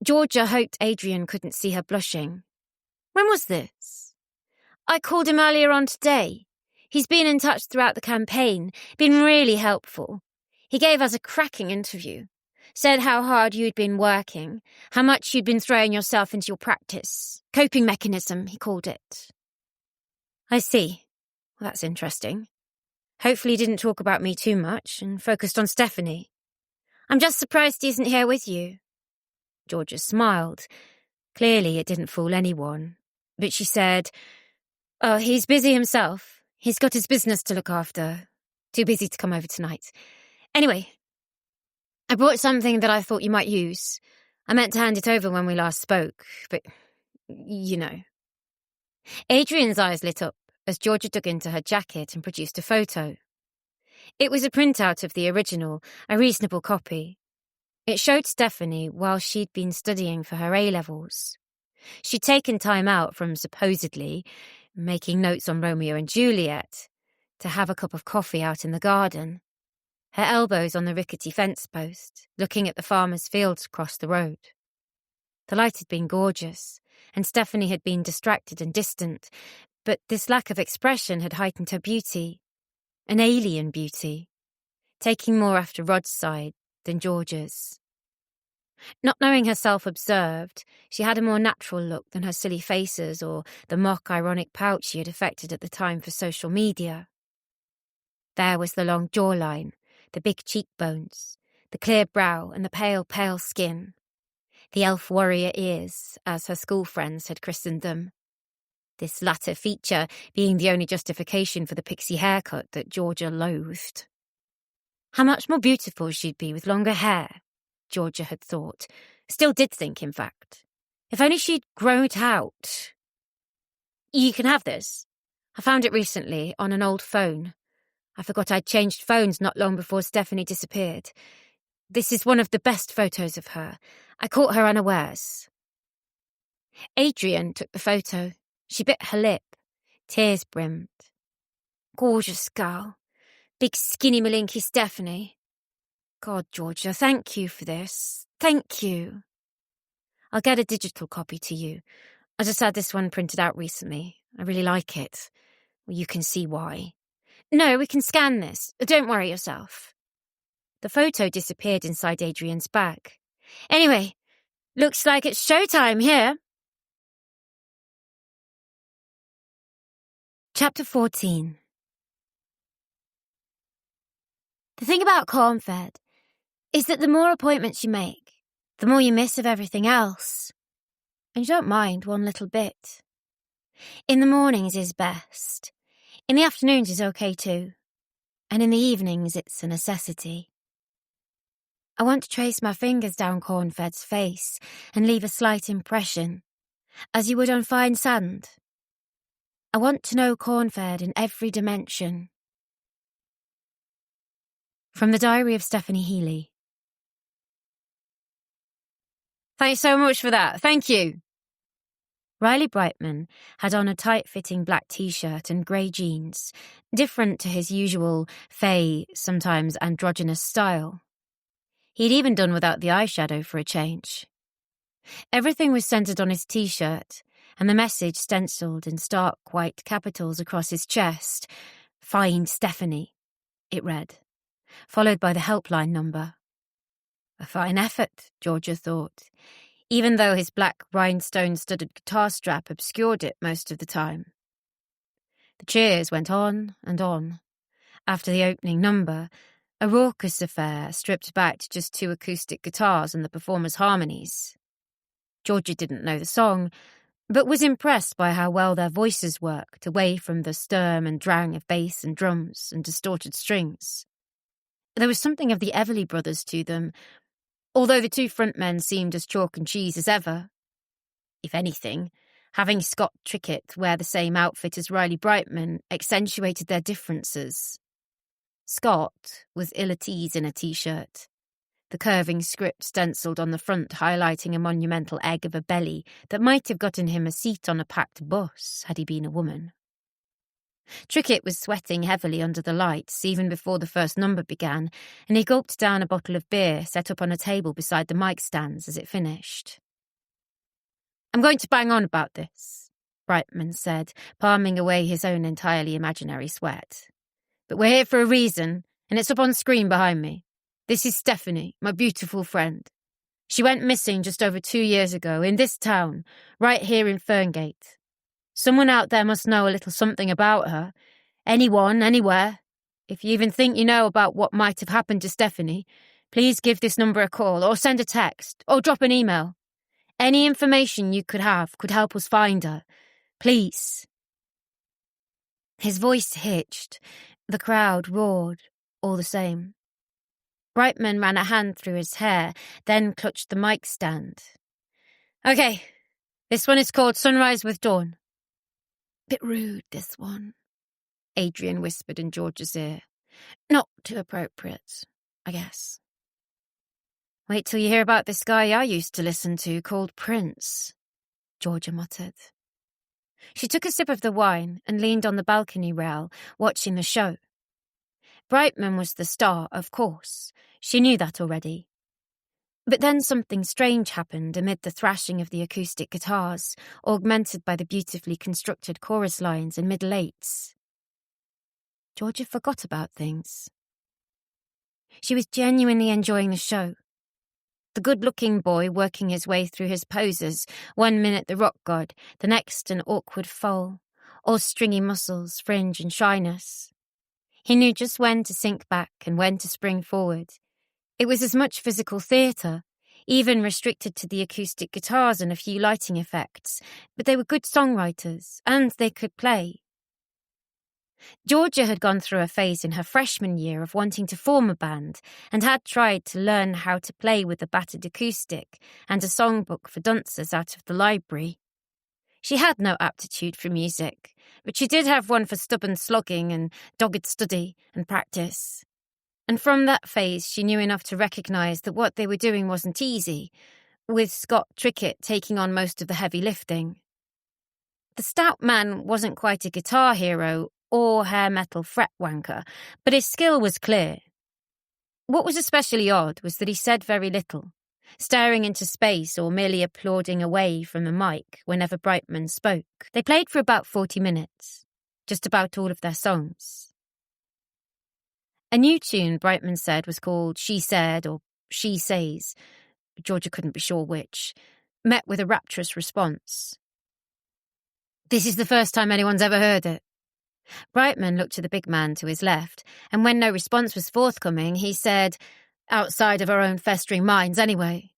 Georgia hoped Adrian couldn't see her blushing. When was this? I called him earlier on today. He's been in touch throughout the campaign, been really helpful. He gave us a cracking interview. Said how hard you'd been working, how much you'd been throwing yourself into your practice. Coping mechanism, he called it. I see. Well, that's interesting. Hopefully he didn't talk about me too much and focused on Stephanie. I'm just surprised he isn't here with you. Georgia smiled. Clearly it didn't fool anyone. But she said, Oh, he's busy himself. He's got his business to look after. Too busy to come over tonight. Anyway, I brought something that I thought you might use. I meant to hand it over when we last spoke, but, you know. Adrian's eyes lit up as Georgia dug into her jacket and produced a photo. It was a printout of the original, a reasonable copy. It showed Stephanie while she'd been studying for her A-levels. She'd taken time out from supposedly making notes on Romeo and Juliet to have a cup of coffee out in the garden, her elbows on the rickety fence post, looking at the farmer's fields across the road. The light had been gorgeous, and Stephanie had been distracted and distant, but this lack of expression had heightened her beauty, an alien beauty, taking more after Rod's side than George's. Not knowing herself observed, she had a more natural look than her silly faces or the mock-ironic pout she had affected at the time for social media. There was the long jawline, the big cheekbones, the clear brow and the pale, pale skin. The elf warrior ears, as her school friends had christened them. This latter feature being the only justification for the pixie haircut that Georgia loathed. How much more beautiful she'd be with longer hair, Georgia had thought. Still did think, in fact. If only she'd grown it out. You can have this. I found it recently on an old phone. I forgot I'd changed phones not long before Stephanie disappeared. This is one of the best photos of her. I caught her unawares. Adrian took the photo. She bit her lip. Tears brimmed. Gorgeous girl. Big skinny Malinky Stephanie. God, Georgia, thank you for this. Thank you. I'll get a digital copy to you. I just had this one printed out recently. I really like it. Well, you can see why. No, we can scan this. Don't worry yourself. The photo disappeared inside Adrian's bag. Anyway, looks like it's showtime here. Chapter 14. The thing about corn-fed is that the more appointments you make, the more you miss of everything else. And you don't mind one little bit. In the mornings is best. In the afternoons is okay too. And in the evenings it's a necessity. I want to trace my fingers down Cornfed's face and leave a slight impression, as you would on fine sand. I want to know Cornfed in every dimension. From the Diary of Stephanie Healy. Thanks so much for that. Thank you. Riley Brightman had on a tight-fitting black t-shirt and grey jeans, different to his usual fey, sometimes androgynous style. He'd even done without the eyeshadow for a change. Everything was centred on his t-shirt, and the message stenciled in stark white capitals across his chest. "Find Stephanie," it read, followed by the helpline number. A fine effort, Georgia thought, even though his black rhinestone-studded guitar strap obscured it most of the time. The cheers went on and on. After the opening number, a raucous affair stripped back to just 2 acoustic guitars and the performers' harmonies. Georgia didn't know the song, but was impressed by how well their voices worked away from the sturm and drang of bass and drums and distorted strings. There was something of the Everly Brothers to them, although the 2 frontmen seemed as chalk and cheese as ever. If anything, having Scott Trickett wear the same outfit as Riley Brightman accentuated their differences. Scott was ill at ease in a t-shirt, the curving script stenciled on the front highlighting a monumental egg of a belly that might have gotten him a seat on a packed bus had he been a woman. Trickett was sweating heavily under the lights even before the first number began, and he gulped down a bottle of beer set up on a table beside the mic stands as it finished. "I'm going to bang on about this," Brightman said, palming away his own entirely imaginary sweat. "But we're here for a reason, and it's up on screen behind me. This is Stephanie, my beautiful friend. She went missing just over 2 years ago in this town, right here in Ferngate. Someone out there must know a little something about her. Anyone, anywhere. If you even think you know about what might have happened to Stephanie, please give this number a call or send a text or drop an email. Any information you could have could help us find her. Please." His voice hitched. The crowd roared, all the same. Brightman ran a hand through his hair, then clutched the mic stand. "Okay, this one is called Sunrise with Dawn." "Bit rude, this one," Adrian whispered in George's ear. "Not too appropriate, I guess." "Wait till you hear about this guy I used to listen to called Prince," Georgia muttered. She took a sip of the wine and leaned on the balcony rail, watching the show. Brightman was the star, of course. She knew that already. But then something strange happened amid the thrashing of the acoustic guitars, augmented by the beautifully constructed chorus lines and middle eights. Georgia forgot about things. She was genuinely enjoying the show. The good-looking boy working his way through his poses, 1 minute the rock god, the next an awkward foal, all stringy muscles, fringe and shyness. He knew just when to sink back and when to spring forward. It was as much physical theatre, even restricted to the acoustic guitars and a few lighting effects, but they were good songwriters, and they could play. Georgia had gone through a phase in her freshman year of wanting to form a band and had tried to learn how to play with a battered acoustic and a songbook for dunces out of the library. She had no aptitude for music, but she did have one for stubborn slogging and dogged study and practice. And from that phase she knew enough to recognise that what they were doing wasn't easy, with Scott Trickett taking on most of the heavy lifting. The stout man wasn't quite a guitar hero or hair metal fret wanker, but his skill was clear. What was especially odd was that he said very little, staring into space or merely applauding away from the mic whenever Brightman spoke. They played for about 40 minutes, just about all of their songs. A new tune, Brightman said, was called She Said or She Says, Georgia couldn't be sure which, met with a rapturous response. "This is the first time anyone's ever heard it." Brightman looked to the big man to his left, and when no response was forthcoming, he said, "Outside of our own festering minds, anyway."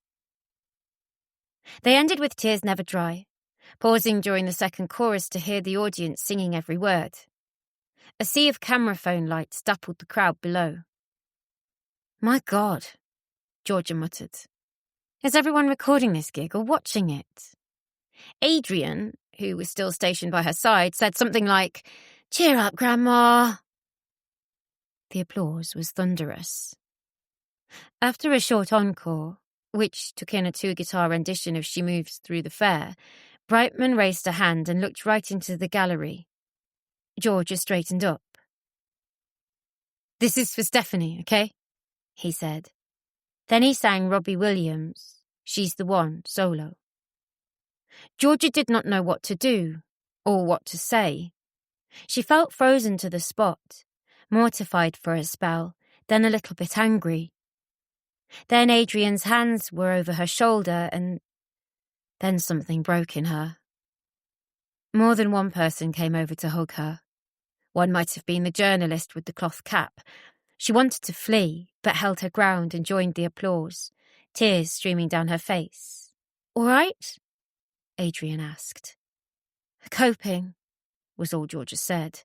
They ended with Tears Never Dry, pausing during the second chorus to hear the audience singing every word. A sea of camera phone lights dappled the crowd below. "My God," Georgia muttered. "Is everyone recording this gig or watching it?" Adrian, who was still stationed by her side, said something like, "Cheer up, Grandma." The applause was thunderous. After a short encore, which took in a 2-guitar rendition of She Moves Through the Fair, Brightman raised a hand and looked right into the gallery. Georgia straightened up. "This is for Stephanie, okay?" he said. Then he sang Robbie Williams' She's the One solo. Georgia did not know what to do, or what to say. She felt frozen to the spot, mortified for a spell, then a little bit angry. Then Adrian's hands were over her shoulder, and then something broke in her. More than one person came over to hug her. One might have been the journalist with the cloth cap. She wanted to flee, but held her ground and joined the applause, tears streaming down her face. "All right?" Adrian asked. "Coping," was all Georgia said.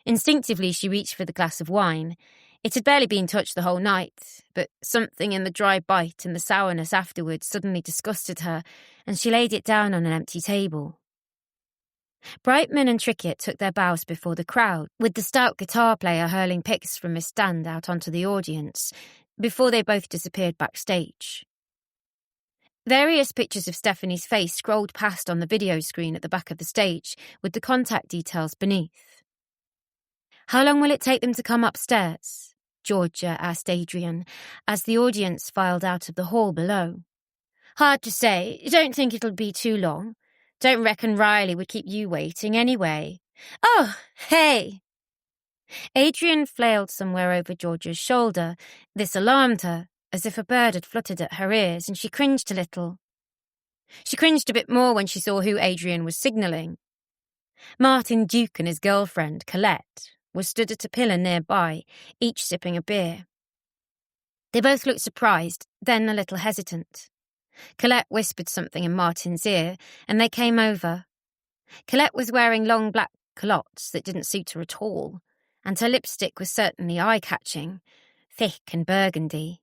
Instinctively, she reached for the glass of wine. It had barely been touched the whole night, but something in the dry bite and the sourness afterwards suddenly disgusted her, and she laid it down on an empty table. Brightman and Trickett took their bows before the crowd, with the stout guitar player hurling picks from his stand out onto the audience, before they both disappeared backstage. Various pictures of Stephanie's face scrolled past on the video screen at the back of the stage, with the contact details beneath. "How long will it take them to come upstairs?" Georgia asked Adrian, as the audience filed out of the hall below. "Hard to say. Don't think it'll be too long. Don't reckon Riley would keep you waiting anyway." "Oh, hey!" Adrian flailed somewhere over Georgia's shoulder. This alarmed her, as if a bird had fluttered at her ears, and she cringed a little. She cringed a bit more when she saw who Adrian was signalling. Martin Duke and his girlfriend, Colette, were stood at a pillar nearby, each sipping a beer. They both looked surprised, then a little hesitant. Colette whispered something in Martin's ear, and they came over. Colette was wearing long black culottes that didn't suit her at all, and her lipstick was certainly eye-catching, thick and burgundy.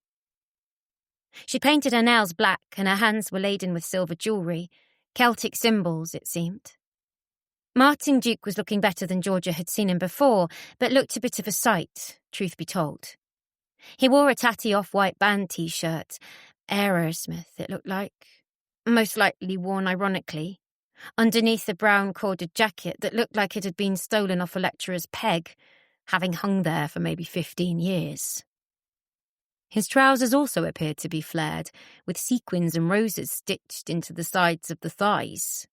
She painted her nails black, and her hands were laden with silver jewellery, Celtic symbols, it seemed. Martin Duke was looking better than Georgia had seen him before, but looked a bit of a sight, truth be told. He wore a tatty off-white band T-shirt, Aerosmith, it looked like, most likely worn ironically, underneath a brown corded jacket that looked like it had been stolen off a lecturer's peg, having hung there for maybe 15 years. His trousers also appeared to be flared, with sequins and roses stitched into the sides of the thighs.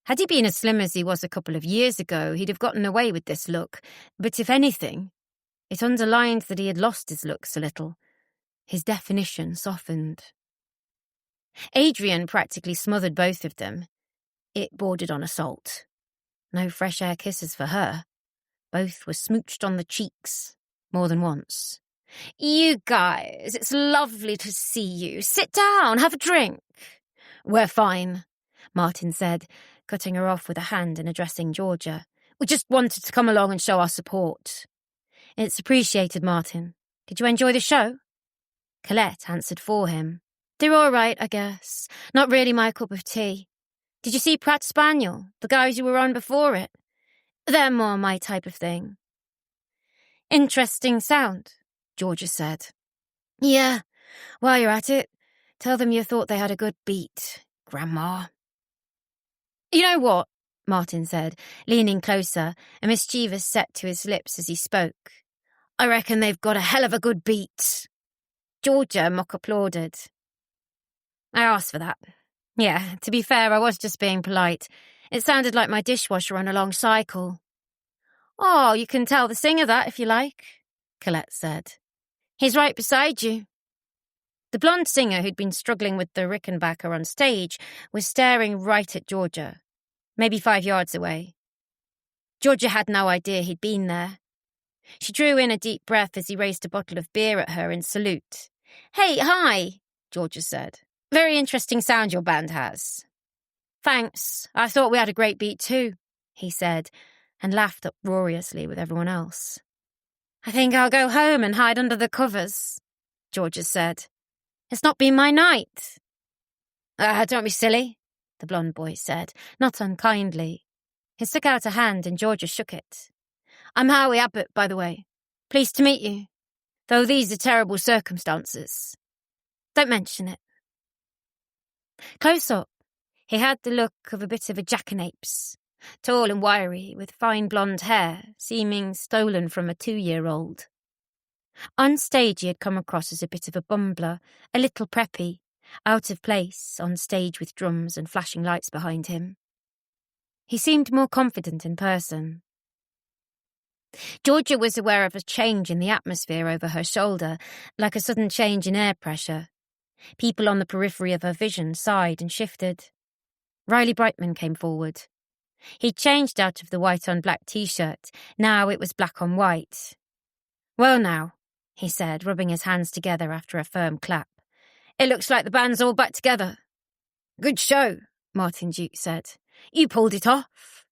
Had he been as slim as he was a couple of years ago, he'd have gotten away with this look, but if anything, it underlined that he had lost his looks a little. His definition softened. Adrian practically smothered both of them. It bordered on assault. No fresh air kisses for her. Both were smooched on the cheeks, more than once. "You guys, it's lovely to see you. Sit down, have a drink." "We're fine," Martin said, cutting her off with a hand and addressing Georgia. "We just wanted to come along and show our support." "It's appreciated, Martin. Did you enjoy the show?" Colette answered for him. "They're all right, I guess. Not really my cup of tea. Did you see Pratt Spaniel, the guys who were on before it? They're more my type of thing." "Interesting sound," Georgia said. "Yeah, while you're at it, tell them you thought they had a good beat, Grandma." "You know what?" Martin said, leaning closer, a mischievous set to his lips as he spoke. "I reckon they've got a hell of a good beat." Georgia mock applauded. "I asked for that. Yeah, to be fair, I was just being polite. It sounded like my dishwasher on a long cycle." "Oh, you can tell the singer that if you like," Colette said. "He's right beside you." The blonde singer who'd been struggling with the Rickenbacker on stage was staring right at Georgia, maybe 5 yards away. Georgia had no idea he'd been there. She drew in a deep breath as he raised a bottle of beer at her in salute. "Hey, hi," Georgia said. "Very interesting sound your band has." "Thanks. I thought we had a great beat too," he said, and laughed uproariously with everyone else. "I think I'll go home and hide under the covers," Georgia said. "It's not been my night." Don't be silly," the blonde boy said, not unkindly. He stuck out a hand and Georgia shook it. "I'm Howie Abbott, by the way. Pleased to meet you. Though these are terrible circumstances. Don't mention it." Close up, he had the look of a bit of a jackanapes, tall and wiry, with fine blonde hair, seeming stolen from a 2-year-old. On stage he had come across as a bit of a bumbler, a little preppy, out of place on stage with drums and flashing lights behind him. He seemed more confident in person. Georgia was aware of a change in the atmosphere over her shoulder, like a sudden change in air pressure. People on the periphery of her vision sighed and shifted. Riley Brightman came forward. He'd changed out of the white-on-black T-shirt. Now it was black on white. "Well now," he said, rubbing his hands together after a firm clap. "It looks like the band's all back together." "Good show," Martin Duke said. "You pulled it off."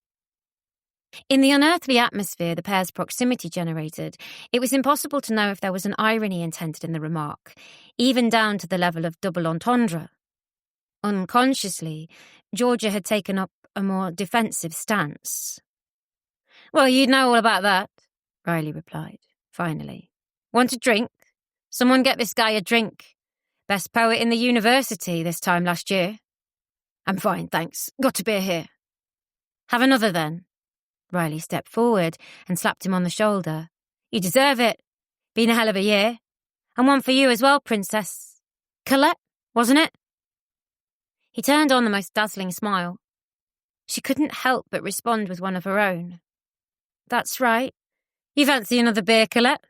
In the unearthly atmosphere the pair's proximity generated, it was impossible to know if there was an irony intended in the remark, even down to the level of double entendre. Unconsciously, Georgia had taken up a more defensive stance. "Well, you'd know all about that," Riley replied, finally. "Want a drink? Someone get this guy a drink. Best poet in the university this time last year." "I'm fine, thanks. Got a beer here." "Have another then." Riley stepped forward and slapped him on the shoulder. "You deserve it. Been a hell of a year. And one for you as well, Princess. Colette, wasn't it?" He turned on the most dazzling smile. She couldn't help but respond with one of her own. "That's right. You fancy another beer, Colette?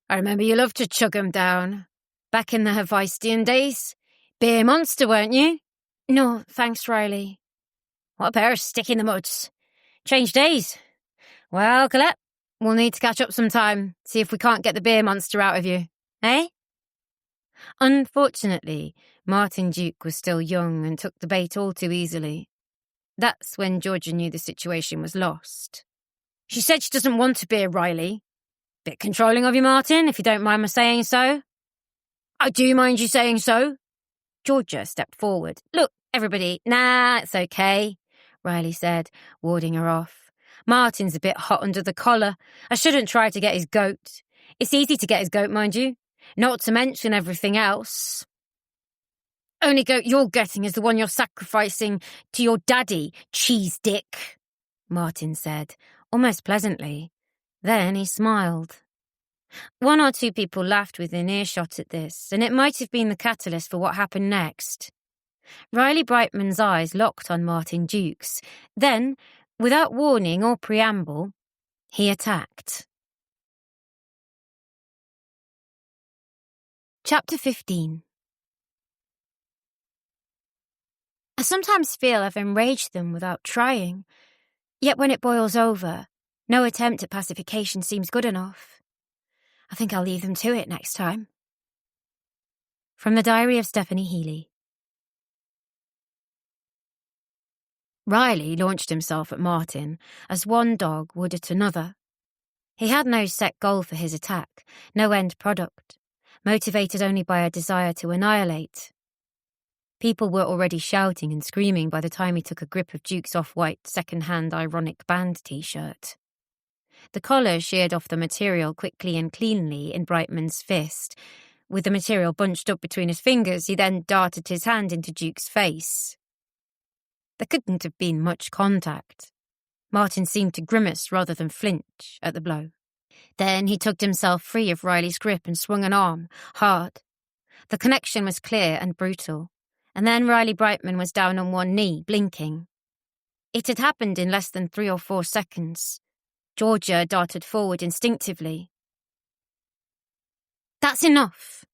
I remember you loved to chug 'em down. Back in the Hephaestion days. Beer monster, weren't you?" "No, thanks, Riley." "What a pair of stick-in-the-muds. Changed days. Well, Colette, we'll need to catch up sometime, see if we can't get the beer monster out of you. Eh?" Unfortunately, Martin Duke was still young and took the bait all too easily. That's when Georgia knew the situation was lost. "She said she doesn't want a beer, Riley. Bit controlling of you, Martin, if you don't mind my saying so." "I do mind you saying so." Georgia stepped forward. "Look, everybody, nah, it's okay," Riley said, warding her off. "Martin's a bit hot under the collar. I shouldn't try to get his goat. It's easy to get his goat, mind you. Not to mention everything else." "Only goat you're getting is the one you're sacrificing to your daddy, cheese dick," Martin said, almost pleasantly. Then he smiled. One or two people laughed within earshot at this, and it might have been the catalyst for what happened next. Riley Brightman's eyes locked on Martin Duke's. Then, without warning or preamble, he attacked. Chapter 15. I sometimes feel I've enraged them without trying. Yet when it boils over, no attempt at pacification seems good enough. I think I'll leave them to it next time. From the Diary of Stephanie Healy. Riley launched himself at Martin as one dog would at another. He had no set goal for his attack, no end product, motivated only by a desire to annihilate. People were already shouting and screaming by the time he took a grip of Duke's off-white second-hand ironic band T-shirt. The collar sheared off the material quickly and cleanly in Brightman's fist. With the material bunched up between his fingers, he then darted his hand into Duke's face. There couldn't have been much contact. Martin seemed to grimace rather than flinch at the blow. Then he tugged himself free of Riley's grip and swung an arm, hard. The connection was clear and brutal. And then Riley Brightman was down on one knee, blinking. It had happened in less than 3 or 4 seconds. Georgia darted forward instinctively. "That's enough."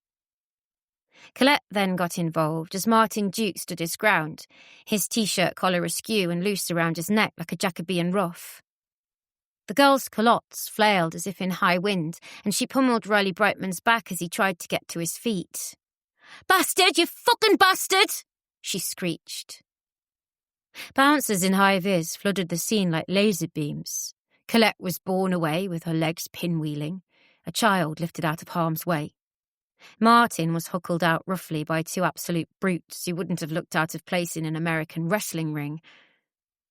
Colette then got involved as Martin Duke stood his ground, his T-shirt collar askew and loose around his neck like a Jacobean ruff. The girl's culottes flailed as if in high wind, and she pummeled Riley Brightman's back as he tried to get to his feet. "Bastard, you fucking bastard!" she screeched. Bouncers in high vis flooded the scene like laser beams. Colette was borne away with her legs pinwheeling, a child lifted out of harm's way. Martin was huckled out roughly by 2 absolute brutes who wouldn't have looked out of place in an American wrestling ring.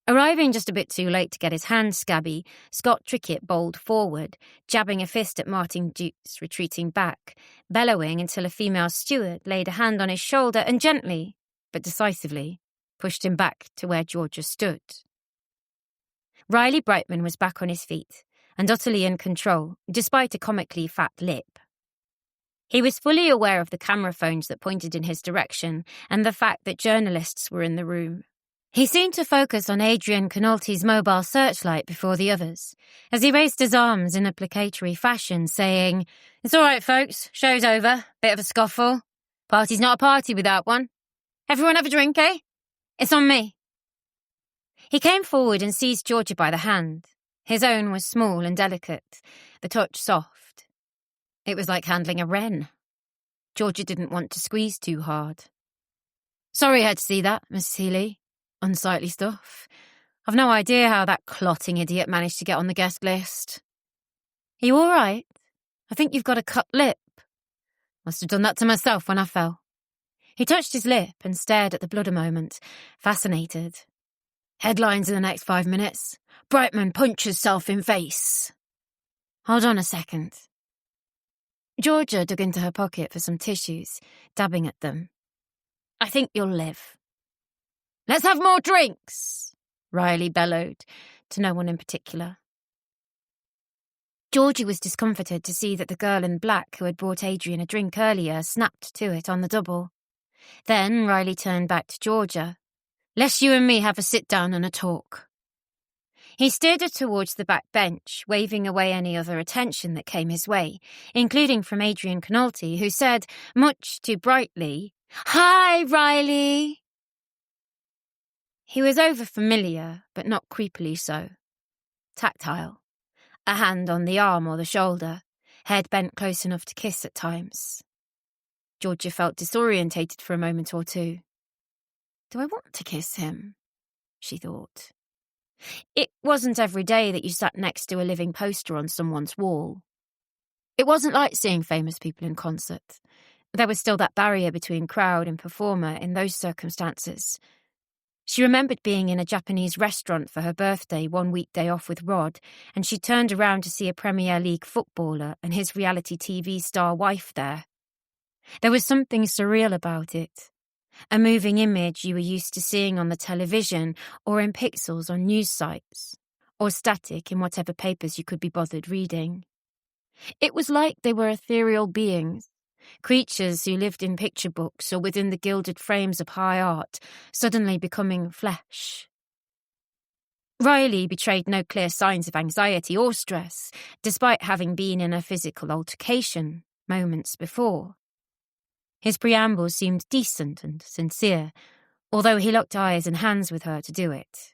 Arriving just a bit too late to get his hands scabby, Scott Trickett bowled forward, jabbing a fist at Martin Duke's retreating back, bellowing until a female steward laid a hand on his shoulder and gently, but decisively, pushed him back to where Georgia stood. Riley Brightman was back on his feet, and utterly in control, despite a comically fat lip. He was fully aware of the camera phones that pointed in his direction and the fact that journalists were in the room. He seemed to focus on Adrian Canolti's mobile searchlight before the others, as he raised his arms in a placatory fashion, saying, "It's all right, folks. Show's over. Bit of a scuffle. Party's not a party without one. Everyone have a drink, eh? It's on me." He came forward and seized Georgia by the hand. His own was small and delicate, the touch soft. It was like handling a wren. Georgia didn't want to squeeze too hard. "Sorry I had to see that, Mrs. Healy. Unsightly stuff. I've no idea how that clotting idiot managed to get on the guest list." "Are you all right? I think you've got a cut lip." "Must have done that to myself when I fell." He touched his lip and stared at the blood a moment, fascinated. "Headlines in the next 5 minutes. Brightman punches self in face." "Hold on a second." Georgia dug into her pocket for some tissues, dabbing at them. "I think you'll live." "Let's have more drinks," Riley bellowed, to no one in particular. Georgie was discomfited to see that the girl in black who had brought Adrian a drink earlier snapped to it on the double. Then Riley turned back to Georgia. "Let's you and me have a sit-down and a talk." He steered her towards the back bench, waving away any other attention that came his way, including from Adrian Canolti, who said, much too brightly, "Hi, Riley." He was over-familiar, but not creepily so. Tactile. A hand on the arm or the shoulder, head bent close enough to kiss at times. Georgia felt disorientated for a moment or two. "Do I want to kiss him?" she thought. It wasn't every day that you sat next to a living poster on someone's wall. It wasn't like seeing famous people in concert. There was still that barrier between crowd and performer in those circumstances. She remembered being in a Japanese restaurant for her birthday one weekday off with Rod, and she turned around to see a Premier League footballer and his reality TV star wife there. There was something surreal about it. A moving image you were used to seeing on the television or in pixels on news sites, or static in whatever papers you could be bothered reading. It was like they were ethereal beings, creatures who lived in picture books or within the gilded frames of high art, suddenly becoming flesh. Riley betrayed no clear signs of anxiety or stress, despite having been in a physical altercation moments before. His preamble seemed decent and sincere, although he locked eyes and hands with her to do it.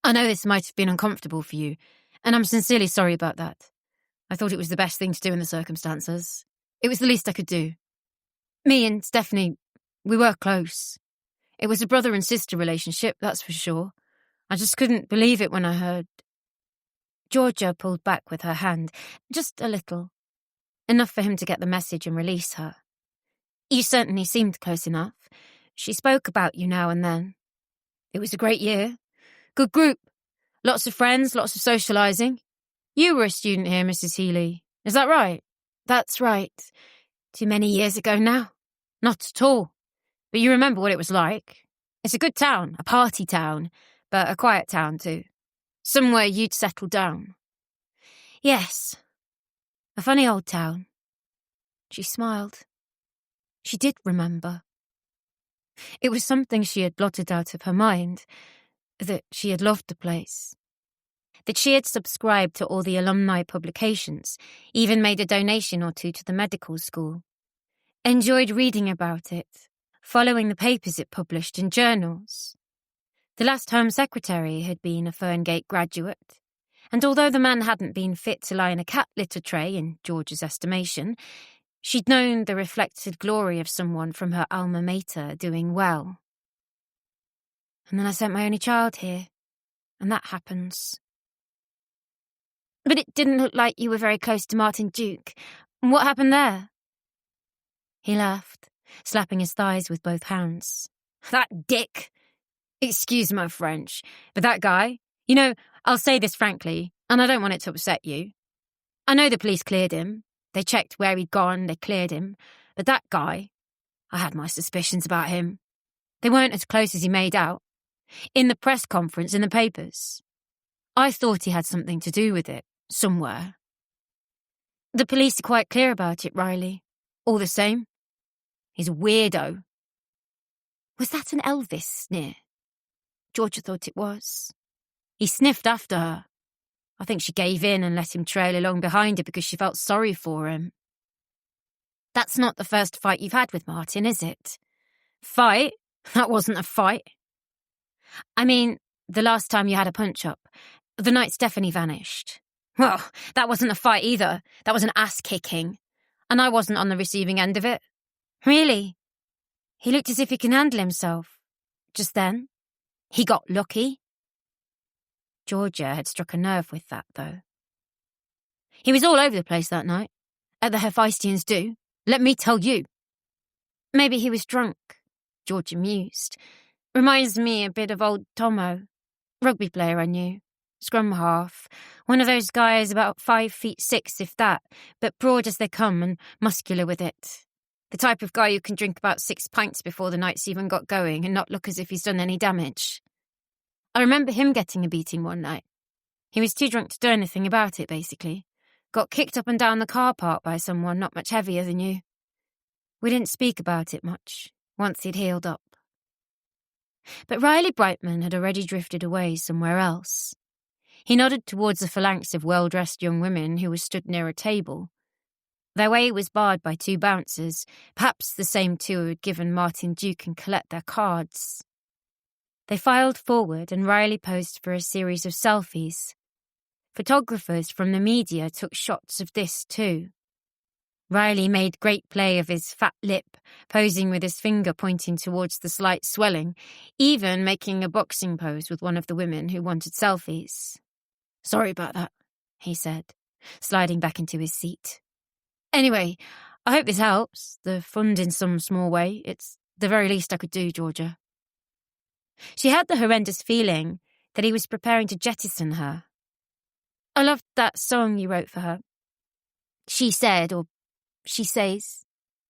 "I know this might have been uncomfortable for you, and I'm sincerely sorry about that. I thought it was the best thing to do in the circumstances. It was the least I could do. Me and Stephanie, we were close. It was a brother and sister relationship, that's for sure. I just couldn't believe it when I heard." Georgia pulled back with her hand, just a little. Enough for him to get the message and release her. "You certainly seemed close enough. She spoke about you now and then. It was a great year. Good group. Lots of friends, lots of socialising. You were a student here, Mrs. Healy. Is that right?" "That's right. Too many years ago now." "Not at all. But you remember what it was like. It's a good town, a party town, but a quiet town too. Somewhere you'd settle down." "Yes. A funny old town." She smiled. She did remember. It was something she had blotted out of her mind, that she had loved the place. That she had subscribed to all the alumni publications, even made a donation or two to the medical school. Enjoyed reading about it, following the papers it published in journals. The last Home Secretary had been a Ferngate graduate, and although the man hadn't been fit to lie in a cat litter tray in George's estimation, she'd known the reflected glory of someone from her alma mater doing well. "And then I sent my only child here, and that happens." "But it didn't look like you were very close to Martin Duke. What happened there?" He laughed, slapping his thighs with both hands. "That dick! Excuse my French, but that guy, I'll say this frankly, and I don't want it to upset you. I know the police cleared him. They checked where he'd gone, they cleared him. But that guy, I had my suspicions about him. They weren't as close as he made out. In the press conference, in the papers. I thought he had something to do with it, somewhere." The police are quite clear about it, Riley. All the same, he's a weirdo. Was that an Elvis sneer? Georgia thought it was. He sniffed after her. I think she gave in and let him trail along behind her because she felt sorry for him. That's not the first fight you've had with Martin, is it? Fight? That wasn't a fight. I mean, the last time you had a punch-up, the night Stephanie vanished. Well, that wasn't a fight either. That was an ass-kicking. And I wasn't on the receiving end of it. Really? He looked as if he can handle himself. Just then. He got lucky. Georgia had struck a nerve with that, though. He was all over the place that night. At the Hephaestians do. Let me tell you. Maybe he was drunk, Georgia mused. Reminds me a bit of old Tomo. Rugby player I knew. Scrum half. One of those guys about 5'6", if that, but broad as they come and muscular with it. The type of guy who can drink about 6 pints before the night's even got going and not look as if he's done any damage. I remember him getting a beating one night. He was too drunk to do anything about it, basically. Got kicked up and down the car park by someone not much heavier than you. We didn't speak about it much, once he'd healed up. But Riley Brightman had already drifted away somewhere else. He nodded towards a phalanx of well-dressed young women who were stood near a table. Their way was barred by 2 bouncers, perhaps the same 2 who had given Martin Duke and Colette their cards. They filed forward and Riley posed for a series of selfies. Photographers from the media took shots of this too. Riley made great play of his fat lip, posing with his finger pointing towards the slight swelling, even making a boxing pose with one of the women who wanted selfies. Sorry about that, he said, sliding back into his seat. Anyway, I hope this helps, the fund in some small way. It's the very least I could do, Georgia. She had the horrendous feeling that he was preparing to jettison her. I loved that song you wrote for her. She said, or she says.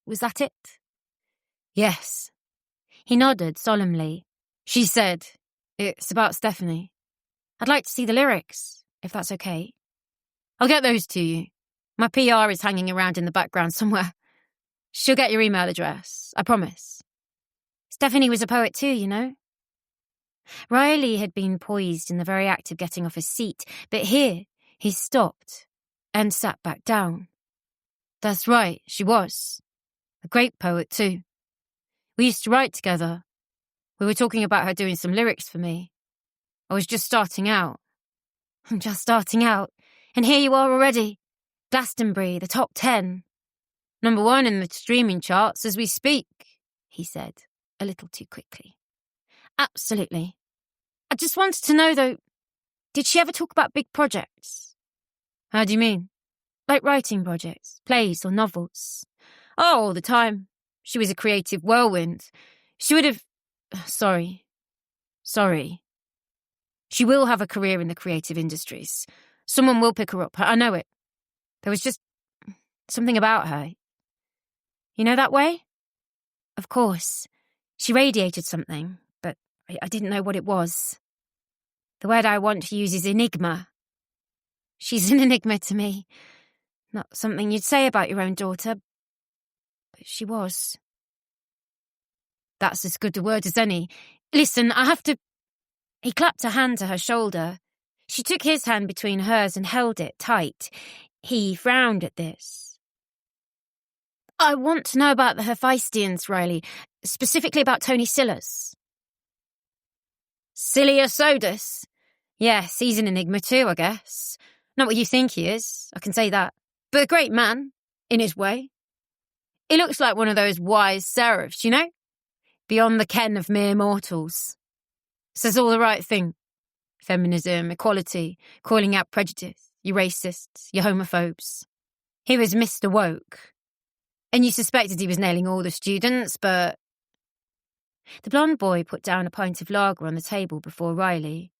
Was that it? Yes. He nodded solemnly. She said, it's about Stephanie. I'd like to see the lyrics, if that's okay. I'll get those to you. My PR is hanging around in the background somewhere. She'll get your email address, I promise. Stephanie was a poet too, you know. Riley had been poised in the very act of getting off his seat, but here he stopped and sat back down. That's right, she was. A great poet too. We used to write together. We were talking about her doing some lyrics for me. I was just starting out. I'm just starting out, and here you are already. Glastonbury, the top 10. Number 1 in the streaming charts as we speak, he said, a little too quickly. Absolutely. I just wanted to know, though, did she ever talk about big projects? How do you mean? Like writing projects, plays or novels? Oh, all the time. She was a creative whirlwind. She would have... Sorry. She will have a career in the creative industries. Someone will pick her up. I know it. There was just something about her. You know that way? Of course. She radiated something, but I didn't know what it was. The word I want to use is enigma. She's an enigma to me. Not something you'd say about your own daughter, but she was. That's as good a word as any. Listen, I have to... He clapped a hand to her shoulder. She took his hand between hers and held it tight. He frowned at this. I want to know about the Hephaestians, Riley, specifically about Tony Silas. Siliosodus? Yes, he's an enigma too, I guess. Not what you think he is, I can say that. But a great man, in his way. He looks like one of those wise seraphs, you know? Beyond the ken of mere mortals. Says all the right thing. Feminism, equality, calling out prejudice, you racists, you homophobes. He was Mr. Woke. And you suspected he was nailing all the students, but... The blonde boy put down a pint of lager on the table before Riley.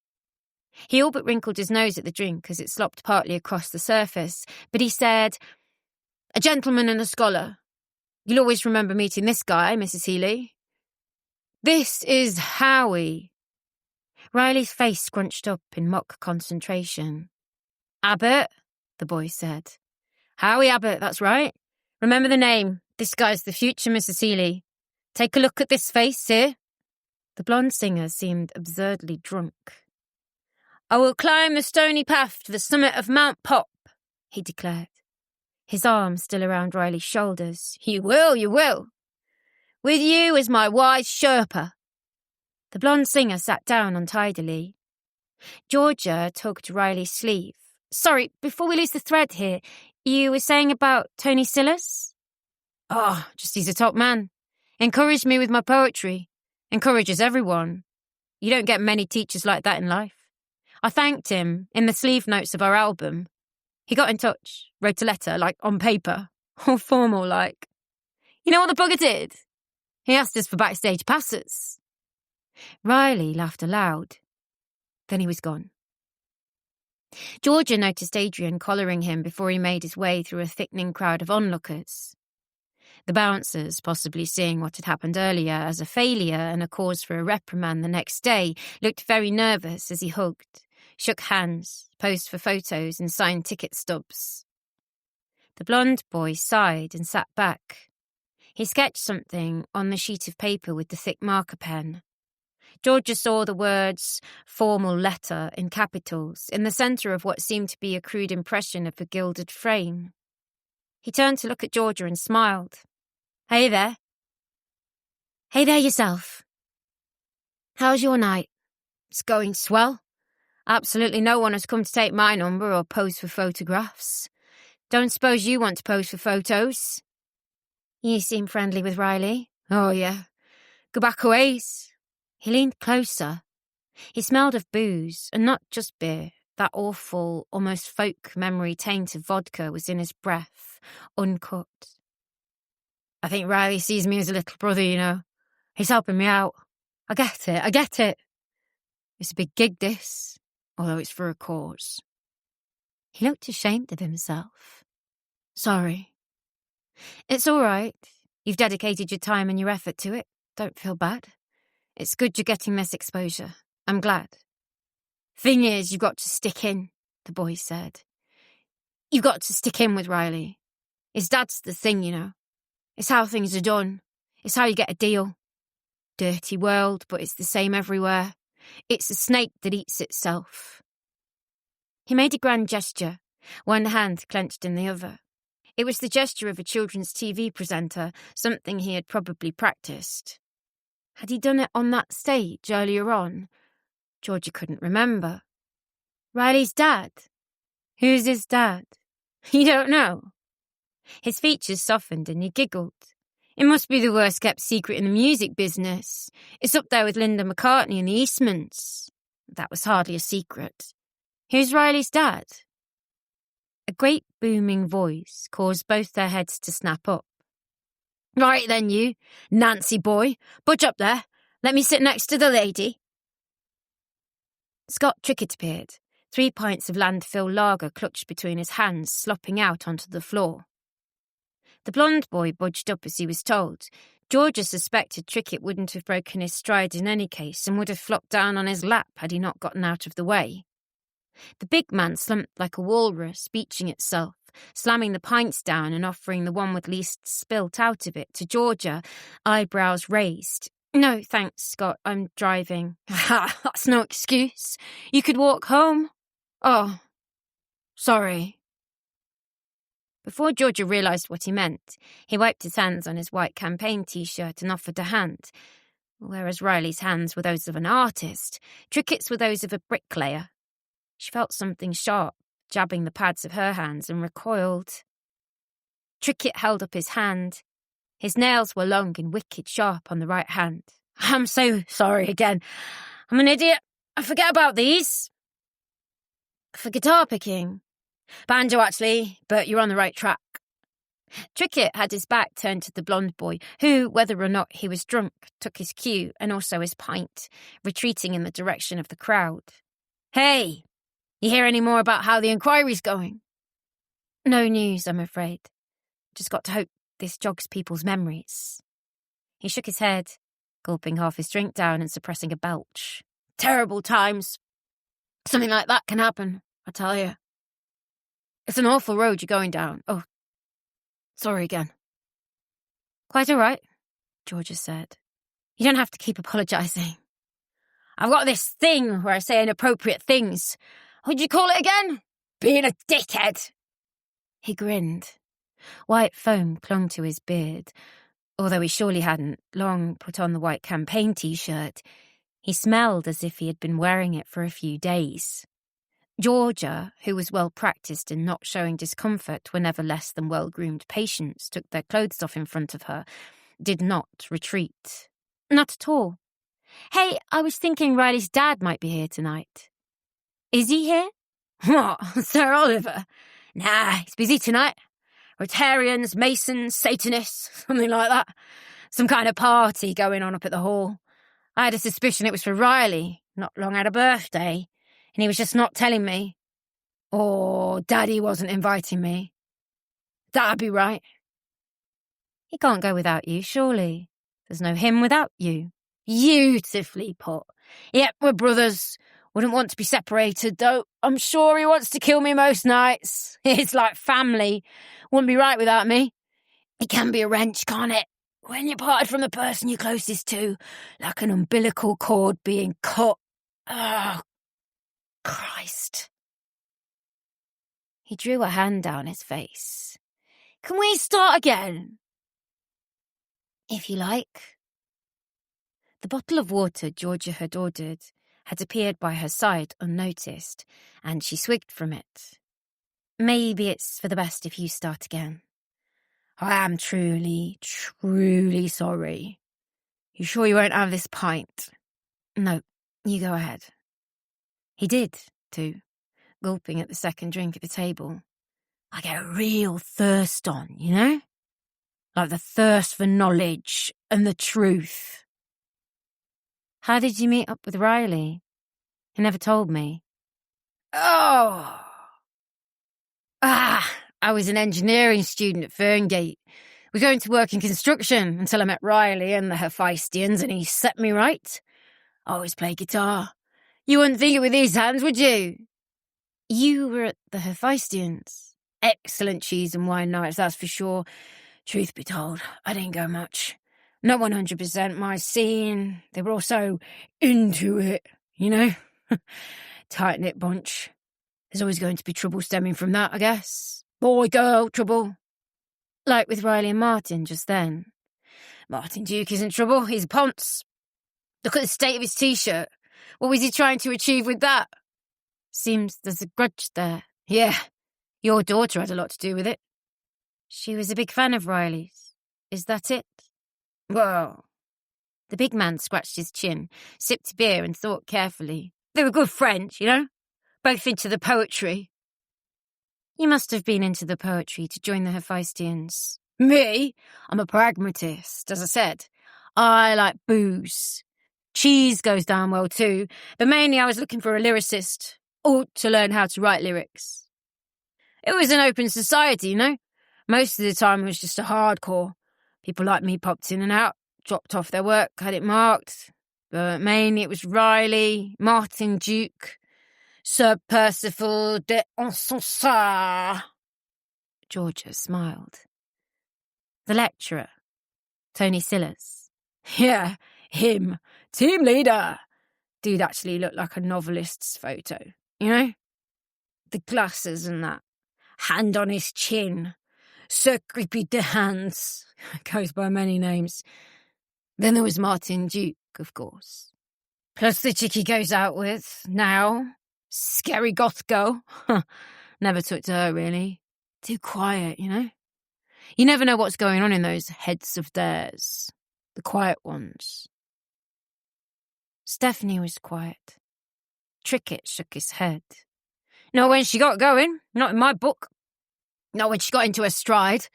He all but wrinkled his nose at the drink as it slopped partly across the surface, but he said, a gentleman and a scholar. You'll always remember meeting this guy, Mrs. Healy. This is Howie. Riley's face scrunched up in mock concentration. Abbott, the boy said. Howie Abbott, that's right. Remember the name. This guy's the future Mrs. Seeley. Take a look at this face here. The blonde singer seemed absurdly drunk. I will climb the stony path to the summit of Mount Pop, he declared, his arm still around Riley's shoulders. You will, you will. With you as my wise Sherpa. The blonde singer sat down untidily. Georgia tugged Riley's sleeve. Sorry, before we lose the thread here, you were saying about Tony Silas? Oh, just he's a top man. Encouraged me with my poetry. Encourages everyone. You don't get many teachers like that in life. I thanked him in the sleeve notes of our album. He got in touch, wrote a letter, like on paper, all formal like. You know what the bugger did? He asked us for backstage passes. Riley laughed aloud. Then he was gone. Georgia noticed Adrian collaring him before he made his way through a thickening crowd of onlookers. The bouncers, possibly seeing what had happened earlier as a failure and a cause for a reprimand the next day, looked very nervous as he hugged, shook hands, posed for photos and signed ticket stubs. The blonde boy sighed and sat back. He sketched something on the sheet of paper with the thick marker pen. Georgia saw the words formal letter in capitals in the centre of what seemed to be a crude impression of a gilded frame. He turned to look at Georgia and smiled. Hey there. Hey there yourself. How's your night? It's going swell. Absolutely no one has come to take my number or pose for photographs. Don't suppose you want to pose for photos? You seem friendly with Riley. Oh, yeah. Go back a ways. He leaned closer. He smelled of booze, and not just beer. That awful, almost folk memory taint of vodka was in his breath, uncut. I think Riley sees me as a little brother, you know. He's helping me out. I get it. It's a big gig, this, although it's for a cause. He looked ashamed of himself. Sorry. It's all right. You've dedicated your time and your effort to it. Don't feel bad. It's good you're getting this exposure. I'm glad. Thing is, you've got to stick in, the boy said. You've got to stick in with Riley. His dad's the thing, you know. It's how things are done. It's how you get a deal. Dirty world, but it's the same everywhere. It's a snake that eats itself. He made a grand gesture, one hand clenched in the other. It was the gesture of a children's TV presenter, something he had probably practiced. Had he done it on that stage earlier on? Georgia couldn't remember. Riley's dad? Who's his dad? You don't know? His features softened and he giggled. It must be the worst-kept secret in the music business. It's up there with Linda McCartney and the Eastmans. That was hardly a secret. Who's Riley's dad? A great booming voice caused both their heads to snap up. Right then, you, Nancy boy, budge up there. Let me sit next to the lady. Scott Trickett appeared, 3 pints of landfill lager clutched between his hands, slopping out onto the floor. The blonde boy budged up as he was told. Georgia suspected Trickett wouldn't have broken his stride in any case and would have flopped down on his lap had he not gotten out of the way. The big man slumped like a walrus, beaching itself, slamming the pints down and offering the one with least spilt out of it to Georgia, eyebrows raised. No, thanks, Scott, I'm driving. Ha, that's no excuse. You could walk home. Oh, sorry. Before Georgia realised what he meant, he wiped his hands on his white campaign T-shirt and offered a hand. Whereas Riley's hands were those of an artist, Trickett's were those of a bricklayer. She felt something sharp jabbing the pads of her hands and recoiled. Trickett held up his hand. His nails were long and wicked sharp on the right hand. I'm so sorry again. I'm an idiot. I forget about these. For guitar picking. Banjo, actually, but you're on the right track. Trickett had his back turned to the blonde boy, who, whether or not he was drunk, took his cue and also his pint, retreating in the direction of the crowd. Hey! You hear any more about how the inquiry's going? No news, I'm afraid. Just got to hope this jogs people's memories. He shook his head, gulping half his drink down and suppressing a belch. Terrible times. Something like that can happen, I tell you. It's an awful road you're going down. Oh, Sorry again. Quite all right, Georgia said. You don't have to keep apologising. I've got this thing where I say inappropriate things. What'd you call it again? Being a dickhead. He grinned. White foam clung to his beard. Although he surely hadn't long put on the white campaign T-shirt, he smelled as if he had been wearing it for a few days. Georgia, who was well practised in not showing discomfort whenever less than well-groomed patients took their clothes off in front of her, did not retreat. Not at all. Hey, I was thinking Riley's dad might be here tonight. Is he here? What, Sir Oliver? Nah, he's busy tonight. Rotarians, Masons, Satanists, something like that. Some kind of party going on up at the hall. I had a suspicion it was for Riley. Not long had a birthday, and he was just not telling me. Or Daddy wasn't inviting me. That'd be right. He can't go without you, surely. There's no him without you. Beautifully put. Yep, we're brothers. Wouldn't want to be separated, though. I'm sure he wants to kill me most nights. It's like family. Wouldn't be right without me. It can be a wrench, can't it? When you're parted from the person you're closest to, like an umbilical cord being cut. Oh, Christ. He drew a hand down his face. Can we start again? If you like. The bottle of water Georgia had ordered had appeared by her side unnoticed, and she swigged from it. Maybe it's for the best if you start again. I am truly, truly sorry. You sure you won't have this pint? No, you go ahead. He did, too, gulping at the second drink at the table. I get a real thirst on, you know? Like the thirst for knowledge and the truth. How did you meet up with Riley? He never told me. Oh! I was an engineering student at Ferngate. We were going to work in construction until I met Riley and the Hephaistians, and he set me right. I always play guitar. You wouldn't think it with these hands, would you? You were at the Hephaistians? Excellent cheese and wine nights, that's for sure. Truth be told, I didn't go much. Not 100% my scene. They were all so into it, you know? Tight-knit bunch. There's always going to be trouble stemming from that, I guess. Boy, girl, trouble. Like with Riley and Martin just then. Martin Duke isn't trouble, he's a ponce. Look at the state of his T-shirt. What was he trying to achieve with that? Seems there's a grudge there. Yeah, your daughter had a lot to do with it. She was a big fan of Riley's. Is that it? Well... The big man scratched his chin, sipped beer and thought carefully. They were good friends, you know? Both into the poetry. You must have been into the poetry to join the Hephaistians. Me? I'm a pragmatist, as I said. I like booze. Cheese goes down well too, but mainly I was looking for a lyricist, or to learn how to write lyrics. It was an open society, you know? Most of the time it was just a hardcore. People like me popped in and out, dropped off their work, had it marked. But mainly it was Riley, Martin Duke, Sir Percival de Ensonsart. Georgia smiled. The lecturer, Tony Sillars. Yeah, him. Team leader. Dude actually looked like a novelist's photo, you know? The glasses and that. Hand on his chin. Sir Creepy de Hands. Goes by many names. Then there was Martin Duke, of course. Plus the chick he goes out with, now. Scary goth girl. Never took to her, really. Too quiet, you know? You never know what's going on in those heads of theirs. The quiet ones. Stephanie was quiet. Trickett shook his head. Not when she got going. Not in my book. Not when she got into her stride.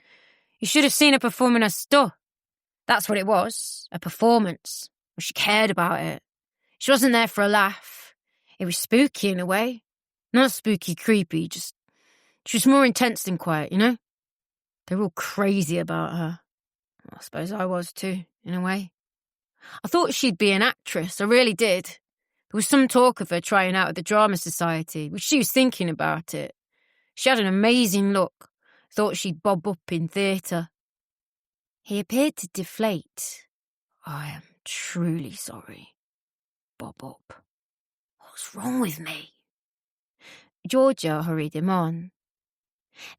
You should have seen her performing her stuff. That's what it was. A performance. Well, she cared about it. She wasn't there for a laugh. It was spooky in a way. Not spooky, creepy, just... She was more intense than quiet, you know? They were all crazy about her. I suppose I was too, in a way. I thought she'd be an actress, I really did. There was some talk of her trying out at the Drama Society, which she was thinking about it. She had an amazing look. Thought she'd bob up in theatre. He appeared to deflate. I am truly sorry. Bob up. What's wrong with me? Georgia hurried him on.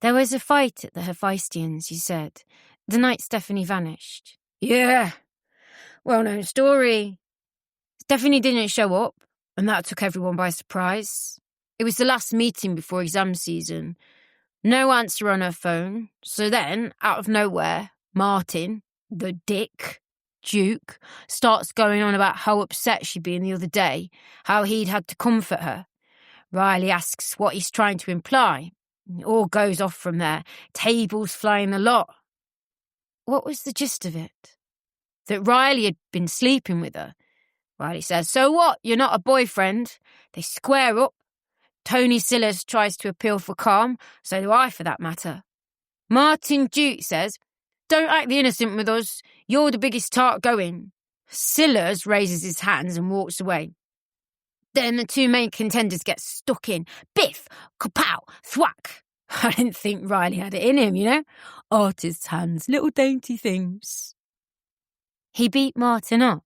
There was a fight at the Hephaestions, he said, the night Stephanie vanished. Yeah, well-known story. Stephanie didn't show up, and that took everyone by surprise. It was the last meeting before exam season. No answer on her phone, so then, out of nowhere, Martin, the Duke, starts going on about how upset she'd been the other day, how he'd had to comfort her. Riley asks what he's trying to imply. It all goes off from there, tables flying a lot. What was the gist of it? That Riley had been sleeping with her. Riley says, so what, you're not a boyfriend. They square up. Tony Sillars tries to appeal for calm, so do I for that matter. Martin Duke says, don't act the innocent with us, you're the biggest tart going. Sillars raises his hands and walks away. Then the two main contenders get stuck in. Biff, kapow, thwack. I didn't think Riley had it in him, you know? Artist's hands, little dainty things. He beat Martin up.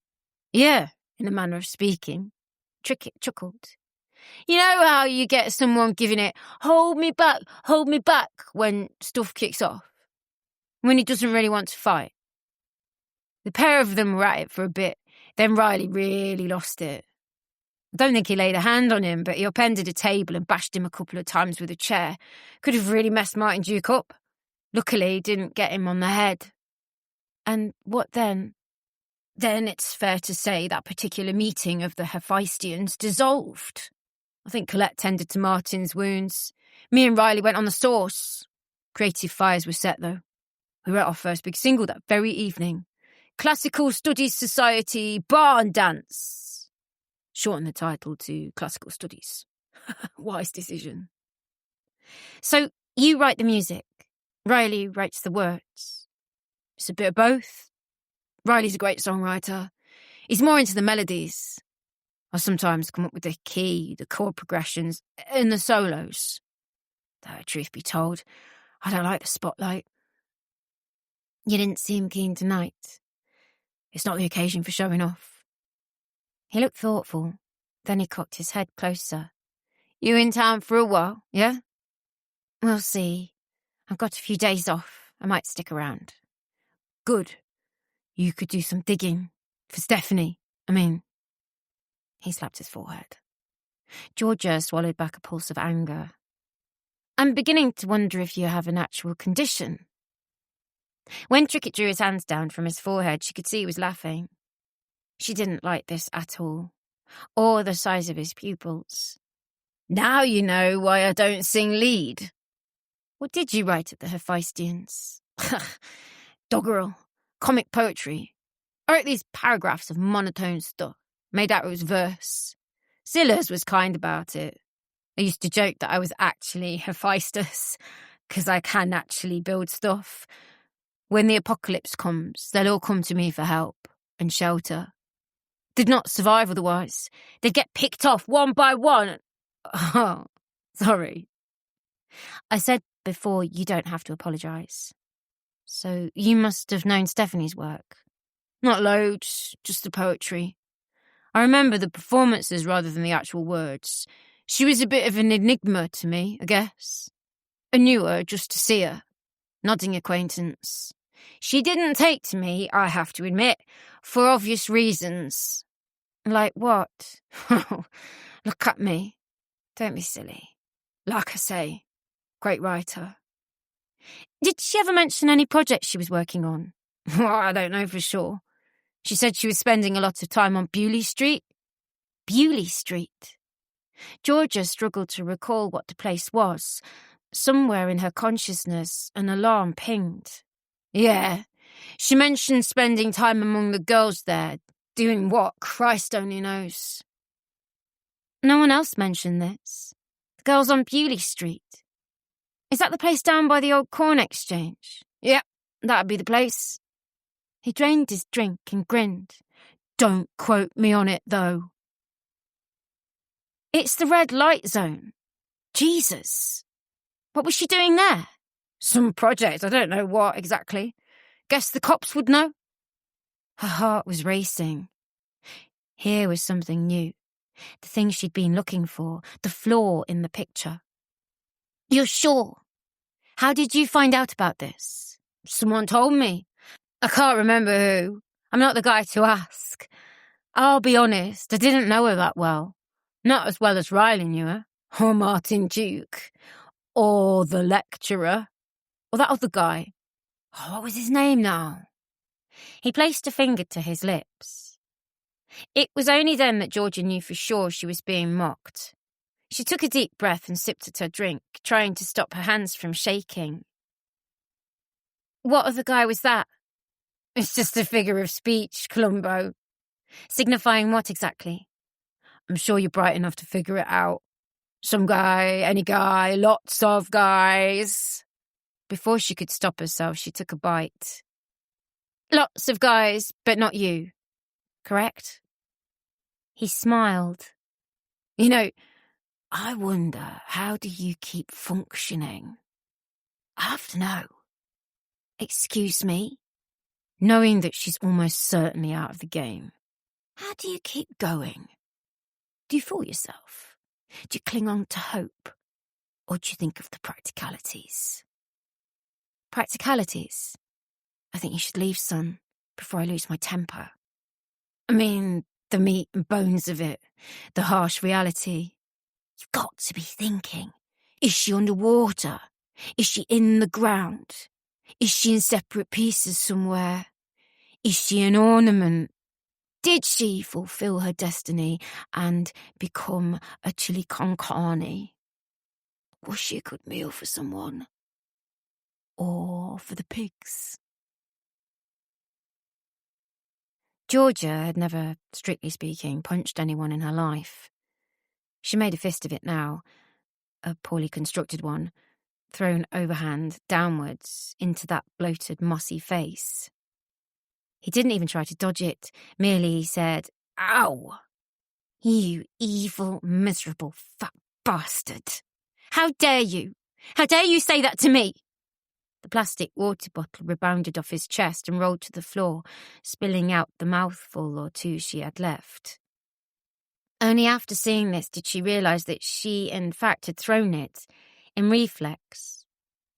Yeah, in a manner of speaking. Trickett chuckled. You know how you get someone giving it, hold me back, when stuff kicks off? When he doesn't really want to fight. The pair of them were at it for a bit, then Riley really lost it. I don't think he laid a hand on him, but he upended a table and bashed him a couple of times with a chair. Could have really messed Martin Duke up. Luckily, he didn't get him on the head. And what then? Then it's fair to say that particular meeting of the Hephaestions dissolved. I think Colette tended to Martin's wounds. Me and Riley went on the sauce. Creative fires were set, though. We wrote our first big single that very evening. Classical Studies Society Barn Dance. Shorten the title to Classical Studies. Wise decision. So you write the music. Riley writes the words. It's a bit of both. Riley's a great songwriter. He's more into the melodies. I sometimes come up with the key, the chord progressions, and the solos. Though, truth be told, I don't like the spotlight. You didn't seem keen tonight. It's not the occasion for showing off. He looked thoughtful. Then he cocked his head closer. You in town for a while, yeah? We'll see. I've got a few days off. I might stick around. Good. You could do some digging. For Stephanie, I mean. He slapped his forehead. Georgia swallowed back a pulse of anger. I'm beginning to wonder if you have an actual condition. When Trickett drew his hands down from his forehead, she could see he was laughing. She didn't like this at all, or the size of his pupils. Now you know why I don't sing lead. What did you write at the Hephaestions? Doggerel, comic poetry. I wrote these paragraphs of monotone stuff, made out it was verse. Sillars was kind about it. I used to joke that I was actually Hephaestus, because I can actually build stuff. When the apocalypse comes, they'll all come to me for help and shelter. They'd not survive otherwise. They'd get picked off one by one. Oh, sorry. I said before you don't have to apologise. So you must have known Stephanie's work. Not loads, just the poetry. I remember the performances rather than the actual words. She was a bit of an enigma to me, I guess. I knew her just to see her. Nodding acquaintance. She didn't take to me, I have to admit, for obvious reasons. Like what? Look at me. Don't be silly. Like I say, great writer. Did she ever mention any projects she was working on? Well, I don't know for sure. She said she was spending a lot of time on Bewley Street. Bewley Street? Georgia struggled to recall what the place was. Somewhere in her consciousness, an alarm pinged. Yeah, she mentioned spending time among the girls there. Doing what, Christ only knows. No one else mentioned this. The girls on Bewley Street. Is that the place down by the old corn exchange? Yep, that'd be the place. He drained his drink and grinned. Don't quote me on it, though. It's the red light zone. Jesus. What was she doing there? Some project, I don't know what exactly. Guess the cops would know. Her heart was racing. Here was something new. The thing she'd been looking for, the flaw in the picture. You're sure? How did you find out about this? Someone told me. I can't remember who. I'm not the guy to ask. I'll be honest, I didn't know her that well. Not as well as Riley knew her, or Martin Duke, or the lecturer, or that other guy. Oh, what was his name now? He placed a finger to his lips. It was only then that Georgia knew for sure she was being mocked. She took a deep breath and sipped at her drink, trying to stop her hands from shaking. What other guy was that? It's just a figure of speech, Columbo. Signifying what exactly? I'm sure you're bright enough to figure it out. Some guy, any guy, lots of guys. Before she could stop herself, she took a bite. Lots of guys, but not you, correct? He smiled. You know, I wonder, how do you keep functioning? I have to know. Excuse me? Knowing that she's almost certainly out of the game. How do you keep going? Do you fool yourself? Do you cling on to hope? Or do you think of the practicalities? Practicalities? I think you should leave, son, before I lose my temper. I mean, the meat and bones of it, the harsh reality. You've got to be thinking. Is she underwater? Is she in the ground? Is she in separate pieces somewhere? Is she an ornament? Did she fulfill her destiny and become a chili con carne? Was she a good meal for someone? Or for the pigs? Georgia had never, strictly speaking, punched anyone in her life. She made a fist of it now, a poorly constructed one, thrown overhand, downwards, into that bloated, mossy face. He didn't even try to dodge it, merely said, "Ow! You evil, miserable, fat bastard! How dare you? How dare you say that to me?" The plastic water bottle rebounded off his chest and rolled to the floor, spilling out the mouthful or two she had left. Only after seeing this did she realise that she, in fact, had thrown it, in reflex.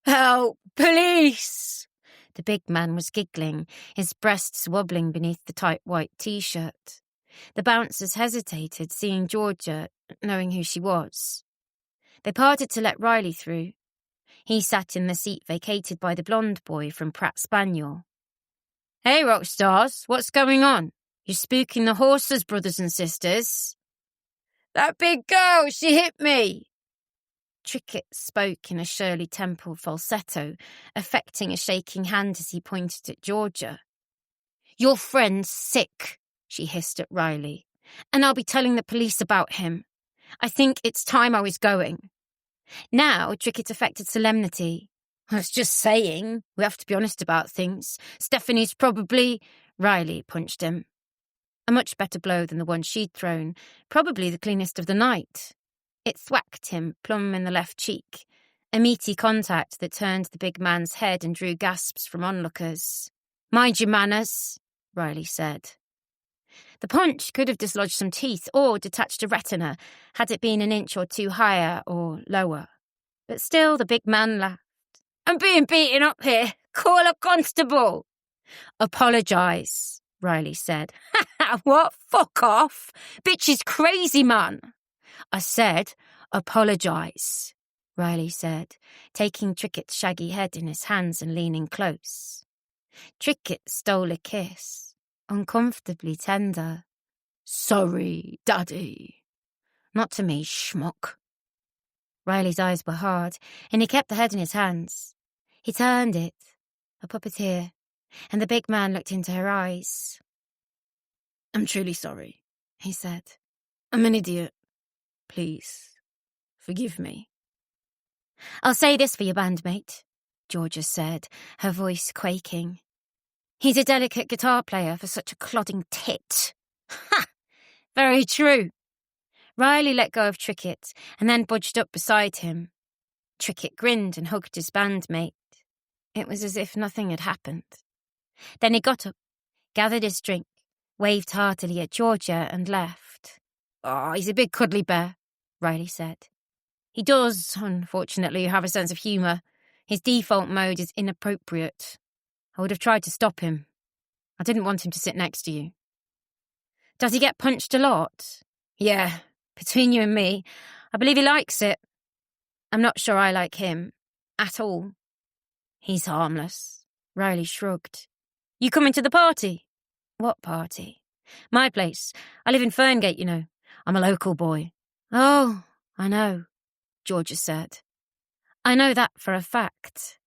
"Help! Police!" The big man was giggling, his breasts wobbling beneath the tight white T-shirt. The bouncers hesitated, seeing Georgia, knowing who she was. They parted to let Riley through. He sat in the seat vacated by the blonde boy from Pratt Spaniel. "Hey, rock stars, what's going on? You're spooking the horses, brothers and sisters." "That big girl, she hit me!" Trickett spoke in a Shirley Temple falsetto, affecting a shaking hand as he pointed at Georgia. "Your friend's sick," she hissed at Riley, "and I'll be telling the police about him. I think it's time I was going." Now Trickett affected solemnity. "I was just saying, we have to be honest about things. Stephanie's probably—" Riley punched him. A much better blow than the one she'd thrown, probably the cleanest of the night. It thwacked him plumb in the left cheek, a meaty contact that turned the big man's head and drew gasps from onlookers. "Mind your manners," Riley said. The punch could have dislodged some teeth or detached a retina, had it been an inch or two higher or lower. But still the big man laughed. "I'm being beaten up here. Call a constable." "Apologise," Riley said. "What? Fuck off. Bitch is crazy, man." "I said, apologise," Riley said, taking Trickett's shaggy head in his hands and leaning close. Trickett stole a kiss, uncomfortably tender. "Sorry, Daddy." "Not to me, schmuck." Riley's eyes were hard, and he kept the head in his hands. He turned it, a puppeteer, and the big man looked into her eyes. "I'm truly sorry," he said. "I'm an idiot. Please, forgive me." "I'll say this for your bandmate," Georgia said, her voice quaking. "He's a delicate guitar player for such a clodding tit." "Ha! Very true." Riley let go of Trickett and then budged up beside him. Trickett grinned and hugged his bandmate. It was as if nothing had happened. Then he got up, gathered his drink, waved heartily at Georgia and left. "Oh, he's a big cuddly bear," Riley said. "He does, unfortunately, have a sense of humour. His default mode is inappropriate. I would have tried to stop him. I didn't want him to sit next to you." "Does he get punched a lot?" "Yeah, between you and me, I believe he likes it. I'm not sure I like him. At all." "He's harmless." Riley shrugged. "You coming to the party?" "What party?" "My place. I live in Ferngate, you know. I'm a local boy." "Oh, I know," Georgia said. "I know that for a fact."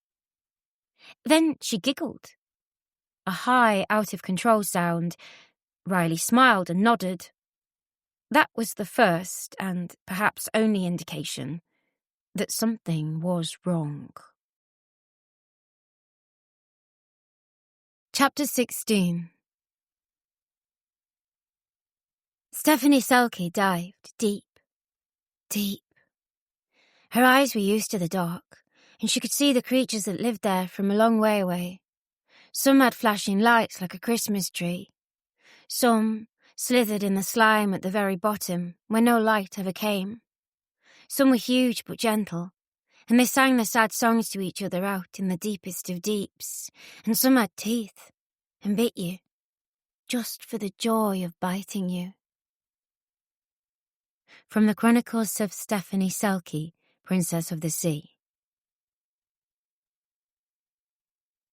Then she giggled. A high, out-of-control sound. Riley smiled and nodded. That was the first and perhaps only indication that something was wrong. Chapter 16. Stephanie Selke dived deep, deep. Her eyes were used to the dark, and she could see the creatures that lived there from a long way away. Some had flashing lights like a Christmas tree. Some slithered in the slime at the very bottom, where no light ever came. Some were huge but gentle, and they sang their sad songs to each other out in the deepest of deeps, and some had teeth, and bit you, just for the joy of biting you. From the Chronicles of Stephanie Selke, Princess of the Sea.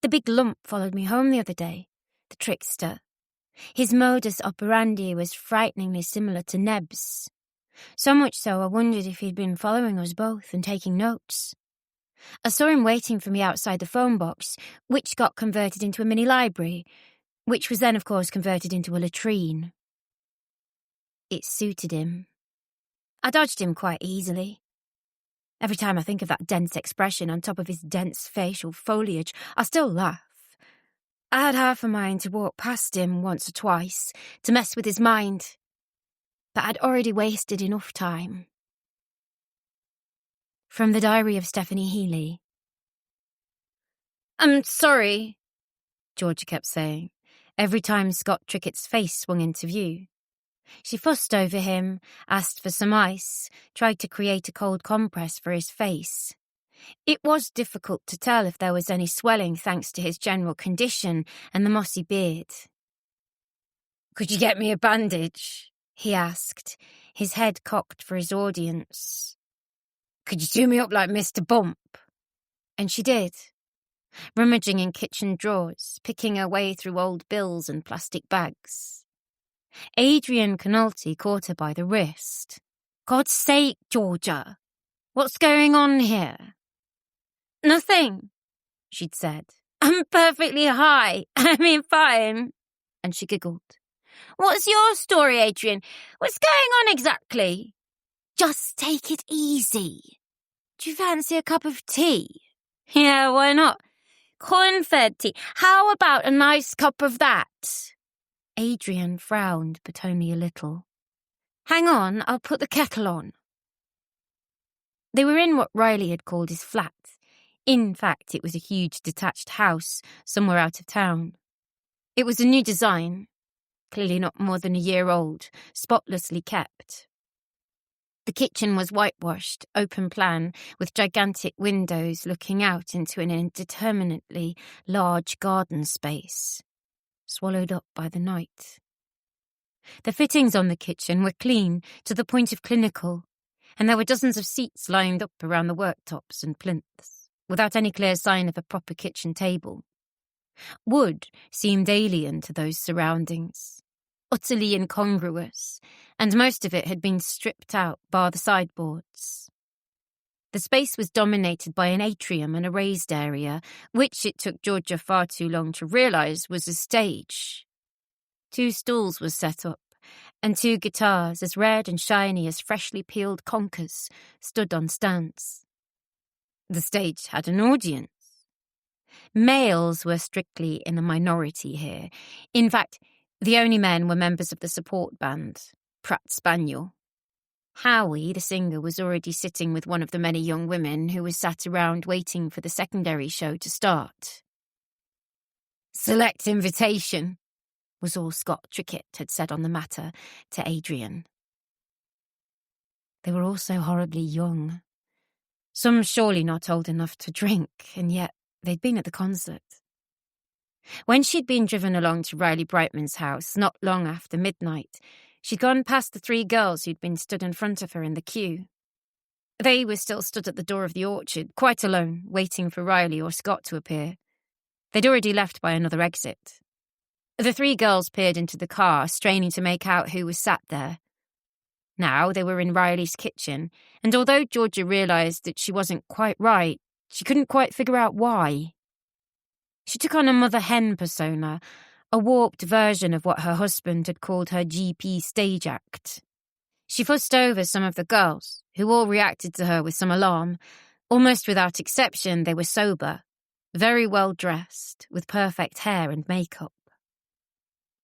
The big lump followed me home the other day, the trickster. His modus operandi was frighteningly similar to Neb's. So much so I wondered if he'd been following us both and taking notes. I saw him waiting for me outside the phone box, which got converted into a mini library, which was then, of course, converted into a latrine. It suited him. I dodged him quite easily. Every time I think of that dense expression on top of his dense facial foliage, I still laugh. I had half a mind to walk past him once or twice, to mess with his mind, but I'd already wasted enough time. From the Diary of Stephanie Healy. "I'm sorry," Georgia kept saying, every time Scott Trickett's face swung into view. She fussed over him, asked for some ice, tried to create a cold compress for his face. It was difficult to tell if there was any swelling thanks to his general condition and the mossy beard. "Could you get me a bandage?" he asked, his head cocked for his audience. "Could you do me up like Mr. Bump?" And she did, rummaging in kitchen drawers, picking her way through old bills and plastic bags. Adrian Canolti caught her by the wrist. "God's sake, Georgia, what's going on here?" "Nothing," she'd said. "I'm perfectly high. I mean, fine." And she giggled. "What's your story, Adrian? What's going on exactly?" "Just take it easy. Do you fancy a cup of tea?" "Yeah, why not? Corn-fed tea. How about a nice cup of that?" Adrian frowned, but only a little. "Hang on, I'll put the kettle on." They were in what Riley had called his flat. In fact, it was a huge detached house somewhere out of town. It was a new design, clearly not more than a year old, spotlessly kept. The kitchen was whitewashed, open plan, with gigantic windows looking out into an indeterminately large garden space, swallowed up by the night. The fittings on the kitchen were clean to the point of clinical, and there were dozens of seats lined up around the worktops and plinths, without any clear sign of a proper kitchen table. Wood seemed alien to those surroundings, utterly incongruous, and most of it had been stripped out bar the sideboards. The space was dominated by an atrium and a raised area, which it took Georgia far too long to realise was a stage. 2 stools were set up, and 2 guitars, as red and shiny as freshly peeled conkers, stood on stands. The stage had an audience. Males were strictly in a minority here. In fact, the only men were members of the support band, Pratt Spaniel. Howie, the singer, was already sitting with one of the many young women who was sat around waiting for the secondary show to start. "Select invitation," was all Scott Trickett had said on the matter to Adrian. They were all so horribly young. Some surely not old enough to drink, and yet they'd been at the concert. When she'd been driven along to Riley Brightman's house, not long after midnight, she'd gone past the 3 girls who'd been stood in front of her in the queue. They were still stood at the door of the orchard, quite alone, waiting for Riley or Scott to appear. They'd already left by another exit. The 3 girls peered into the car, straining to make out who was sat there. Now they were in Riley's kitchen, and although Georgia realised that she wasn't quite right, she couldn't quite figure out why. She took on a mother hen persona, a warped version of what her husband had called her GP stage act. She fussed over some of the girls, who all reacted to her with some alarm. Almost without exception, they were sober, very well dressed, with perfect hair and makeup.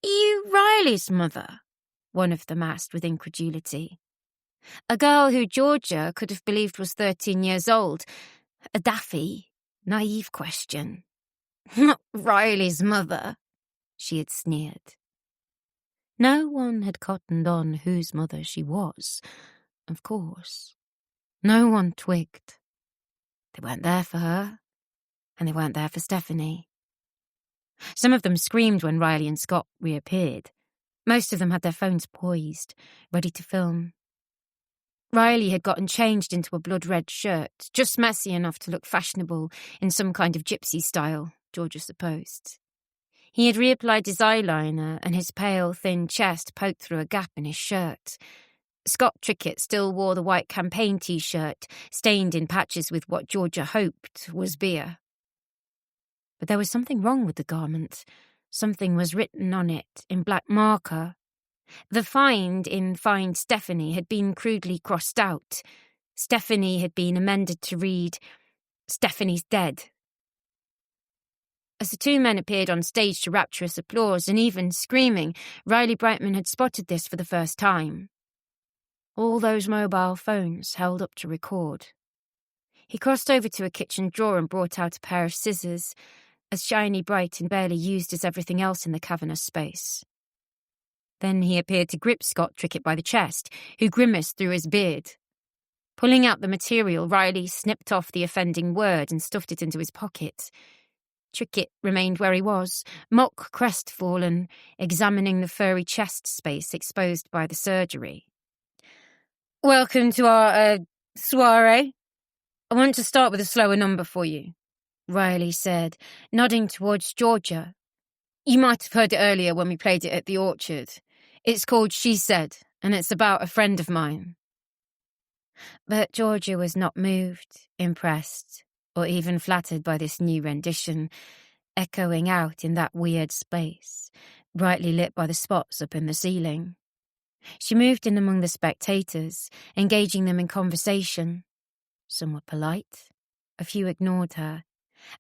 "You Riley's mother?" one of them asked with incredulity. A girl who Georgia could have believed was 13 years old. A daffy, naive question. "Not Riley's mother," she had sneered. No one had cottoned on whose mother she was, of course. No one twigged. They weren't there for her, and they weren't there for Stephanie. Some of them screamed when Riley and Scott reappeared. Most of them had their phones poised, ready to film. Riley had gotten changed into a blood-red shirt, just messy enough to look fashionable in some kind of gypsy style, Georgia supposed. He had reapplied his eyeliner, and his pale, thin chest poked through a gap in his shirt. Scott Trickett still wore the white campaign T-shirt, stained in patches with what Georgia hoped was beer. But there was something wrong with the garment. Something was written on it in black marker. The find in Find Stephanie had been crudely crossed out. Stephanie had been amended to read, "Stephanie's dead." As the 2 men appeared on stage to rapturous applause and even screaming, Riley Brightman had spotted this for the first time. All those mobile phones held up to record. He crossed over to a kitchen drawer and brought out a pair of scissors, as shiny, bright, and barely used as everything else in the cavernous space. Then he appeared to grip Scott Trickett by the chest, who grimaced through his beard. Pulling out the material, Riley snipped off the offending word and stuffed it into his pocket. Trickett remained where he was, mock crestfallen, examining the furry chest space exposed by the surgery. "Welcome to our, soiree. I want to start with a slower number for you," Riley said, nodding towards Georgia. "You might have heard it earlier when we played it at the orchard. It's called She Said, and it's about a friend of mine." But Georgia was not moved, impressed, or even flattered by this new rendition, echoing out in that weird space, brightly lit by the spots up in the ceiling. She moved in among the spectators, engaging them in conversation. Some were polite, a few ignored her,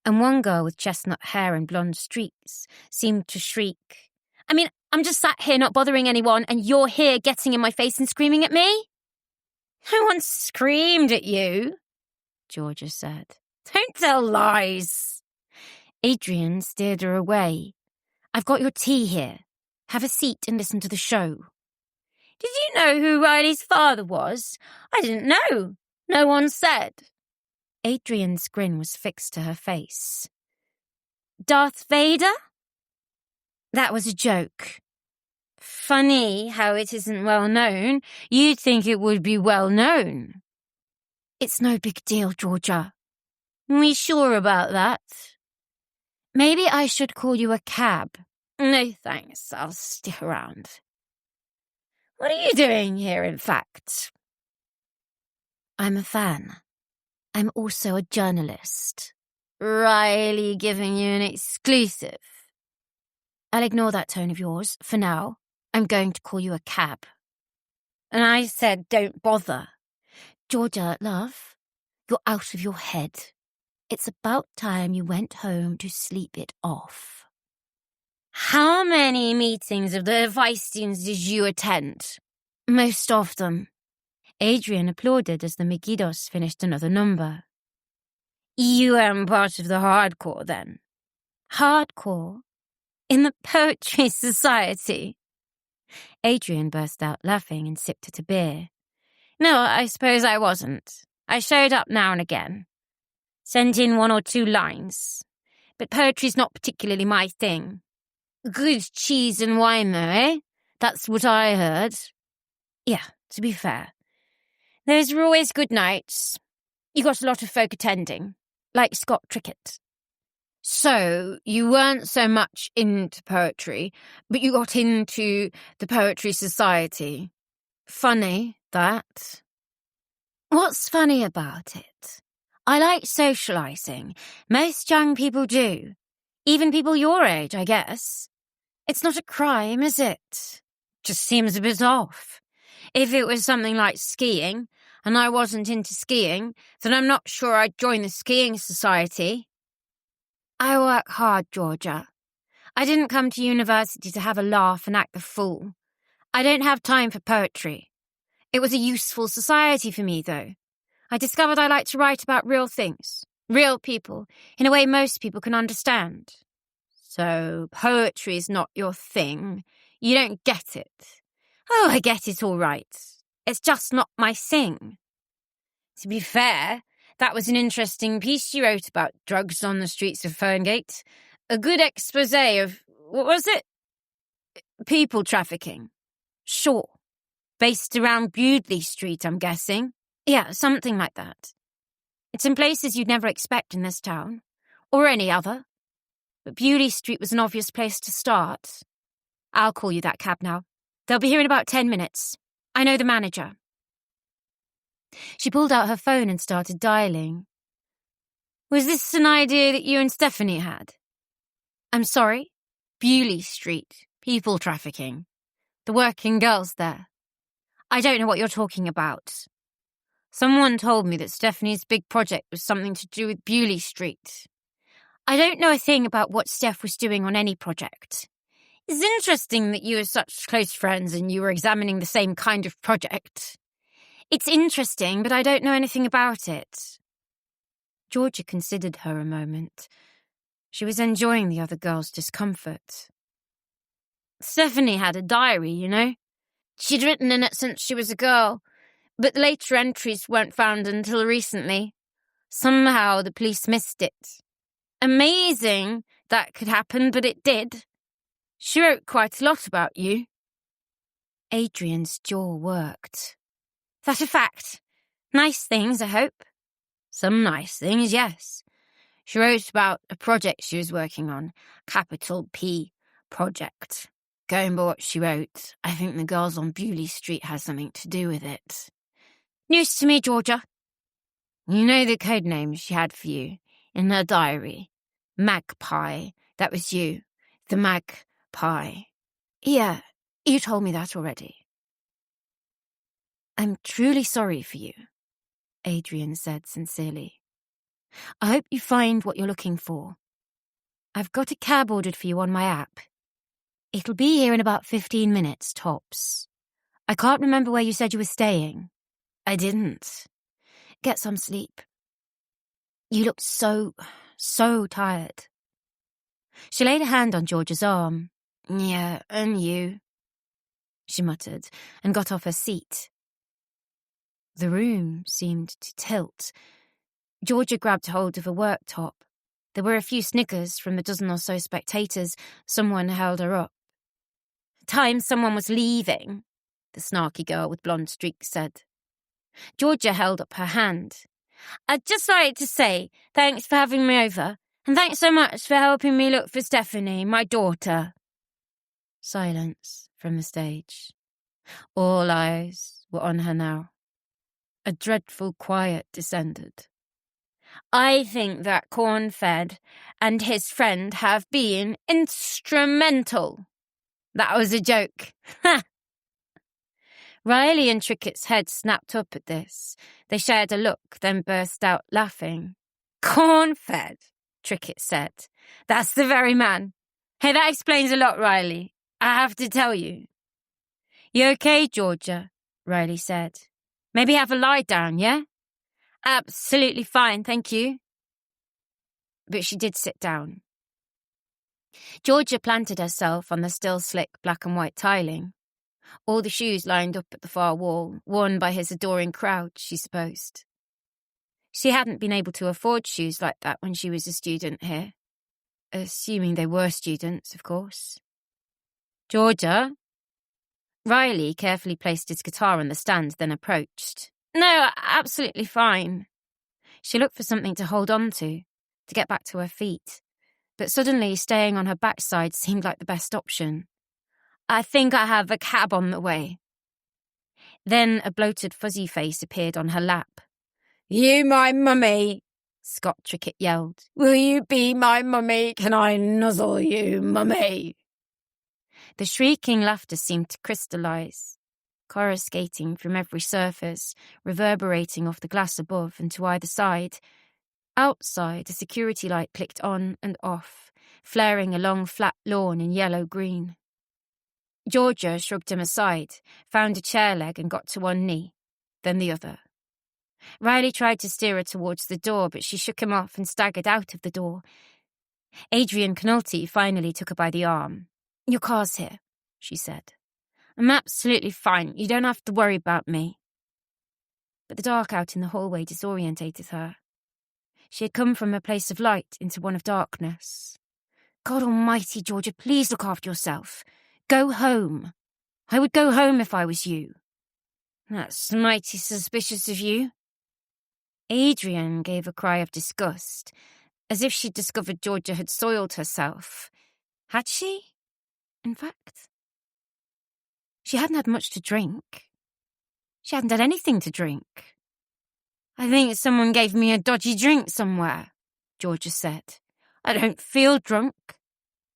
and one girl with chestnut hair and blonde streaks seemed to shriek, "I mean, I'm just sat here not bothering anyone, and you're here getting in my face and screaming at me?" "No one screamed at you," Georgia said. "Don't tell lies." Adrian steered her away. "I've got your tea here. Have a seat and listen to the show." "Did you know who Riley's father was? I didn't know. No one said." Adrian's grin was fixed to her face. "Darth Vader?" "That was a joke. Funny how it isn't well known. You'd think it would be well known." "It's no big deal, Georgia." "We sure about that?" "Maybe I should call you a cab." "No thanks, I'll stick around." "What are you doing here, in fact?" "I'm a fan. I'm also a journalist." "Riley giving you an exclusive?" "I'll ignore that tone of yours, for now. I'm going to call you a cab." "And I said don't bother." "Georgia, love, you're out of your head. It's about time you went home to sleep it off." "How many meetings of the Feistians did you attend?" "Most of them. Adrian applauded as the Megiddos finished another number. You part of the hardcore, then? Hardcore? In the Poetry Society? Adrian burst out laughing and sipped at a beer. No, I suppose I wasn't. I showed up now and again. Sent in 1 or 2 lines. But poetry's not particularly my thing. Good cheese and wine, though, eh? That's what I heard. Yeah, to be fair. Those were always good nights. You got a lot of folk attending, like Scott Trickett. So, you weren't so much into poetry, but you got into the Poetry Society. Funny, that. What's funny about it? I like socialising. Most young people do. Even people your age, I guess. It's not a crime, is it? Just seems a bit off. If it was something like skiing, and I wasn't into skiing, then I'm not sure I'd join the skiing society. I work hard, Georgia. I didn't come to university to have a laugh and act the fool. I don't have time for poetry. It was a useful society for me, though. I discovered I like to write about real things, real people, in a way most people can understand. So, poetry's not your thing. You don't get it. Oh, I get it all right. It's just not my thing. To be fair, that was an interesting piece you wrote about drugs on the streets of Ferngate. A good exposé of, what was it? People trafficking. Sure. Based around Bewdley Street, I'm guessing. Yeah, something like that. It's in places you'd never expect in this town. Or any other. But Bewdley Street was an obvious place to start. I'll call you that cab now. They'll be here in about 10 minutes. I know the manager. She pulled out her phone and started dialing. Was this an idea that you and Stephanie had? I'm sorry? Bewdley Street, people trafficking. The working girls there. I don't know what you're talking about. Someone told me that Stephanie's big project was something to do with Bewdley Street. I don't know a thing about what Steph was doing on any project. It's interesting that you were such close friends and you were examining the same kind of project. It's interesting, but I don't know anything about it. Georgia considered her a moment. She was enjoying the other girl's discomfort. Stephanie had a diary, you know. She'd written in it since she was a girl, but the later entries weren't found until recently. Somehow the police missed it. Amazing that could happen, but it did. She wrote quite a lot about you. Adrian's jaw worked. That a fact? Nice things, I hope. Some nice things, yes. She wrote about a project she was working on, capital P project. Going by what she wrote, I think the girls on Bewdley Street had something to do with it. News to me, Georgia. You know the code name she had for you in her diary? Magpie. That was you. The Magpie. Yeah, you told me that already. I'm truly sorry for you, Adrian said sincerely. I hope you find what you're looking for. I've got a cab ordered for you on my app. It'll be here in about 15 minutes, tops. I can't remember where you said you were staying. I didn't. Get some sleep. You look so tired. She laid a hand on George's arm. Yeah, and you, she muttered, and got off her seat. The room seemed to tilt. Georgia grabbed hold of a worktop. There were a few snickers from a dozen or so spectators. Someone held her up. Time someone was leaving, the snarky girl with blonde streaks said. Georgia held up her hand. I'd just like to say thanks for having me over, and thanks so much for helping me look for Stephanie, my daughter. Silence from the stage. All eyes were on her now. A dreadful quiet descended. I think that Cornfed and his friend have been instrumental. That was a joke. Ha! Riley and Trickett's head snapped up at this. They shared a look, then burst out laughing. Cornfed, Trickett said. That's the very man. Hey, that explains a lot, Riley. I have to tell you. You okay, Georgia? Riley said. Maybe have a lie down, yeah? Absolutely fine, thank you. But she did sit down. Georgia planted herself on the still slick black and white tiling. All the shoes lined up at the far wall, worn by his adoring crowd, she supposed. She hadn't been able to afford shoes like that when she was a student here. Assuming they were students, of course. Georgia? Riley carefully placed his guitar on the stand, then approached. No, absolutely fine. She looked for something to hold on to get back to her feet. But suddenly staying on her backside seemed like the best option. I think I have a cab on the way. Then a bloated fuzzy face appeared on her lap. You my mummy, Scott Trickett yelled. Will you be my mummy? Can I nuzzle you, mummy? The shrieking laughter seemed to crystallise, coruscating from every surface, reverberating off the glass above and to either side. Outside, a security light clicked on and off, flaring a long flat lawn in yellow-green. Georgia shrugged him aside, found a chair leg and got to one knee, then the other. Riley tried to steer her towards the door, but she shook him off and staggered out of the door. Adrian Canolti finally took her by the arm. Your car's here, she said. I'm absolutely fine. You don't have to worry about me. But the dark out in the hallway disorientated her. She had come from a place of light into one of darkness. God almighty, Georgia, please look after yourself. Go home. I would go home if I was you. That's mighty suspicious of you. Adrian gave a cry of disgust, as if she'd discovered Georgia had soiled herself. Had she? In fact, she hadn't had much to drink. She hadn't had anything to drink. I think someone gave me a dodgy drink somewhere, Georgia said. I don't feel drunk.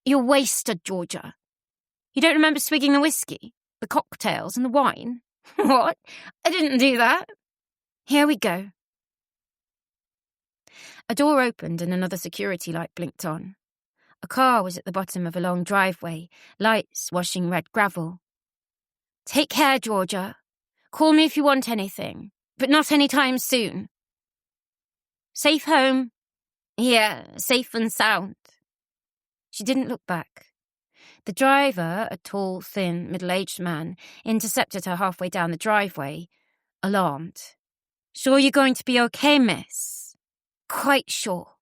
You're wasted, Georgia. You don't remember swigging the whiskey, the cocktails and the wine? What? I didn't do that. Here we go. A door opened and another security light blinked on. A car was at the bottom of a long driveway, lights washing red gravel. Take care, Georgia. Call me if you want anything, but not any time soon. Safe home? Yeah, safe and sound. She didn't look back. The driver, a tall, thin, middle-aged man, intercepted her halfway down the driveway, alarmed. Sure you're going to be okay, miss? Quite sure.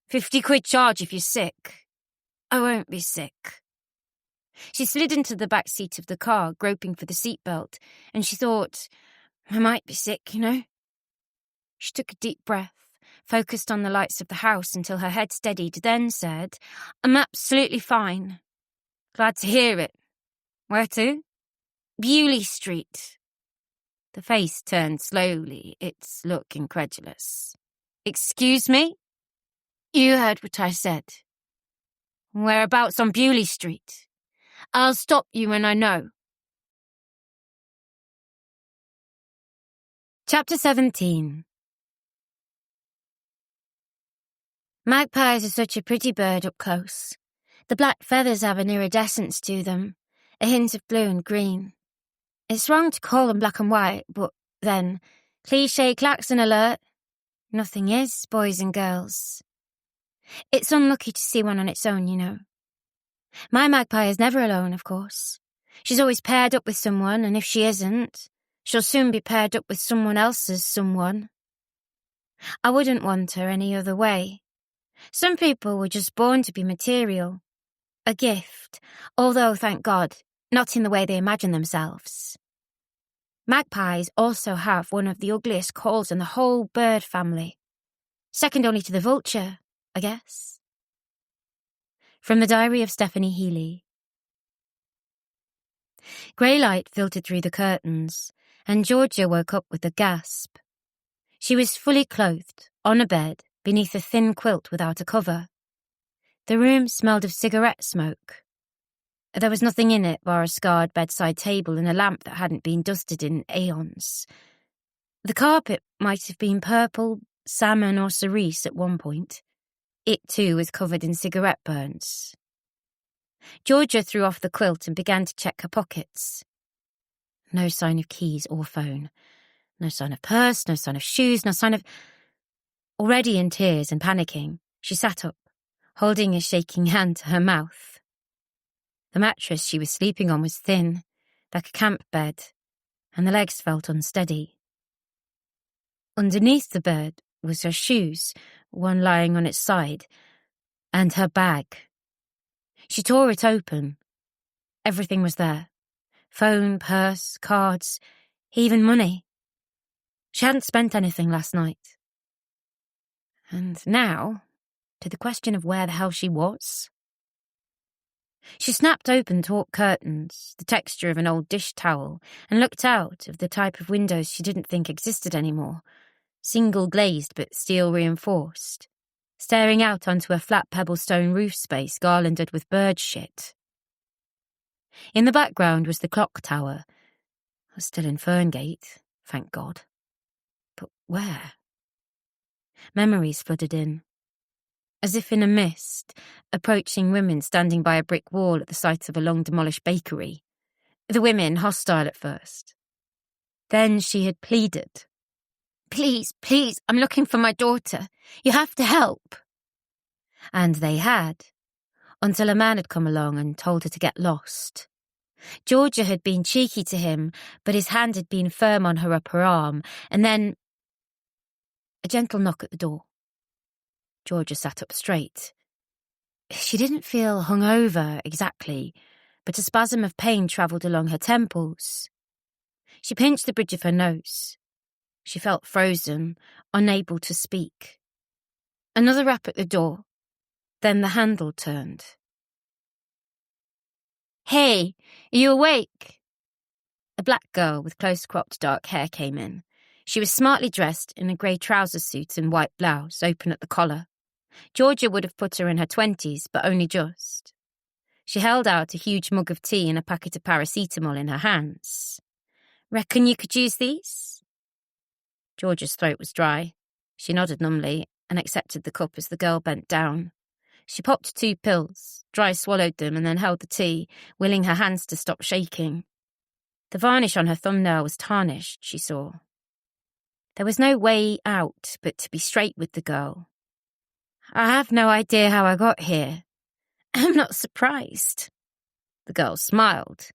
50 quid charge if you're sick. I won't be sick. She slid into the back seat of the car, groping for the seatbelt, and she thought, I might be sick, you know. She took a deep breath, focused on the lights of the house until her head steadied, then said, I'm absolutely fine. Glad to hear it. Where to? Bewley Street. The face turned slowly, its look incredulous. Excuse me? You heard what I said. Whereabouts on Bewley Street? I'll stop you when I know. Chapter 17. Magpies are such a pretty bird up close. The black feathers have an iridescence to them, a hint of blue and green. It's wrong to call them black and white, but then, cliché klaxon alert. Nothing is, boys and girls. It's unlucky to see one on its own, you know. My magpie is never alone, of course. She's always paired up with someone, and if she isn't, she'll soon be paired up with someone else's someone. I wouldn't want her any other way. Some people were just born to be material. A gift, although, thank God, not in the way they imagine themselves. Magpies also have one of the ugliest calls in the whole bird family. Second only to the vulture, I guess. From the diary of Stephanie Healy. Grey light filtered through the curtains, and Georgia woke up with a gasp. She was fully clothed, on a bed, beneath a thin quilt without a cover. The room smelled of cigarette smoke. There was nothing in it bar a scarred bedside table and a lamp that hadn't been dusted in aeons. The carpet might have been purple, salmon or cerise at one point. It too was covered in cigarette burns. Georgia threw off the quilt and began to check her pockets. No sign of keys or phone. No sign of purse, no sign of shoes, no sign of... Already in tears and panicking, she sat up, holding a shaking hand to her mouth. The mattress she was sleeping on was thin, like a camp bed, and the legs felt unsteady. Underneath the bed was her shoes, one lying on its side, and her bag. She tore it open. Everything was there. Phone, purse, cards, even money. She hadn't spent anything last night. And now, to the question of where the hell she was. She snapped open taut curtains, the texture of an old dish towel, and looked out of the type of windows she didn't think existed anymore, single-glazed but steel-reinforced, staring out onto a flat pebble-stone roof space garlanded with bird shit. In the background was the clock tower. I was still in Ferngate, thank God. But where? Memories flooded in. As if in a mist, approaching women standing by a brick wall at the site of a long-demolished bakery. The women hostile at first. Then she had pleaded. "Please, please, I'm looking for my daughter. You have to help." And they had, until a man had come along and told her to get lost. Georgia had been cheeky to him, but his hand had been firm on her upper arm, and then... A gentle knock at the door. Georgia sat up straight. She didn't feel hungover exactly, but a spasm of pain travelled along her temples. She pinched the bridge of her nose. She felt frozen, unable to speak. Another rap at the door. Then the handle turned. "Hey, are you awake?" A black girl with close-cropped dark hair came in. She was smartly dressed in a grey trouser suit and white blouse, open at the collar. Georgia would have put her in her 20s, but only just. She held out a huge mug of tea and a packet of paracetamol in her hands. "Reckon you could use these?" Georgia's throat was dry. She nodded numbly and accepted the cup as the girl bent down. She popped 2 pills, dry swallowed them, and then held the tea, willing her hands to stop shaking. The varnish on her thumbnail was tarnished, she saw. There was no way out but to be straight with the girl. "I have no idea how I got here." "I'm not surprised." The girl smiled.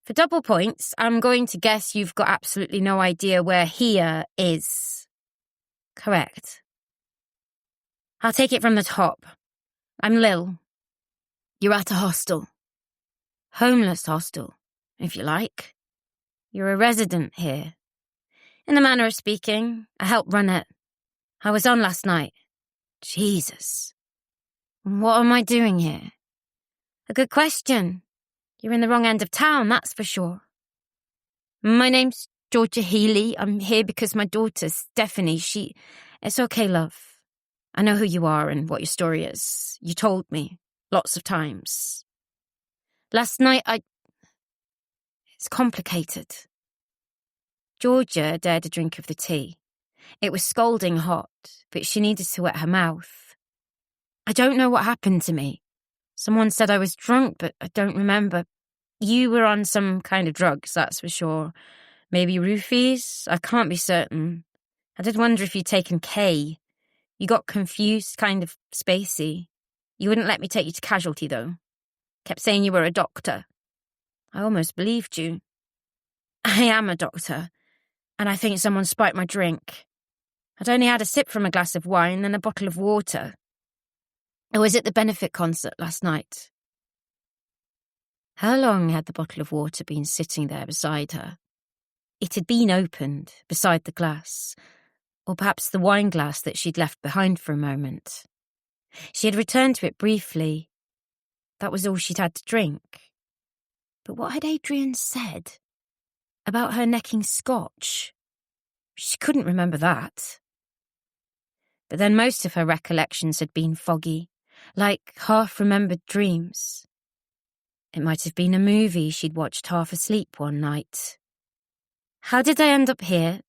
"For double points, I'm going to guess you've got absolutely no idea where here is." "Correct." "I'll take it from the top. I'm Lil. You're at a hostel. Homeless hostel, if you like. You're a resident here. In a manner of speaking, I helped run it. I was on last night. Jesus. What am I doing here?" "A good question. You're in the wrong end of town, that's for sure." "My name's Georgia Healy. I'm here because my daughter, Stephanie, It's okay, love. I know who you are and what your story is. You told me, lots of times. Last night, It's complicated." Georgia dared a drink of the tea. It was scalding hot, but she needed to wet her mouth. "I don't know what happened to me. Someone said I was drunk, but I don't remember. You were on some kind of drugs, that's for sure. Maybe roofies? I can't be certain. I did wonder if you'd taken K. You got confused, kind of spacey. You wouldn't let me take you to casualty, though. Kept saying you were a doctor. I almost believed you. I am a doctor, and I think someone spiked my drink. I'd only had a sip from a glass of wine and a bottle of water. I was at the benefit concert last night." How long had the bottle of water been sitting there beside her? It had been opened, beside the glass, or perhaps the wine glass that she'd left behind for a moment. She had returned to it briefly. That was all she'd had to drink. But what had Adrian said? About her necking scotch? She couldn't remember that. But then most of her recollections had been foggy, like half-remembered dreams. It might have been a movie she'd watched half asleep one night. "How did I end up here?"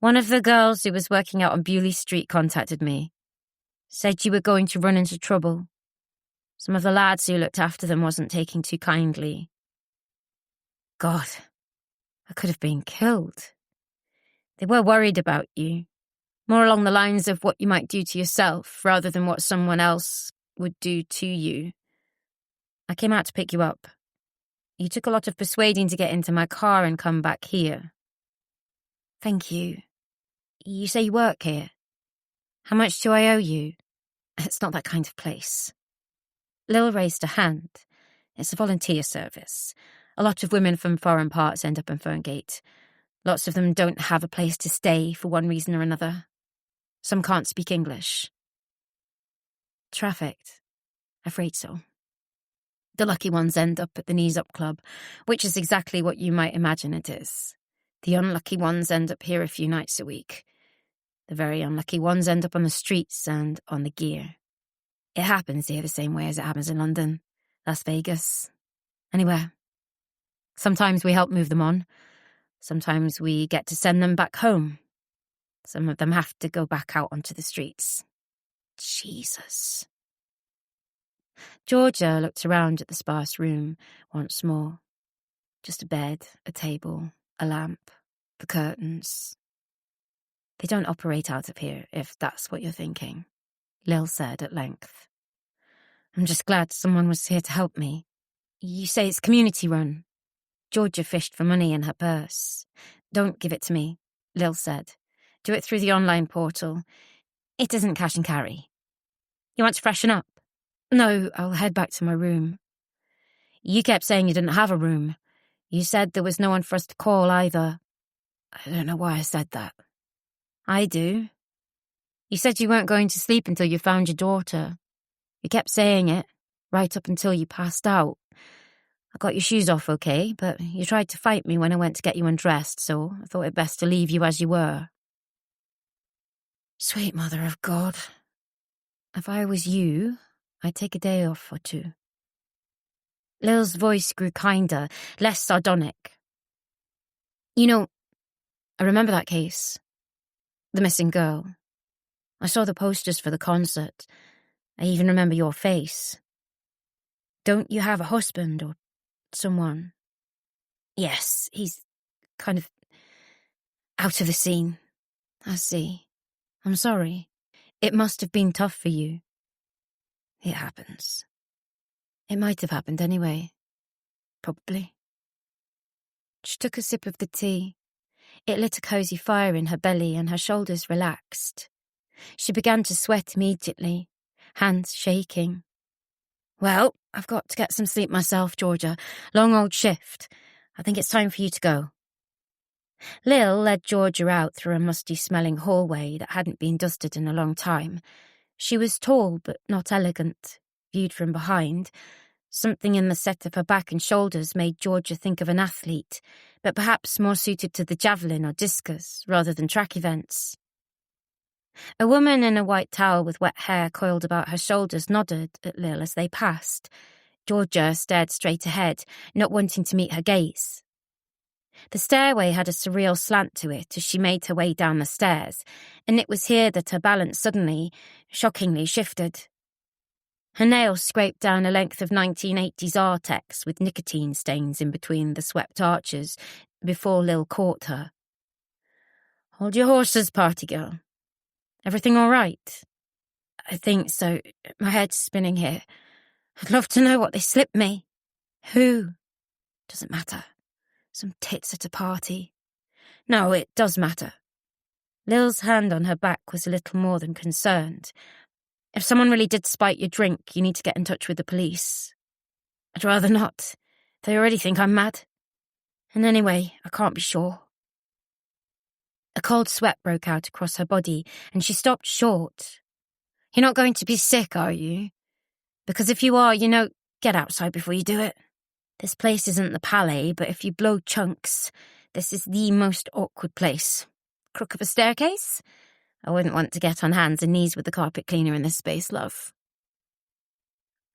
"One of the girls who was working out on Bewley Street contacted me. Said you were going to run into trouble. Some of the lads who looked after them wasn't taking too kindly." God, I could have been killed. They were worried about you, more along the lines of what you might do to yourself rather than what someone else would do to you. I came out to pick you up. You took a lot of persuading to get into my car and come back here. Thank you. You say you work here. How much do I owe you? It's not that kind of place. Lil raised a hand. It's a volunteer service. A lot of women from foreign parts end up in Ferngate. Lots of them don't have a place to stay for one reason or another. Some can't speak English. Trafficked? Afraid so. The lucky ones end up at the Knees Up Club, which is exactly what you might imagine it is. The unlucky ones end up here a few nights a week. The very unlucky ones end up on the streets and on the gear. It happens here the same way as it happens in London, Las Vegas, anywhere. Sometimes we help move them on. Sometimes we get to send them back home. Some of them have to go back out onto the streets. Jesus. Georgia looked around at the sparse room once more. Just a bed, a table, a lamp, the curtains. They don't operate out of here, if that's what you're thinking, Lil said at length. I'm just glad someone was here to help me. You say it's community run. Georgia fished for money in her purse. Don't give it to me, Lil said. Do it through the online portal. It isn't cash and carry. You want to freshen up? No, I'll head back to my room. You kept saying you didn't have a room. You said there was no one for us to call either. I don't know why I said that. I do. You said you weren't going to sleep until you found your daughter. You kept saying it, right up until you passed out. I got your shoes off okay, but you tried to fight me when I went to get you undressed, so I thought it best to leave you as you were. Sweet Mother of God. If I was you, I'd take a day off or two. Lil's voice grew kinder, less sardonic. You know, I remember that case. The missing girl. I saw the posters for the concert. I even remember your face. Don't you have a husband or someone? Yes, he's kind of out of the scene. I see. I'm sorry. It must have been tough for you. It happens. It might have happened anyway. Probably. She took a sip of the tea. It lit a cosy fire in her belly and her shoulders relaxed. She began to sweat immediately, hands shaking. Well, I've got to get some sleep myself, Georgia. Long old shift. I think it's time for you to go. Lil led Georgia out through a musty-smelling hallway that hadn't been dusted in a long time. She was tall but not elegant, viewed from behind. Something in the set of her back and shoulders made Georgia think of an athlete, but perhaps more suited to the javelin or discus rather than track events. A woman in a white towel with wet hair coiled about her shoulders nodded at Lil as they passed. Georgia stared straight ahead, not wanting to meet her gaze. The stairway had a surreal slant to it as she made her way down the stairs, and it was here that her balance suddenly, shockingly shifted. Her nails scraped down a length of 1980s Artex with nicotine stains in between the swept arches before Lil caught her. Hold your horses, party girl. Everything all right? I think so. My head's spinning here. I'd love to know what they slipped me. Who? Doesn't matter. Some tits at a party. No, it does matter. Lil's hand on her back was a little more than concerned. If someone really did spike your drink, you need to get in touch with the police. I'd rather not. They already think I'm mad. And anyway, I can't be sure. A cold sweat broke out across her body, and she stopped short. You're not going to be sick, are you? Because if you are, get outside before you do it. This place isn't the Palais, but if you blow chunks, this is the most awkward place. Crook of a staircase? I wouldn't want to get on hands and knees with the carpet cleaner in this space, love.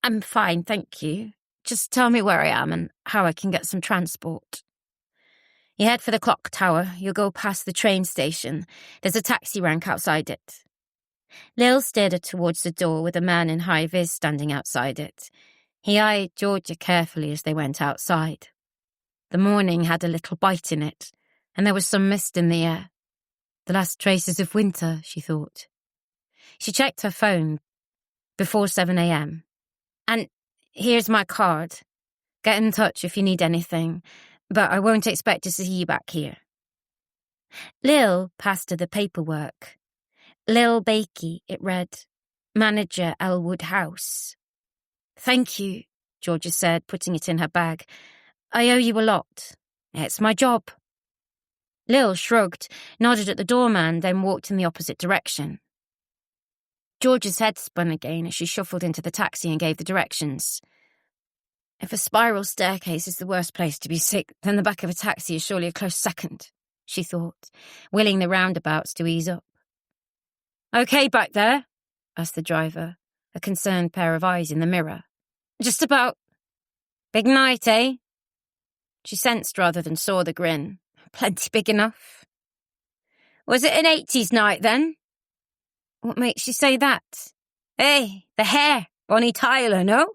I'm fine, thank you. Just tell me where I am and how I can get some transport. You head for the clock tower. You'll go past the train station. There's a taxi rank outside it. Lil steered her towards the door with a man in high vis standing outside it. He eyed Georgia carefully as they went outside. The morning had a little bite in it, and there was some mist in the air. The last traces of winter, she thought. She checked her phone before 7 a.m. And here's my card. Get in touch if you need anything, but I won't expect to see you back here. Lil passed her the paperwork. Lil Bakey, it read. Manager, Elwood House. Thank you, Georgia said, putting it in her bag. I owe you a lot. It's my job. Lil shrugged, nodded at the doorman, then walked in the opposite direction. Georgia's head spun again as she shuffled into the taxi and gave the directions. If a spiral staircase is the worst place to be sick, then the back of a taxi is surely a close second, she thought, willing the roundabouts to ease up. Okay back there? Asked the driver, a concerned pair of eyes in the mirror. Just about. Big night, eh? She sensed rather than saw the grin. Plenty big enough. Was it an 80s night then? What makes you say that? Hey, the hair, Bonnie Tyler, no?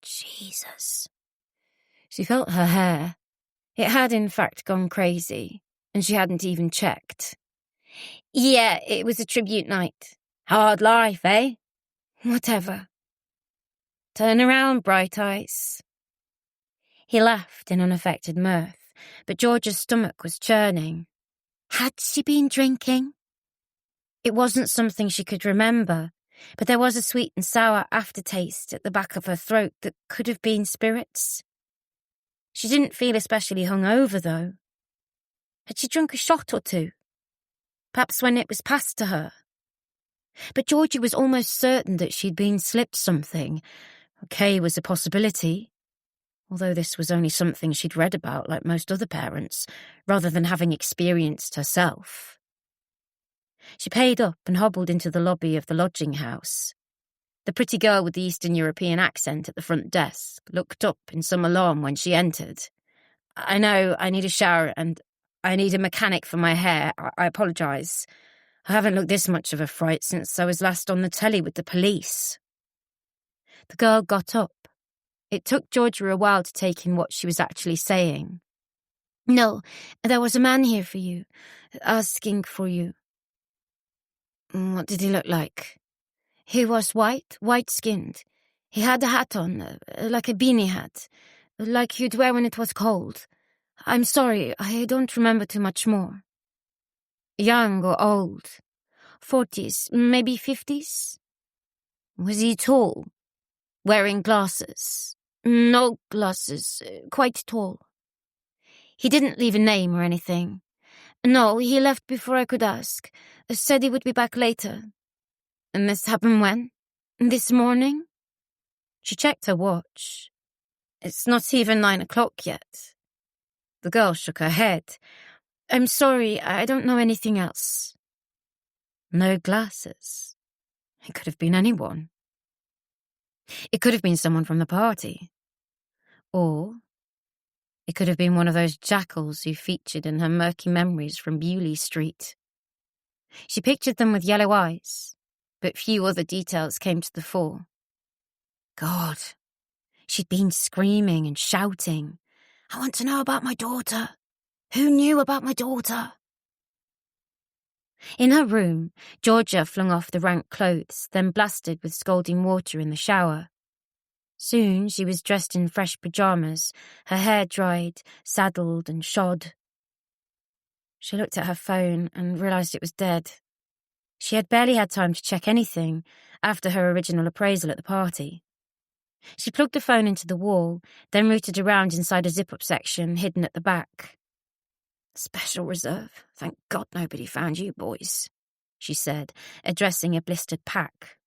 Jesus. She felt her hair. It had in fact gone crazy, and she hadn't even checked. Yeah, it was a tribute night. Hard life, eh? Whatever. Turn around, Bright Eyes. He laughed in unaffected mirth, but Georgia's stomach was churning. Had she been drinking? It wasn't something she could remember, but there was a sweet and sour aftertaste at the back of her throat that could have been spirits. She didn't feel especially hungover, though. Had she drunk a shot or two? Perhaps when it was passed to her. But Georgie was almost certain that she'd been slipped something. Okay was a possibility, although this was only something she'd read about like most other parents, rather than having experienced herself. She paid up and hobbled into the lobby of the lodging house. The pretty girl with the Eastern European accent at the front desk looked up in some alarm when she entered. I know, I need a shower and I need a mechanic for my hair. I apologise. I haven't looked this much of a fright since I was last on the telly with the police. The girl got up. It took Georgia a while to take in what she was actually saying. No, there was a man here for you, asking for you. What did he look like? He was white-skinned. He had a hat on, like a beanie hat, like you'd wear when it was cold. I'm sorry, I don't remember too much more. Young or old? 40s, maybe 50s? Was he tall? Wearing glasses? No glasses, quite tall. He didn't leave a name or anything. No, he left before I could ask. Said he would be back later. And this happened when? This morning? She checked her watch. It's not even 9 o'clock yet. The girl shook her head. I'm sorry, I don't know anything else. No glasses. It could have been anyone. It could have been someone from the party. Or it could have been one of those jackals who featured in her murky memories from Bewley Street. She pictured them with yellow eyes, but few other details came to the fore. God, she'd been screaming and shouting. I want to know about my daughter. Who knew about my daughter? In her room, Georgia flung off the rank clothes, then blasted with scalding water in the shower. Soon she was dressed in fresh pyjamas, her hair dried, saddled and shod. She looked at her phone and realised it was dead. She had barely had time to check anything after her original appraisal at the party. She plugged the phone into the wall, then rooted around inside a zip-up section hidden at the back. Special reserve. Thank God nobody found you boys, she said, addressing a blistered pack.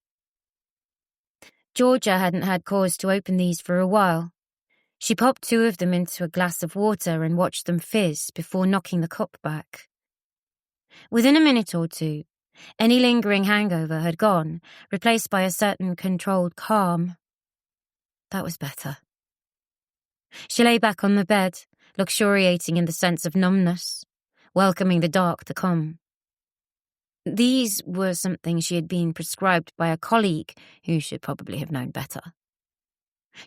Georgia hadn't had cause to open these for a while. She popped 2 of them into a glass of water and watched them fizz before knocking the cup back. Within a minute or two, any lingering hangover had gone, replaced by a certain controlled calm. That was better. She lay back on the bed, luxuriating in the sense of numbness, welcoming the dark to come. These were something she had been prescribed by a colleague who should probably have known better.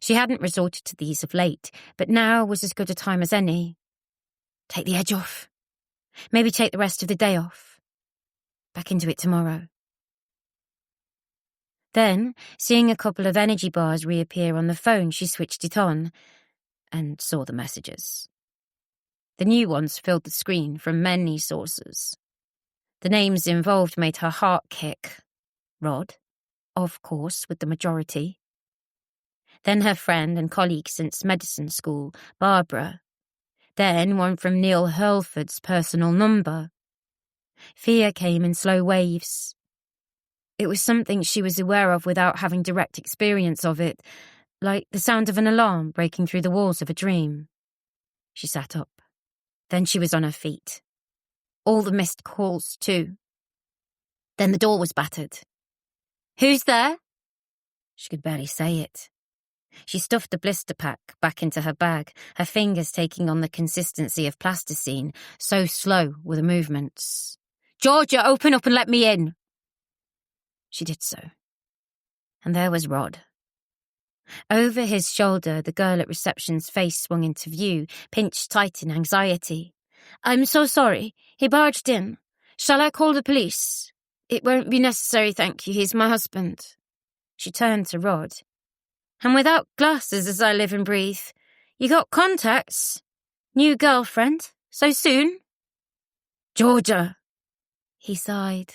She hadn't resorted to these of late, but now was as good a time as any. Take the edge off. Maybe take the rest of the day off. Back into it tomorrow. Then, seeing a couple of energy bars reappear on the phone, she switched it on and saw the messages. The new ones filled the screen from many sources. The names involved made her heart kick. Rod, of course, with the majority. Then her friend and colleague since medicine school, Barbara. Then one from Neil Hurlford's personal number. Fear came in slow waves. It was something she was aware of without having direct experience of it, like the sound of an alarm breaking through the walls of a dream. She sat up. Then she was on her feet. All the missed calls, too. Then the door was battered. "Who's there?" She could barely say it. She stuffed the blister pack back into her bag, her fingers taking on the consistency of plasticine, so slow were the movements. "Georgia, open up and let me in." She did so. And there was Rod. Over his shoulder, the girl at reception's face swung into view, pinched tight in anxiety. "I'm so sorry. He barged in. Shall I call the police?" "It won't be necessary, thank you. He's my husband." She turned to Rod. "I'm without glasses as I live and breathe. You got contacts? New girlfriend? So soon?" "Georgia!" He sighed.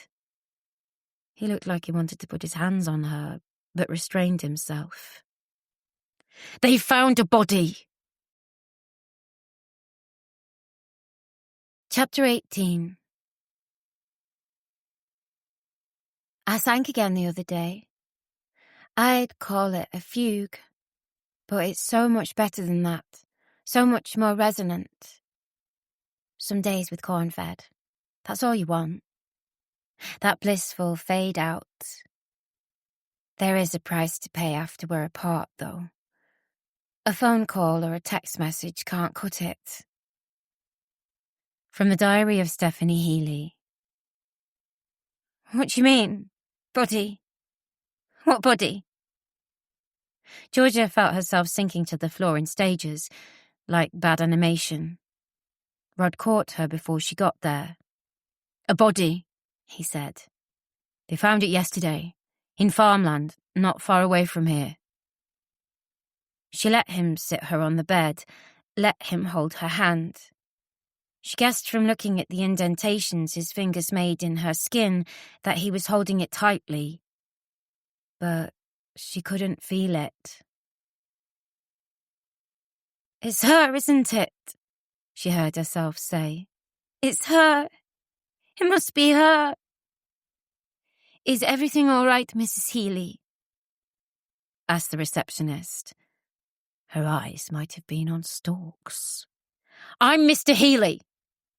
He looked like he wanted to put his hands on her, but restrained himself. "They found a body." Chapter 18. I sank again the other day. I'd call it a fugue, but it's so much better than that, so much more resonant. Some days with corn-fed, that's all you want. That blissful fade out. There is a price to pay after we're apart, though. A phone call or a text message can't cut it. From the diary of Stephanie Healy. "What do you mean? Body? What body?" Georgia felt herself sinking to the floor in stages, like bad animation. Rod caught her before she got there. "A body," he said. "They found it yesterday, in farmland, not far away from here." She let him sit her on the bed, let him hold her hand. She guessed from looking at the indentations his fingers made in her skin that he was holding it tightly. But she couldn't feel it. "It's her, isn't it?" she heard herself say. "It's her. It must be her." "Is everything all right, Mrs. Healy?" asked the receptionist. Her eyes might have been on stalks. "I'm Mr. Healy,"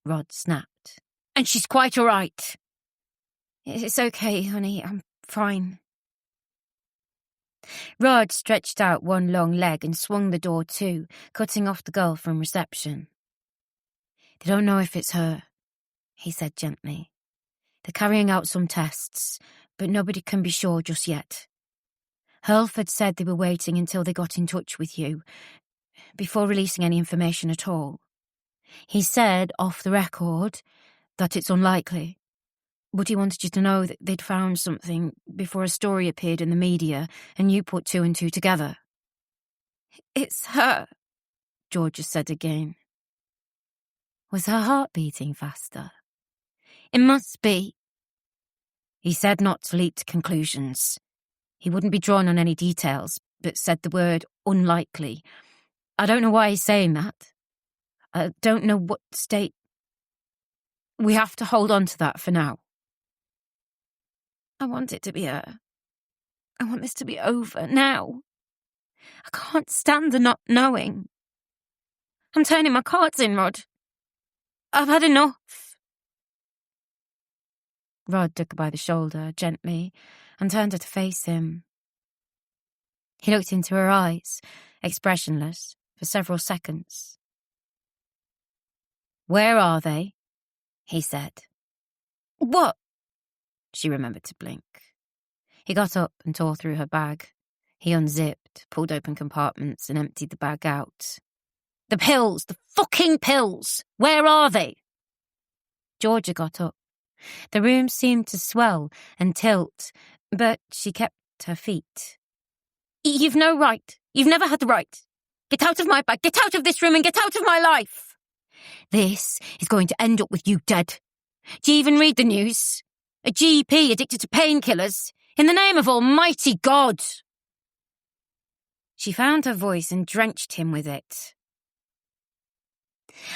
Rod snapped. "And she's quite all right." "It's okay, honey. I'm fine." Rod stretched out one long leg and swung the door to, cutting off the girl from reception. "They don't know if it's her," he said gently. "They're carrying out some tests, but nobody can be sure just yet. Hurlford said they were waiting until they got in touch with you, before releasing any information at all. He said, off the record, that it's unlikely, but he wanted you to know that they'd found something before a story appeared in the media and you put two and two together." "It's her," Georgia said again. Was her heart beating faster? "It must be." He said not to leap to conclusions. He wouldn't be drawn on any details, but said the word unlikely. I don't know why he's saying that. I don't know what state. We have to hold on to that for now. "I want it to be her. I want this to be over now. I can't stand the not knowing. I'm turning my cards in, Rod. I've had enough." Rod took her by the shoulder, gently, and turned her to face him. He looked into her eyes, expressionless, for several seconds. "Where are they?" he said. "What?" She remembered to blink. He got up and tore through her bag. He unzipped, pulled open compartments, and emptied the bag out. "The pills! The fucking pills! Where are they?" Georgia got up. The room seemed to swell and tilt, but she kept her feet. You've no right. You've never had the right. Get out of my bag. Get out of this room and get out of my life. This is going to end up with you dead. Do you even read the news? A GP addicted to painkillers. In the name of Almighty God. She found her voice and drenched him with it.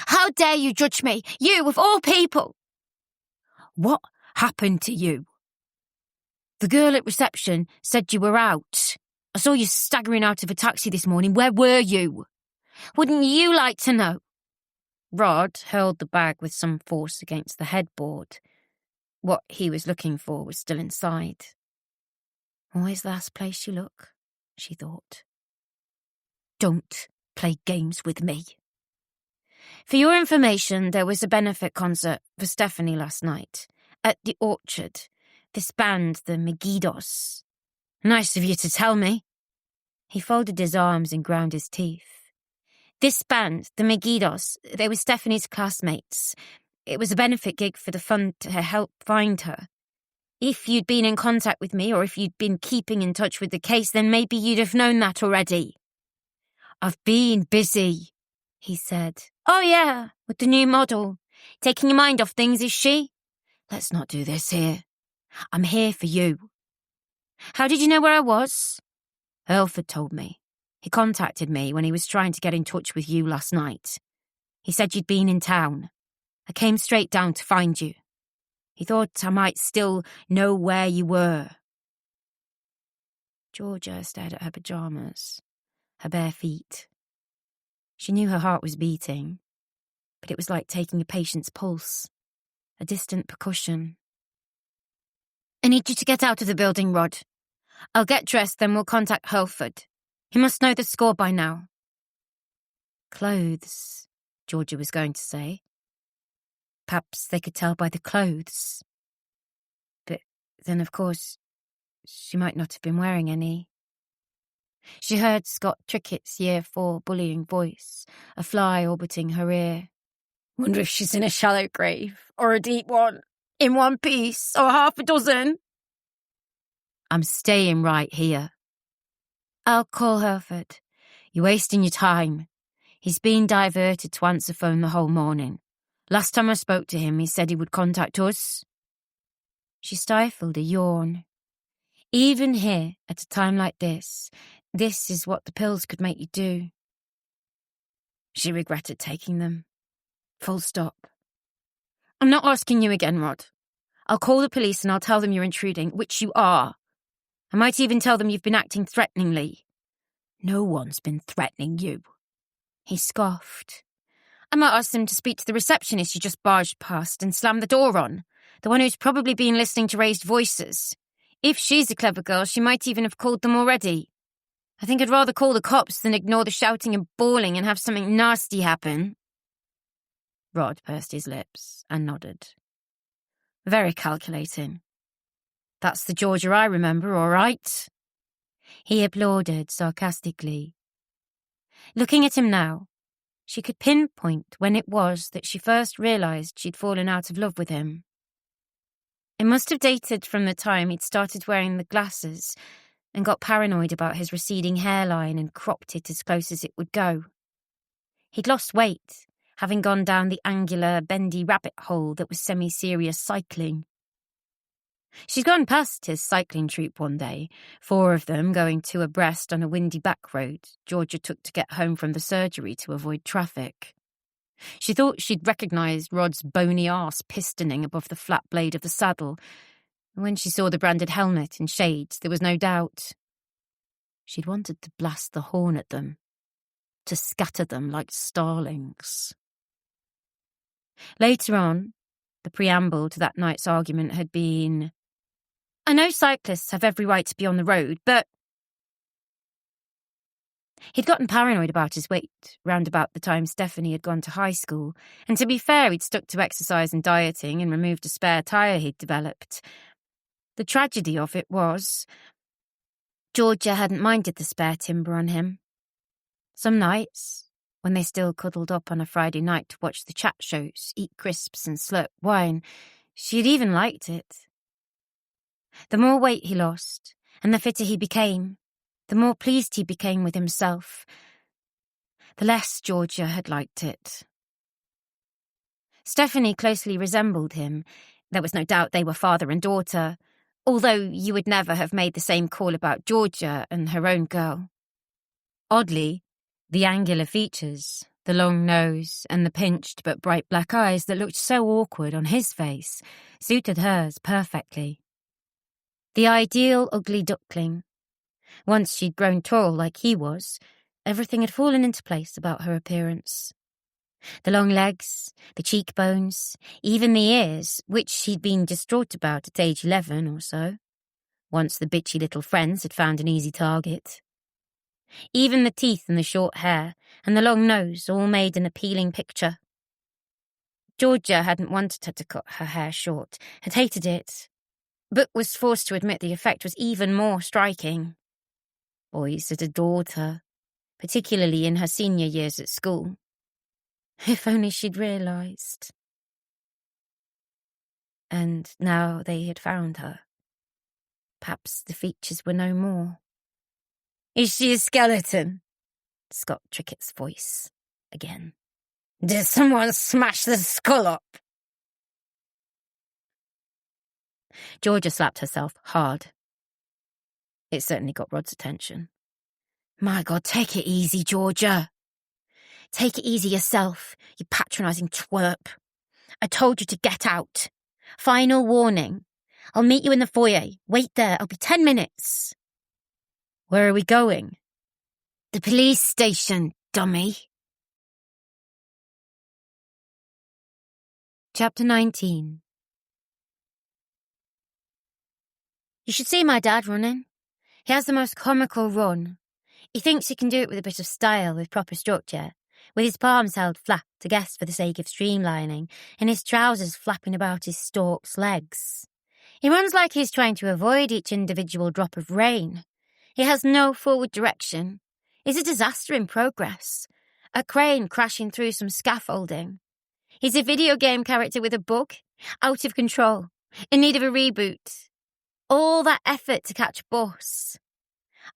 How dare you judge me? You, of all people. What happened to you? The girl at reception said you were out. I saw you staggering out of a taxi this morning. Where were you? Wouldn't you like to know? Rod hurled the bag with some force against the headboard. What he was looking for was still inside. Always the last place you look, she thought. Don't play games with me. For your information, there was a benefit concert for Stephanie last night at the Orchard. This band, the Megiddos. Nice of you to tell me. He folded his arms and ground his teeth. This band, the Megiddos, they were Stephanie's classmates. It was a benefit gig for the fund to help find her. If you'd been in contact with me, or if you'd been keeping in touch with the case, then maybe you'd have known that already. I've been busy, he said. Oh yeah, with the new model. Taking your mind off things, is she? Let's not do this here. I'm here for you. How did you know where I was? Hurlford told me. He contacted me when he was trying to get in touch with you last night. He said you'd been in town. I came straight down to find you. He thought I might still know where you were. Georgia stared at her pyjamas, her bare feet. She knew her heart was beating, but it was like taking a patient's pulse, a distant percussion. I need you to get out of the building, Rod. I'll get dressed, then we'll contact Hurlford. He must know the score by now. Clothes, Georgia was going to say. Perhaps they could tell by the clothes. But then, of course, she might not have been wearing any. She heard Scott Trickett's Year 4 bullying voice, a fly orbiting her ear. Wonder if she's in a shallow grave, or a deep one, in one piece, or half a dozen. I'm staying right here. I'll call Hurlford. You're wasting your time. He's been diverted to answer phone the whole morning. Last time I spoke to him, he said he would contact us. She stifled a yawn. Even here, at a time like this is what the pills could make you do. She regretted taking them. Full stop. I'm not asking you again, Rod. I'll call the police and I'll tell them you're intruding, which you are. I might even tell them you've been acting threateningly. No one's been threatening you. He scoffed. I might ask them to speak to the receptionist you just barged past and slammed the door on, the one who's probably been listening to raised voices. If she's a clever girl, she might even have called them already. I think I'd rather call the cops than ignore the shouting and bawling and have something nasty happen. Rod pursed his lips and nodded. Very calculating. That's the Georgia I remember, all right. He applauded sarcastically. Looking at him now, she could pinpoint when it was that she first realised she'd fallen out of love with him. It must have dated from the time he'd started wearing the glasses and got paranoid about his receding hairline and cropped it as close as it would go. He'd lost weight, having gone down the angular, bendy rabbit hole that was semi-serious cycling. She'd gone past his cycling troupe one day, 4 of them going 2 abreast on a windy back road Georgia took to get home from the surgery to avoid traffic. She thought she'd recognised Rod's bony arse pistoning above the flat blade of the saddle, and when she saw the branded helmet and shades, there was no doubt. She'd wanted to blast the horn at them, to scatter them like starlings. Later on, the preamble to that night's argument had been, I know cyclists have every right to be on the road, but... He'd gotten paranoid about his weight round about the time Stephanie had gone to high school, and to be fair, he'd stuck to exercise and dieting and removed a spare tyre he'd developed. The tragedy of it was, Georgia hadn't minded the spare timber on him. Some nights, when they still cuddled up on a Friday night to watch the chat shows, eat crisps and slurp wine, She'd even liked it. The more weight he lost, and the fitter he became, the more pleased he became with himself, the less Georgia had liked it. Stephanie closely resembled him. There was no doubt they were father and daughter, although you would never have made the same call about Georgia and her own girl. Oddly, the angular features, the long nose, and the pinched but bright black eyes that looked so awkward on his face suited hers perfectly. The ideal ugly duckling. Once she'd grown tall like he was, everything had fallen into place about her appearance. The long legs, the cheekbones, even the ears, which she'd been distraught about at age 11 or so, once the bitchy little friends had found an easy target. Even the teeth and the short hair and the long nose all made an appealing picture. Georgia hadn't wanted her to cut her hair short, had hated it, but was forced to admit the effect was even more striking. Boys had adored her, particularly in her senior years at school. If only she'd realised. And now they had found her. Perhaps the features were no more. "Is she a skeleton?" Scott Trickett's voice again. "Did someone smash the skull up?" Georgia slapped herself hard. It certainly got Rod's attention. "My God, take it easy, Georgia. Take it easy yourself, you patronising twerp. I told you to get out. Final warning. I'll meet you in the foyer. Wait there, I'll be 10 minutes. "Where are we going?" "The police station, dummy." Chapter 19. You should see my dad running. He has the most comical run. He thinks he can do it with a bit of style, with proper structure, with his palms held flat, I guess for the sake of streamlining, and his trousers flapping about his stalked legs. He runs like he's trying to avoid each individual drop of rain. He has no forward direction. He's a disaster in progress. A crane crashing through some scaffolding. He's a video game character with a bug, out of control, in need of a reboot. All that effort to catch a bus.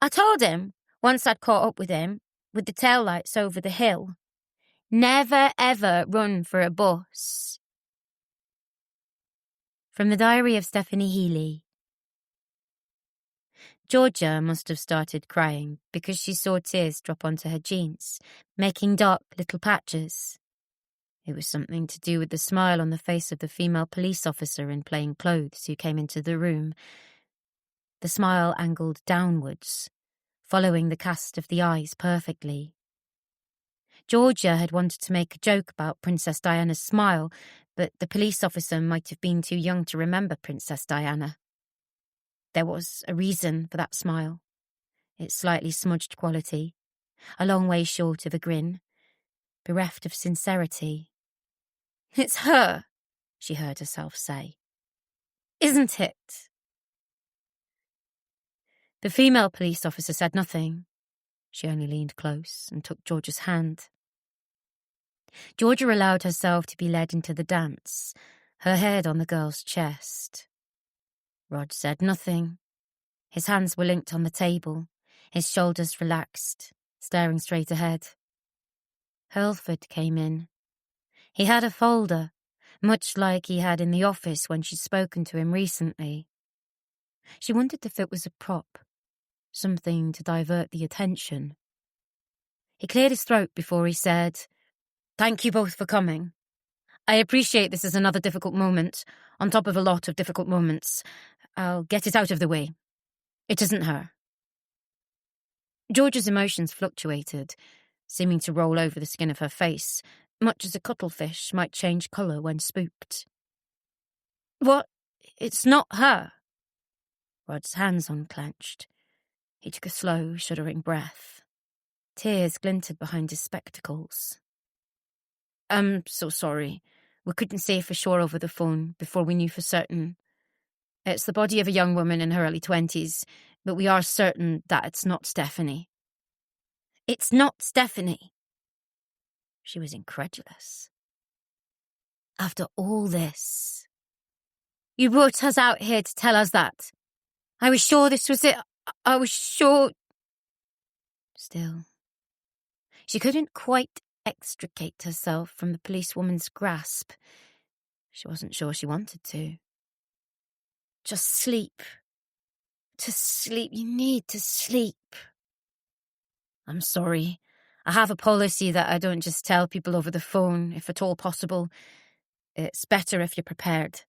I told him, once I'd caught up with him, with the taillights over the hill, never ever run for a bus. From the diary of Stephanie Healy. Georgia must have started crying because she saw tears drop onto her jeans, making dark little patches. It was something to do with the smile on the face of the female police officer in plain clothes who came into the room. The smile angled downwards, following the cast of the eyes perfectly. Georgia had wanted to make a joke about Princess Diana's smile, but the police officer might have been too young to remember Princess Diana. There was a reason for that smile, its slightly smudged quality, a long way short of a grin, bereft of sincerity. "It's her," she heard herself say. "Isn't it?" The female police officer said nothing. She only leaned close and took Georgia's hand. Georgia allowed herself to be led into the dance, her head on the girl's chest. Rod said nothing. His hands were linked on the table, his shoulders relaxed, staring straight ahead. Hurlford came in. He had a folder, much like he had in the office when she'd spoken to him recently. She wondered if it was a prop, something to divert the attention. He cleared his throat before he said, "Thank you both for coming. I appreciate this is another difficult moment, on top of a lot of difficult moments. I'll get it out of the way. It isn't her." Georgia's emotions fluctuated, seeming to roll over the skin of her face, much as a cuttlefish might change colour when spooked. "What? It's not her?" Rod's hands unclenched. He took a slow, shuddering breath. Tears glinted behind his spectacles. "I'm so sorry. We couldn't say for sure over the phone before we knew for certain. It's the body of a young woman in her early 20s, but we are certain that it's not Stephanie." "It's not Stephanie?" She was incredulous. "After all this?" You brought us out here to tell us that. I was sure this was it. I was sure. Still, she couldn't quite extricate herself from the policewoman's grasp. She wasn't sure she wanted to. Just sleep. To sleep. You need to sleep. I'm sorry. I have a policy that I don't just tell people over the phone, if at all possible. It's better if you're prepared.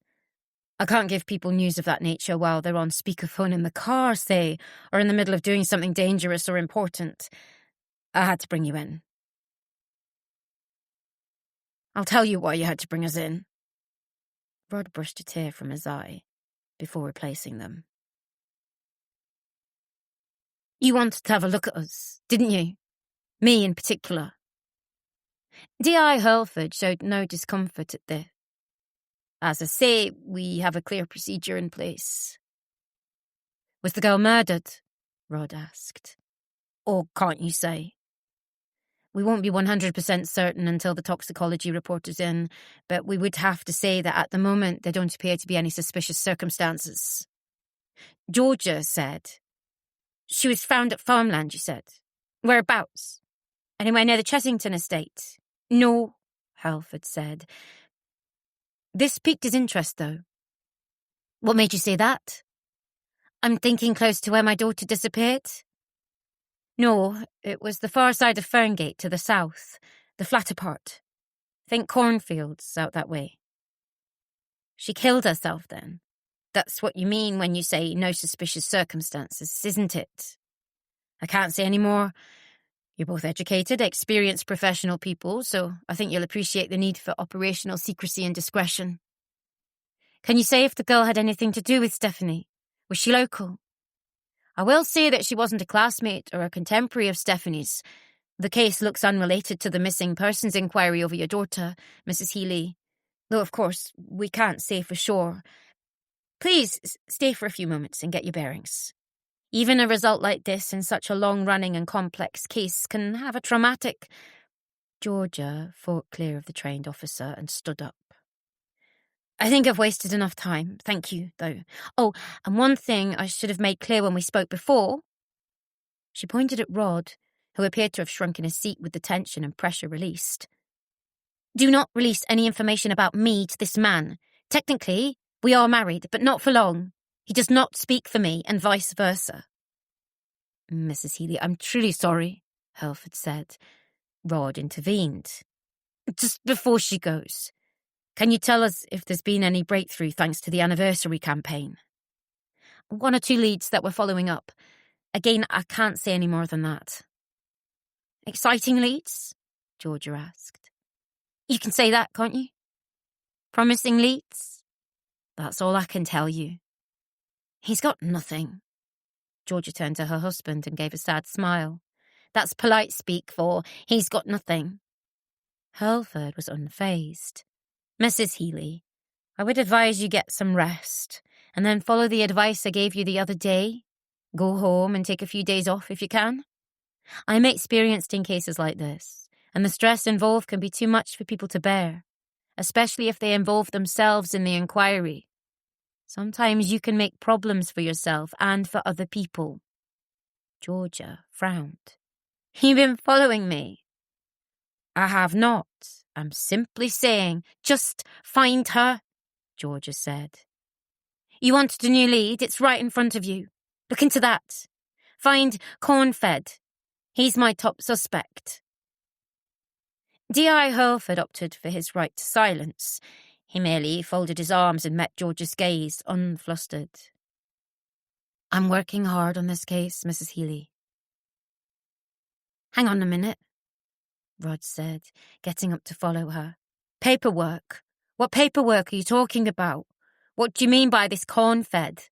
I can't give people news of that nature while they're on speakerphone in the car, say, or in the middle of doing something dangerous or important. I had to bring you in. I'll tell you why you had to bring us in. Rod brushed a tear from his eye before replacing them. You wanted to have a look at us, didn't you? Me in particular. D.I. Hurlford showed no discomfort at this. As I say, we have a clear procedure in place. Was the girl murdered? Rod asked. Or can't you say? We won't be 100% certain until the toxicology report is in, but we would have to say that at the moment there don't appear to be any suspicious circumstances. Georgia said. She was found at farmland, you said. Whereabouts? Anywhere near the Chessington estate? No, Halford said. This piqued his interest, though. What made you say that? I'm thinking close to where my daughter disappeared. No, it was the far side of Ferngate to the south, the flatter part. Think cornfields out that way. She killed herself, then. That's what you mean when you say no suspicious circumstances, isn't it? I can't say any more. You're both educated, experienced professional people, so I think you'll appreciate the need for operational secrecy and discretion. Can you say if the girl had anything to do with Stephanie? Was she local? I will say that she wasn't a classmate or a contemporary of Stephanie's. The case looks unrelated to the missing persons inquiry over your daughter, Mrs. Healy. Though, of course, we can't say for sure. Please stay for a few moments and get your bearings. Even a result like this in such a long-running and complex case can have a traumatic... Georgia fought clear of the trained officer and stood up. I think I've wasted enough time, thank you, though. Oh, and one thing I should have made clear when we spoke before. She pointed at Rod, who appeared to have shrunk in his seat with the tension and pressure released. Do not release any information about me to this man. Technically, we are married, but not for long. He does not speak for me, and vice versa. Mrs. Healy, I'm truly sorry, Halford said. Rod intervened. Just before she goes, can you tell us if there's been any breakthrough thanks to the anniversary campaign? 1 or 2 leads that we're following up. Again, I can't say any more than that. Exciting leads? Georgia asked. You can say that, can't you? Promising leads? That's all I can tell you. He's got nothing. Georgia turned to her husband and gave a sad smile. That's polite speak for he's got nothing. Hurlford was unfazed. Mrs. Healy, I would advise you get some rest, and then follow the advice I gave you the other day. Go home and take a few days off if you can. I'm experienced in cases like this, and the stress involved can be too much for people to bear, especially if they involve themselves in the inquiry. Sometimes you can make problems for yourself and for other people. Georgia frowned. You've been following me? I have not. I'm simply saying, just find her, Georgia said. You wanted a new lead? It's right in front of you. Look into that. Find Cornfed. He's my top suspect. D.I. Hurlford opted for his right to silence. He merely folded his arms and met George's gaze, unflustered. I'm working hard on this case, Mrs. Healy. Hang on a minute, Rod said, getting up to follow her. Paperwork? What paperwork are you talking about? What do you mean by this corn-fed?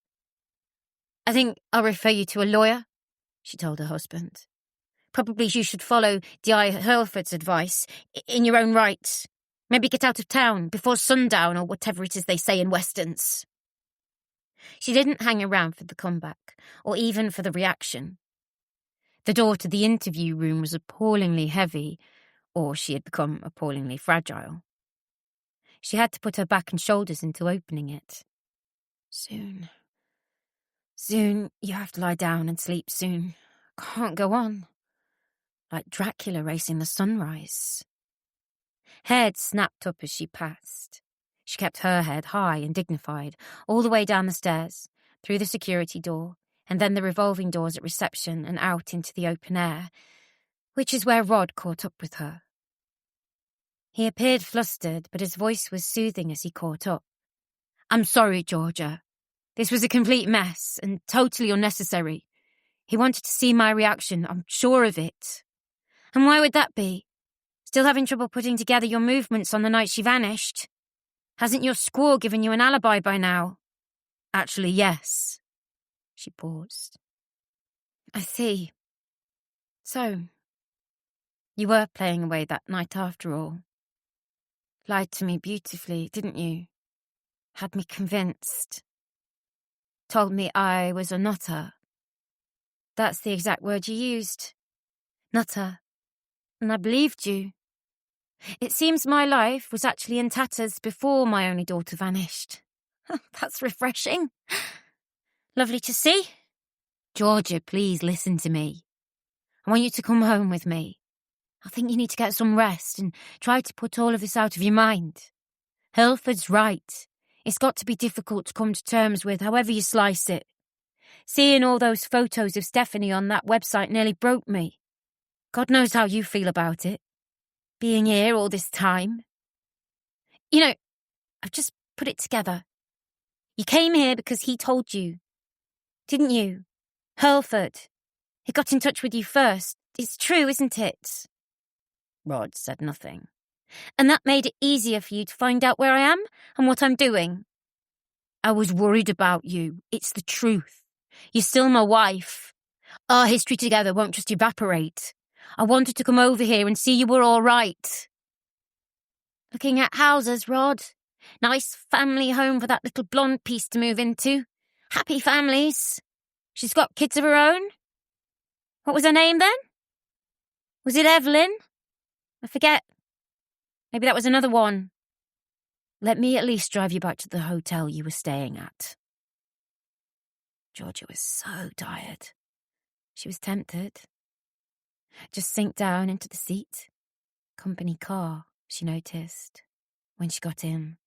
I think I'll refer you to a lawyer, she told her husband. Probably you should follow D.I. Hurlford's advice in your own right. Maybe get out of town before sundown or whatever it is they say in westerns. She didn't hang around for the comeback, or even for the reaction. The door to the interview room was appallingly heavy, or she had become appallingly fragile. She had to put her back and shoulders into opening it. Soon you have to lie down and sleep soon. Can't go on. Like Dracula racing the sunrise. Head snapped up as she passed. She kept her head high and dignified, all the way down the stairs, through the security door, and then the revolving doors at reception and out into the open air, which is where Rod caught up with her. He appeared flustered, but his voice was soothing as he caught up. "I'm sorry, Georgia. This was a complete mess and totally unnecessary. He wanted to see my reaction, I'm sure of it." "And why would that be? Still having trouble putting together your movements on the night she vanished? Hasn't your squaw given you an alibi by now?" "Actually, yes." She paused. "I see. So, you were playing away that night after all. Lied to me beautifully, didn't you? Had me convinced. Told me I was a nutter. That's the exact word you used. Nutter. And I believed you. It seems my life was actually in tatters before my only daughter vanished. That's refreshing. Lovely to see. Georgia, please listen to me. I want you to come home with me. I think you need to get some rest and try to put all of this out of your mind. Helford's right. It's got to be difficult to come to terms with, however you slice it. Seeing all those photos of Stephanie on that website nearly broke me. God knows how you feel about it. Being here all this time. You know, I've just put it together. You came here because he told you. Didn't you? Hurlford. He got in touch with you first. It's true, isn't it? Rod said nothing. And that made it easier for you to find out where I am and what I'm doing. I was worried about you. It's the truth. You're still my wife. Our history together won't just evaporate. I wanted to come over here and see you were all right. Looking at houses, Rod. Nice family home for that little blonde piece to move into. Happy families. She's got kids of her own. What was her name then? Was it Evelyn? I forget. Maybe that was another one. Let me at least drive you back to the hotel you were staying at. Georgia was so tired. She was tempted. Just sink down into the seat. Company car, she noticed, when she got in.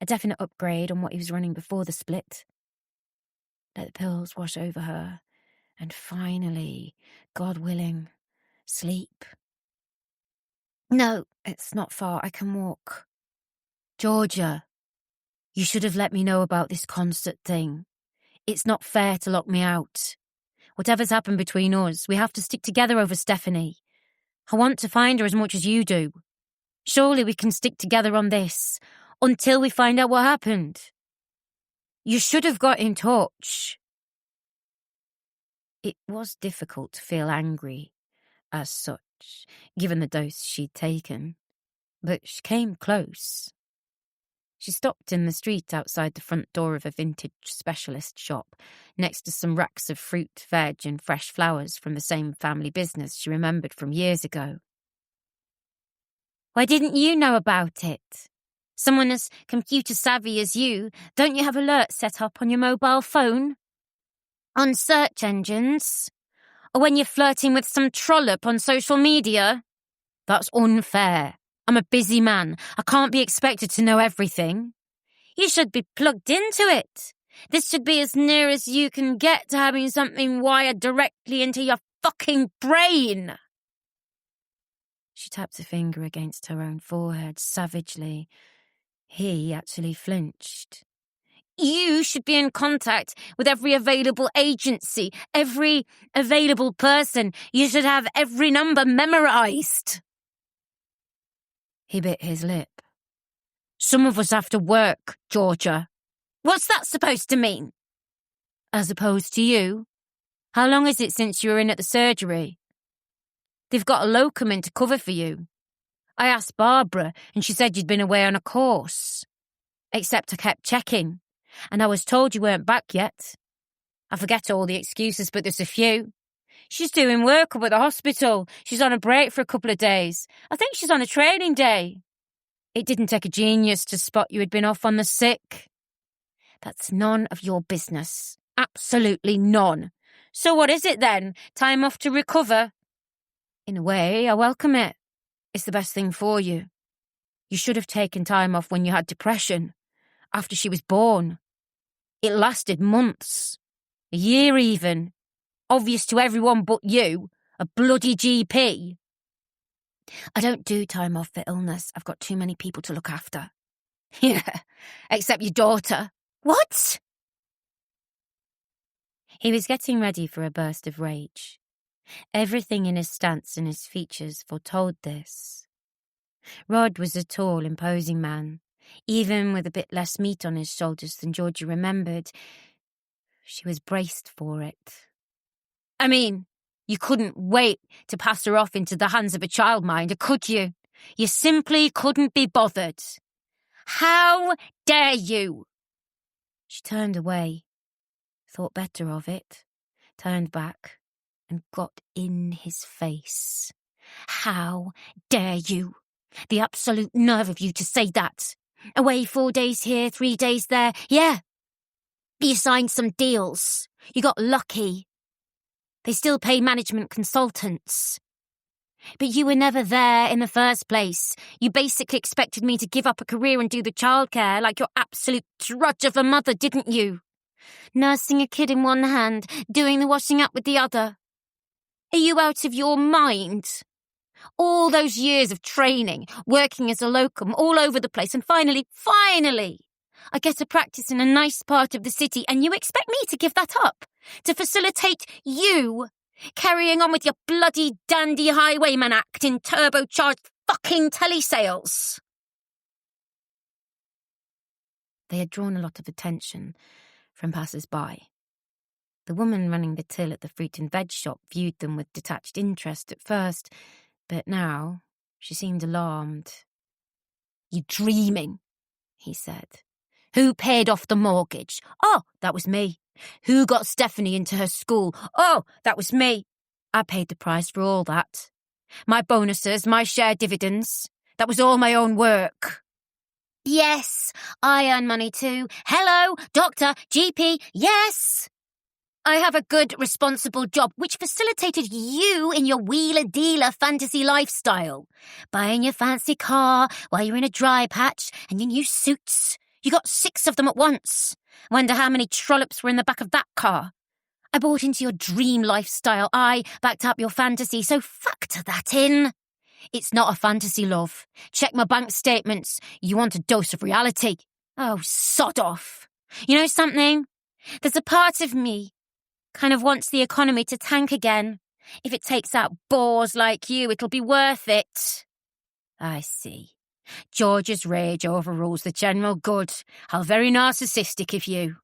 A definite upgrade on what he was running before the split. Let the pills wash over her, and finally, God willing, sleep. No, it's not far. I can walk. Georgia, you should have let me know about this concert thing. It's not fair to lock me out. Whatever's happened between us, we have to stick together over Stephanie. I want to find her as much as you do. Surely we can stick together on this, until we find out what happened. You should have got in touch. It was difficult to feel angry, as such, given the dose she'd taken, but she came close. She stopped in the street outside the front door of a vintage specialist shop, next to some racks of fruit, veg, and fresh flowers from the same family business she remembered from years ago. Why didn't you know about it? Someone as computer-savvy as you, don't you have alerts set up on your mobile phone? On search engines? Or when you're flirting with some trollop on social media? That's unfair. I'm a busy man. I can't be expected to know everything. You should be plugged into it. This should be as near as you can get to having something wired directly into your fucking brain. She tapped a finger against her own forehead savagely. He actually flinched. You should be in contact with every available agency, every available person. You should have every number memorized. He bit his lip. Some of us have to work, Georgia. What's that supposed to mean? As opposed to you? How long is it since you were in at the surgery? They've got a locum in to cover for you. I asked Barbara, and she said you'd been away on a course. Except I kept checking, and I was told you weren't back yet. I forget all the excuses, but there's a few. She's doing work up at the hospital. She's on a break for a couple of days. I think she's on a training day. It didn't take a genius to spot you had been off on the sick. That's none of your business. Absolutely none. So what is it then? Time off to recover? In a way, I welcome it. It's the best thing for you. You should have taken time off when you had depression, after she was born. It lasted months, a year even. Obvious to everyone but you, a bloody GP. I don't do time off for illness. I've got too many people to look after. Yeah, except your daughter. What? He was getting ready for a burst of rage. Everything in his stance and his features foretold this. Rod was a tall, imposing man. Even with a bit less meat on his shoulders than Georgie remembered, she was braced for it. I mean, you couldn't wait to pass her off into the hands of a childminder, could you? You simply couldn't be bothered. How dare you? She turned away, thought better of it, turned back, and got in his face. How dare you? The absolute nerve of you to say that. Away 4 days here, 3 days there. Yeah. You signed some deals. You got lucky. They still pay management consultants. But you were never there in the first place. You basically expected me to give up a career and do the childcare like your absolute drudge of a mother, didn't you? Nursing a kid in one hand, doing the washing up with the other. Are you out of your mind? All those years of training, working as a locum all over the place, and finally, I get a practice in a nice part of the city, and you expect me to give that up? To facilitate you carrying on with your bloody dandy highwayman act in turbocharged fucking telesales? They had drawn a lot of attention from passers-by. The woman running the till at the fruit and veg shop viewed them with detached interest at first, but now she seemed alarmed. "You're dreaming," he said. "Who paid off the mortgage? Oh, that was me. Who got Stephanie into her school? Oh, that was me. I paid the price for all that. My bonuses, my share dividends, that was all my own work." "Yes, I earn money too. Hello, doctor, GP, yes. I have a good, responsible job which facilitated you in your wheeler-dealer fantasy lifestyle. Buying your fancy car while you're in a dry patch and your new suits. You got 6 of them at once. Wonder how many trollops were in the back of that car. I bought into your dream lifestyle. I backed up your fantasy, so factor that in. It's not a fantasy, love. Check my bank statements. You want a dose of reality. Oh, sod off. You know something? There's a part of me kind of wants the economy to tank again. If it takes out bores like you, it'll be worth it." "I see. George's rage overrules the general good. How very narcissistic of you."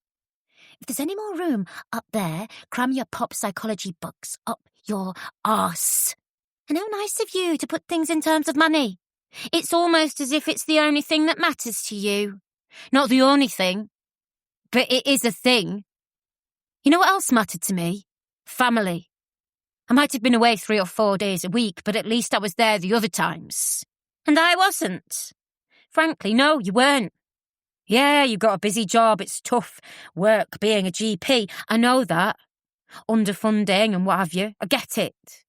"If there's any more room up there, cram your pop psychology books up your arse. And how nice of you to put things in terms of money. It's almost as if it's the only thing that matters to you. Not the only thing, but it is a thing. You know what else mattered to me? Family. I might have been away 3 or 4 days a week, but at least I was there the other times. And I wasn't. Frankly, no, you weren't. Yeah, you got a busy job, it's tough work being a GP. I know that. Underfunding and what have you, I get it.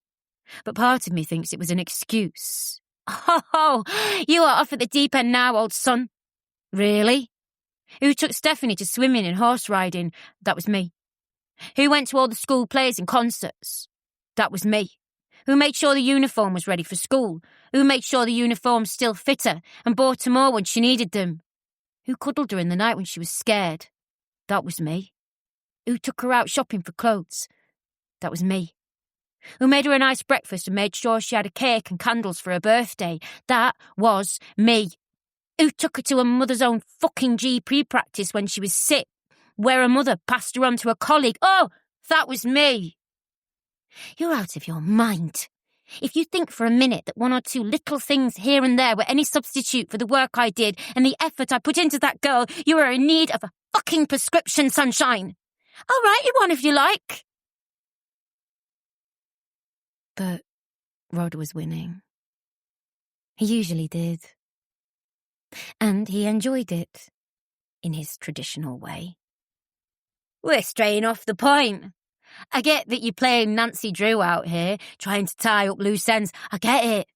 But part of me thinks it was an excuse." "Oh, you are off at the deep end now, old son." "Really? Who took Stephanie to swimming and horse riding? That was me. Who went to all the school plays and concerts? That was me. Who made sure the uniform was ready for school? Who made sure the uniforms still fit her and bought her more when she needed them? Who cuddled her in the night when she was scared? That was me. Who took her out shopping for clothes? That was me. Who made her a nice breakfast and made sure she had a cake and candles for her birthday? That was me. Who took her to her mother's own fucking GP practice when she was sick, where her mother passed her on to a colleague? Oh, that was me." "You're out of your mind. If you think for a minute that 1 or 2 little things here and there were any substitute for the work I did and the effort I put into that girl, you are in need of a fucking prescription, sunshine. I'll write you one if you like." But Rod was winning. He usually did. And he enjoyed it, in his traditional way. We're straying off the point. I get that you're playing Nancy Drew out here, trying to tie up loose ends. I get it.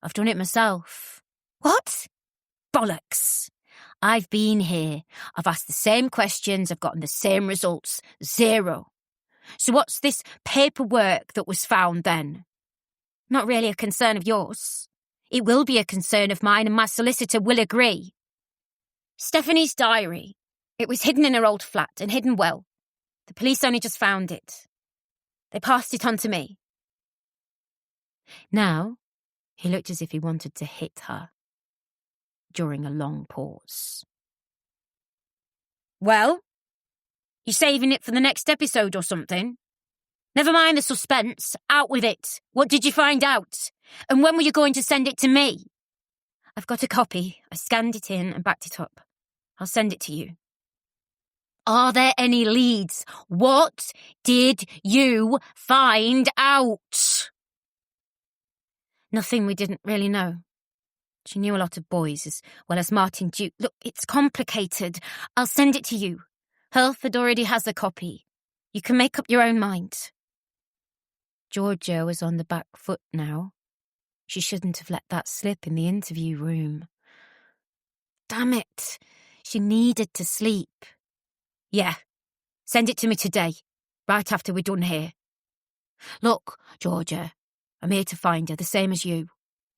I've done it myself. What? Bollocks. I've been here. I've asked the same questions. I've gotten the same results. 0. So what's this paperwork that was found then? Not really a concern of yours. It will be a concern of mine, and my solicitor will agree. Stephanie's diary. It was hidden in her old flat, and hidden well. The police only just found it. They passed it on to me. Now, he looked as if he wanted to hit her during a long pause. Well, you saving it for the next episode or something? Never mind the suspense. Out with it. What did you find out? And when were you going to send it to me? I've got a copy. I scanned it in and backed it up. I'll send it to you. Are there any leads? What did you find out? Nothing we didn't really know. She knew a lot of boys as well as Martin Duke. Look, it's complicated. I'll send it to you. Hurlford already has a copy. You can make up your own mind. Georgia was on the back foot now. She shouldn't have let that slip in the interview room. Damn it. She needed to sleep. Yeah, send it to me today, right after we're done here. Look, Georgia, I'm here to find her, the same as you.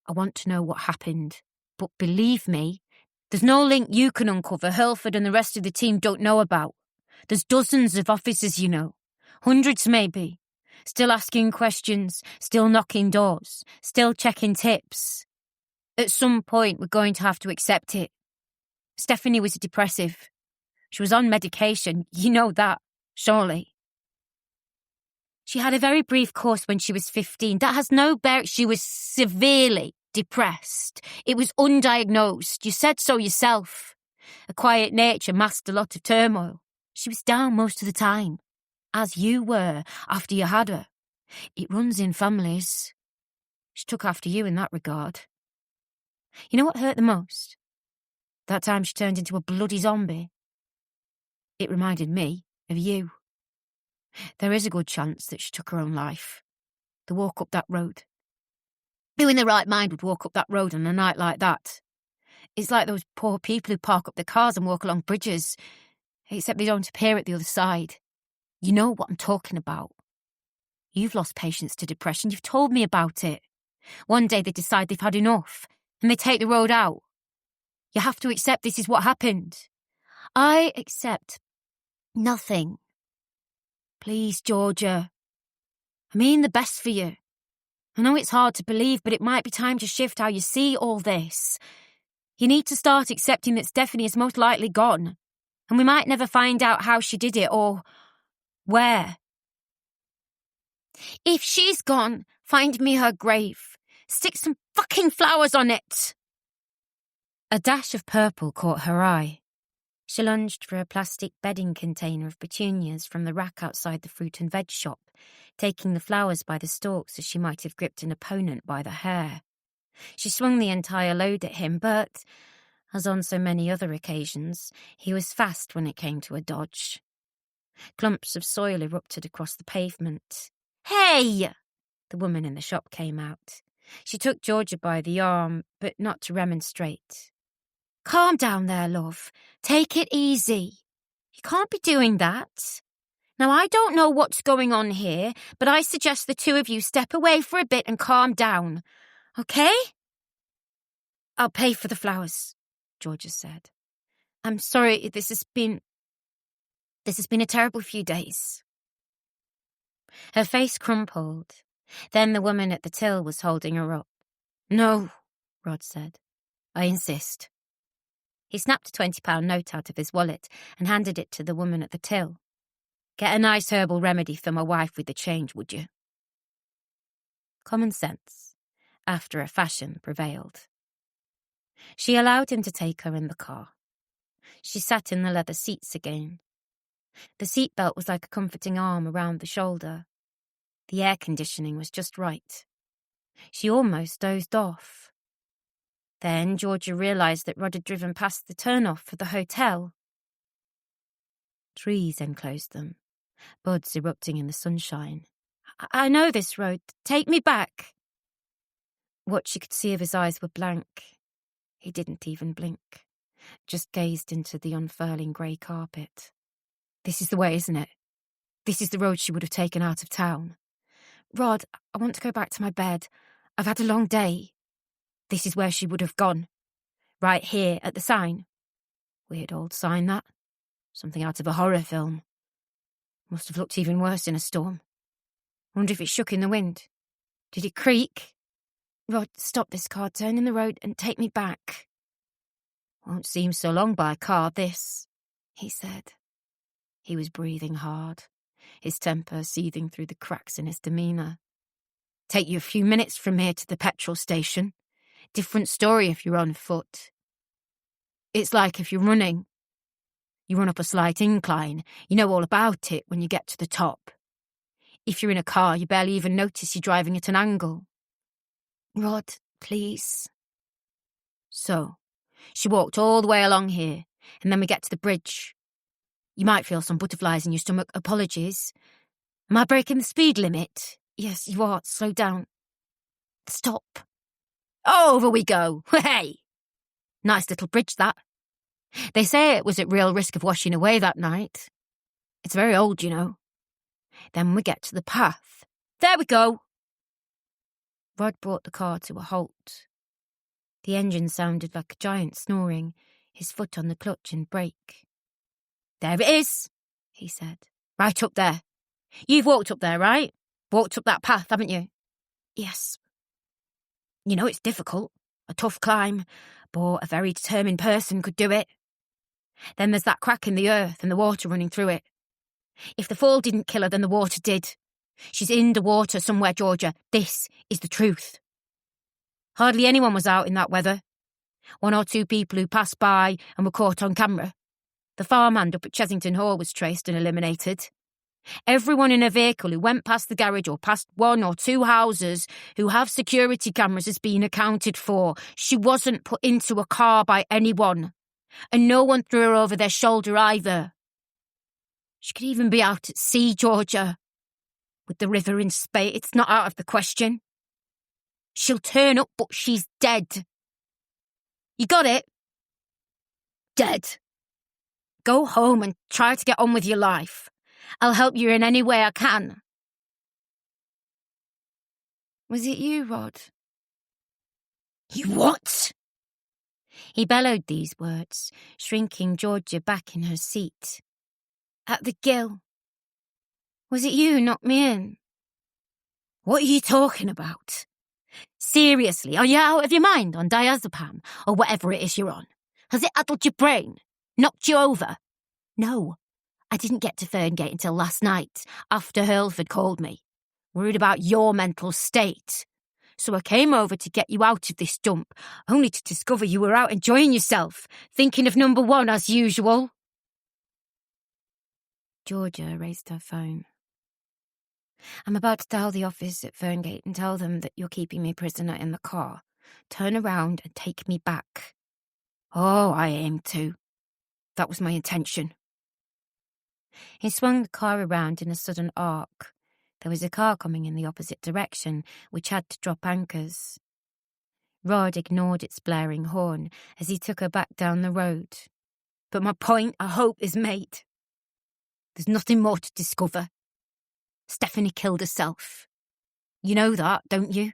I want to know what happened. But believe me, there's no link you can uncover Hurlford and the rest of the team don't know about. There's dozens of officers, you know. Hundreds, maybe. Still asking questions, still knocking doors, still checking tips. At some point, we're going to have to accept it. Stephanie was a depressive. She was on medication, you know that, surely. She had a very brief course when she was 15. That has no bearing. She was severely depressed. It was undiagnosed. You said so yourself. A quiet nature masked a lot of turmoil. She was down most of the time, as you were after you had her. It runs in families. She took after you in that regard. You know what hurt the most? That time she turned into a bloody zombie. It reminded me of you. There is a good chance that she took her own life. The walk up that road. Who in their right mind would walk up that road on a night like that? It's like those poor people who park up their cars and walk along bridges, except they don't appear at the other side. You know what I'm talking about. You've lost patience to depression. You've told me about it. One day they decide they've had enough, and they take the road out. You have to accept this is what happened. I accept nothing. Please, Georgia. I mean the best for you. I know it's hard to believe, but it might be time to shift how you see all this. You need to start accepting that Stephanie is most likely gone, and we might never find out how she did it or where. If she's gone, find me her grave. Stick some fucking flowers on it. A dash of purple caught her eye. She lunged for a plastic bedding container of petunias from the rack outside the fruit and veg shop, taking the flowers by the stalks as she might have gripped an opponent by the hair. She swung the entire load at him, but, as on so many other occasions, he was fast when it came to a dodge. Clumps of soil erupted across the pavement. Hey! The woman in the shop came out. She took Georgia by the arm, but not to remonstrate. Calm down there, love. Take it easy. You can't be doing that. Now, I don't know what's going on here, but I suggest the two of you step away for a bit and calm down. Okay? I'll pay for the flowers, Georgia said. I'm sorry, this has been a terrible few days. Her face crumpled. Then the woman at the till was holding her up. No, Rod said. I insist. He snapped a £20 note out of his wallet and handed it to the woman at the till. Get a nice herbal remedy for my wife with the change, would you? Common sense, after a fashion, prevailed. She allowed him to take her in the car. She sat in the leather seats again. The seatbelt was like a comforting arm around the shoulder. The air conditioning was just right. She almost dozed off. Then Georgia realised that Rod had driven past the turn-off for the hotel. trees enclosed them, buds erupting in the sunshine. I know this road. Take me back. What she could see of his eyes were blank. He didn't even blink, just gazed into the unfurling grey carpet. This is the way, isn't it? This is the road she would have taken out of town. Rod, I want to go back to my bed. I've had a long day. This is where she would have gone. Right here at the sign. Weird old sign, that. Something out of a horror film. Must have looked even worse in a storm. Wonder if it shook in the wind. Did it creak? Rod, stop this car, turn in the road and take me back. Won't seem so long by car, this, he said. He was breathing hard, his temper seething through the cracks in his demeanour. Take you a few minutes from here to the petrol station. Different story if you're on foot. It's like if you're running. You run up a slight incline, you know all about it when you get to the top. If you're in a car, you barely even notice you're driving at an angle. Rod, please. So, she walked all the way along here, and then we get to the bridge. You might feel some butterflies in your stomach. Apologies. Am I breaking the speed limit? Yes, you are. Slow down. Stop. Over we go. Hey! Nice little bridge, that. They say it was at real risk of washing away that night. It's very old, you know. Then we get to the path. There we go. Rod brought the car to a halt. The engine sounded like a giant snoring, his foot on the clutch and brake. There it is, he said. Right up there. You've walked up there, right? Walked up that path, haven't you? Yes. You know it's difficult, a tough climb, but a very determined person could do it. Then there's that crack in the earth and the water running through it. If the fall didn't kill her, then the water did. She's in the water somewhere, Georgia. This is the truth. Hardly anyone was out in that weather. 1 or 2 people who passed by and were caught on camera. The farmhand up at Chesington Hall was traced and eliminated. Everyone in a vehicle who went past the garage or past 1 or 2 houses who have security cameras has been accounted for. She wasn't put into a car by anyone. And no one threw her over their shoulder either. She could even be out at sea, Georgia. With the river in spate, it's not out of the question. She'll turn up, but she's dead. You got it? Dead. Go home and try to get on with your life. I'll help you in any way I can. Was it you, Rod? You what? He bellowed these words, shrinking Georgia back in her seat. At the gill. Was it you who knocked me in? What are you talking about? Seriously, are you out of your mind on diazepam or whatever it is you're on? Has it addled your brain? Knocked you over? No, I didn't get to Ferngate until last night, after Hurlford called me, worried about your mental state. So I came over to get you out of this dump, only to discover you were out enjoying yourself, thinking of number 1 as usual. Georgia raised her phone. I'm about to dial the office at Ferngate and tell them that you're keeping me prisoner in the car. Turn around and take me back. Oh, I aim to. That was my intention. He swung the car around in a sudden arc. There was a car coming in the opposite direction, which had to drop anchors. Rod ignored its blaring horn as he took her back down the road. But my point, I hope, is made. There's nothing more to discover. Stephanie killed herself. You know that, don't you?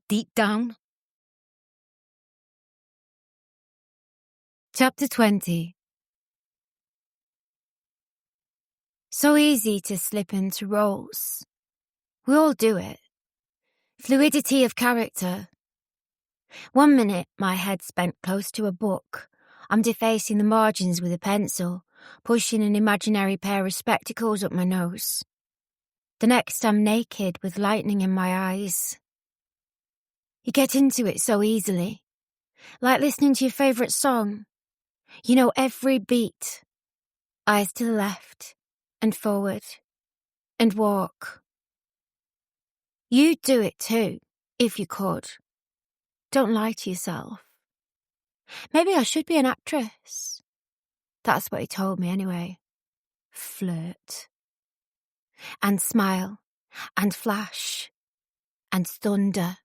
Deep down. Chapter 20. So easy to slip into roles. We all do it. Fluidity of character. 1 minute, my head's bent close to a book. I'm defacing the margins with a pencil, pushing an imaginary pair of spectacles up my nose. The next, I'm naked with lightning in my eyes. You get into it so easily. Like listening to your favourite song. You know every beat. Eyes to the left and forward and walk. You'd do it too, if you could. Don't lie to yourself. Maybe I should be an actress. That's what he told me anyway. Flirt. And smile. And flash. And thunder.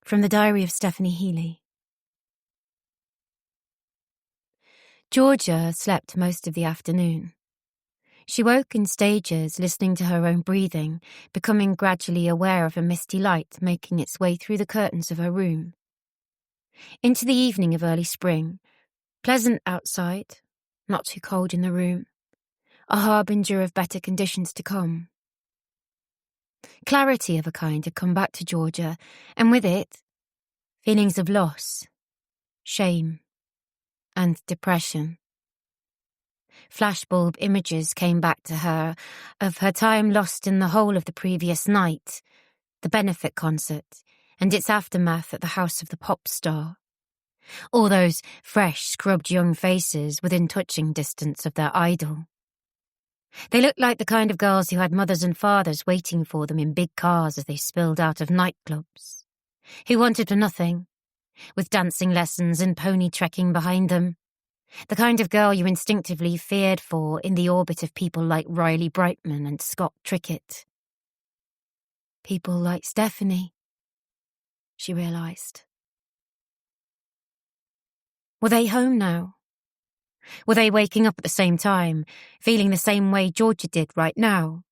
From the diary of Stephanie Healy. Georgia slept most of the afternoon. She woke in stages, listening to her own breathing, becoming gradually aware of a misty light making its way through the curtains of her room. Into the evening of early spring, pleasant outside, not too cold in the room, a harbinger of better conditions to come. Clarity of a kind had come back to Georgia, and with it, feelings of loss, shame, and depression. Flashbulb images came back to her of her time lost in the whole of the previous night, the benefit concert, and its aftermath at the house of the pop star. All those fresh, scrubbed young faces within touching distance of their idol. They looked like the kind of girls who had mothers and fathers waiting for them in big cars as they spilled out of nightclubs, who wanted for nothing, with dancing lessons and pony trekking behind them. The kind of girl you instinctively feared for in the orbit of people like Riley Brightman and Scott Trickett. People like Stephanie, she realised. Were they home now? Were they waking up at the same time, feeling the same way Georgia did right now?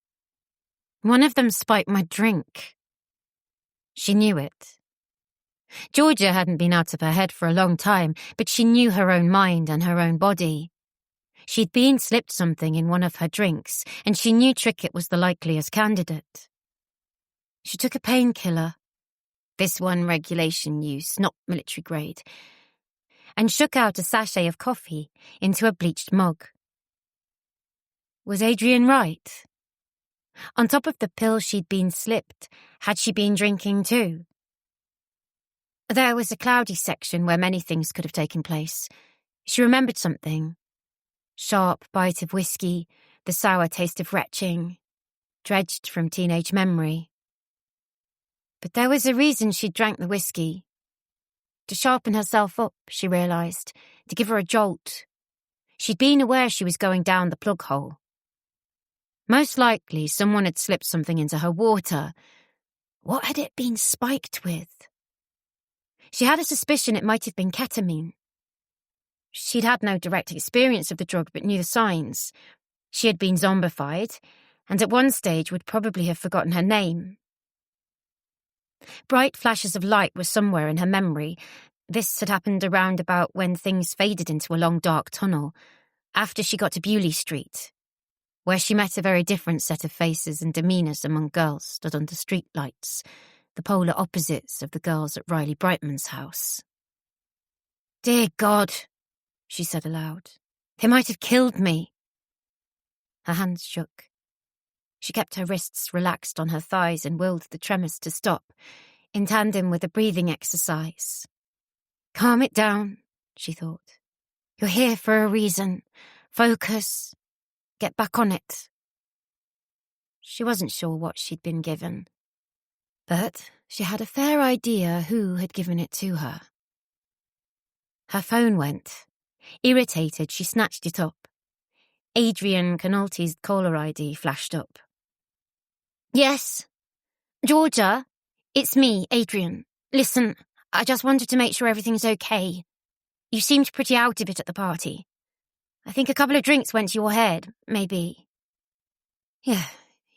One of them spiked my drink. She knew it. Georgia hadn't been out of her head for a long time, but she knew her own mind and her own body. She'd been slipped something in one of her drinks, and she knew Trickett was the likeliest candidate. She took a painkiller, this one regulation use, not military grade, and shook out a sachet of coffee into a bleached mug. Was Adrian right? On top of the pill she'd been slipped, had she been drinking too? There was a cloudy section where many things could have taken place. She remembered something. Sharp bite of whiskey, the sour taste of retching, dredged from teenage memory. But there was a reason she drank the whiskey. To sharpen herself up, she realised, to give her a jolt. She'd been aware she was going down the plug hole. Most likely someone had slipped something into her water. What had it been spiked with? She had a suspicion it might have been ketamine. She'd had no direct experience of the drug but knew the signs. She had been zombified, and at one stage would probably have forgotten her name. Bright flashes of light were somewhere in her memory. This had happened around about when things faded into a long dark tunnel, after she got to Bewley Street, where she met a very different set of faces and demeanours among girls stood under streetlights, the polar opposites of the girls at Riley Brightman's house. "Dear God," she said aloud, "they might have killed me." Her hands shook. She kept her wrists relaxed on her thighs and willed the tremors to stop, in tandem with a breathing exercise. Calm it down, she thought. You're here for a reason. Focus. Get back on it. She wasn't sure what she'd been given, but she had a fair idea who had given it to her. Her phone went. Irritated, she snatched it up. Adrian Canolti's caller ID flashed up. Yes. Georgia, it's me, Adrian. Listen, I just wanted to make sure everything's okay. You seemed pretty out of it at the party. I think a couple of drinks went to your head, maybe. Yeah,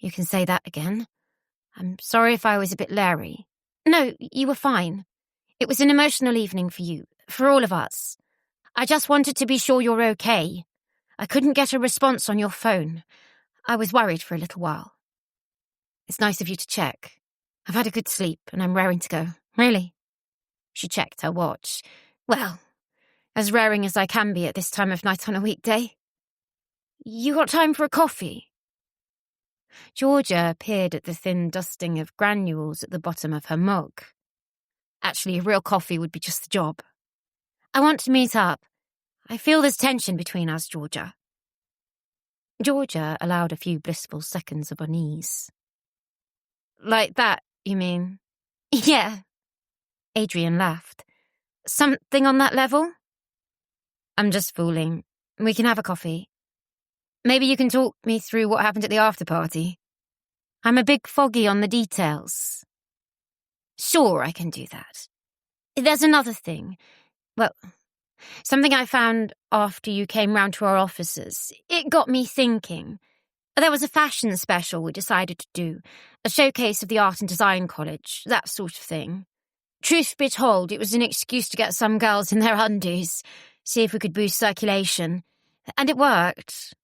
you can say that again. I'm sorry if I was a bit leery. No, you were fine. It was an emotional evening for you, for all of us. I just wanted to be sure you're okay. I couldn't get a response on your phone. I was worried for a little while. It's nice of you to check. I've had a good sleep and I'm raring to go. Really? She checked her watch. Well, as raring as I can be at this time of night on a weekday. You got time for a coffee? Georgia peered at the thin dusting of granules at the bottom of her mug. Actually, a real coffee would be just the job. I want to meet up. I feel there's tension between us, Georgia. Georgia allowed a few blissful seconds of unease. Like that, you mean? Yeah. Adrian laughed. Something on that level? I'm just fooling. We can have a coffee. Maybe you can talk me through what happened at the after-party. I'm a bit foggy on the details. Sure, I can do that. There's another thing. Well, something I found after you came round to our offices. It got me thinking. There was a fashion special we decided to do, a showcase of the Art and Design College, that sort of thing. Truth be told, it was an excuse to get some girls in their undies, see if we could boost circulation. And it worked.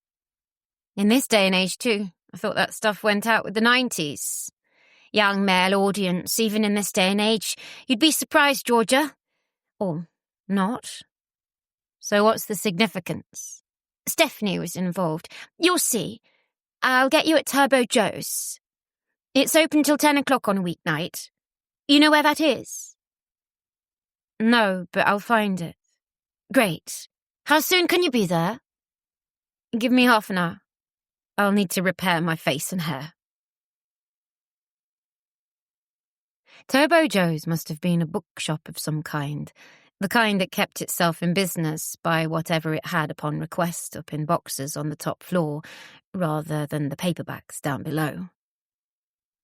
In this day and age, too. I thought that stuff went out with the 90s. Young male audience, even in this day and age. You'd be surprised, Georgia. Or not. So what's the significance? Stephanie was involved. You'll see. I'll get you at Turbo Joe's. It's open till 10 o'clock on a weeknight. You know where that is? No, but I'll find it. Great. How soon can you be there? Give me half an hour. I'll need to repair my face and hair. Turbo Joe's must have been a bookshop of some kind, the kind that kept itself in business by whatever it had upon request up in boxes on the top floor, rather than the paperbacks down below.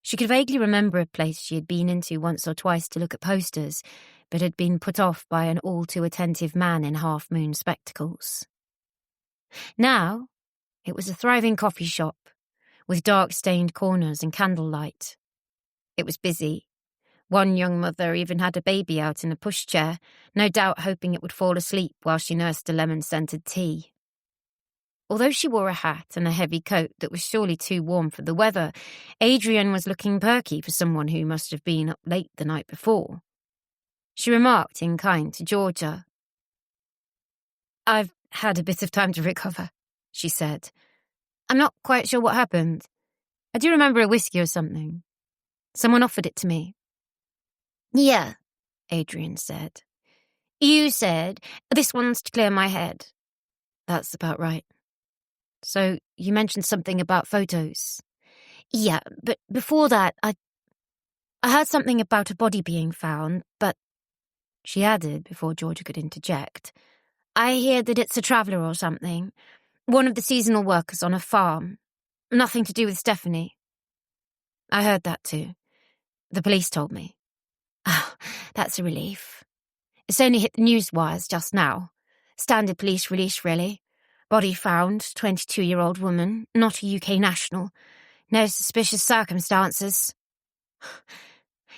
She could vaguely remember a place she had been into once or twice to look at posters, but had been put off by an all-too-attentive man in half-moon spectacles. Now, it was a thriving coffee shop, with dark-stained corners and candlelight. It was busy. One young mother even had a baby out in a pushchair, no doubt hoping it would fall asleep while she nursed a lemon-scented tea. Although she wore a hat and a heavy coat that was surely too warm for the weather, Adrian was looking perky for someone who must have been up late the night before. She remarked in kind to Georgia. "I've had a bit of time to recover," she said. "I'm not quite sure what happened. I do remember a whiskey or something. Someone offered it to me." "Yeah," Adrian said. "You said, 'This one's to clear my head.'" "That's about right. So, you mentioned something about photos." "Yeah, but before that, I heard something about a body being found, but," she added before Georgia could interject, "I hear that it's a traveller or something. One of the seasonal workers on a farm. Nothing to do with Stephanie." "I heard that too. The police told me." "Ah, that's a relief. It's only hit the news wires just now. Standard police release, really. Body found, 22-year-old woman, not a UK national. No suspicious circumstances."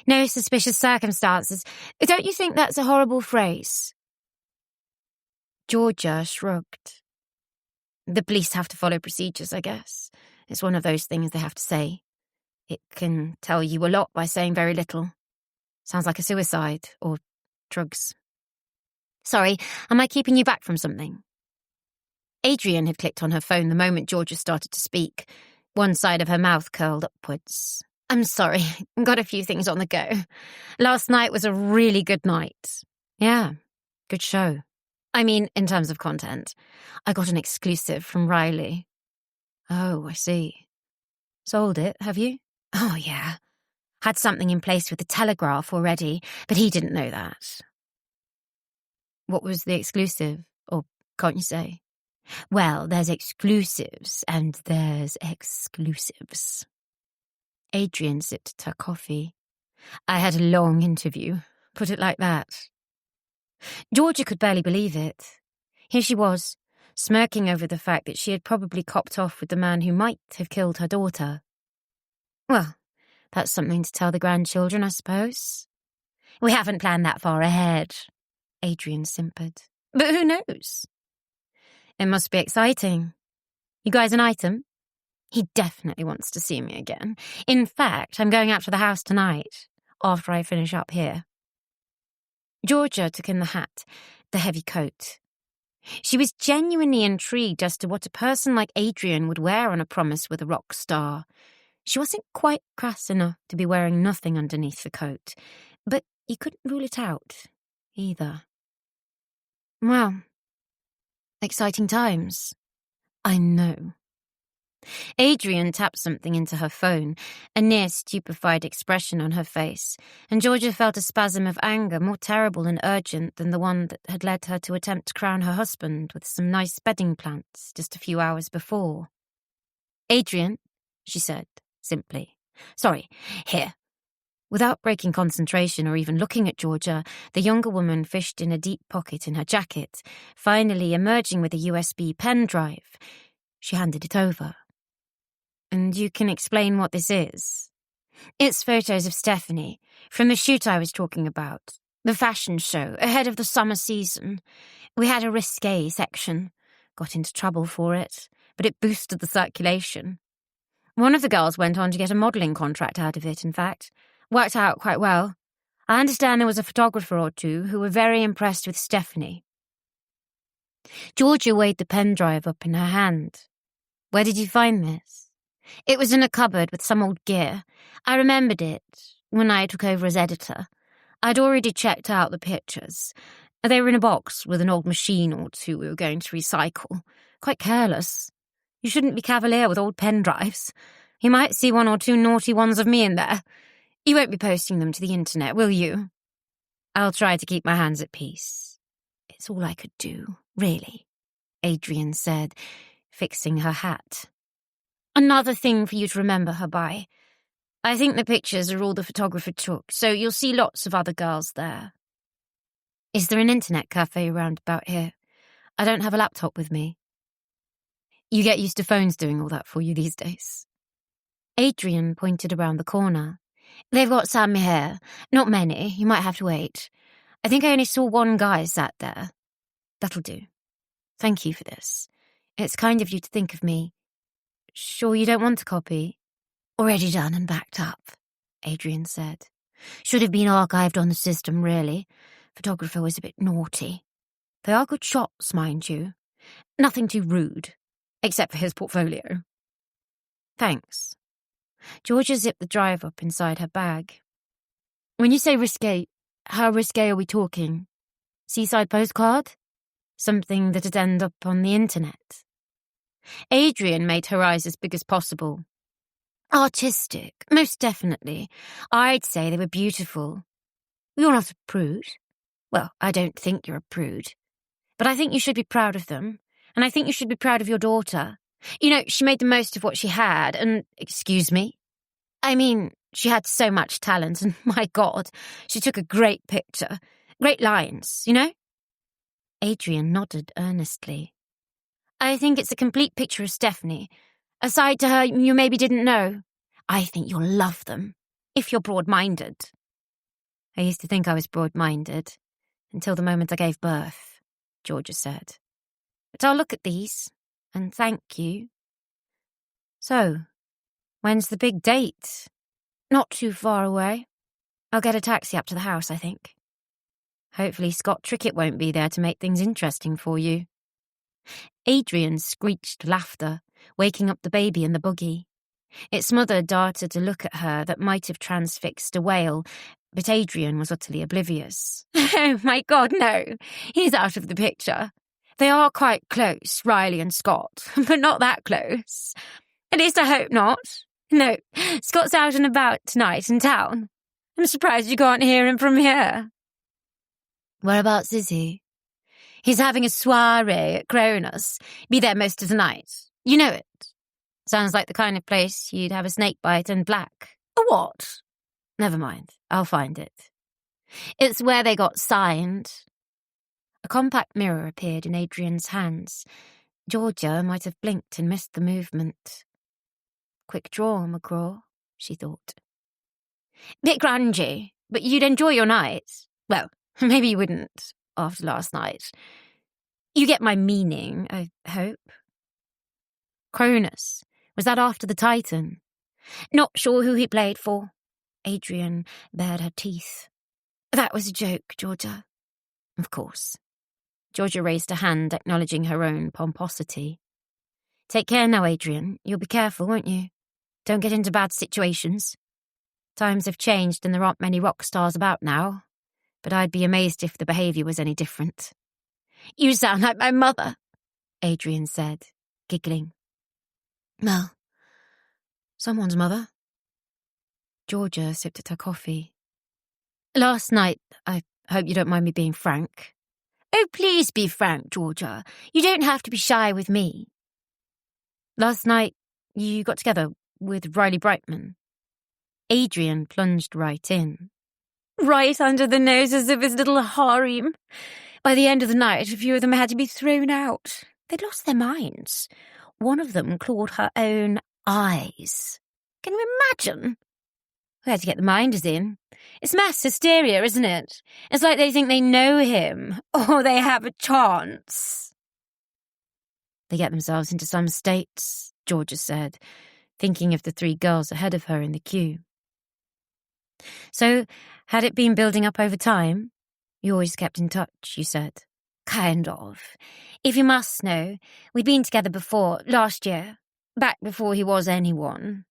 "No suspicious circumstances. Don't you think that's a horrible phrase?" Georgia shrugged. "The police have to follow procedures, I guess. It's one of those things they have to say. It can tell you a lot by saying very little. Sounds like a suicide, or drugs. Sorry, am I keeping you back from something?" Adrian had clicked on her phone the moment Georgia started to speak. One side of her mouth curled upwards. "I'm sorry, got a few things on the go. Last night was a really good night." "Yeah, good show. I mean, in terms of content. I got an exclusive from Riley." "Oh, I see. Sold it, have you?" "Oh, yeah. Had something in place with the Telegraph already, but he didn't know that." "What was the exclusive? Or can't you say?" "Well, there's exclusives and there's exclusives." Adrian sipped at her coffee. "I had a long interview. Put it like that." Georgia could barely believe it. Here she was, smirking over the fact that she had probably copped off with the man who might have killed her daughter. Well, that's something to tell the grandchildren, I suppose. "We haven't planned that far ahead," Adrian simpered. "But who knows?" "It must be exciting. You guys an item?" "He definitely wants to see me again. In fact, I'm going out to the house tonight, after I finish up here." Georgia took in the hat, the heavy coat. She was genuinely intrigued as to what a person like Adrian would wear on a promise with a rock star. She wasn't quite crass enough to be wearing nothing underneath the coat, but you couldn't rule it out, either. Well, exciting times. I know. Adrian tapped something into her phone, a near stupefied expression on her face, and Georgia felt a spasm of anger more terrible and urgent than the one that had led her to attempt to crown her husband with some nice bedding plants just a few hours before. "Adrian," she said, simply. "Sorry, here." Without breaking concentration or even looking at Georgia, the younger woman fished in a deep pocket in her jacket, finally emerging with a USB pen drive. She handed it over. "And you can explain what this is?" "It's photos of Stephanie, from the shoot I was talking about. The fashion show, ahead of the summer season. We had a risque section. Got into trouble for it, but it boosted the circulation. One of the girls went on to get a modelling contract out of it, in fact. Worked out quite well. I understand there was a photographer or two who were very impressed with Stephanie." Georgia weighed the pen drive up in her hand. "Where did you find this?" "It was in a cupboard with some old gear. I remembered it when I took over as editor. I'd already checked out the pictures. They were in a box with an old machine or two we were going to recycle. Quite careless. You shouldn't be cavalier with old pen drives. You might see one or two naughty ones of me in there. You won't be posting them to the internet, will you?" "I'll try to keep my hands at peace. It's all I could do, really," Adrian said, fixing her hat. "Another thing for you to remember her by. I think the pictures are all the photographer took, so you'll see lots of other girls there. Is there an internet cafe around about here? I don't have a laptop with me." "You get used to phones doing all that for you these days." Adrian pointed around the corner. "They've got some here. Not many. You might have to wait. I think I only saw one guy sat there. That'll do. Thank you for this. It's kind of you to think of me. Sure you don't want a copy?" "Already done and backed up," Adrian said. "Should have been archived on the system, really. Photographer was a bit naughty. They are good shots, mind you. Nothing too rude, except for his portfolio." "Thanks." Georgia zipped the drive up inside her bag. "When you say risque, how risque are we talking? Seaside postcard? Something that'd end up on the internet?" Adrian made her eyes as big as possible. "Artistic, most definitely. I'd say they were beautiful. You're not a prude. Well, I don't think you're a prude. But I think you should be proud of them. And I think you should be proud of your daughter. You know, she made the most of what she had, and, excuse me? I mean, she had so much talent, and my God, she took a great picture. Great lines, you know?" Adrian nodded earnestly. "I think it's a complete picture of Stephanie. A side to her you maybe didn't know. I think you'll love them, if you're broad-minded." "I used to think I was broad-minded, until the moment I gave birth," Georgia said. "But I'll look at these, and thank you. So, when's the big date?" "Not too far away. I'll get a taxi up to the house, I think." "Hopefully Scott Trickett won't be there to make things interesting for you." Adrian screeched laughter, waking up the baby in the buggy. Its mother darted a look at her that might have transfixed a whale, but Adrian was utterly oblivious. "Oh, my God, no. He's out of the picture. They are quite close, Riley and Scott, but not that close. At least I hope not. No, Scott's out and about tonight in town. I'm surprised you can't hear him from here." "Whereabouts is he?" "He's having a soiree at Kronos. Be there most of the night. You know it. Sounds like the kind of place you'd have a snake bite and black. A what? Never mind, I'll find it. It's where they got signed." A compact mirror appeared in Adrian's hands. Georgia might have blinked and missed the movement. Quick draw, McGraw, she thought. "Bit grungy, but you'd enjoy your night. Well, maybe you wouldn't, after last night. You get my meaning, I hope." "Cronus, was that after the Titan?" "Not sure who he played for." Adrian bared her teeth. "That was a joke, Georgia." "Of course." Georgia raised a hand, acknowledging her own pomposity. "Take care now, Adrian. You'll be careful, won't you? Don't get into bad situations. Times have changed and there aren't many rock stars about now, but I'd be amazed if the behaviour was any different." "You sound like my mother," Adrian said, giggling. Well, someone's mother. Georgia sipped at her coffee. Last night, I hope you don't mind me being frank. Oh, please be frank, Georgia. You don't have to be shy with me. Last night, you got together with Riley Brightman. Adrian plunged right in. Right under the noses of his little harem. By the end of the night, a few of them had to be thrown out. They'd lost their minds. One of them clawed her own eyes. Can you imagine? We had to get the minders in. It's mass hysteria, isn't it? It's like they think they know him, or they have a chance. They get themselves into some states, Georgia said, thinking of the 3 girls ahead of her in the queue. So, had it been building up over time? You always kept in touch, you said. Kind of. If you must know, we'd been together before, last year, back before he was anyone.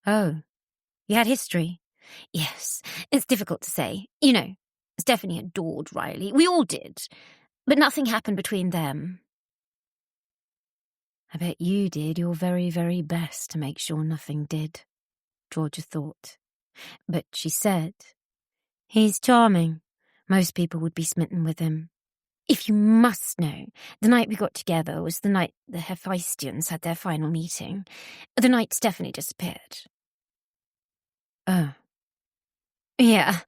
Oh, you had history? Yes, it's difficult to say. You know, Stephanie adored Riley. We all did. But nothing happened between them. I bet you did your very, very best to make sure nothing did, Georgia thought. But she said, he's charming. Most people would be smitten with him. If you must know, the night we got together was the night the Hephaestians had their final meeting. The night Stephanie disappeared. Oh. Yeah,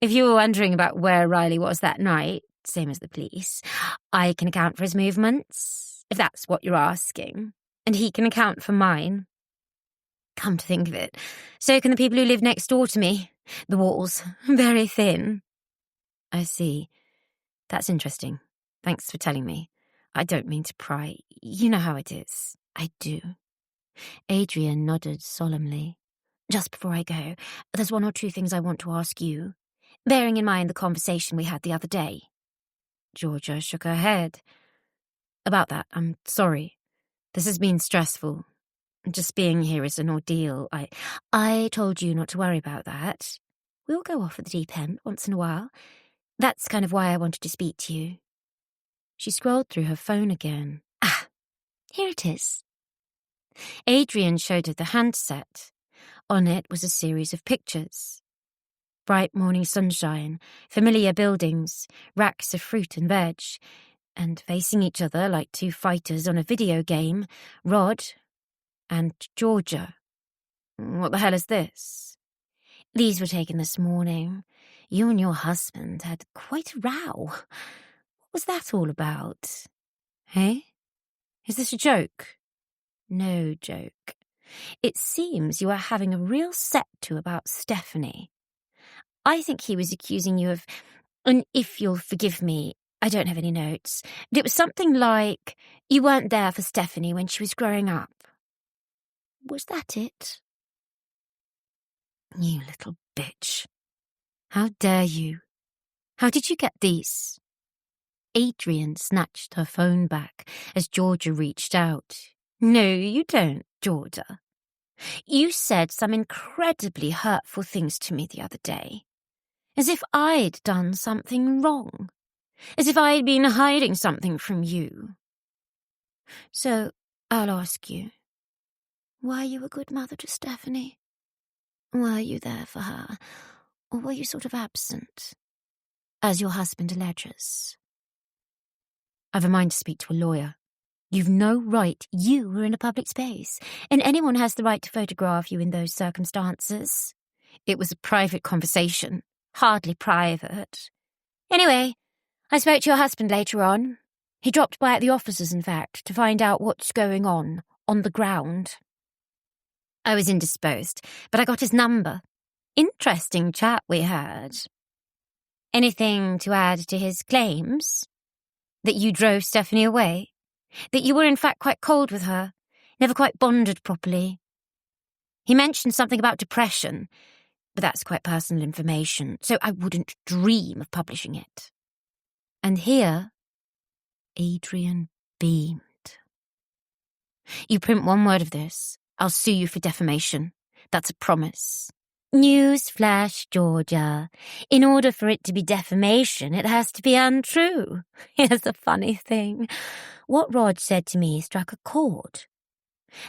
if you were wondering about where Riley was that night, same as the police, I can account for his movements, if that's what you're asking, and he can account for mine. Come to think of it, so can the people who live next door to me. The walls, very thin. I see. That's interesting. Thanks for telling me. I don't mean to pry. You know how it is. I do. Adrian nodded solemnly. Just before I go, there's 1 or 2 things I want to ask you, bearing in mind the conversation we had the other day. Georgia shook her head. About that, I'm sorry. This has been stressful. Just being here is an ordeal. I told you not to worry about that. We'll go off at the deep end once in a while. That's kind of why I wanted to speak to you. She scrolled through her phone again. Ah, here it is. Adrian showed her the handset. On it was a series of pictures. Bright morning sunshine, familiar buildings, racks of fruit and veg, and facing each other like 2 fighters on a video game, Rod and Georgia. What the hell is this? These were taken this morning. You and your husband had quite a row. What was that all about? Hey? Is this a joke? No joke. It seems you are having a real set-to about Stephanie. I think he was accusing you of, and if you'll forgive me, I don't have any notes, but it was something like you weren't there for Stephanie when she was growing up. Was that it? You little bitch. How dare you? How did you get these? Adrian snatched her phone back as Georgia reached out. No, you don't, Georgia. You said some incredibly hurtful things to me the other day. As if I'd done something wrong. As if I'd been hiding something from you. So, I'll ask you. Were you a good mother to Stephanie? Were you there for her? Or were you sort of absent? As your husband alleges. I've a mind to speak to a lawyer. You've no right. You were in a public space, and anyone has the right to photograph you in those circumstances. It was a private conversation. Hardly private. Anyway, I spoke to your husband later on. He dropped by at the offices, in fact, to find out what's going on the ground. I was indisposed, but I got his number. Interesting chat we had. Anything to add to his claims? That you drove Stephanie away? That you were in fact quite cold with her, never quite bonded properly? He mentioned something about depression, but that's quite personal information, so I wouldn't dream of publishing it. And here, Adrian beamed. You print 1 word of this, I'll sue you for defamation. That's a promise. Newsflash, Georgia. In order for it to be defamation, it has to be untrue. Here's the funny thing. What Rod said to me struck a chord.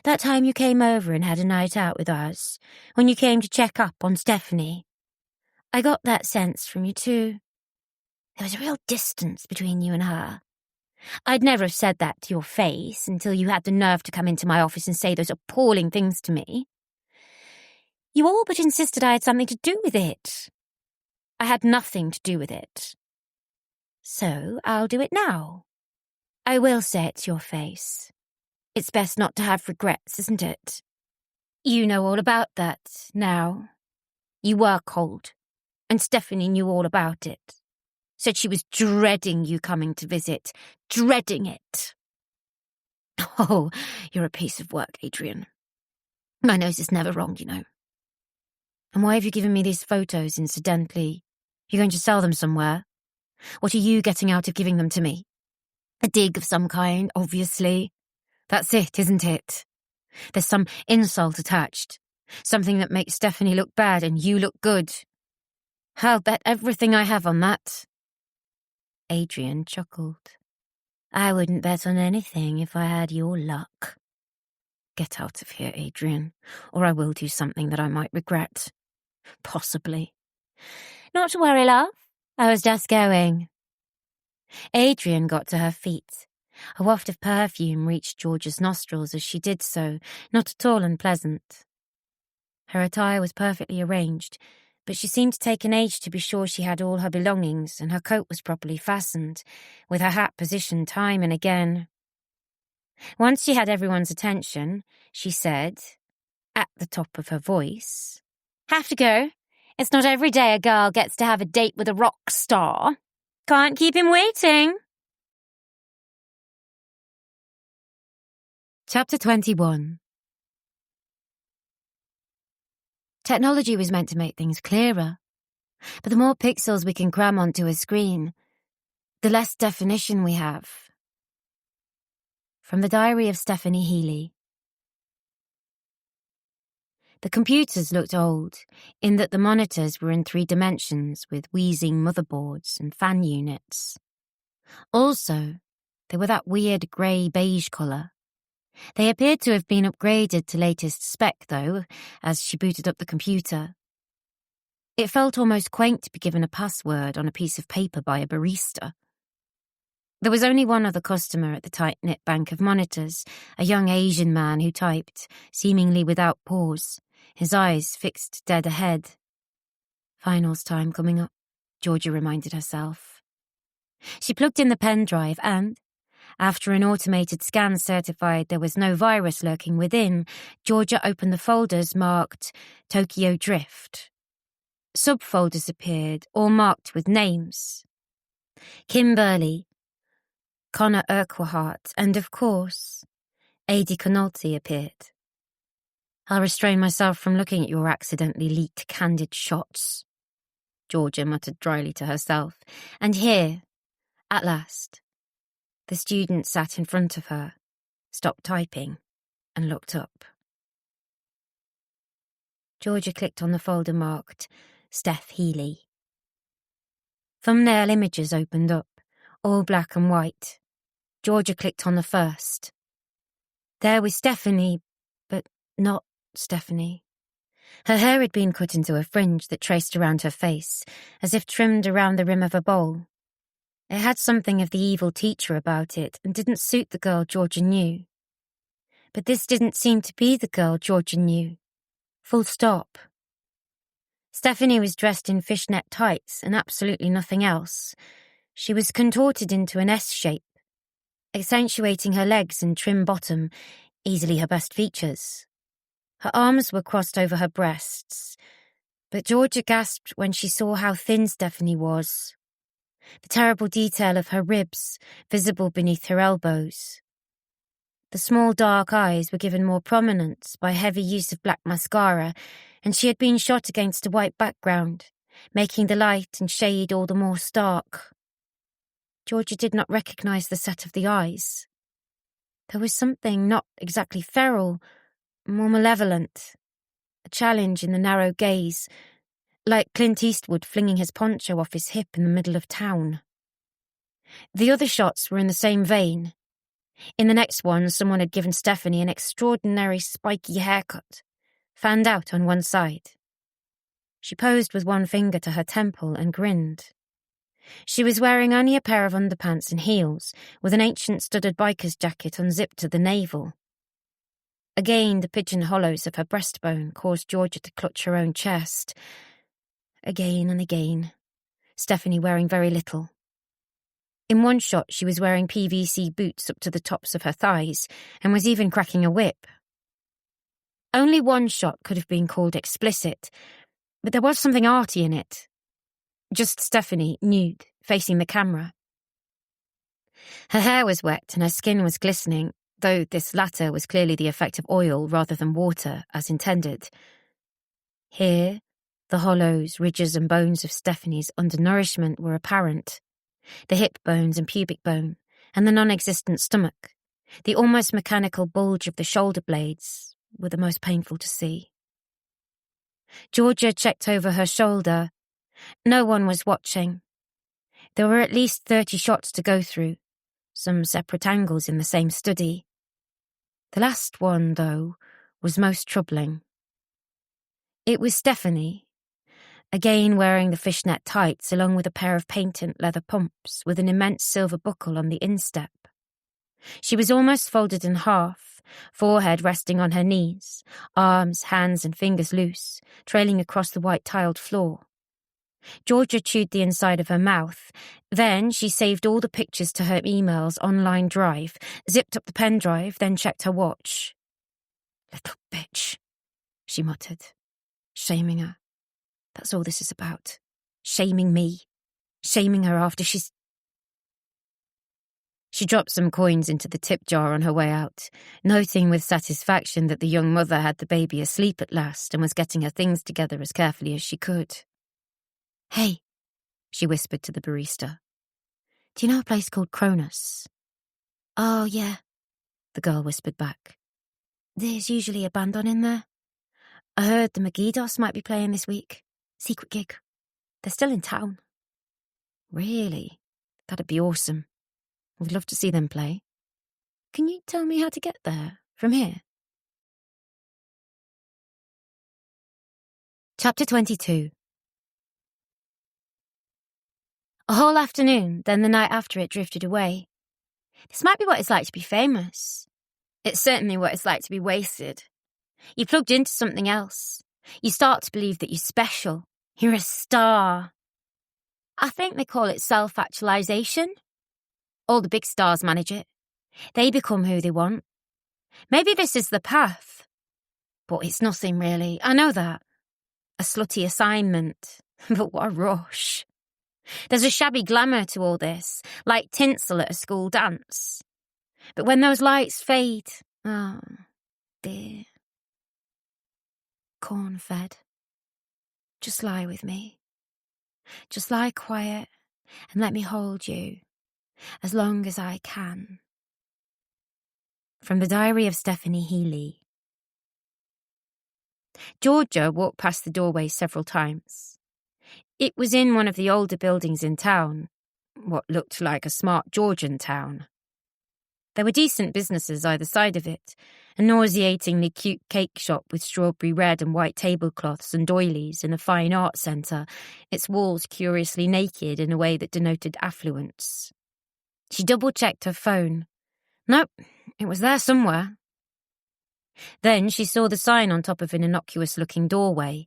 That time you came over and had a night out with us, when you came to check up on Stephanie. I got that sense from you too. There was a real distance between you and her. I'd never have said that to your face until you had the nerve to come into my office and say those appalling things to me. You all but insisted I had something to do with it. I had nothing to do with it. So I'll do it now. I will say it to your face. It's best not to have regrets, isn't it? You know all about that now. You were cold, and Stephanie knew all about it. Said she was dreading you coming to visit. Dreading it. Oh, you're a piece of work, Adrian. My nose is never wrong, you know. And why have you given me these photos, incidentally? You're going to sell them somewhere? What are you getting out of giving them to me? A dig of some kind, obviously. That's it, isn't it? There's some insult attached. Something that makes Stephanie look bad and you look good. I'll bet everything I have on that. Adrian chuckled. I wouldn't bet on anything if I had your luck. Get out of here, Adrian, or I will do something that I might regret. Possibly. Not to worry, love. I was just going. Adrian got to her feet. A waft of perfume reached George's nostrils as she did so, not at all unpleasant. Her attire was perfectly arranged, but she seemed to take an age to be sure she had all her belongings and her coat was properly fastened, with her hat positioned time and again. Once she had everyone's attention, she said, at the top of her voice, Have to go. It's not every day a girl gets to have a date with a rock star. Can't keep him waiting. Chapter 21. Technology was meant to make things clearer, but the more pixels we can cram onto a screen, the less definition we have. From the diary of Stephanie Healy. The computers looked old, in that the monitors were in 3 dimensions with wheezing motherboards and fan units. Also, they were that weird grey-beige colour. They appeared to have been upgraded to latest spec, though, as she booted up the computer. It felt almost quaint to be given a password on a piece of paper by a barista. There was only one other customer at the tight-knit bank of monitors, a young Asian man who typed, seemingly without pause, his eyes fixed dead ahead. Finals time coming up, Georgia reminded herself. She plugged in the pen drive and, after an automated scan certified there was no virus lurking within, Georgia opened the folders marked Tokyo Drift. Subfolders appeared, all marked with names. Kim Burley, Connor Urquhart, and of course, Adi Conolti appeared. I'll restrain myself from looking at your accidentally leaked candid shots, Georgia muttered dryly to herself, and here, at last, the student sat in front of her, stopped typing, and looked up. Georgia clicked on the folder marked Steph Healy. Thumbnail images opened up, all black and white. Georgia clicked on the first. There was Stephanie, but not Stephanie. Her hair had been cut into a fringe that traced around her face, as if trimmed around the rim of a bowl. It had something of the evil teacher about it and didn't suit the girl Georgia knew. But this didn't seem to be the girl Georgia knew. Full stop. Stephanie was dressed in fishnet tights and absolutely nothing else. She was contorted into an S shape, accentuating her legs and trim bottom, easily her best features. Her arms were crossed over her breasts, but Georgia gasped when she saw how thin Stephanie was. The terrible detail of her ribs, visible beneath her elbows. The small dark eyes were given more prominence by heavy use of black mascara, and she had been shot against a white background, making the light and shade all the more stark. Georgia did not recognise the set of the eyes. There was something not exactly feral, more malevolent, a challenge in the narrow gaze, like Clint Eastwood flinging his poncho off his hip in the middle of town. The other shots were in the same vein. In the next one, someone had given Stephanie an extraordinary spiky haircut, fanned out on one side. She posed with one finger to her temple and grinned. She was wearing only a pair of underpants and heels, with an ancient studded biker's jacket unzipped to the navel. Again, the pigeon hollows of her breastbone caused Georgia to clutch her own chest. Again and again, Stephanie wearing very little. In one shot, she was wearing PVC boots up to the tops of her thighs and was even cracking a whip. Only one shot could have been called explicit, but there was something arty in it. Just Stephanie, nude, facing the camera. Her hair was wet and her skin was glistening, though this latter was clearly the effect of oil rather than water, as intended. Here, the hollows, ridges and bones of Stephanie's undernourishment were apparent. The hip bones and pubic bone, and the non-existent stomach, the almost mechanical bulge of the shoulder blades, were the most painful to see. Georgia checked over her shoulder. No one was watching. There were at least 30 shots to go through, some separate angles in the same study. The last one, though, was most troubling. It was Stephanie, again wearing the fishnet tights along with a pair of patent leather pumps with an immense silver buckle on the instep. She was almost folded in half, forehead resting on her knees, arms, hands and fingers loose, trailing across the white-tiled floor. Georgia chewed the inside of her mouth. Then she saved all the pictures to her email's online drive, zipped up the pen drive, then checked her watch. "Little bitch," she muttered, shaming her. That's all this is about. Shaming me. Shaming her after she's... She dropped some coins into the tip jar on her way out, noting with satisfaction that the young mother had the baby asleep at last and was getting her things together as carefully as she could. "Hey," she whispered to the barista. "Do you know a place called Cronus?" "Oh, yeah," the girl whispered back. "There's usually a band on in there. I heard the Megiddos might be playing this week. Secret gig. They're still in town." "Really? That'd be awesome. We'd love to see them play. Can you tell me how to get there from here?" Chapter 22. A whole afternoon, then the night after it drifted away. This might be what it's like to be famous. It's certainly what it's like to be wasted. You plugged into something else. You start to believe that you're special. You're a star. I think they call it self-actualization. All the big stars manage it. They become who they want. Maybe this is the path. But it's nothing really, I know that. A slutty assignment. But what a rush. There's a shabby glamour to all this, like tinsel at a school dance. But when those lights fade, oh, dear. Corn-fed. Just lie with me. Just lie quiet and let me hold you as long as I can. From the Diary of Stephanie Healy. Georgia walked past the doorway several times. It was in one of the older buildings in town, what looked like a smart Georgian town. There were decent businesses either side of it, a nauseatingly cute cake shop with strawberry red and white tablecloths and doilies and a fine art centre, its walls curiously naked in a way that denoted affluence. She double-checked her phone. Nope, it was there somewhere. Then she saw the sign on top of an innocuous-looking doorway.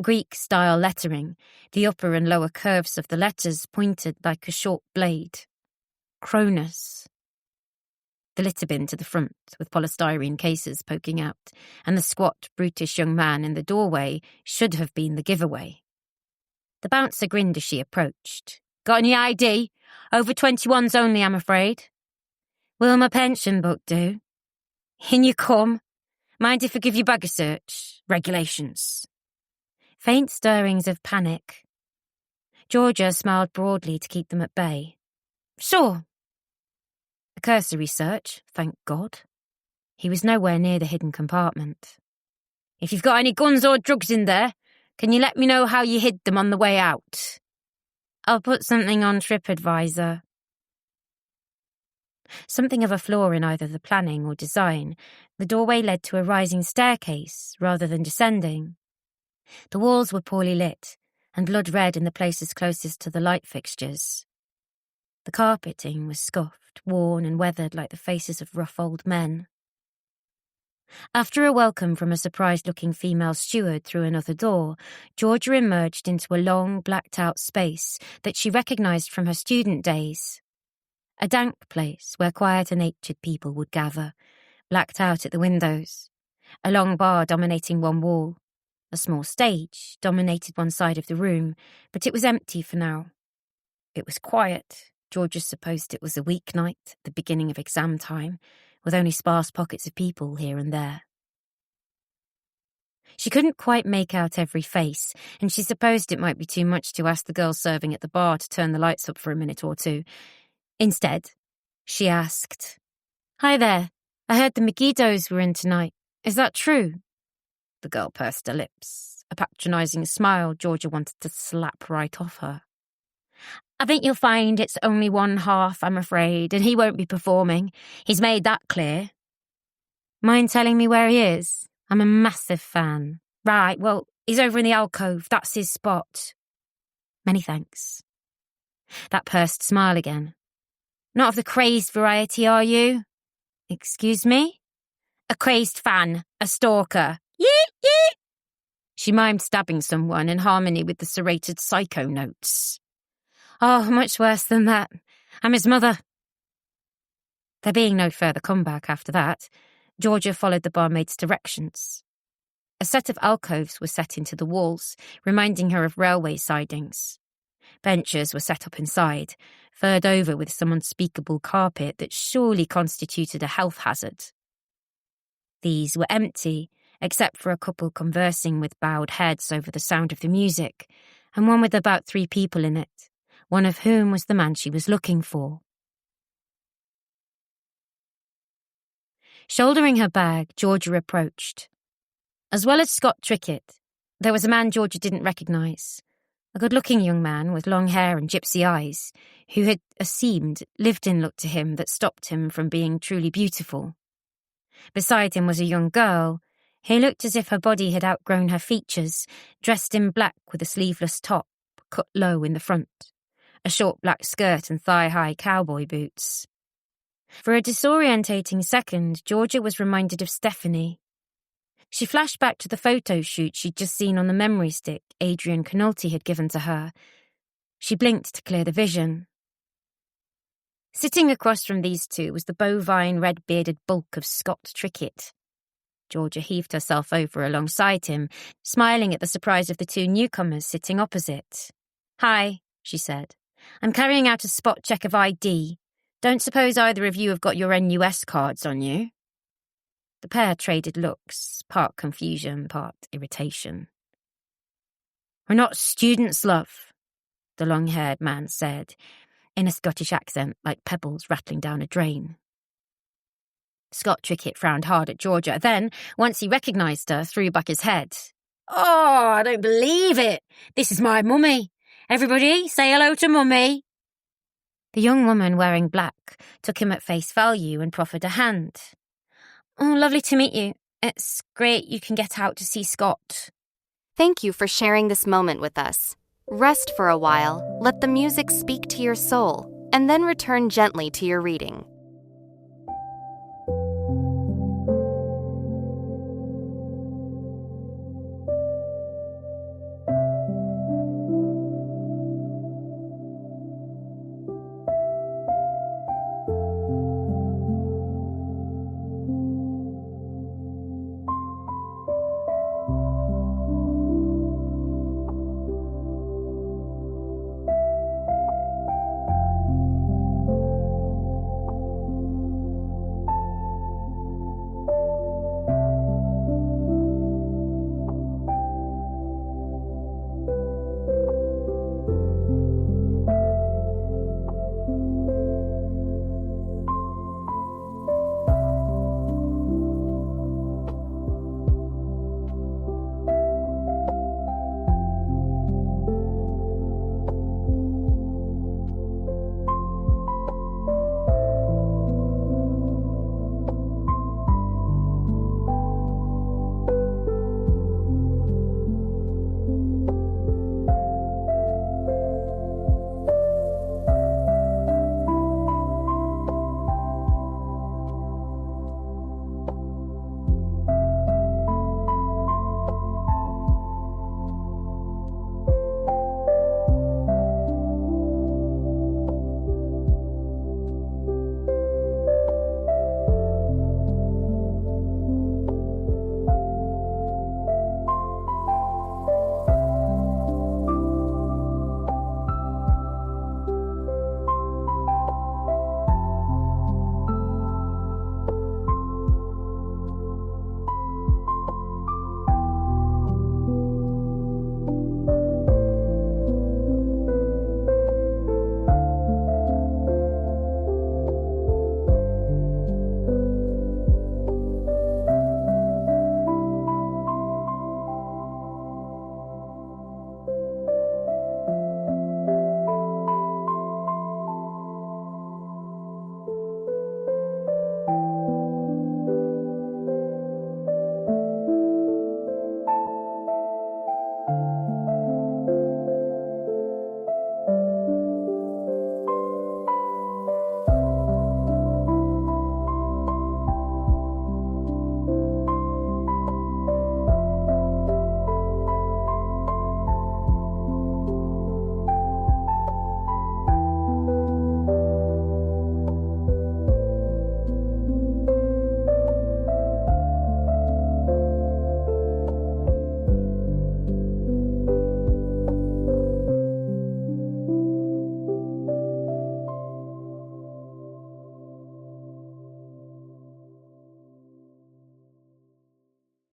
Greek-style lettering, the upper and lower curves of the letters pointed like a short blade. Cronus. The litter bin to the front, with polystyrene cases poking out, and the squat, brutish young man in the doorway should have been the giveaway. The bouncer grinned as she approached. "Got any ID? Over 21s only, I'm afraid." "Will my pension book do?" "In you come. Mind if I give you bag a search? Regulations." Faint stirrings of panic. Georgia smiled broadly to keep them at bay. "Sure." A cursory search, thank God. He was nowhere near the hidden compartment. "If you've got any guns or drugs in there, can you let me know how you hid them on the way out?" "I'll put something on TripAdvisor." Something of a flaw in either the planning or design, the doorway led to a rising staircase rather than descending. The walls were poorly lit, and blood red in the places closest to the light fixtures. The carpeting was scuffed, worn and weathered like the faces of rough old men. After a welcome from a surprised-looking female steward through another door, Georgia emerged into a long, blacked-out space that she recognised from her student days. A dank place where quiet and natured people would gather, blacked out at the windows. A long bar dominating one wall. A small stage dominated one side of the room, but it was empty for now. It was quiet. Georgia supposed it was a weeknight, the beginning of exam time, with only sparse pockets of people here and there. She couldn't quite make out every face, and she supposed it might be too much to ask the girl serving at the bar to turn the lights up for a minute or two. Instead, she asked, "Hi there, I heard the Megiddos were in tonight. Is that true?" The girl pursed her lips, a patronising smile Georgia wanted to slap right off her. "I think you'll find it's only one half, I'm afraid, and he won't be performing. He's made that clear." "Mind telling me where he is? I'm a massive fan." "Right, well, he's over in the alcove. That's his spot." "Many thanks." That pursed smile again. "Not of the crazed variety, are you?" "Excuse me?" "A crazed fan, a stalker." "Yee, yee!" She mimed stabbing someone in harmony with the serrated psycho notes. "Oh, much worse than that. I'm his mother." There being no further comeback after that, Georgia followed the barmaid's directions. A set of alcoves were set into the walls, reminding her of railway sidings. Benches were set up inside, furred over with some unspeakable carpet that surely constituted a health hazard. These were empty, except for a couple conversing with bowed heads over the sound of the music, and one with about 3 people in it, one of whom was the man she was looking for. Shouldering her bag, Georgia approached. As well as Scott Trickett, there was a man Georgia didn't recognise, a good-looking young man with long hair and gypsy eyes, who had a seamed, lived-in look to him that stopped him from being truly beautiful. Beside him was a young girl, who looked as if her body had outgrown her features, dressed in black with a sleeveless top, cut low in the front, a short black skirt and thigh-high cowboy boots. For a disorientating second, Georgia was reminded of Stephanie. She flashed back to the photo shoot she'd just seen on the memory stick Adrian Canolti had given to her. She blinked to clear the vision. Sitting across from these two was the bovine, red-bearded bulk of Scott Trickett. Georgia heaved herself over alongside him, smiling at the surprise of the 2 newcomers sitting opposite. "Hi," she said. "I'm carrying out a spot check of ID. Don't suppose either of you have got your NUS cards on you?" The pair traded looks, part confusion, part irritation. "We're not students, love," the long-haired man said, in a Scottish accent like pebbles rattling down a drain. Scott Trickett frowned hard at Georgia, then, once he recognised her, threw back his head. "Oh, I don't believe it. This is my mummy. Everybody, say hello to mummy." The young woman wearing black took him at face value and proffered a hand. "Oh, lovely to meet you. It's great you can get out to see Scott." Thank you for sharing this moment with us. Rest for a while, let the music speak to your soul, and then return gently to your reading.